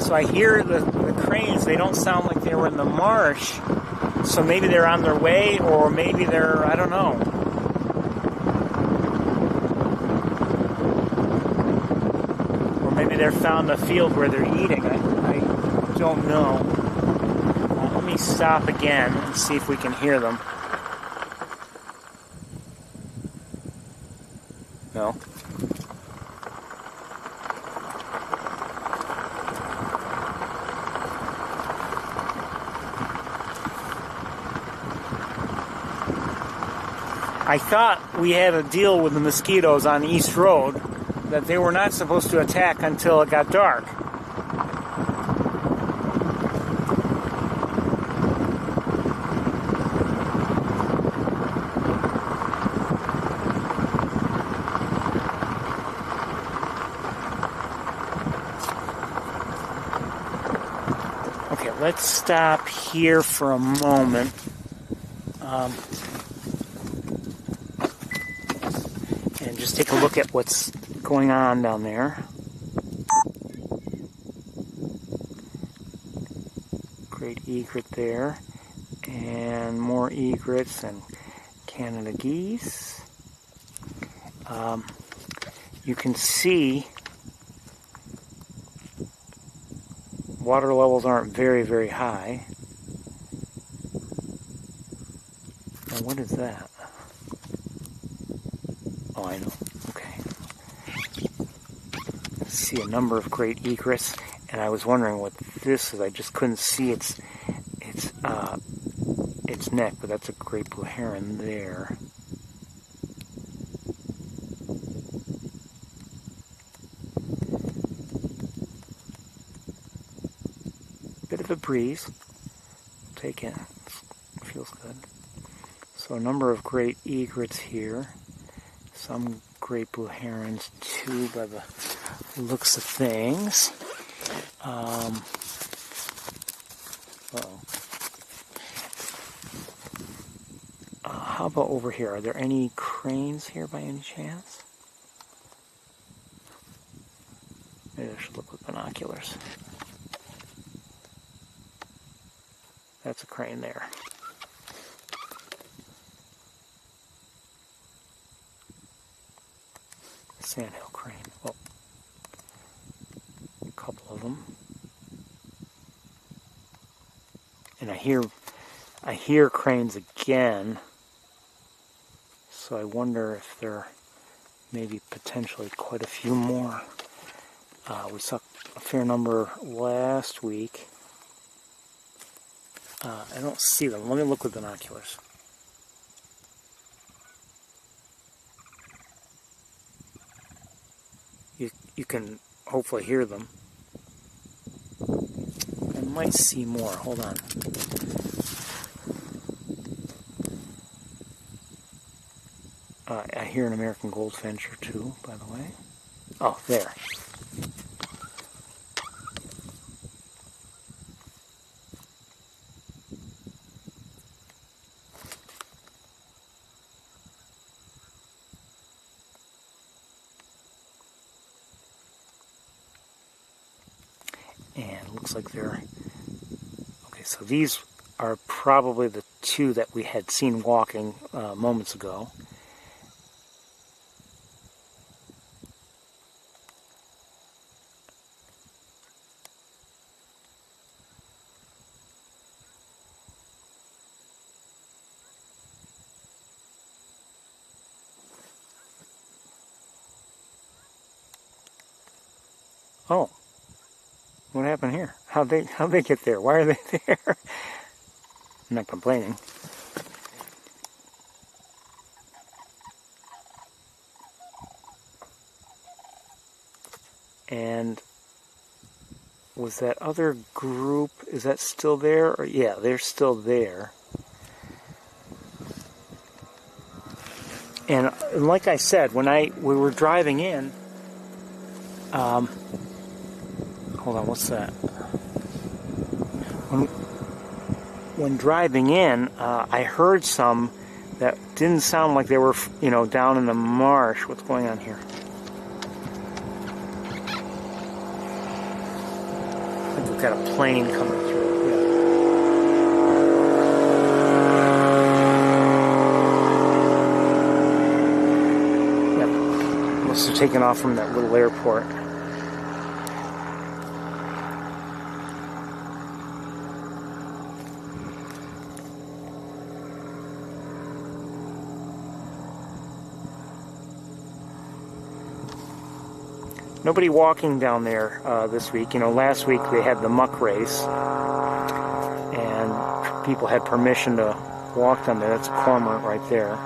So I hear the cranes. They don't sound like they were in the marsh. So maybe they're on their way, or maybe they're, I don't know. Or maybe they're found in a field where they're eating. I don't know. Let me stop again and see if we can hear them. No. I thought we had a deal with the mosquitoes on East Road that they were not supposed to attack until it got dark. Okay, let's stop here for a moment. And just take a look at what's going on down there. Great egret there. And more egrets and Canada geese. You can see water levels aren't very, very high. And what is that? Oh, I know. Okay. I see a number of great egrets, and I was wondering what this is. I just couldn't see its neck, but that's a great blue heron there. Bit of a breeze. Take it. Feels good. So a number of great egrets here. Some great blue herons too, by the looks of things. How about over here? Are there any cranes here by any chance? Maybe I should look with binoculars. That's a crane there. Sandhill crane. Well, a couple of them. And I hear cranes again. So I wonder if there may be potentially quite a few more. We saw a fair number last week. I don't see them. Let me look with binoculars. You can hopefully hear them. I might see more. Hold on. I hear an American goldfinch or two, by the way. Oh, there. And it looks like they're... Okay, so these are probably the two that we had seen walking moments ago. Oh. What happened here? How'd they get there? Why are they there? I'm not complaining. And was that other group, is that still there? Or, yeah, they're still there. And like I said, when we were driving in, hold on, what's that? When driving in, I heard some that didn't sound like they were, down in the marsh. What's going on here? I think we've got a plane coming through. Yeah. Must have taken off from that little airport. Nobody walking down there this week. Last week they had the muck race, and people had permission to walk down there. That's a cormorant right there.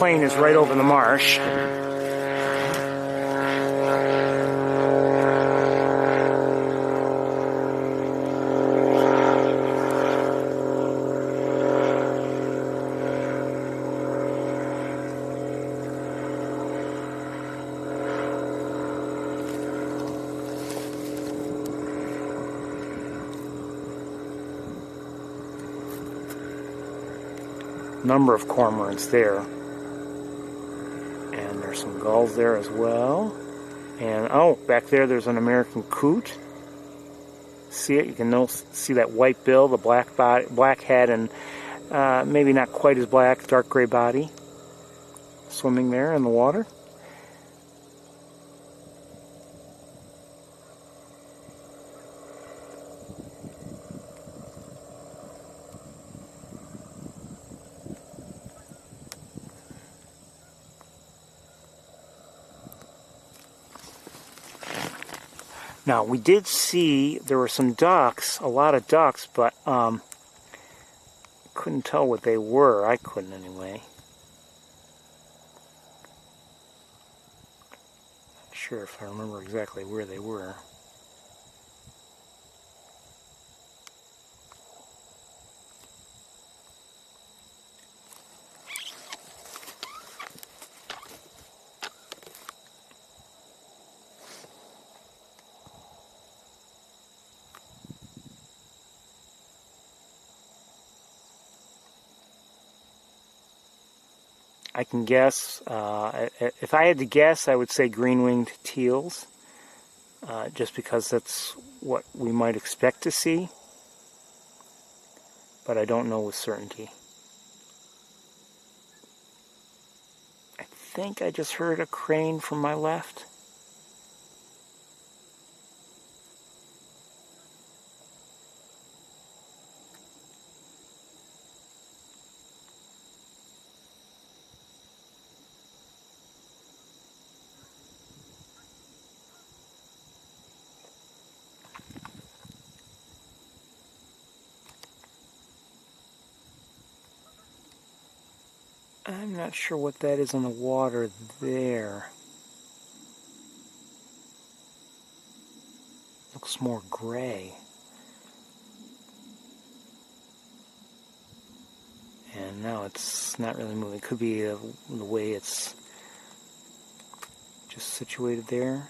plane is right over the marsh. Number of cormorants there, and there's some gulls there as well. And oh, back there's an American coot. See it? You can see that white bill, the black body, black head, and maybe not quite as black, dark gray body, swimming there in the water. Now, we did see there were some ducks, a lot of ducks, but couldn't tell what they were. I couldn't anyway. Not sure if I remember exactly where they were. I can guess, if I had to guess, I would say green-winged teals, just because that's what we might expect to see, but I don't know with certainty. I think I just heard a crane from my left. I'm not sure what that is on the water there. Looks more gray. And now it's not really moving. It could be the way it's just situated there.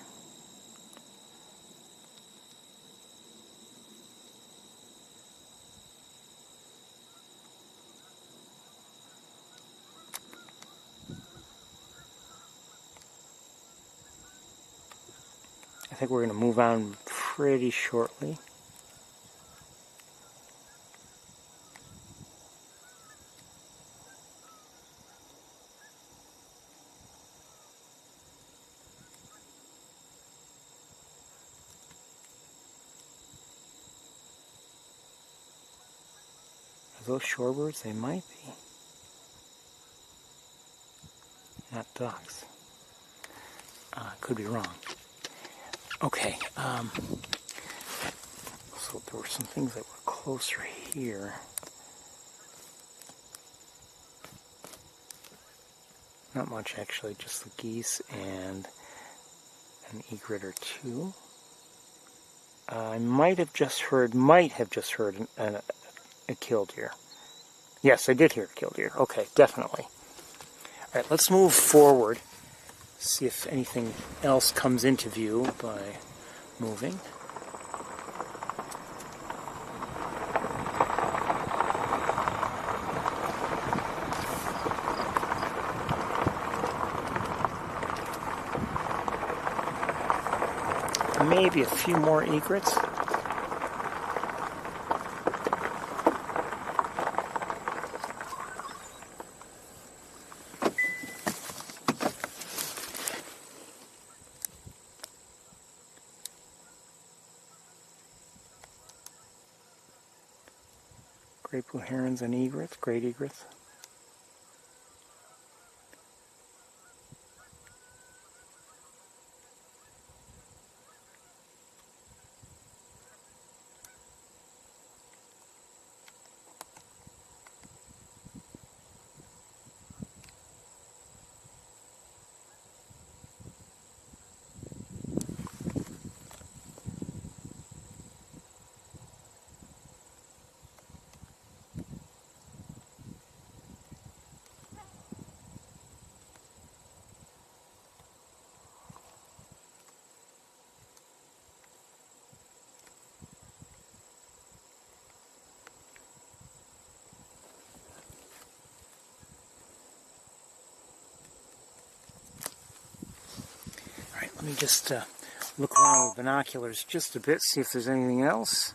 I think we're going to move on pretty shortly. Are those shorebirds? They might be. Not ducks. Could be wrong. Okay, so there were some things that were closer here. Not much actually, just the geese and an egret or two. I might have just heard a killdeer. Yes, I did hear a killdeer. Okay, definitely. All right, let's move forward. See if anything else comes into view by moving. Maybe a few more egrets. Great blue herons and egrets, great egrets. Let me just look around with binoculars just a bit, see if there's anything else.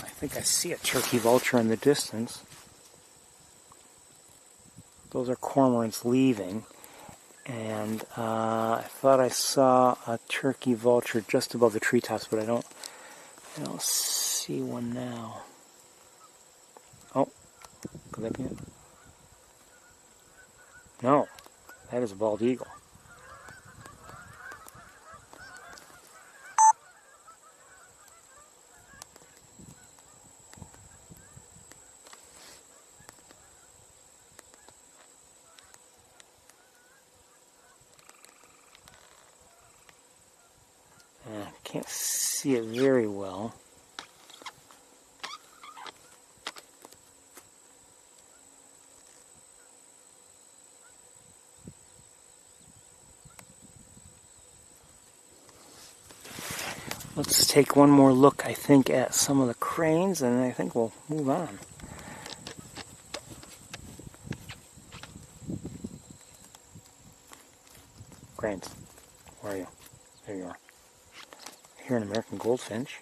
I think I see a turkey vulture in the distance. Those are cormorants leaving. And I thought I saw a turkey vulture just above the treetops, but I don't see one now. Oh, could that be it? No, that is a bald eagle. Can't see it very well. Let's take one more look, I think, at some of the cranes, and I think we'll move on. Cranes, where are you? There you are. Here an American goldfinch.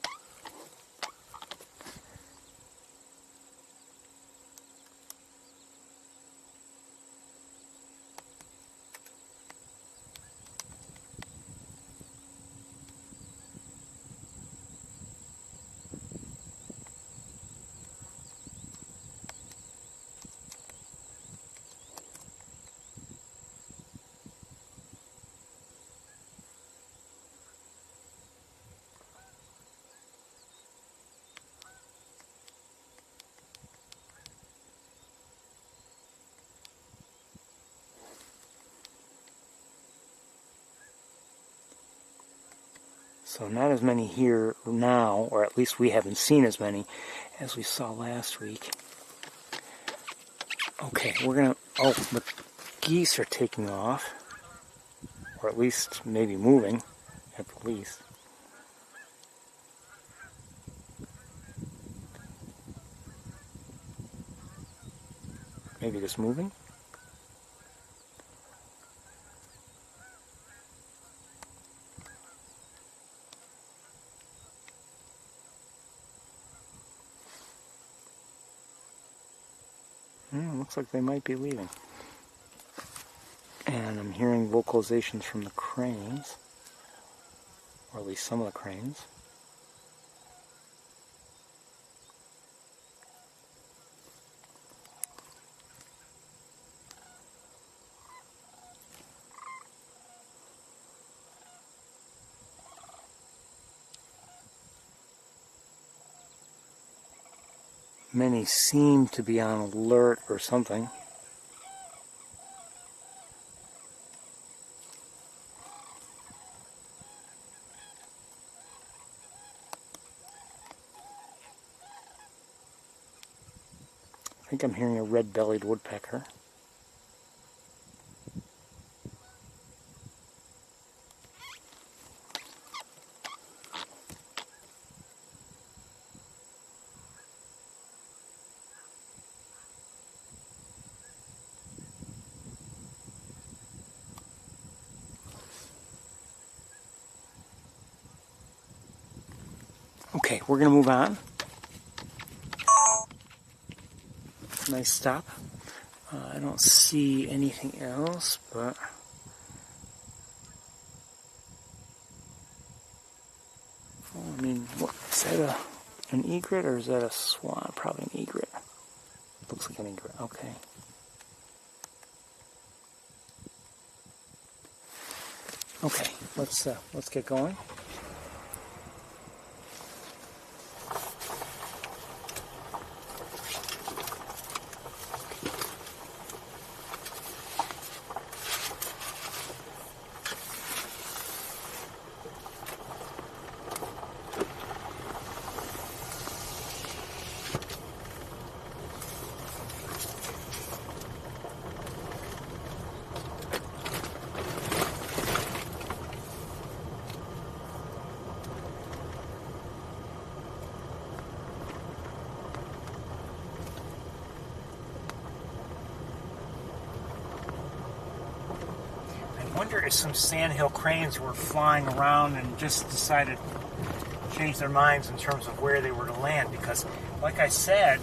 So not as many here now, or at least we haven't seen as many as we saw last week. Okay, we're gonna, oh, the geese are taking off, or at least maybe moving, at the least. Maybe just moving? Looks like they might be leaving. And I'm hearing vocalizations from the cranes, or at least some of the cranes. Many seem to be on alert or something. I think I'm hearing a red-bellied woodpecker. Okay, we're going to move on. Nice stop. I don't see anything else, but oh, I mean, what, is that an egret or is that a swan? Probably an egret. Looks like an egret. Okay. Okay, let's get going. raptor is some sandhill cranes who were flying around and just decided to change their minds in terms of where they were to land, because, like I said,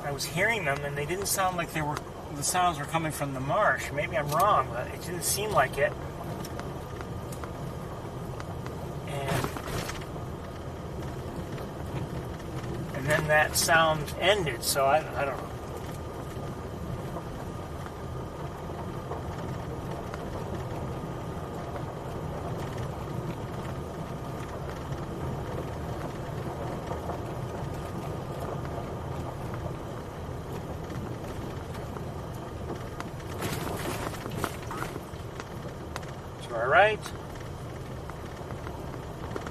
I was hearing them and they didn't sound like the sounds were coming from the marsh. Maybe I'm wrong, but it didn't seem like it. And then that sound ended, so I don't know. To our right,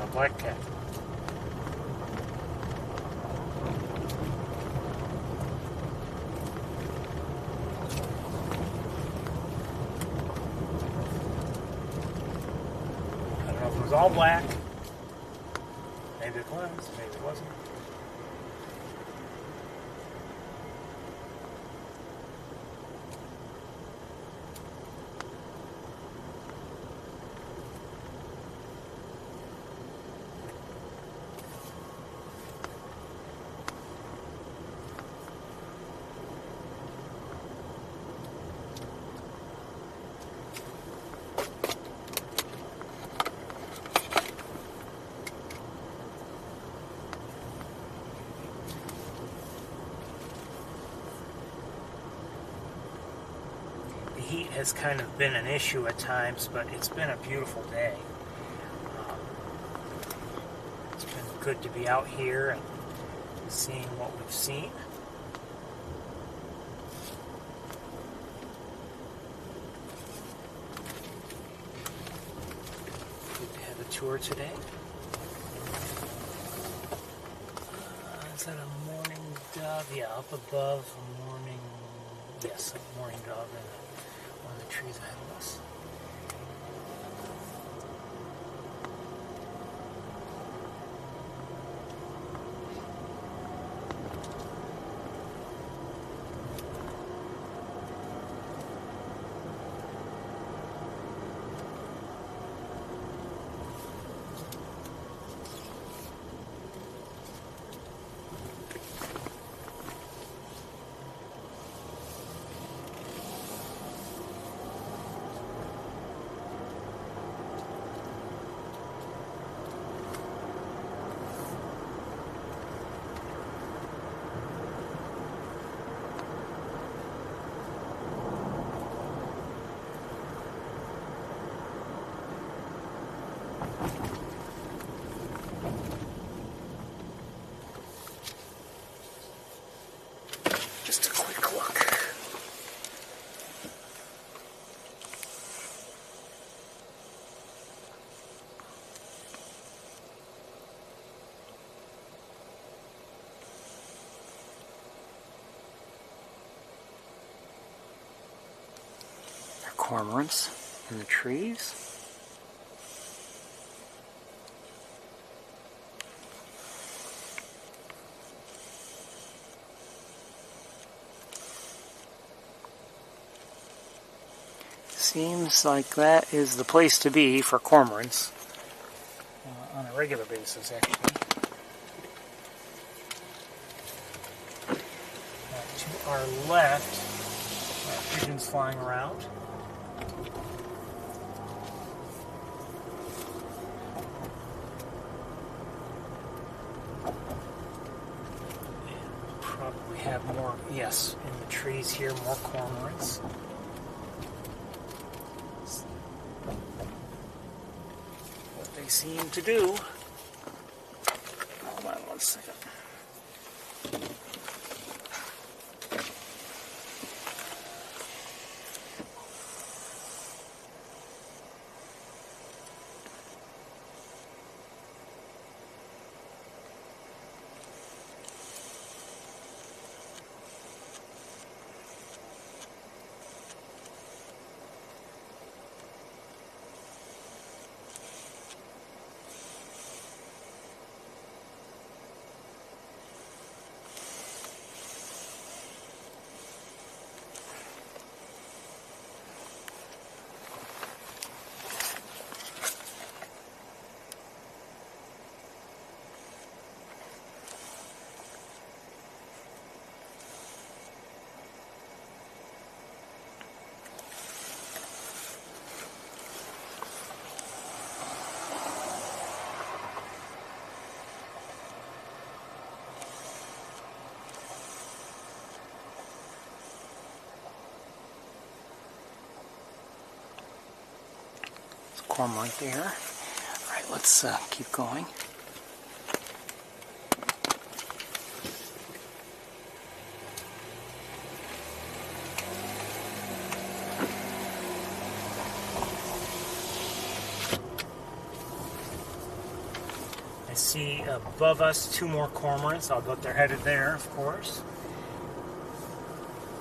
a black cat. It was all black. Maybe it was, maybe it wasn't. Heat has kind of been an issue at times, but it's been a beautiful day. It's been good to be out here and seeing what we've seen. Good to have a tour today. Is that a mourning dove? Yeah, up above, a mourning, yes, a mourning dove and one of the trees ahead of us. Just a quick look. There are cormorants in the trees. Seems like that is the place to be for cormorants on a regular basis, actually. To our left, pigeons flying around. And probably have more, yes, in the trees here, more cormorants. They seem to do. Hold on one second. cormorant there. All right, let's keep going. I see above us 2 more cormorants. I'll bet they're headed there, of course.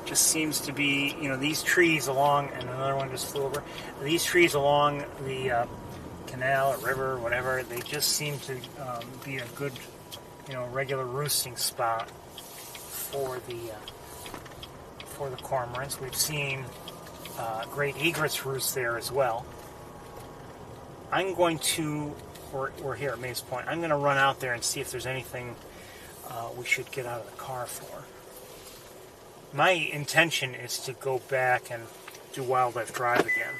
Just seems to be, you know, these trees along, and another one just flew over. These trees along the canal or river, whatever, they just seem to be a good, you know, regular roosting spot for the cormorants. We've seen great egrets roost there as well. I'm going to, we're here at Maze Point, I'm going to run out there and see if there's anything we should get out of the car for. My intention is to go back and do Wildlife Drive again,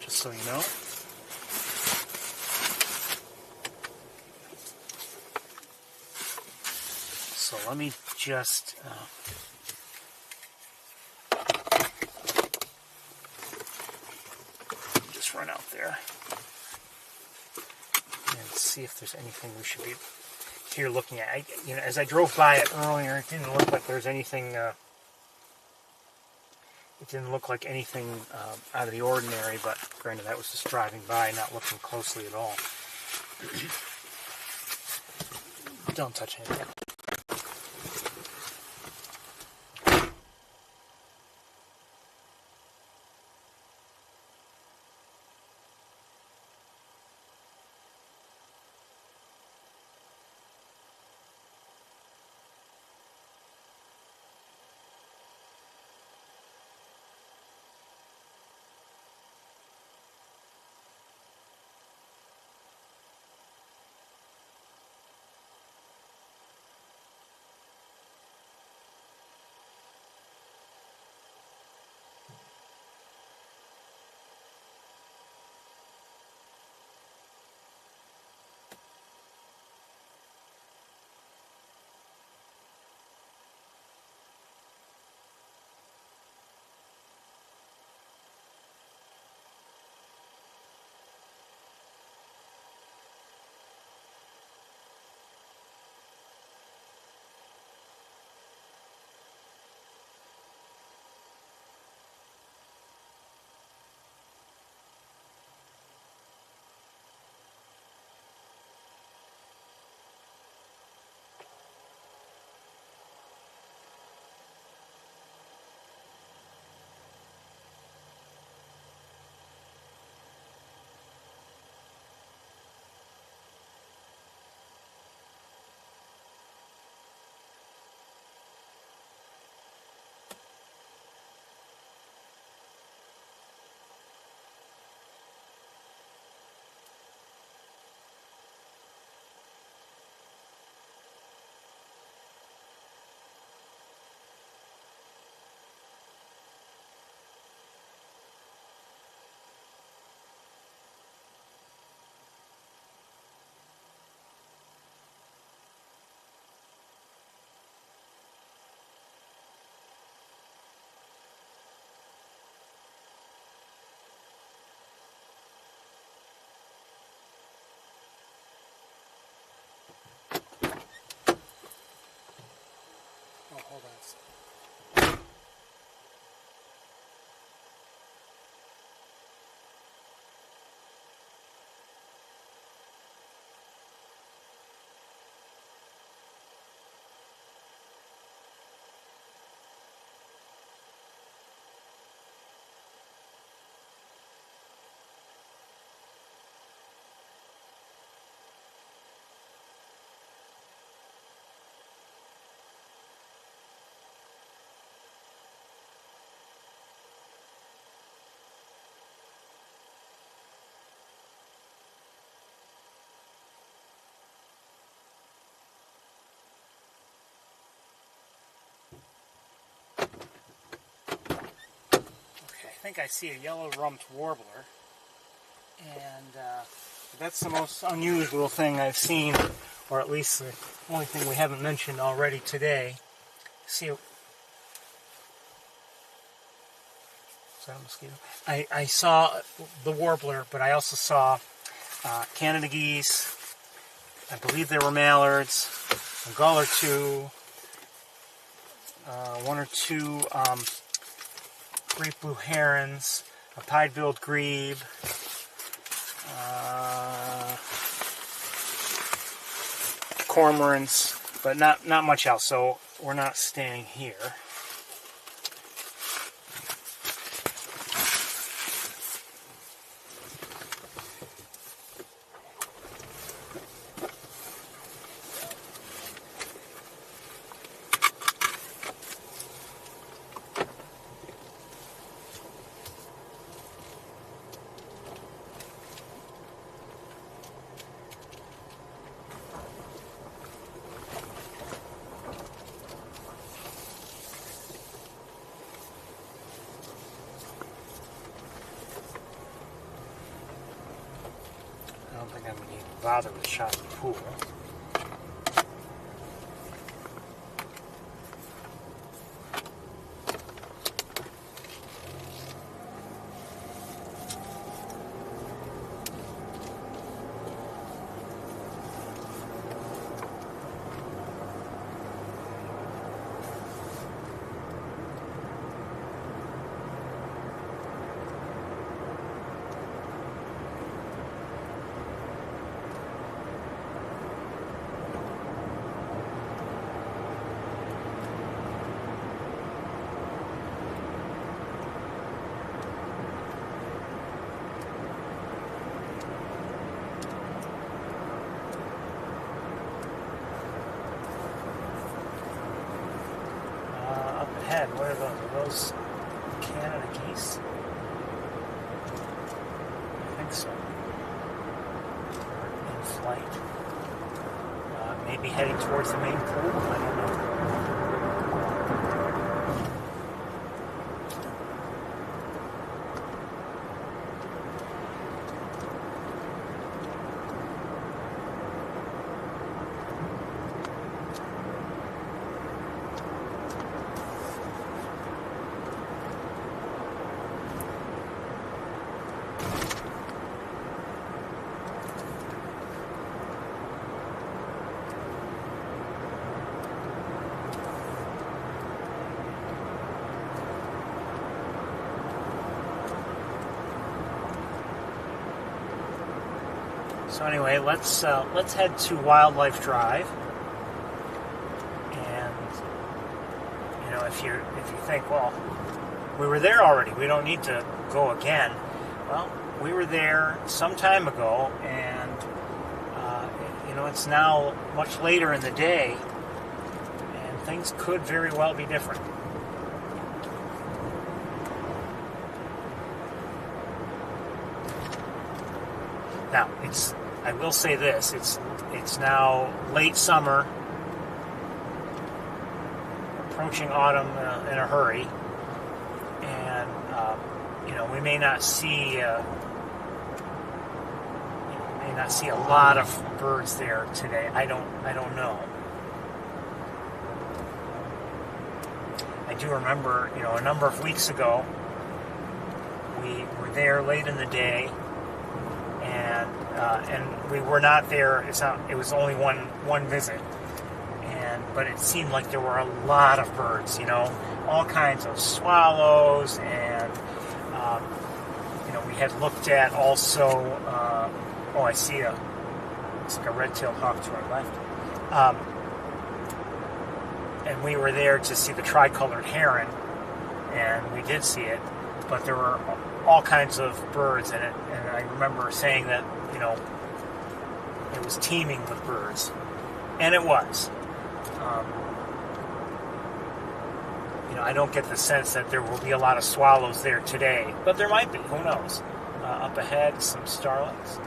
just so you know. So let me just run out there and see if there's anything we should be here looking at. You know, as I drove by it earlier, it didn't look like there's anything. It didn't look like anything out of the ordinary, but granted, that was just driving by, not looking closely at all. Don't touch anything. Hold on a second. I think I see a yellow-rumped warbler, and that's the most unusual thing I've seen, or at least the only thing we haven't mentioned already today. See, so that a mosquito? I saw the warbler, but I also saw Canada geese. I believe there were mallards, a gull or two, one or two great blue herons, a pied-billed grebe, cormorants, but not much else. So we're not staying here. I don't think I'm going to even bother with shot in the pool. Ahead, what are those? Are those Canada geese? I think so. In flight. Maybe heading towards the main pool? I don't know. So anyway, let's head to Wildlife Drive, and if you think, well, we were there already, we don't need to go again. Well, we were there some time ago, and it's now much later in the day, and things could very well be different. Now, I will say this, it's now late summer, approaching autumn in a hurry, and we may not see a lot of birds there today. I don't know. I do remember, a number of weeks ago, we were there late in the day, and we were not there. It was only one visit, but it seemed like there were a lot of birds. All kinds of swallows, and we had looked at also. I see it's like a red-tailed hawk to our left, and we were there to see the tricolored heron, and we did see it, but there were all kinds of birds in it, and I remember saying that it was teeming with birds, and it was. I don't get the sense that there will be a lot of swallows there today, but there might be. Who knows? Up ahead, some starlings.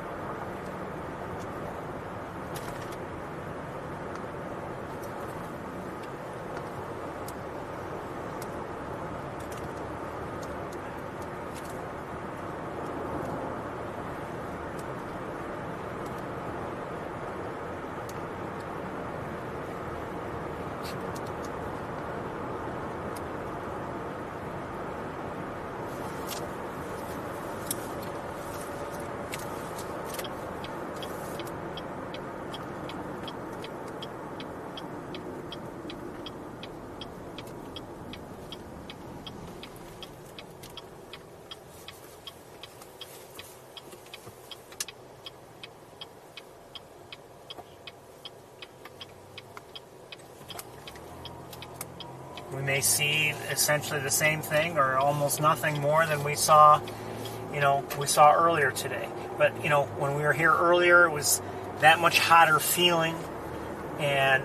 we may see essentially the same thing or almost nothing more than we saw, earlier today. But, when we were here earlier, it was that much hotter feeling, and,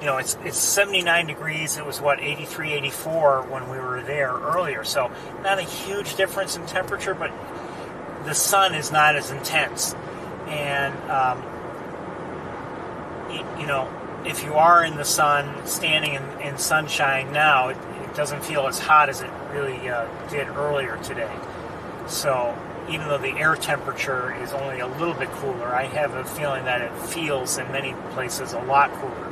it's 79 degrees. It was, 83, 84 when we were there earlier. So not a huge difference in temperature, but the sun is not as intense. And, if you are in the sun, standing in sunshine now, it doesn't feel as hot as it really did earlier today. So even though the air temperature is only a little bit cooler, I have a feeling that it feels in many places a lot cooler.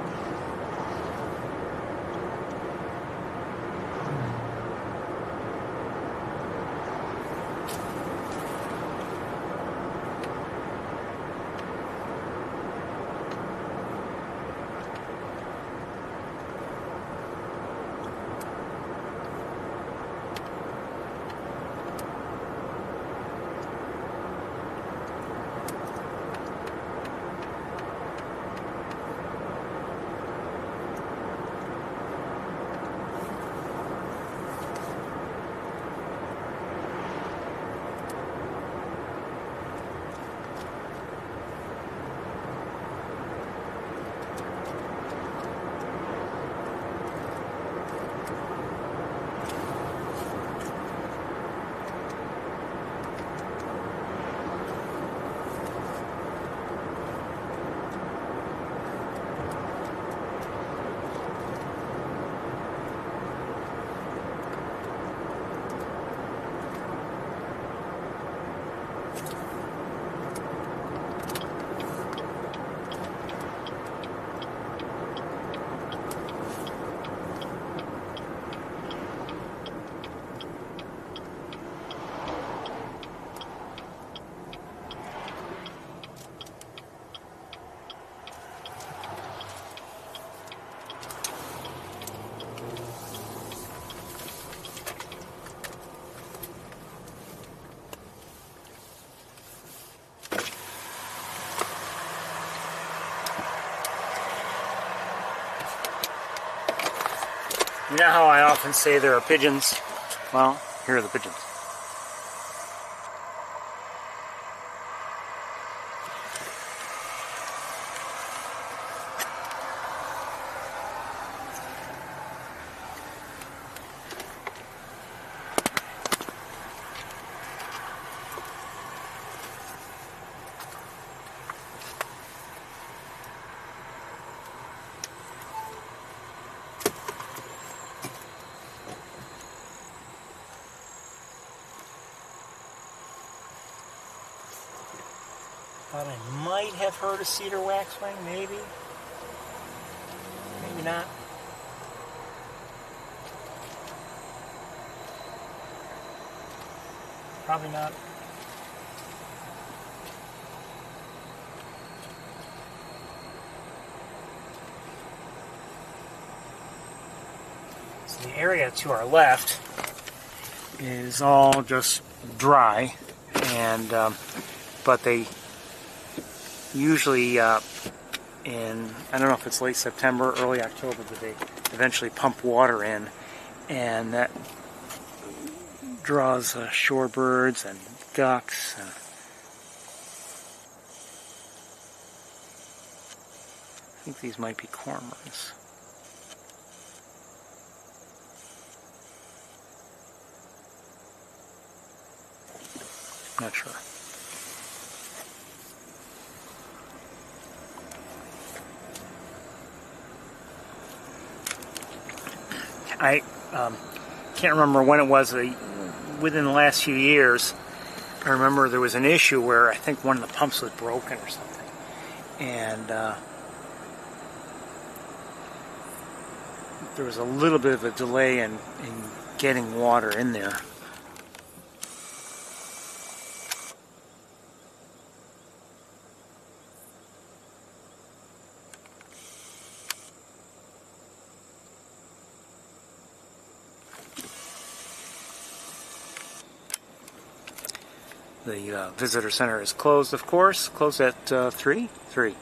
You know how I often say there are pigeons? Well, here are the pigeons. Thought I might have heard a cedar waxwing, maybe. Maybe not. Probably not. So the area to our left is all just dry, and but they usually I don't know if it's late September, early October, that they eventually pump water in, and that draws shorebirds and ducks. And I think these might be cormorants. Not sure. I can't remember when it was. Within the last few years, I remember there was an issue where I think one of the pumps was broken or something, and there was a little bit of a delay in getting water in there. The visitor center is closed, of course. Closed at 3? 3.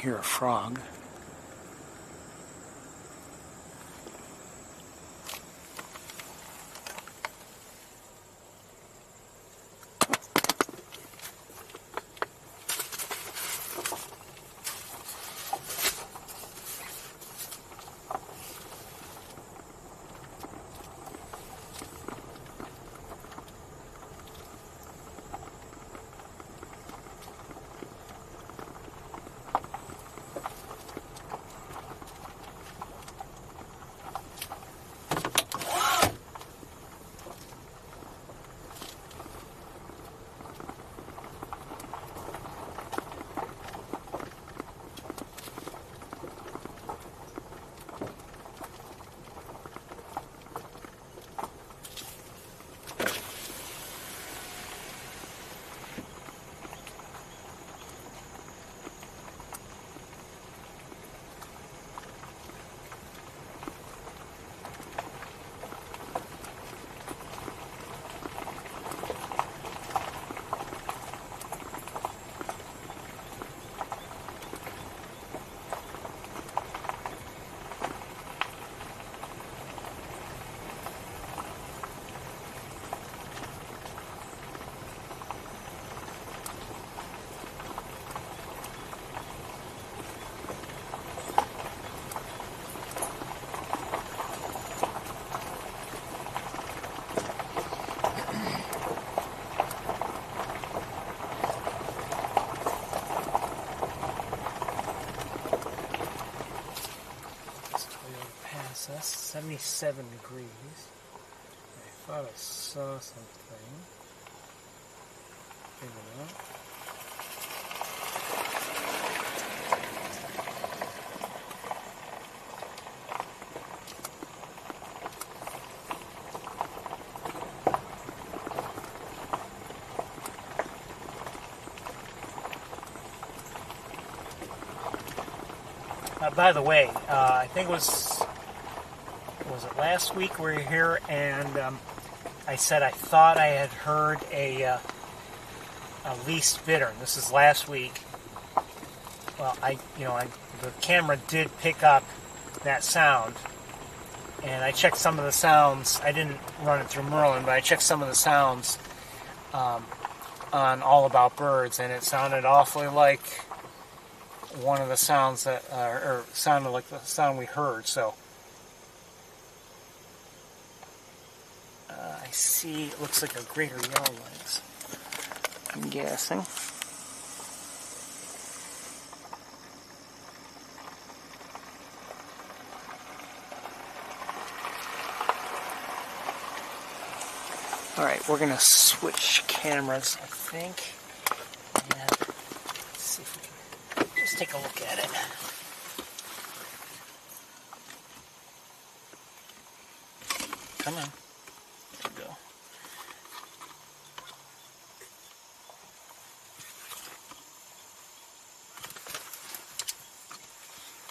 hear a frog. That's 77 degrees. I thought I saw something. Maybe not. By the way, I think it was it last week we were here, and I said I thought I had heard a least bidder. This is last week. Well, the camera did pick up that sound, and I checked some of the sounds. I didn't run it through Merlin, but I checked some of the sounds on All About Birds, and it sounded awfully like one of the sounds that, or sounded like the sound we heard. So I see it looks like a greater yellow lynx, I'm guessing. Alright, we're going to switch cameras, I think. And let's see if we can just take a look at it. Come on. There we go.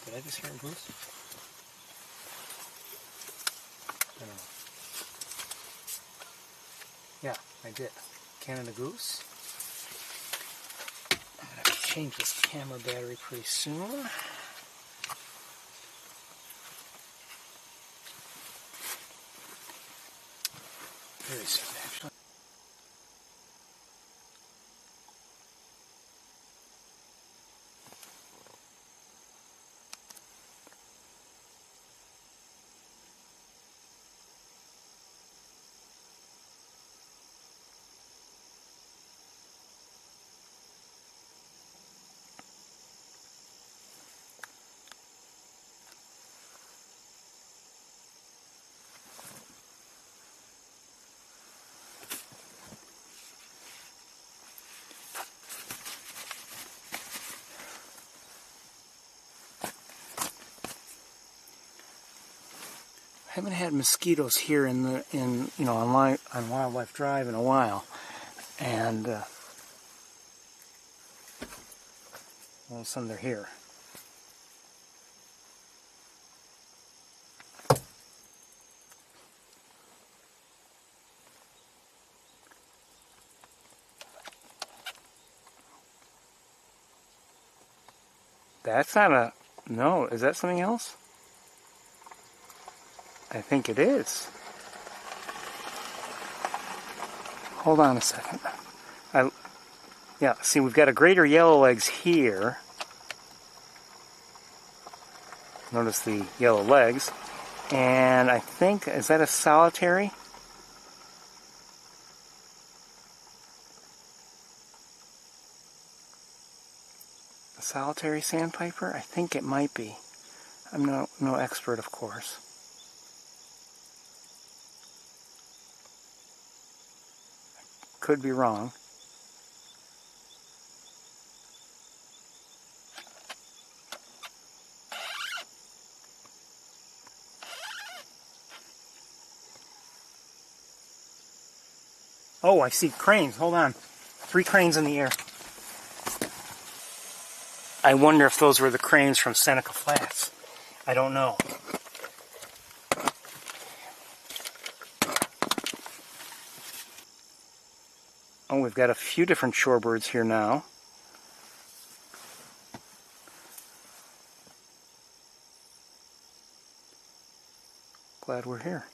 Did I just hear a goose? I don't know. Yeah, I did. Canada goose. I'm going to have to change this camera battery pretty soon. Very soon, actually. I haven't had mosquitoes here on Wildlife Drive in a while, and all of a sudden they're here. That's not a... No, is that something else? I think it is. Hold on a second. Yeah, see, we've got a greater yellow legs here. Notice the yellow legs. And I think, is that a solitary? A solitary sandpiper? I think it might be. I'm no expert, of course. Could be wrong. Oh, I see cranes. Hold on. 3 cranes in the air. I wonder if those were the cranes from Seneca Flats. I don't know. Oh, we've got a few different shorebirds here now. Glad we're here.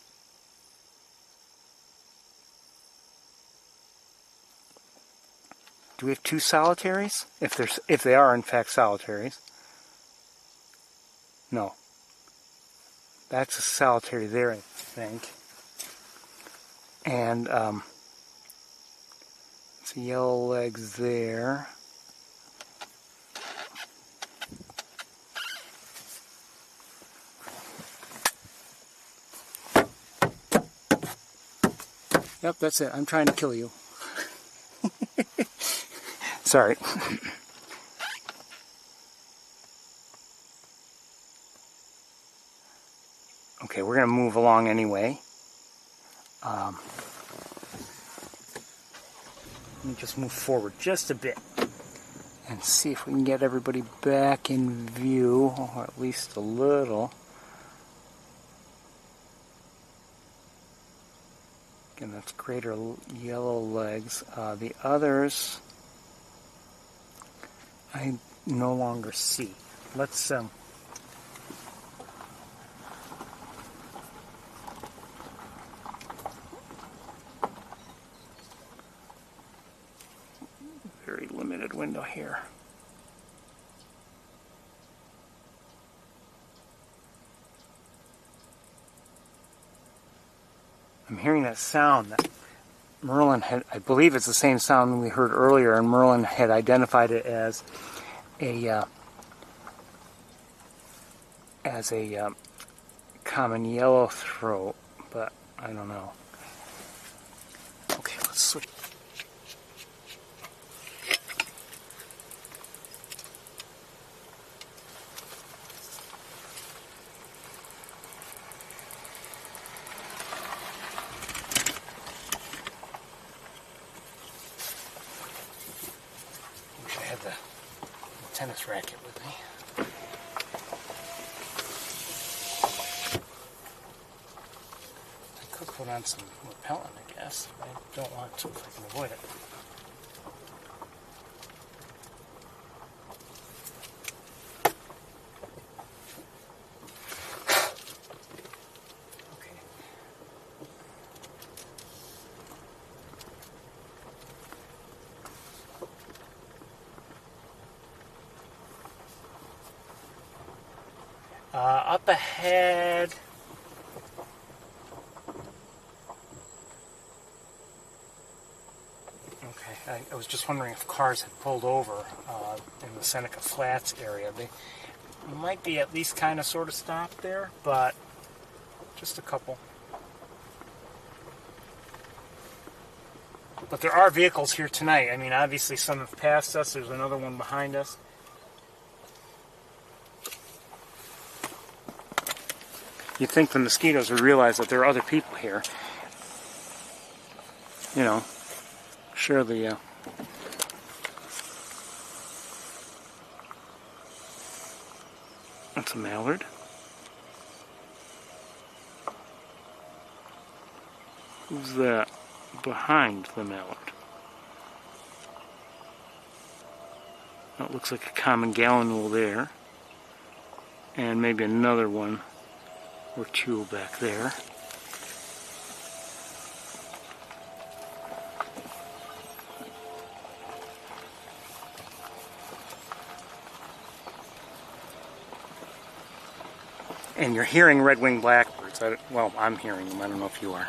Do we have 2 solitaries? If they are in fact solitaries. No. That's a solitary there, I think. And it's yellow legs there. Yep, that's it. I'm trying to kill you. Sorry. Okay, we're going to move along anyway. Let me just move forward just a bit and see if we can get everybody back in view, or at least a little. Again, that's greater yellow legs. The others I no longer see. Let's very limited window here. I'm hearing that sound that Merlin had, I believe it's the same sound we heard earlier, and Merlin had identified it as a common yellow throat, but I don't know. Okay, let's switch. Wish I had the tennis racket with me. I could put on some repellent, I guess. I don't want to if I can avoid it. Up ahead, okay, I was just wondering if cars had pulled over in the Seneca Flats area. They might be at least kind of sort of stopped there, but just a couple. But there are vehicles here tonight. I mean, obviously some have passed us. There's another one behind us. You'd think the mosquitoes would realize that there are other people here. You know, share the... That's a mallard. Who's that behind the mallard? That looks like a common gallinule there. and maybe another one or two back there. And you're hearing red-winged blackbirds. Well, I'm hearing them. I don't know if you are.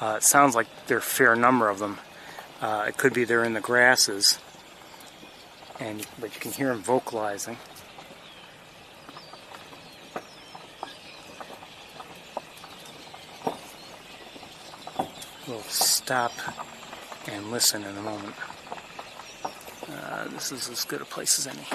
It sounds like there are a fair number of them. It could be they're in the grasses, but you can hear them vocalizing. We'll stop and listen in a moment. This is as good a place as any.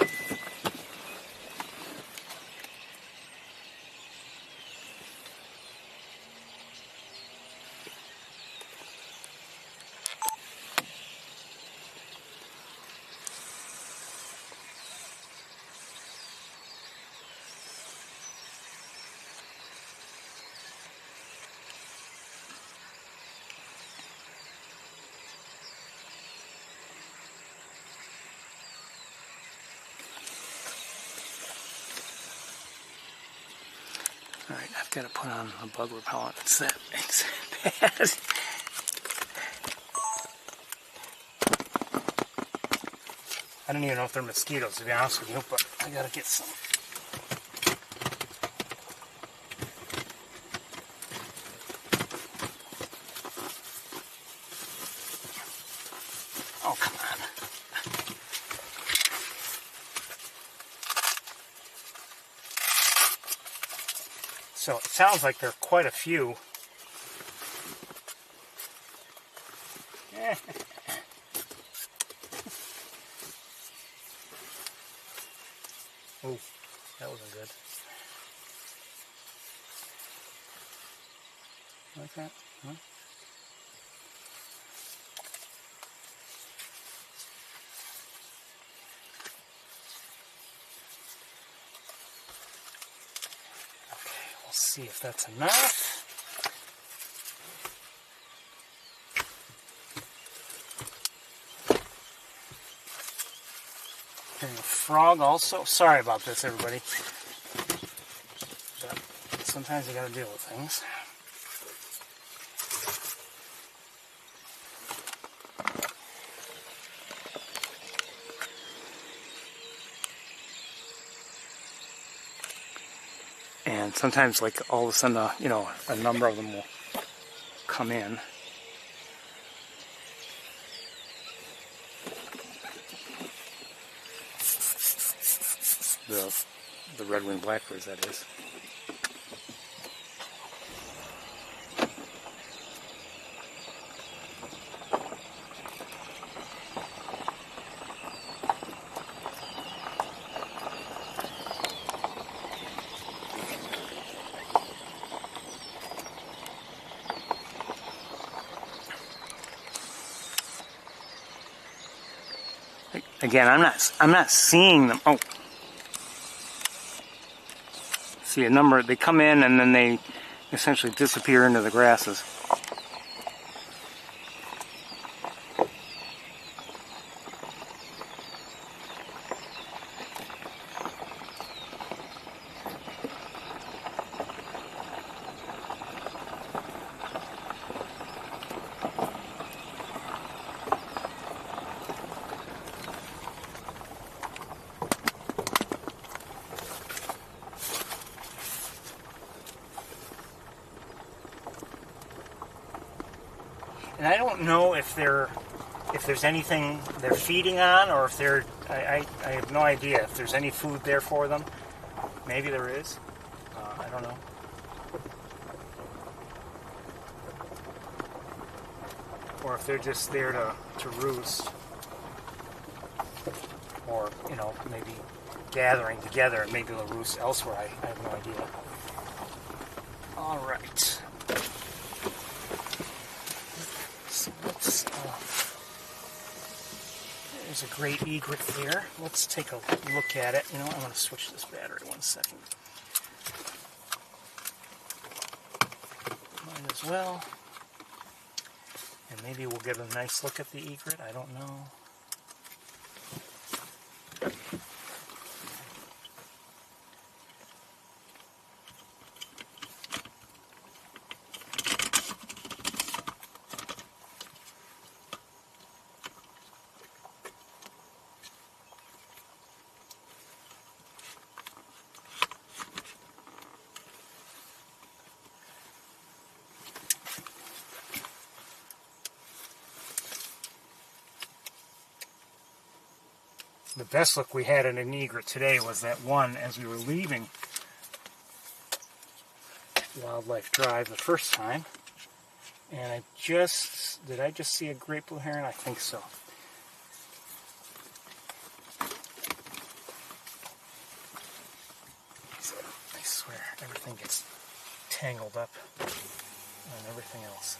Alright, I've got to put on a bug repellent. It's that bad. I don't even know if they're mosquitoes, to be honest with you, but I gotta get some. Oh, come on. So it sounds like there are quite a few. Oh, that wasn't good. Like that? Huh? See if that's enough. Hearing a frog also. Sorry about this, everybody. But sometimes you gotta deal with things. And sometimes, like, all of a sudden, a number of them will come in. The red-winged blackbirds, that is. Again, I'm not seeing them. Oh, see a number. They come in and then they essentially disappear into the grasses. And I don't know if there's anything they're feeding on, or if they're, I have no idea if there's any food there for them. Maybe there is. I don't know. Or if they're just there to roost. Or, maybe gathering together and maybe they'll roost elsewhere. I have no idea. All right. There's a great egret there. Let's take a look at it. You know, I want to switch this battery 1 second. Might as well. And maybe we'll get a nice look at the egret. I don't know. The best look we had at an egret today was that one as we were leaving Wildlife Drive the first time. And did I just see a great blue heron? I think so. I swear, everything gets tangled up on everything else.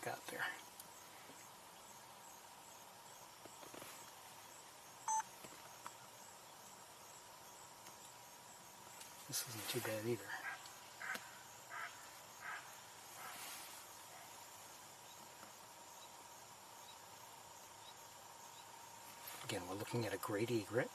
Got there. This isn't too bad either. Again, we're looking at a great egret.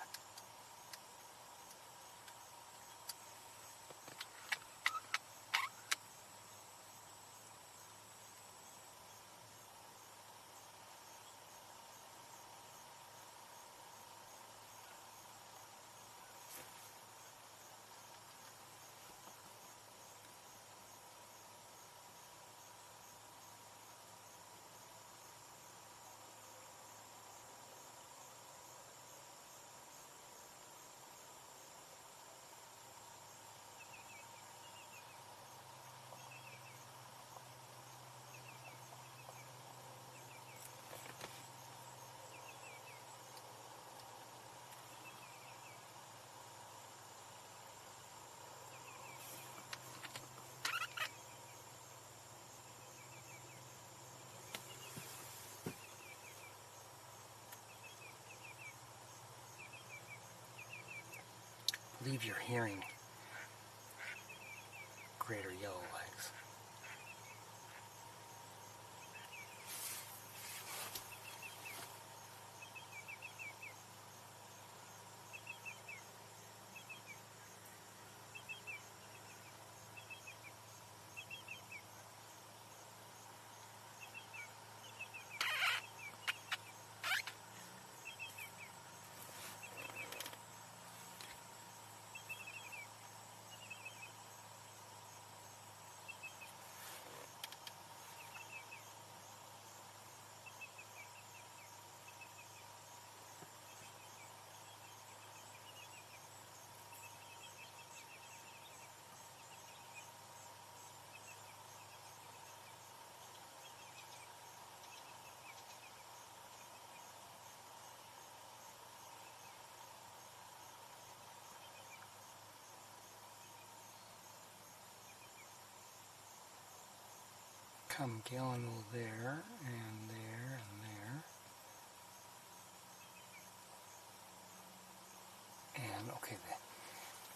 I believe you're hearing greater yellow legs. Come Gallinule there, and there, and there. And, okay,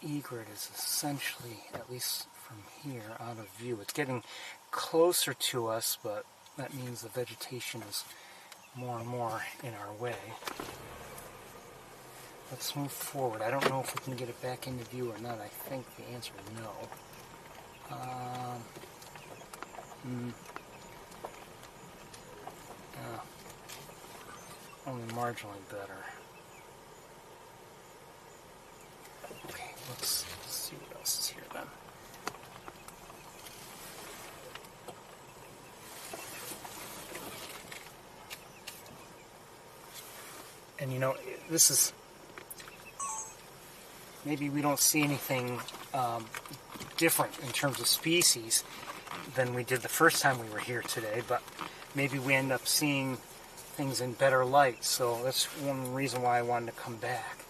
the egret is essentially, at least from here, out of view. It's getting closer to us, but that means the vegetation is more and more in our way. Let's move forward. I don't know if we can get it back into view or not. I think the answer is no. Only marginally better. Okay, let's see what else is here then. And you know, this is, maybe we don't see anything different in terms of species than we did the first time we were here today, but maybe we end up seeing things in better light, so that's one reason why I wanted to come back.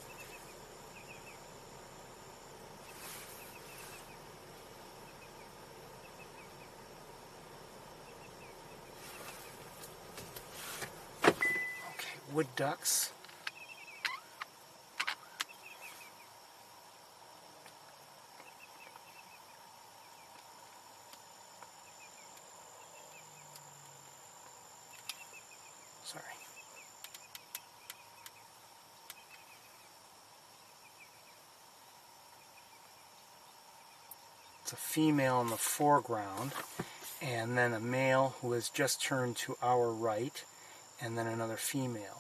wood ducks. Sorry. It's a female in the foreground, and then a male who has just turned to our right, and then another female.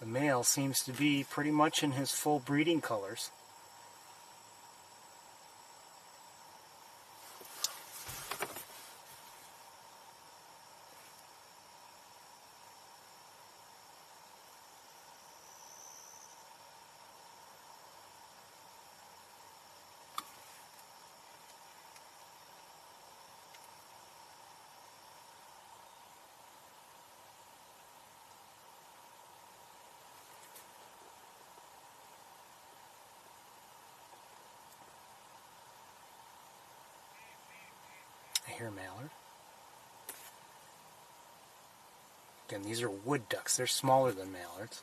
The male seems to be pretty much in his full breeding colors. I hear mallard. Again, these are wood ducks. They're smaller than mallards.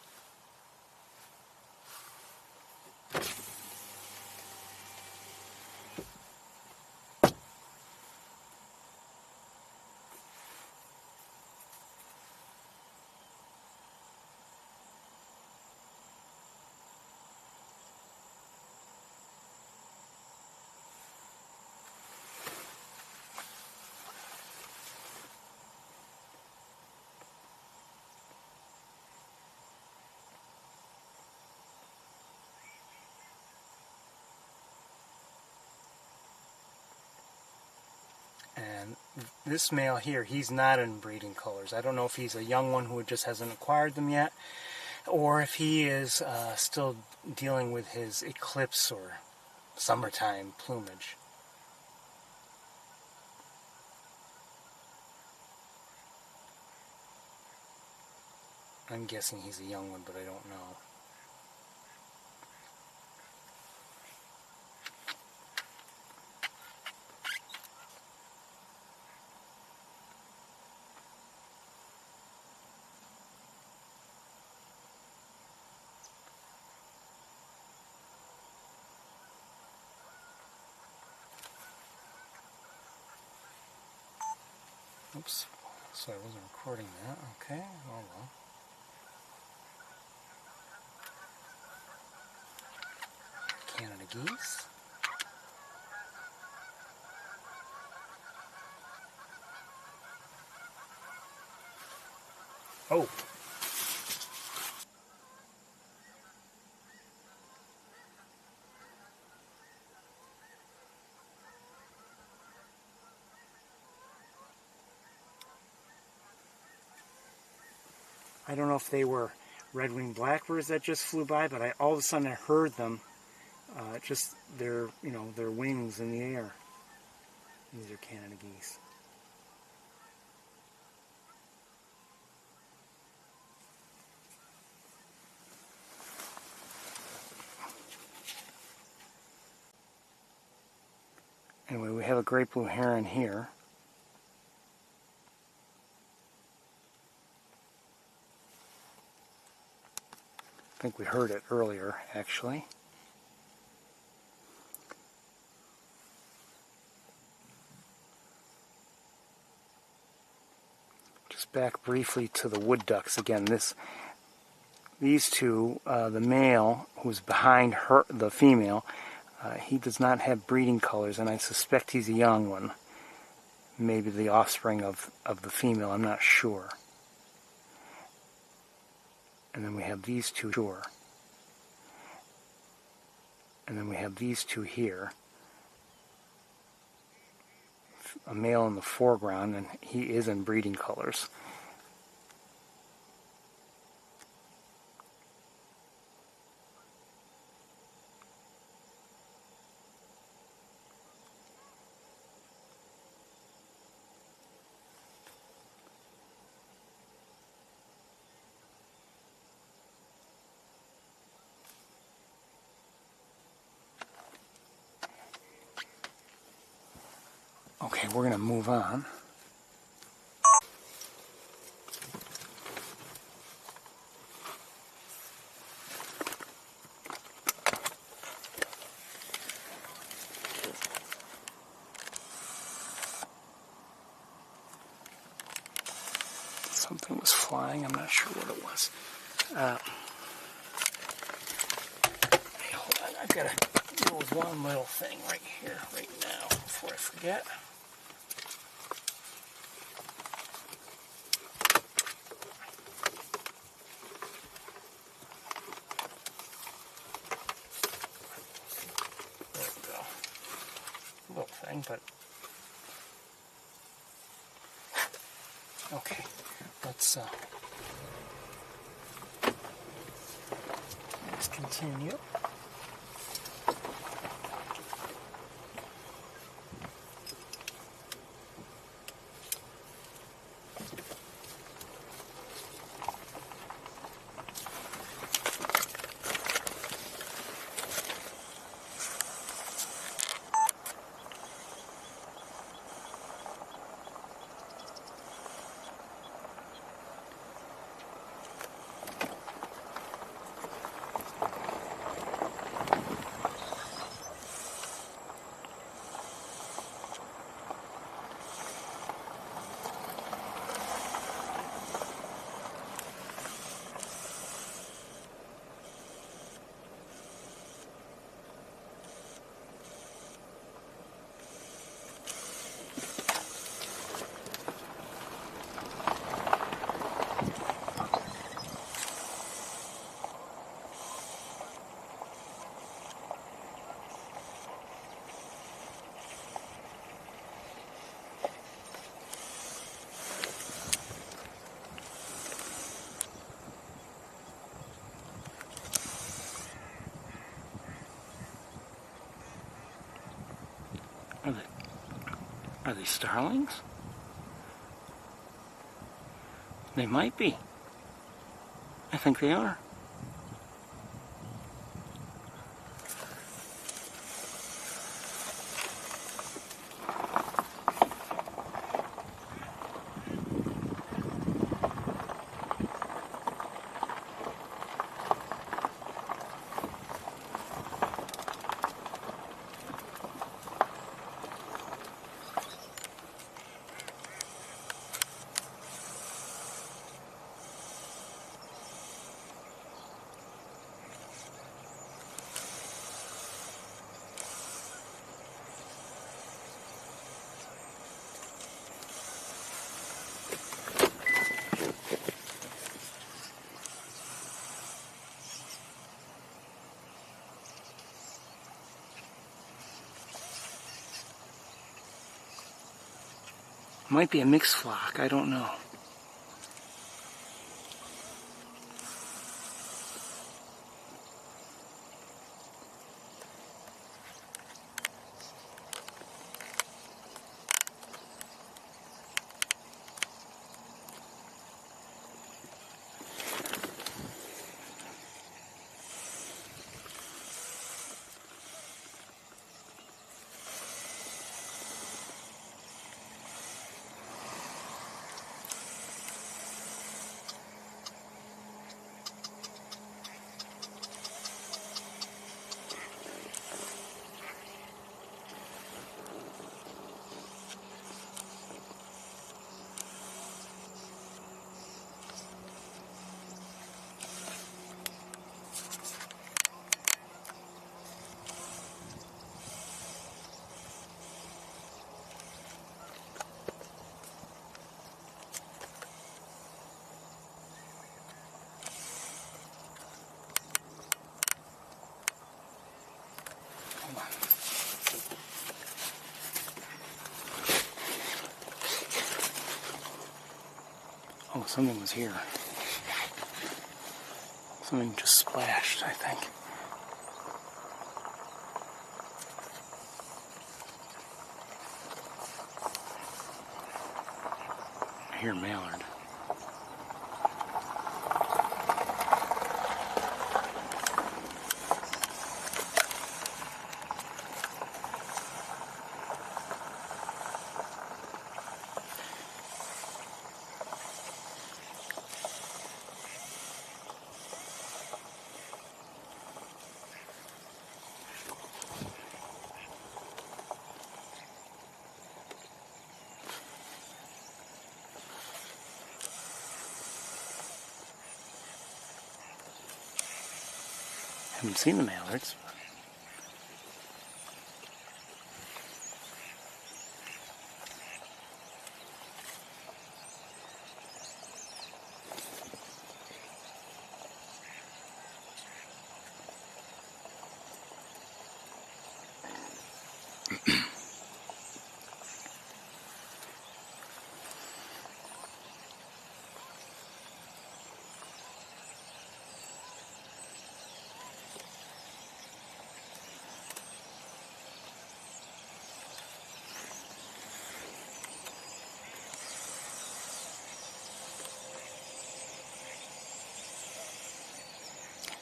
And this male here, he's not in breeding colors. I don't know if he's a young one who just hasn't acquired them yet, or if he is still dealing with his eclipse or summertime plumage. I'm guessing he's a young one, but I don't know. Oops, so I wasn't recording that. Okay, oh well. Canada geese. Oh! I don't know if they were red-winged blackbirds that just flew by, but all of a sudden I heard them, just their wings in the air. These are Canada geese. Anyway, we have a great blue heron here. I think we heard it earlier, actually. Just back briefly to the wood ducks again. These two, the male who's behind the female, he does not have breeding colors, and I suspect he's a young one. Maybe the offspring of the female, I'm not sure. And then we have these two, sure. And then we have these two here. A male in the foreground, and he is in breeding colors. Okay, we're going to move on. Something was flying. I'm not sure what it was. Hey, hold on. I've got to deal with one little thing right here, right now, before I forget. There we go. Little thing, but okay. Let's continue. Are they starlings? They might be. I think they are. Might be a mixed flock, I don't know. Oh, something was here. Something just splashed, I think. I hear mallard. haven't seen the mallards.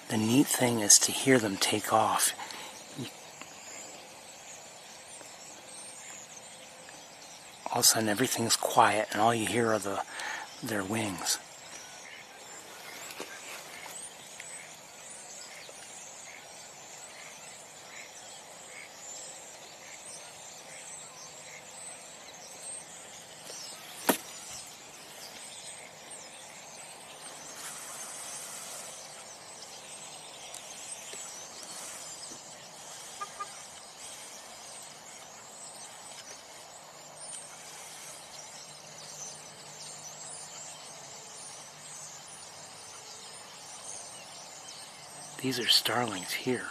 The neat thing is to hear them take off. All of a sudden everything's quiet and all you hear are their wings. These are starlings here.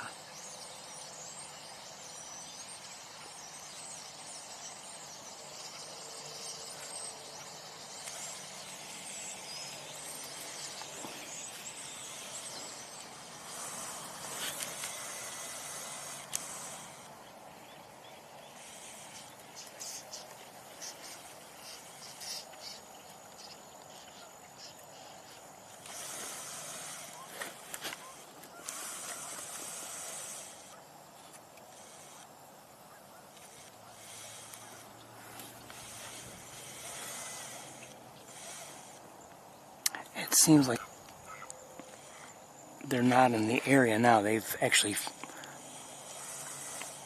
It seems like they're not in the area now. They've actually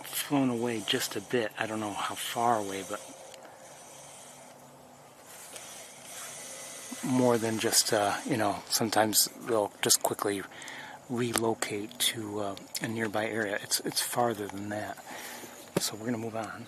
flown away just a bit. I don't know how far away, but more than just, sometimes they'll just quickly relocate to a nearby area. It's farther than that. So we're going to move on.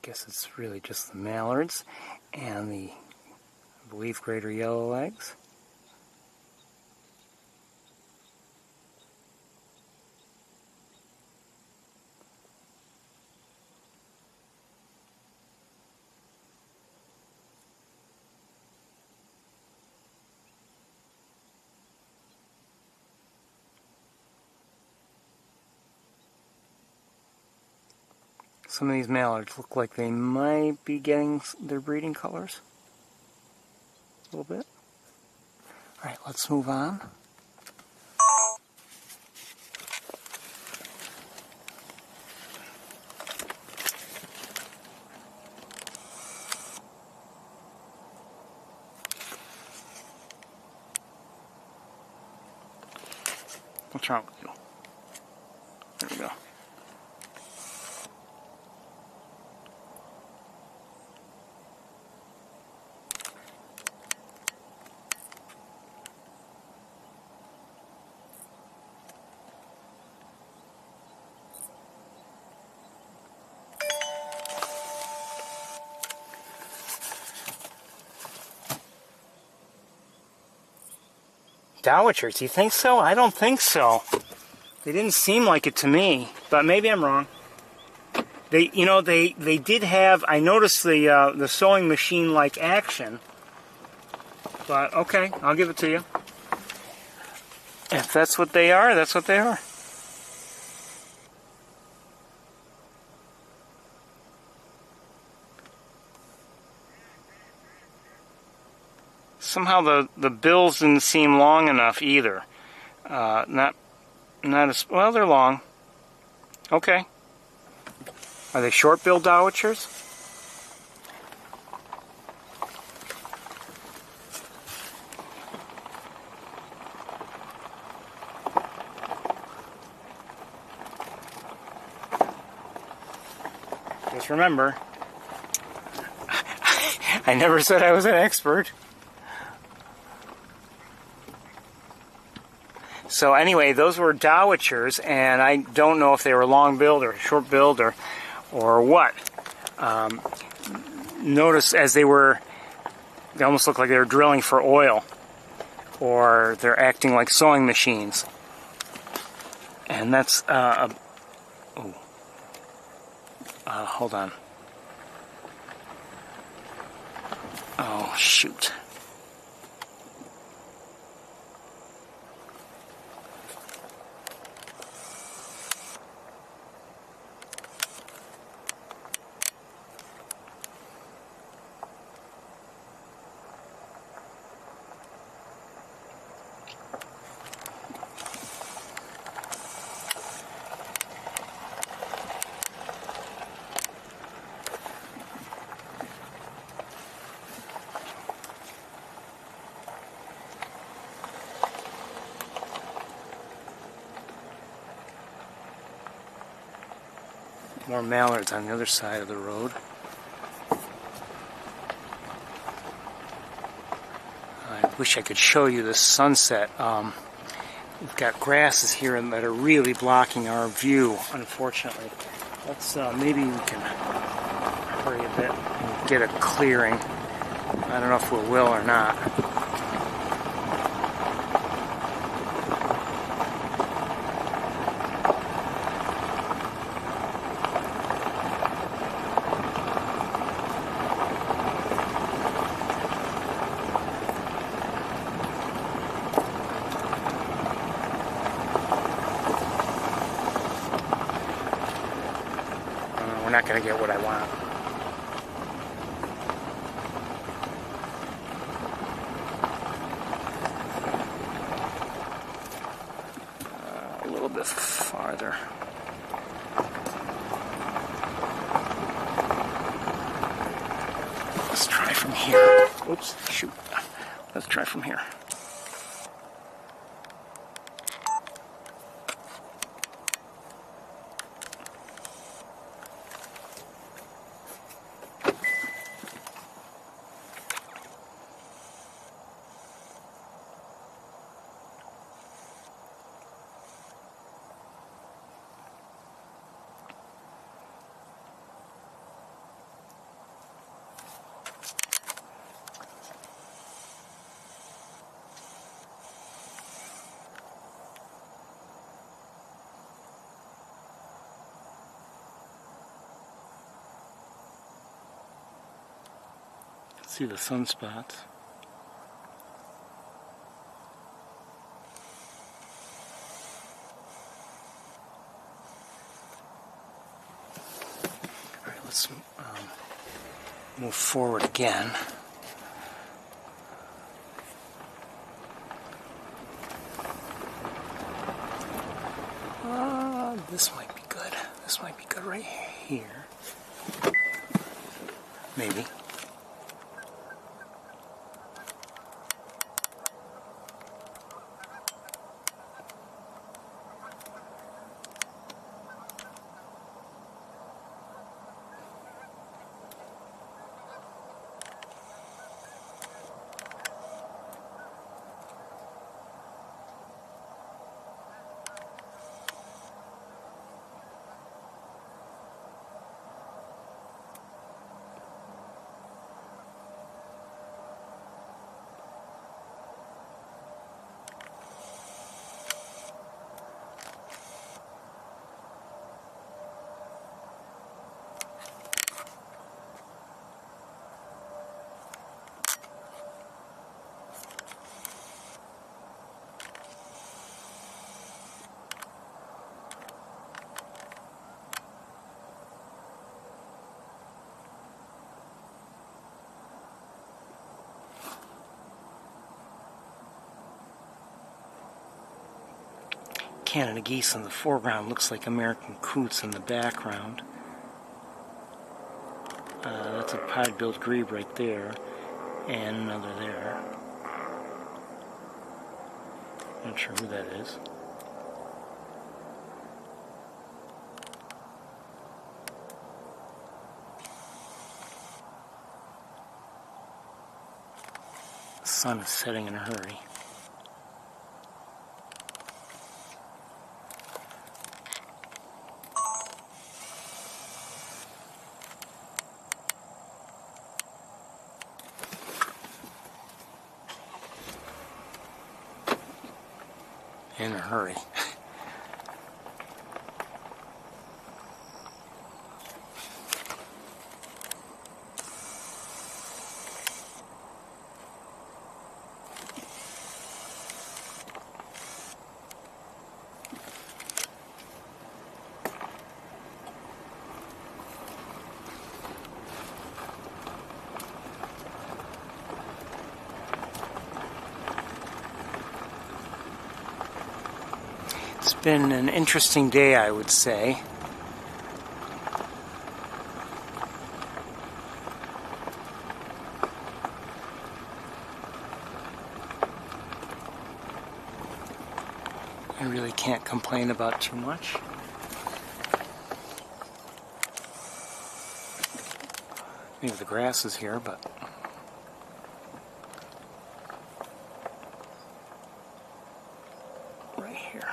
guess it's really just the mallards and the, I believe, greater yellowlegs. Some of these mallards look like they might be getting their breeding colors. A little bit. Alright, let's move on. What's wrong with you? There we go. Dowitchers, do you think so? I don't think so. They didn't seem like it to me, but maybe I'm wrong. They did have, I noticed the sewing machine-like action, but okay, I'll give it to you. If that's what they are, that's what they are. Somehow the bills didn't seem long enough either. Not as well. They're long. Okay. Are they short-billed dowitchers? Just remember, I never said I was an expert. So anyway, those were dowitchers, and I don't know if they were long-billed or short-billed or what. Notice as they almost looked like they were drilling for oil, or they're acting like sewing machines. And that's hold on. Oh shoot. More mallards on the other side of the road. I wish I could show you the sunset. We've got grasses here that are really blocking our view, unfortunately. Let's maybe we can hurry a bit and get a clearing. I don't know if we will or not. We're not going to get what I want. A little bit farther. Let's try from here. Oops, shoot. Let's try from here. See the sunspots. All right, let's move forward again. This might be good. This might be good right here. Maybe. Canada geese in the foreground, looks like American coots in the background. That's a pied-billed grebe right there, and another there. Not sure who that is. The sun is setting in a hurry. In a hurry. It's been an interesting day, I would say. I really can't complain about too much. Maybe the grass is here, but right here.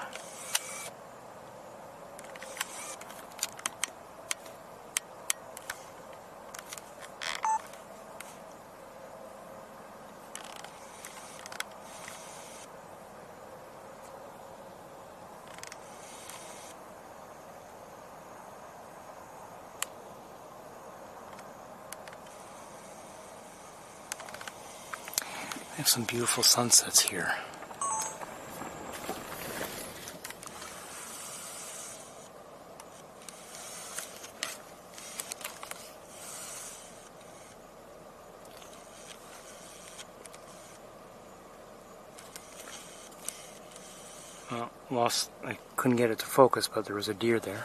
I have some beautiful sunsets here. I couldn't get it to focus, but there was a deer there.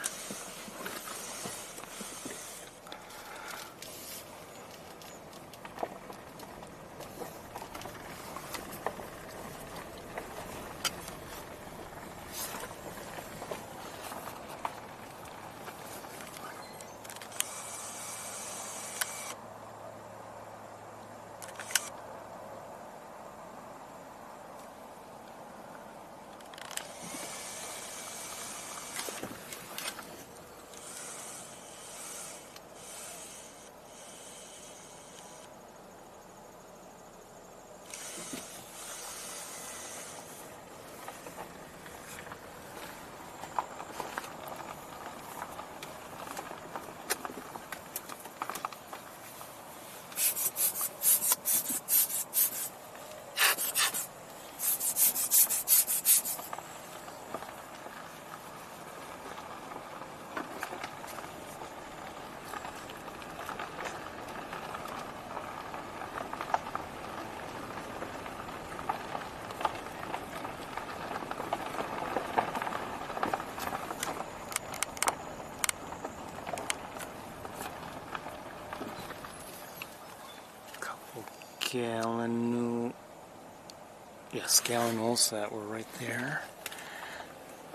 scallonals that were right there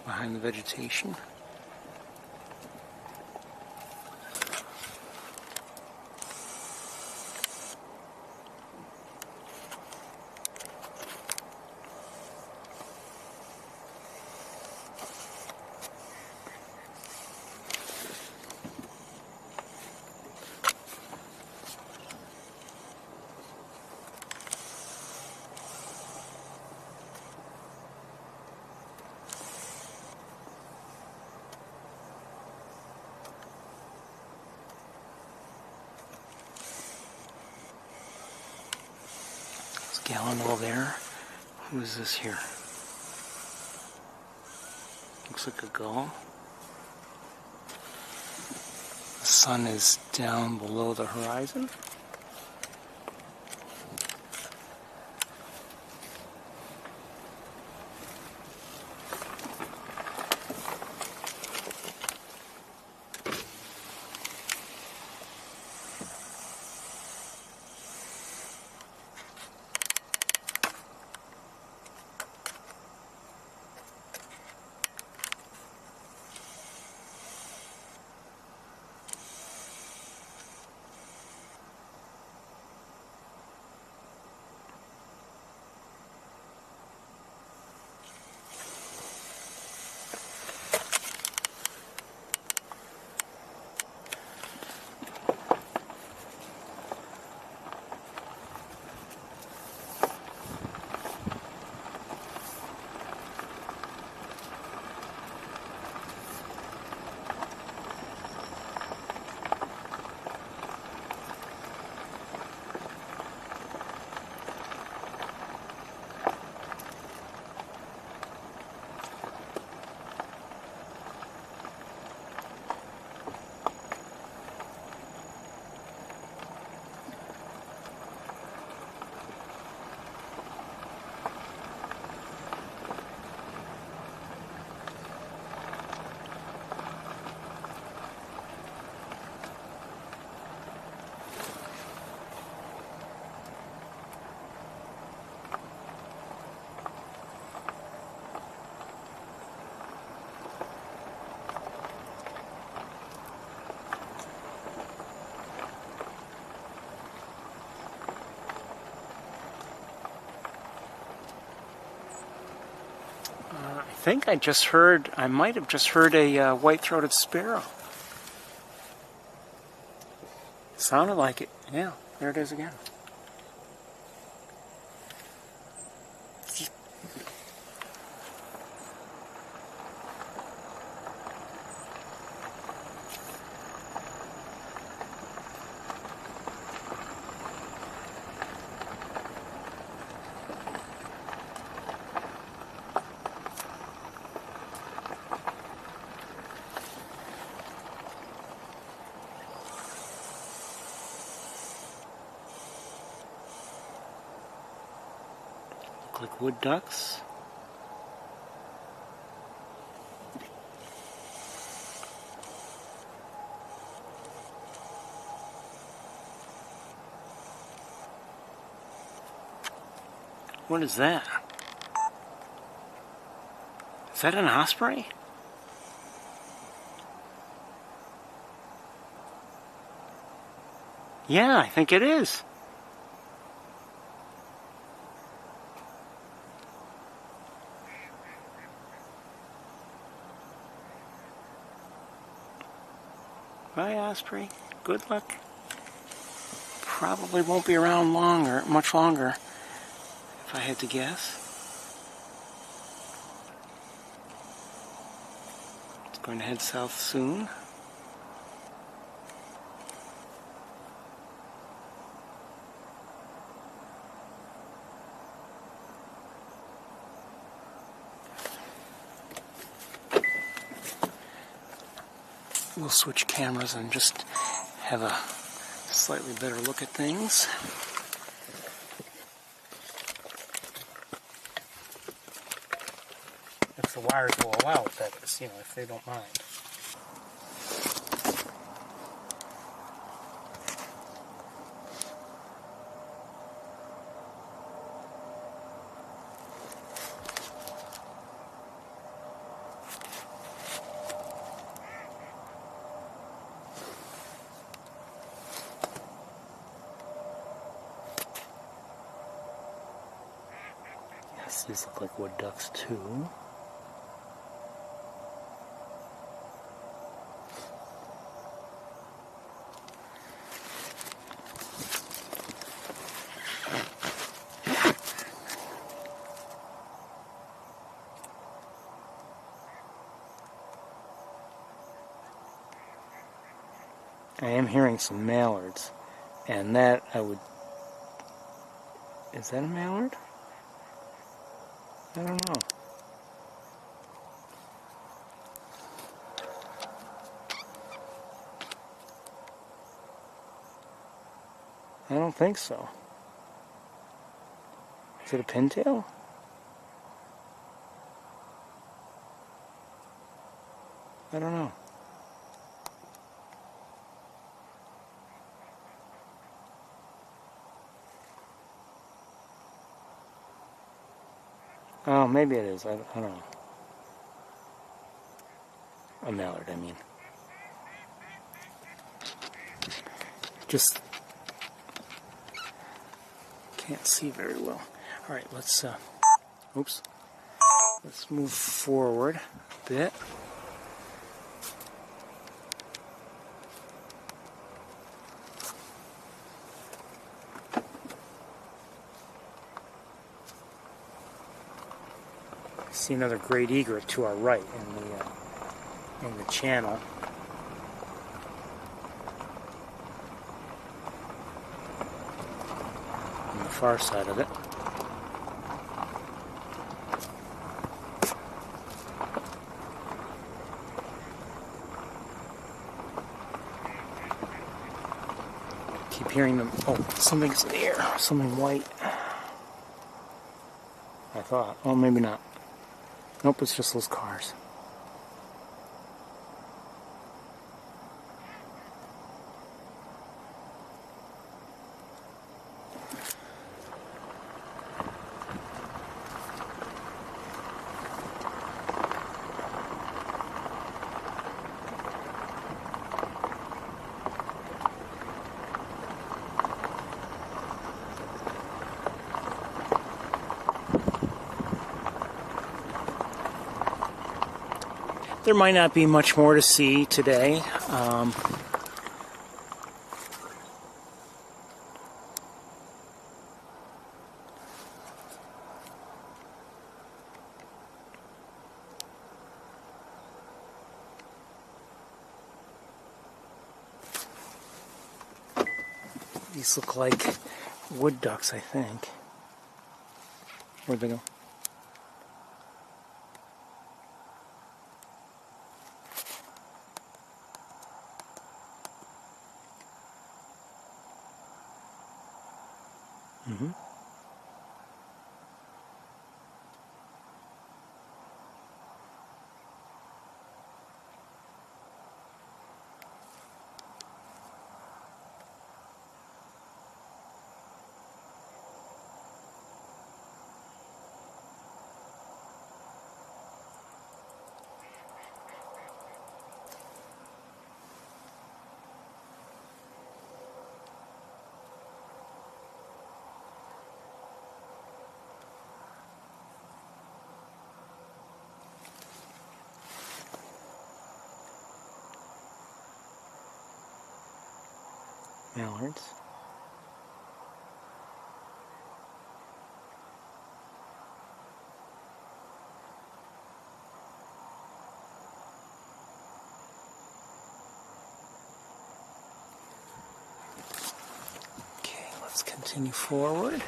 behind the vegetation. Gallinal there. Who is this here? Looks like a gull. The sun is down below the horizon. I might have just heard a white-throated sparrow. Sounded like it. Yeah, there it is again. Like wood ducks. What is that? Is that an osprey? Yeah, I think it is. Bye, osprey. Good luck. Probably won't be around much longer, if I had to guess. It's going to head south soon. We'll switch cameras and just have a slightly better look at things. If the wires will allow it, that is, if they don't mind. These look like wood ducks too. I am hearing some mallards, and that I would... Is that a mallard? I don't know. I don't think so. Is it a pintail? I don't know. Oh, maybe it is. I don't know. A mallard, I mean. Just can't see very well. All right, let's oops. Let's move forward a bit. See another great egret to our right in the channel. On the far side of it. Keep hearing them. Oh, something's in the air. Something white. I thought. Oh, maybe not. Nope, it's just those cars. There might not be much more to see today. These look like wood ducks, I think. Where'd they go? Mm-hmm. Mallards. Okay, let's continue forward.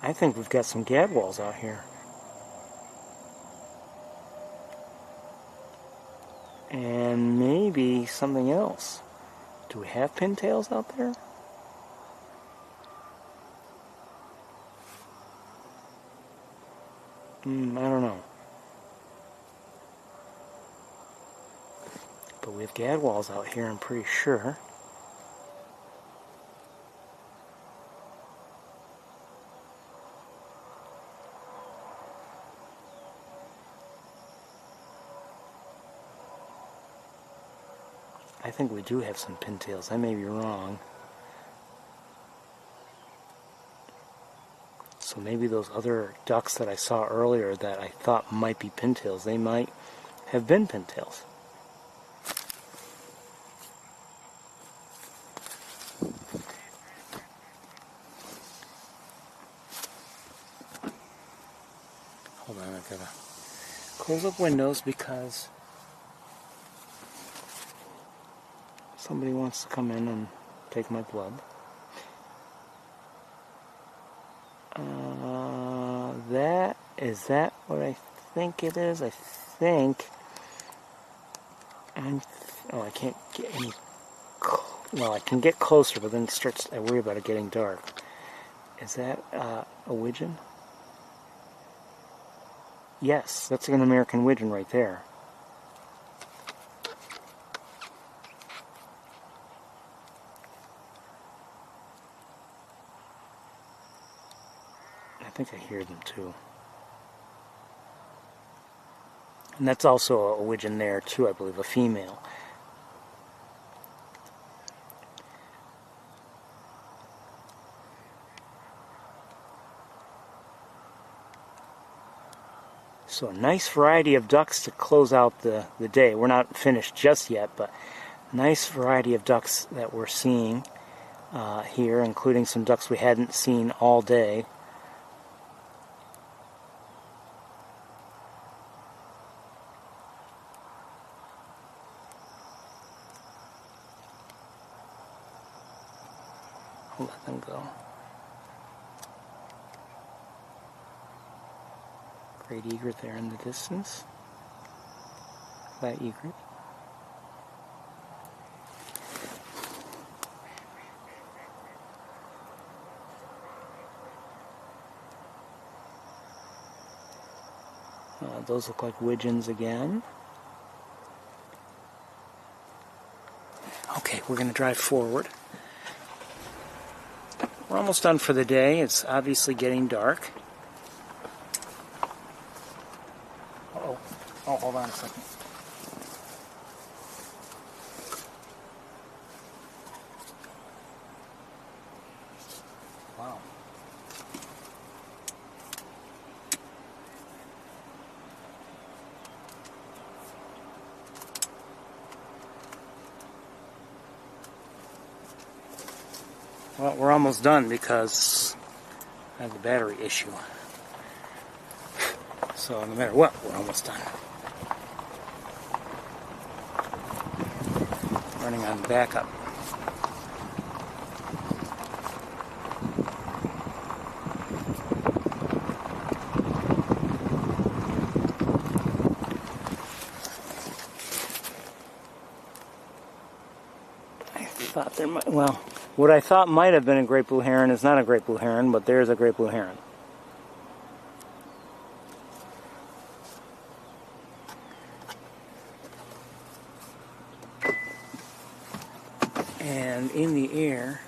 I think we've got some gadwalls out here. And maybe something else. Do we have pintails out there? I don't know. But we have gadwalls out here, I'm pretty sure. I think we do have some pintails. I may be wrong. So maybe those other ducks that I saw earlier that I thought might be pintails, they might have been pintails. Hold on, I gotta close up windows because somebody wants to come in and take my blood. Is that what I think it is? I think I can't get any. Well, I can get closer, but then I worry about it getting dark. Is that a widgeon? Yes, that's an American widgeon right there. I think I hear them too. And that's also a widgeon there too, I believe, a female. So a nice variety of ducks to close out the day. We're not finished just yet, but nice variety of ducks that we're seeing here, including some ducks we hadn't seen all day. I'll let them go. Great egret there in the distance. That egret. Those look like widgeons again. Okay, we're going to drive forward. We're almost done for the day. It's obviously getting dark. Uh-oh. Oh, hold on a second. Wow. Well, we're almost done because I have a battery issue. So no matter what, we're almost done. Running on backup. I thought there might, well, what I thought might have been a great blue heron is not a great blue heron, but there's a great blue heron. And in the air,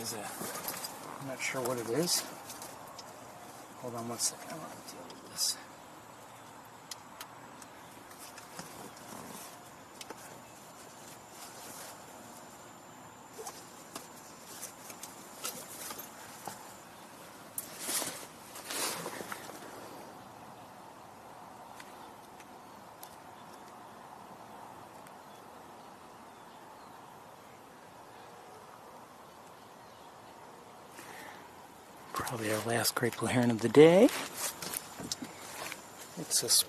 is I'm not sure what it is. Hold on one second, I want to deal with this. Probably our last great blue heron of the day. It's this.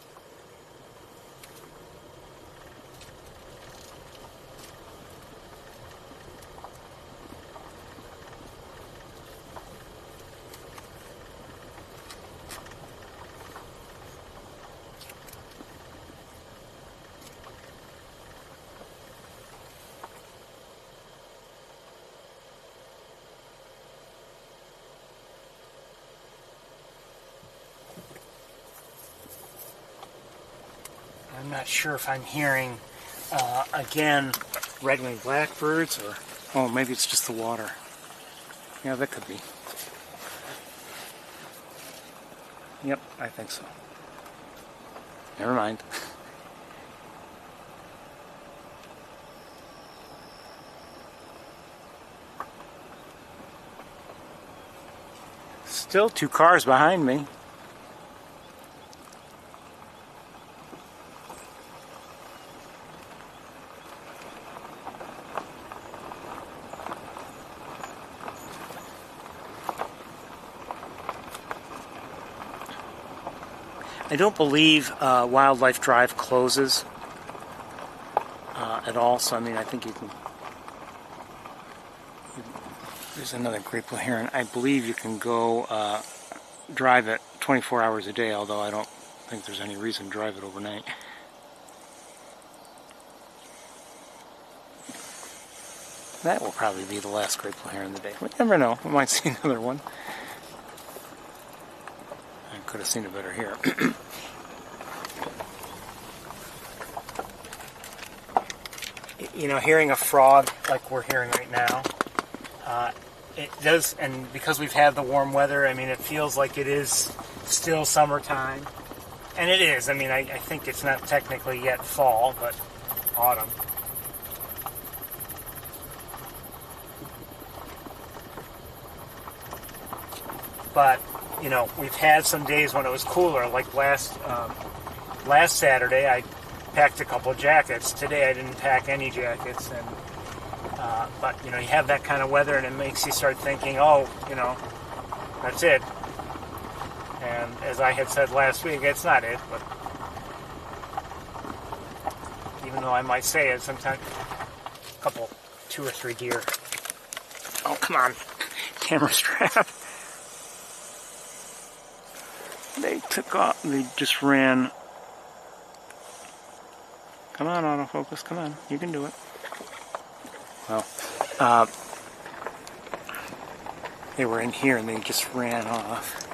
I'm not sure if I'm hearing, again, red-winged blackbirds, or, oh, maybe it's just the water. Yeah, that could be. Yep, I think so. Never mind. Still 2 cars behind me. I don't believe Wildlife Drive closes at all, so I mean, I think you can. There's another great blue heron. I believe you can go drive it 24 hours a day, although I don't think there's any reason to drive it overnight. That will probably be the last great blue heron of the day. We never know. We might see another one. I could have seen it better here. You know, hearing a frog like we're hearing right now, it does, and because we've had the warm weather, I mean, it feels like it is still summertime. And it is. I mean, I think it's not technically yet fall, but autumn. But, you know, we've had some days when it was cooler, like last Saturday I packed a couple of jackets. Today I didn't pack any jackets, and but, you know, you have that kind of weather and it makes you start thinking, oh, you know, that's it. And as I had said last week, it's not it, but even though I might say it, sometimes a couple, 2 or 3 deer. Oh, come on, camera strap. They took off, they just ran. Come on, autofocus, come on, you can do it. Well, they were in here and they just ran off.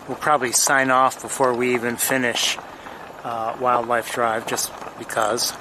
We'll probably sign off before we even finish Wildlife Drive, just because.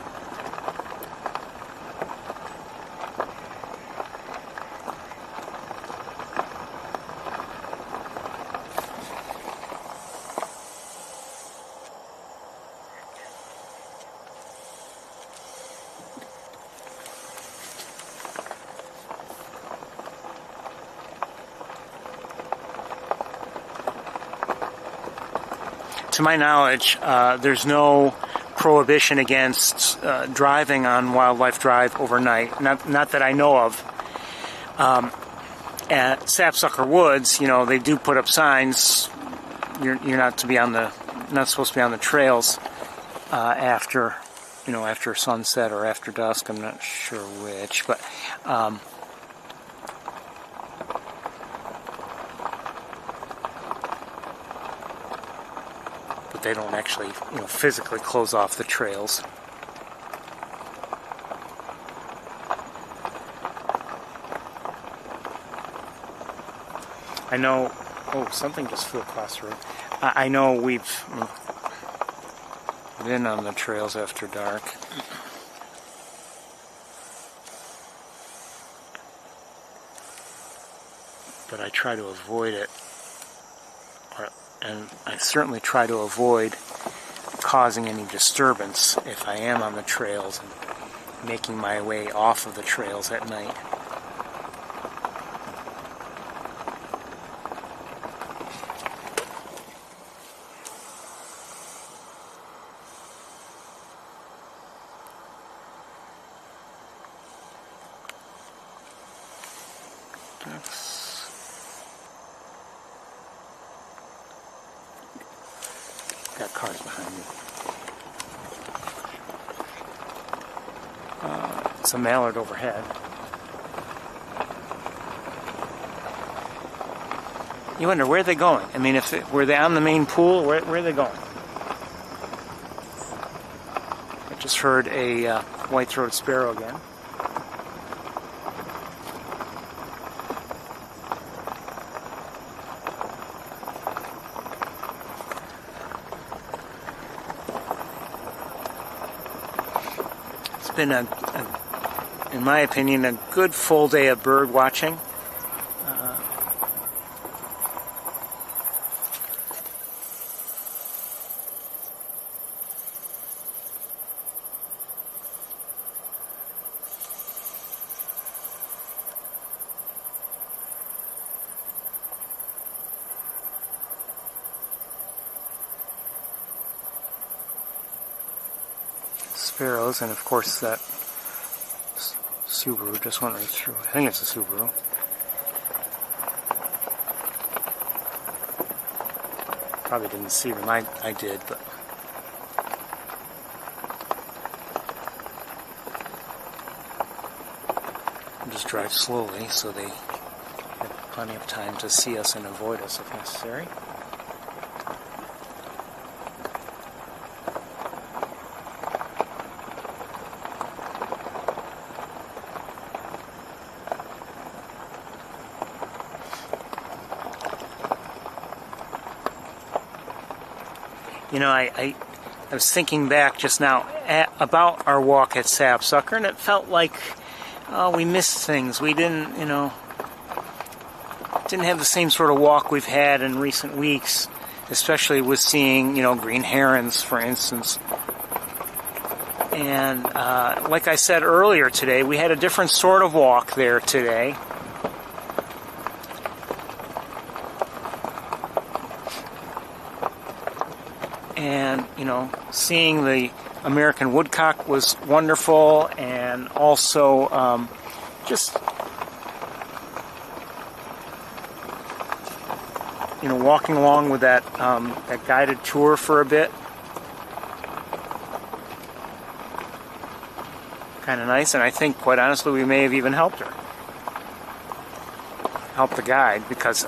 To my knowledge, there's no prohibition against driving on Wildlife Drive overnight. Not that I know of. At Sapsucker Woods, you know, they do put up signs. You're not to be on the, not supposed to be on the trails after, you know, after sunset or after dusk. I'm not sure which, but. They don't actually, you know, physically close off the trails. I know, oh, something just flew across the road. I know we've been on the trails after dark. But I try to avoid it. And I certainly try to avoid causing any disturbance if I am on the trails and making my way off of the trails at night. got cars behind me. It's a mallard overhead. You wonder, where are they going? I mean, were they on the main pool? Where are they going? I just heard a white-throated sparrow again. It's been in my opinion, a good full day of bird watching. Sparrows, and of course that Subaru just went right through. I think it's a Subaru. Probably didn't see them. I did, but I'll just drive slowly so they have plenty of time to see us and avoid us if necessary. You know, I was thinking back just now about our walk at Sapsucker, and it felt like we missed things. We didn't, didn't have the same sort of walk we've had in recent weeks, especially with seeing, green herons, for instance. And like I said earlier today, we had a different sort of walk there today. And, seeing the American woodcock was wonderful, and also just, walking along with that guided tour for a bit. Kind of nice, and I think, quite honestly, we may have even helped her. Helped the guide, because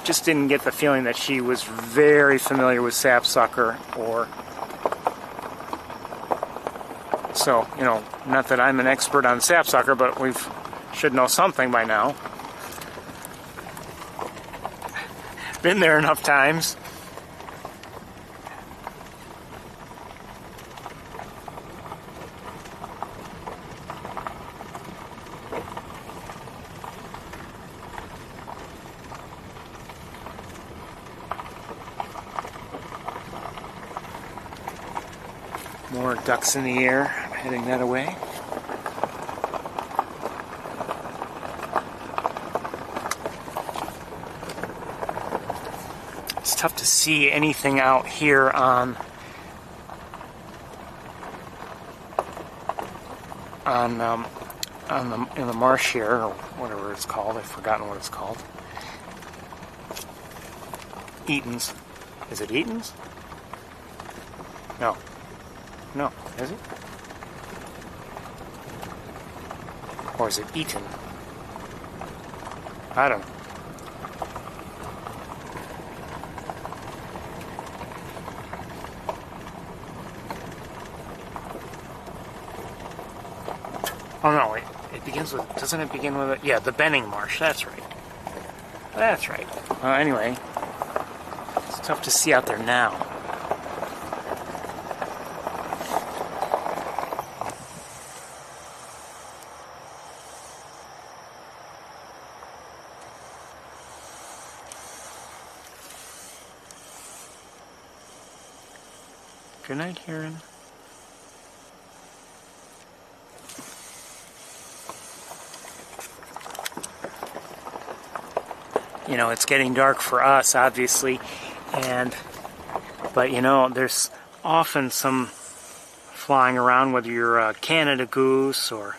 just didn't get the feeling that she was very familiar with Sapsucker, or so, not that I'm an expert on Sapsucker, but we should know something by now. Been there enough times. More ducks in the air, heading that away. It's tough to see anything out here in the marsh here, or whatever it's called. I've forgotten what it's called. Eaton's. Is it Eaton's? No. No, is it? Or is it Eaton? I don't know. Oh no, it begins with, doesn't it begin with, yeah, the Benning Marsh, that's right. That's right. Anyway, it's tough to see out there now. Good night, heron. It's getting dark for us, obviously, but there's often some flying around, whether you're a Canada goose or,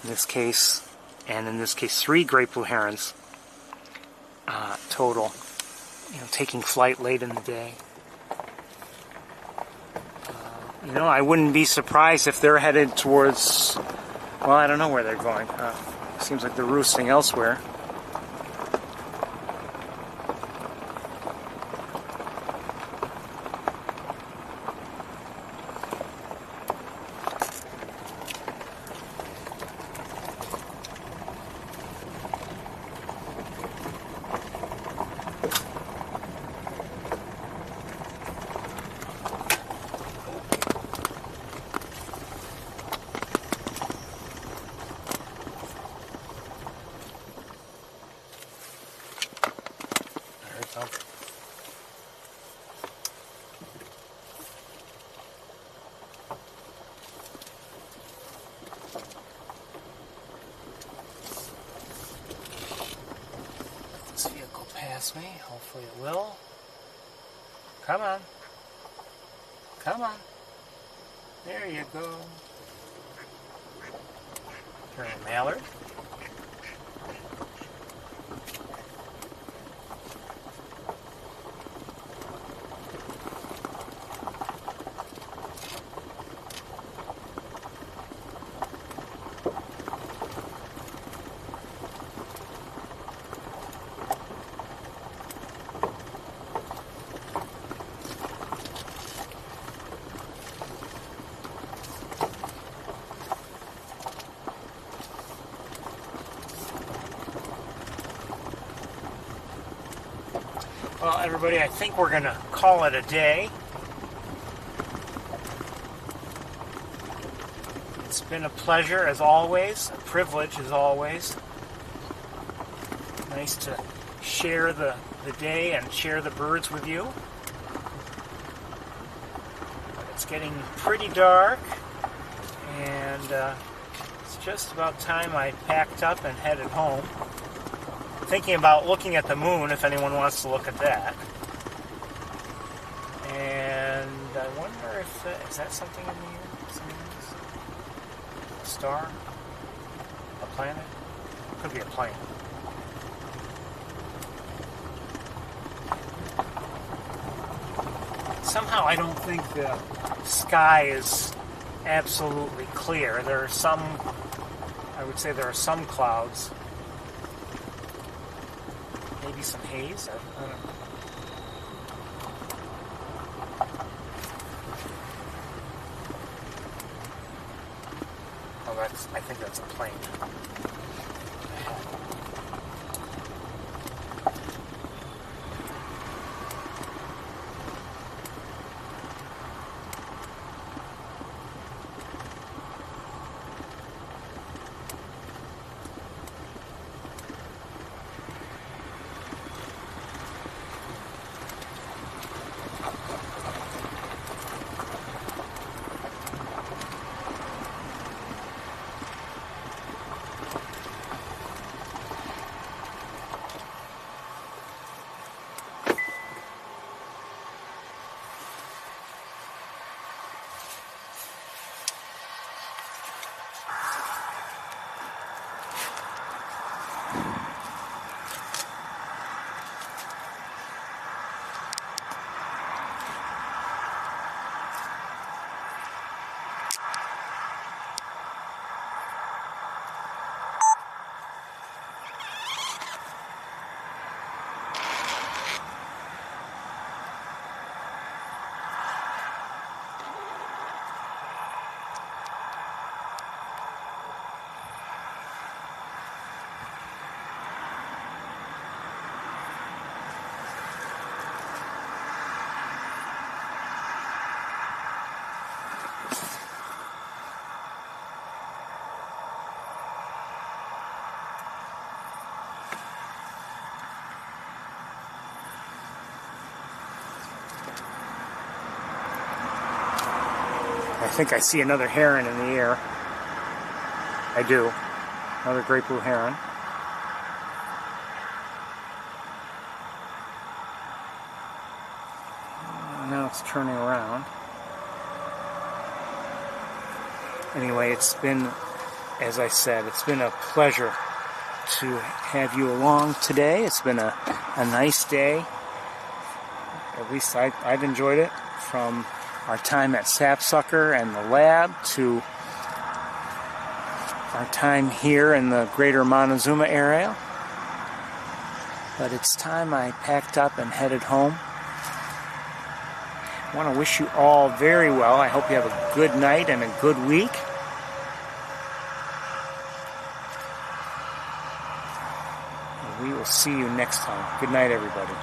in this case, 3 great blue herons total, taking flight late in the day. You know, I wouldn't be surprised if they're headed towards, well, I don't know where they're going. Seems like they're roosting elsewhere. This vehicle pass me. Hopefully it will. Come on. Come on. There you go. Turn a mallard. Well, everybody, I think we're going to call it a day. It's been a pleasure as always, a privilege as always. Nice to share the day and share the birds with you. It's getting pretty dark, and it's just about time I packed up and headed home. Thinking about looking at the moon, if anyone wants to look at that. And I wonder if, is that something in the air? A star? A planet? Could be a plane. Somehow I don't think the sky is absolutely clear. There are some, I would say there are some clouds. Maybe some haze? I don't know. Oh, I think that's a plane. I think I see another heron in the air. I do. Another great blue heron. Now it's turning around. Anyway, it's been, as I said, it's been a pleasure to have you along today. It's been a nice day. At least I've enjoyed it, from our time at Sapsucker and the lab to our time here in the greater Montezuma area. But it's time I packed up and headed home. I want to wish you all very well. I hope you have a good night and a good week. And we will see you next time. Good night, everybody.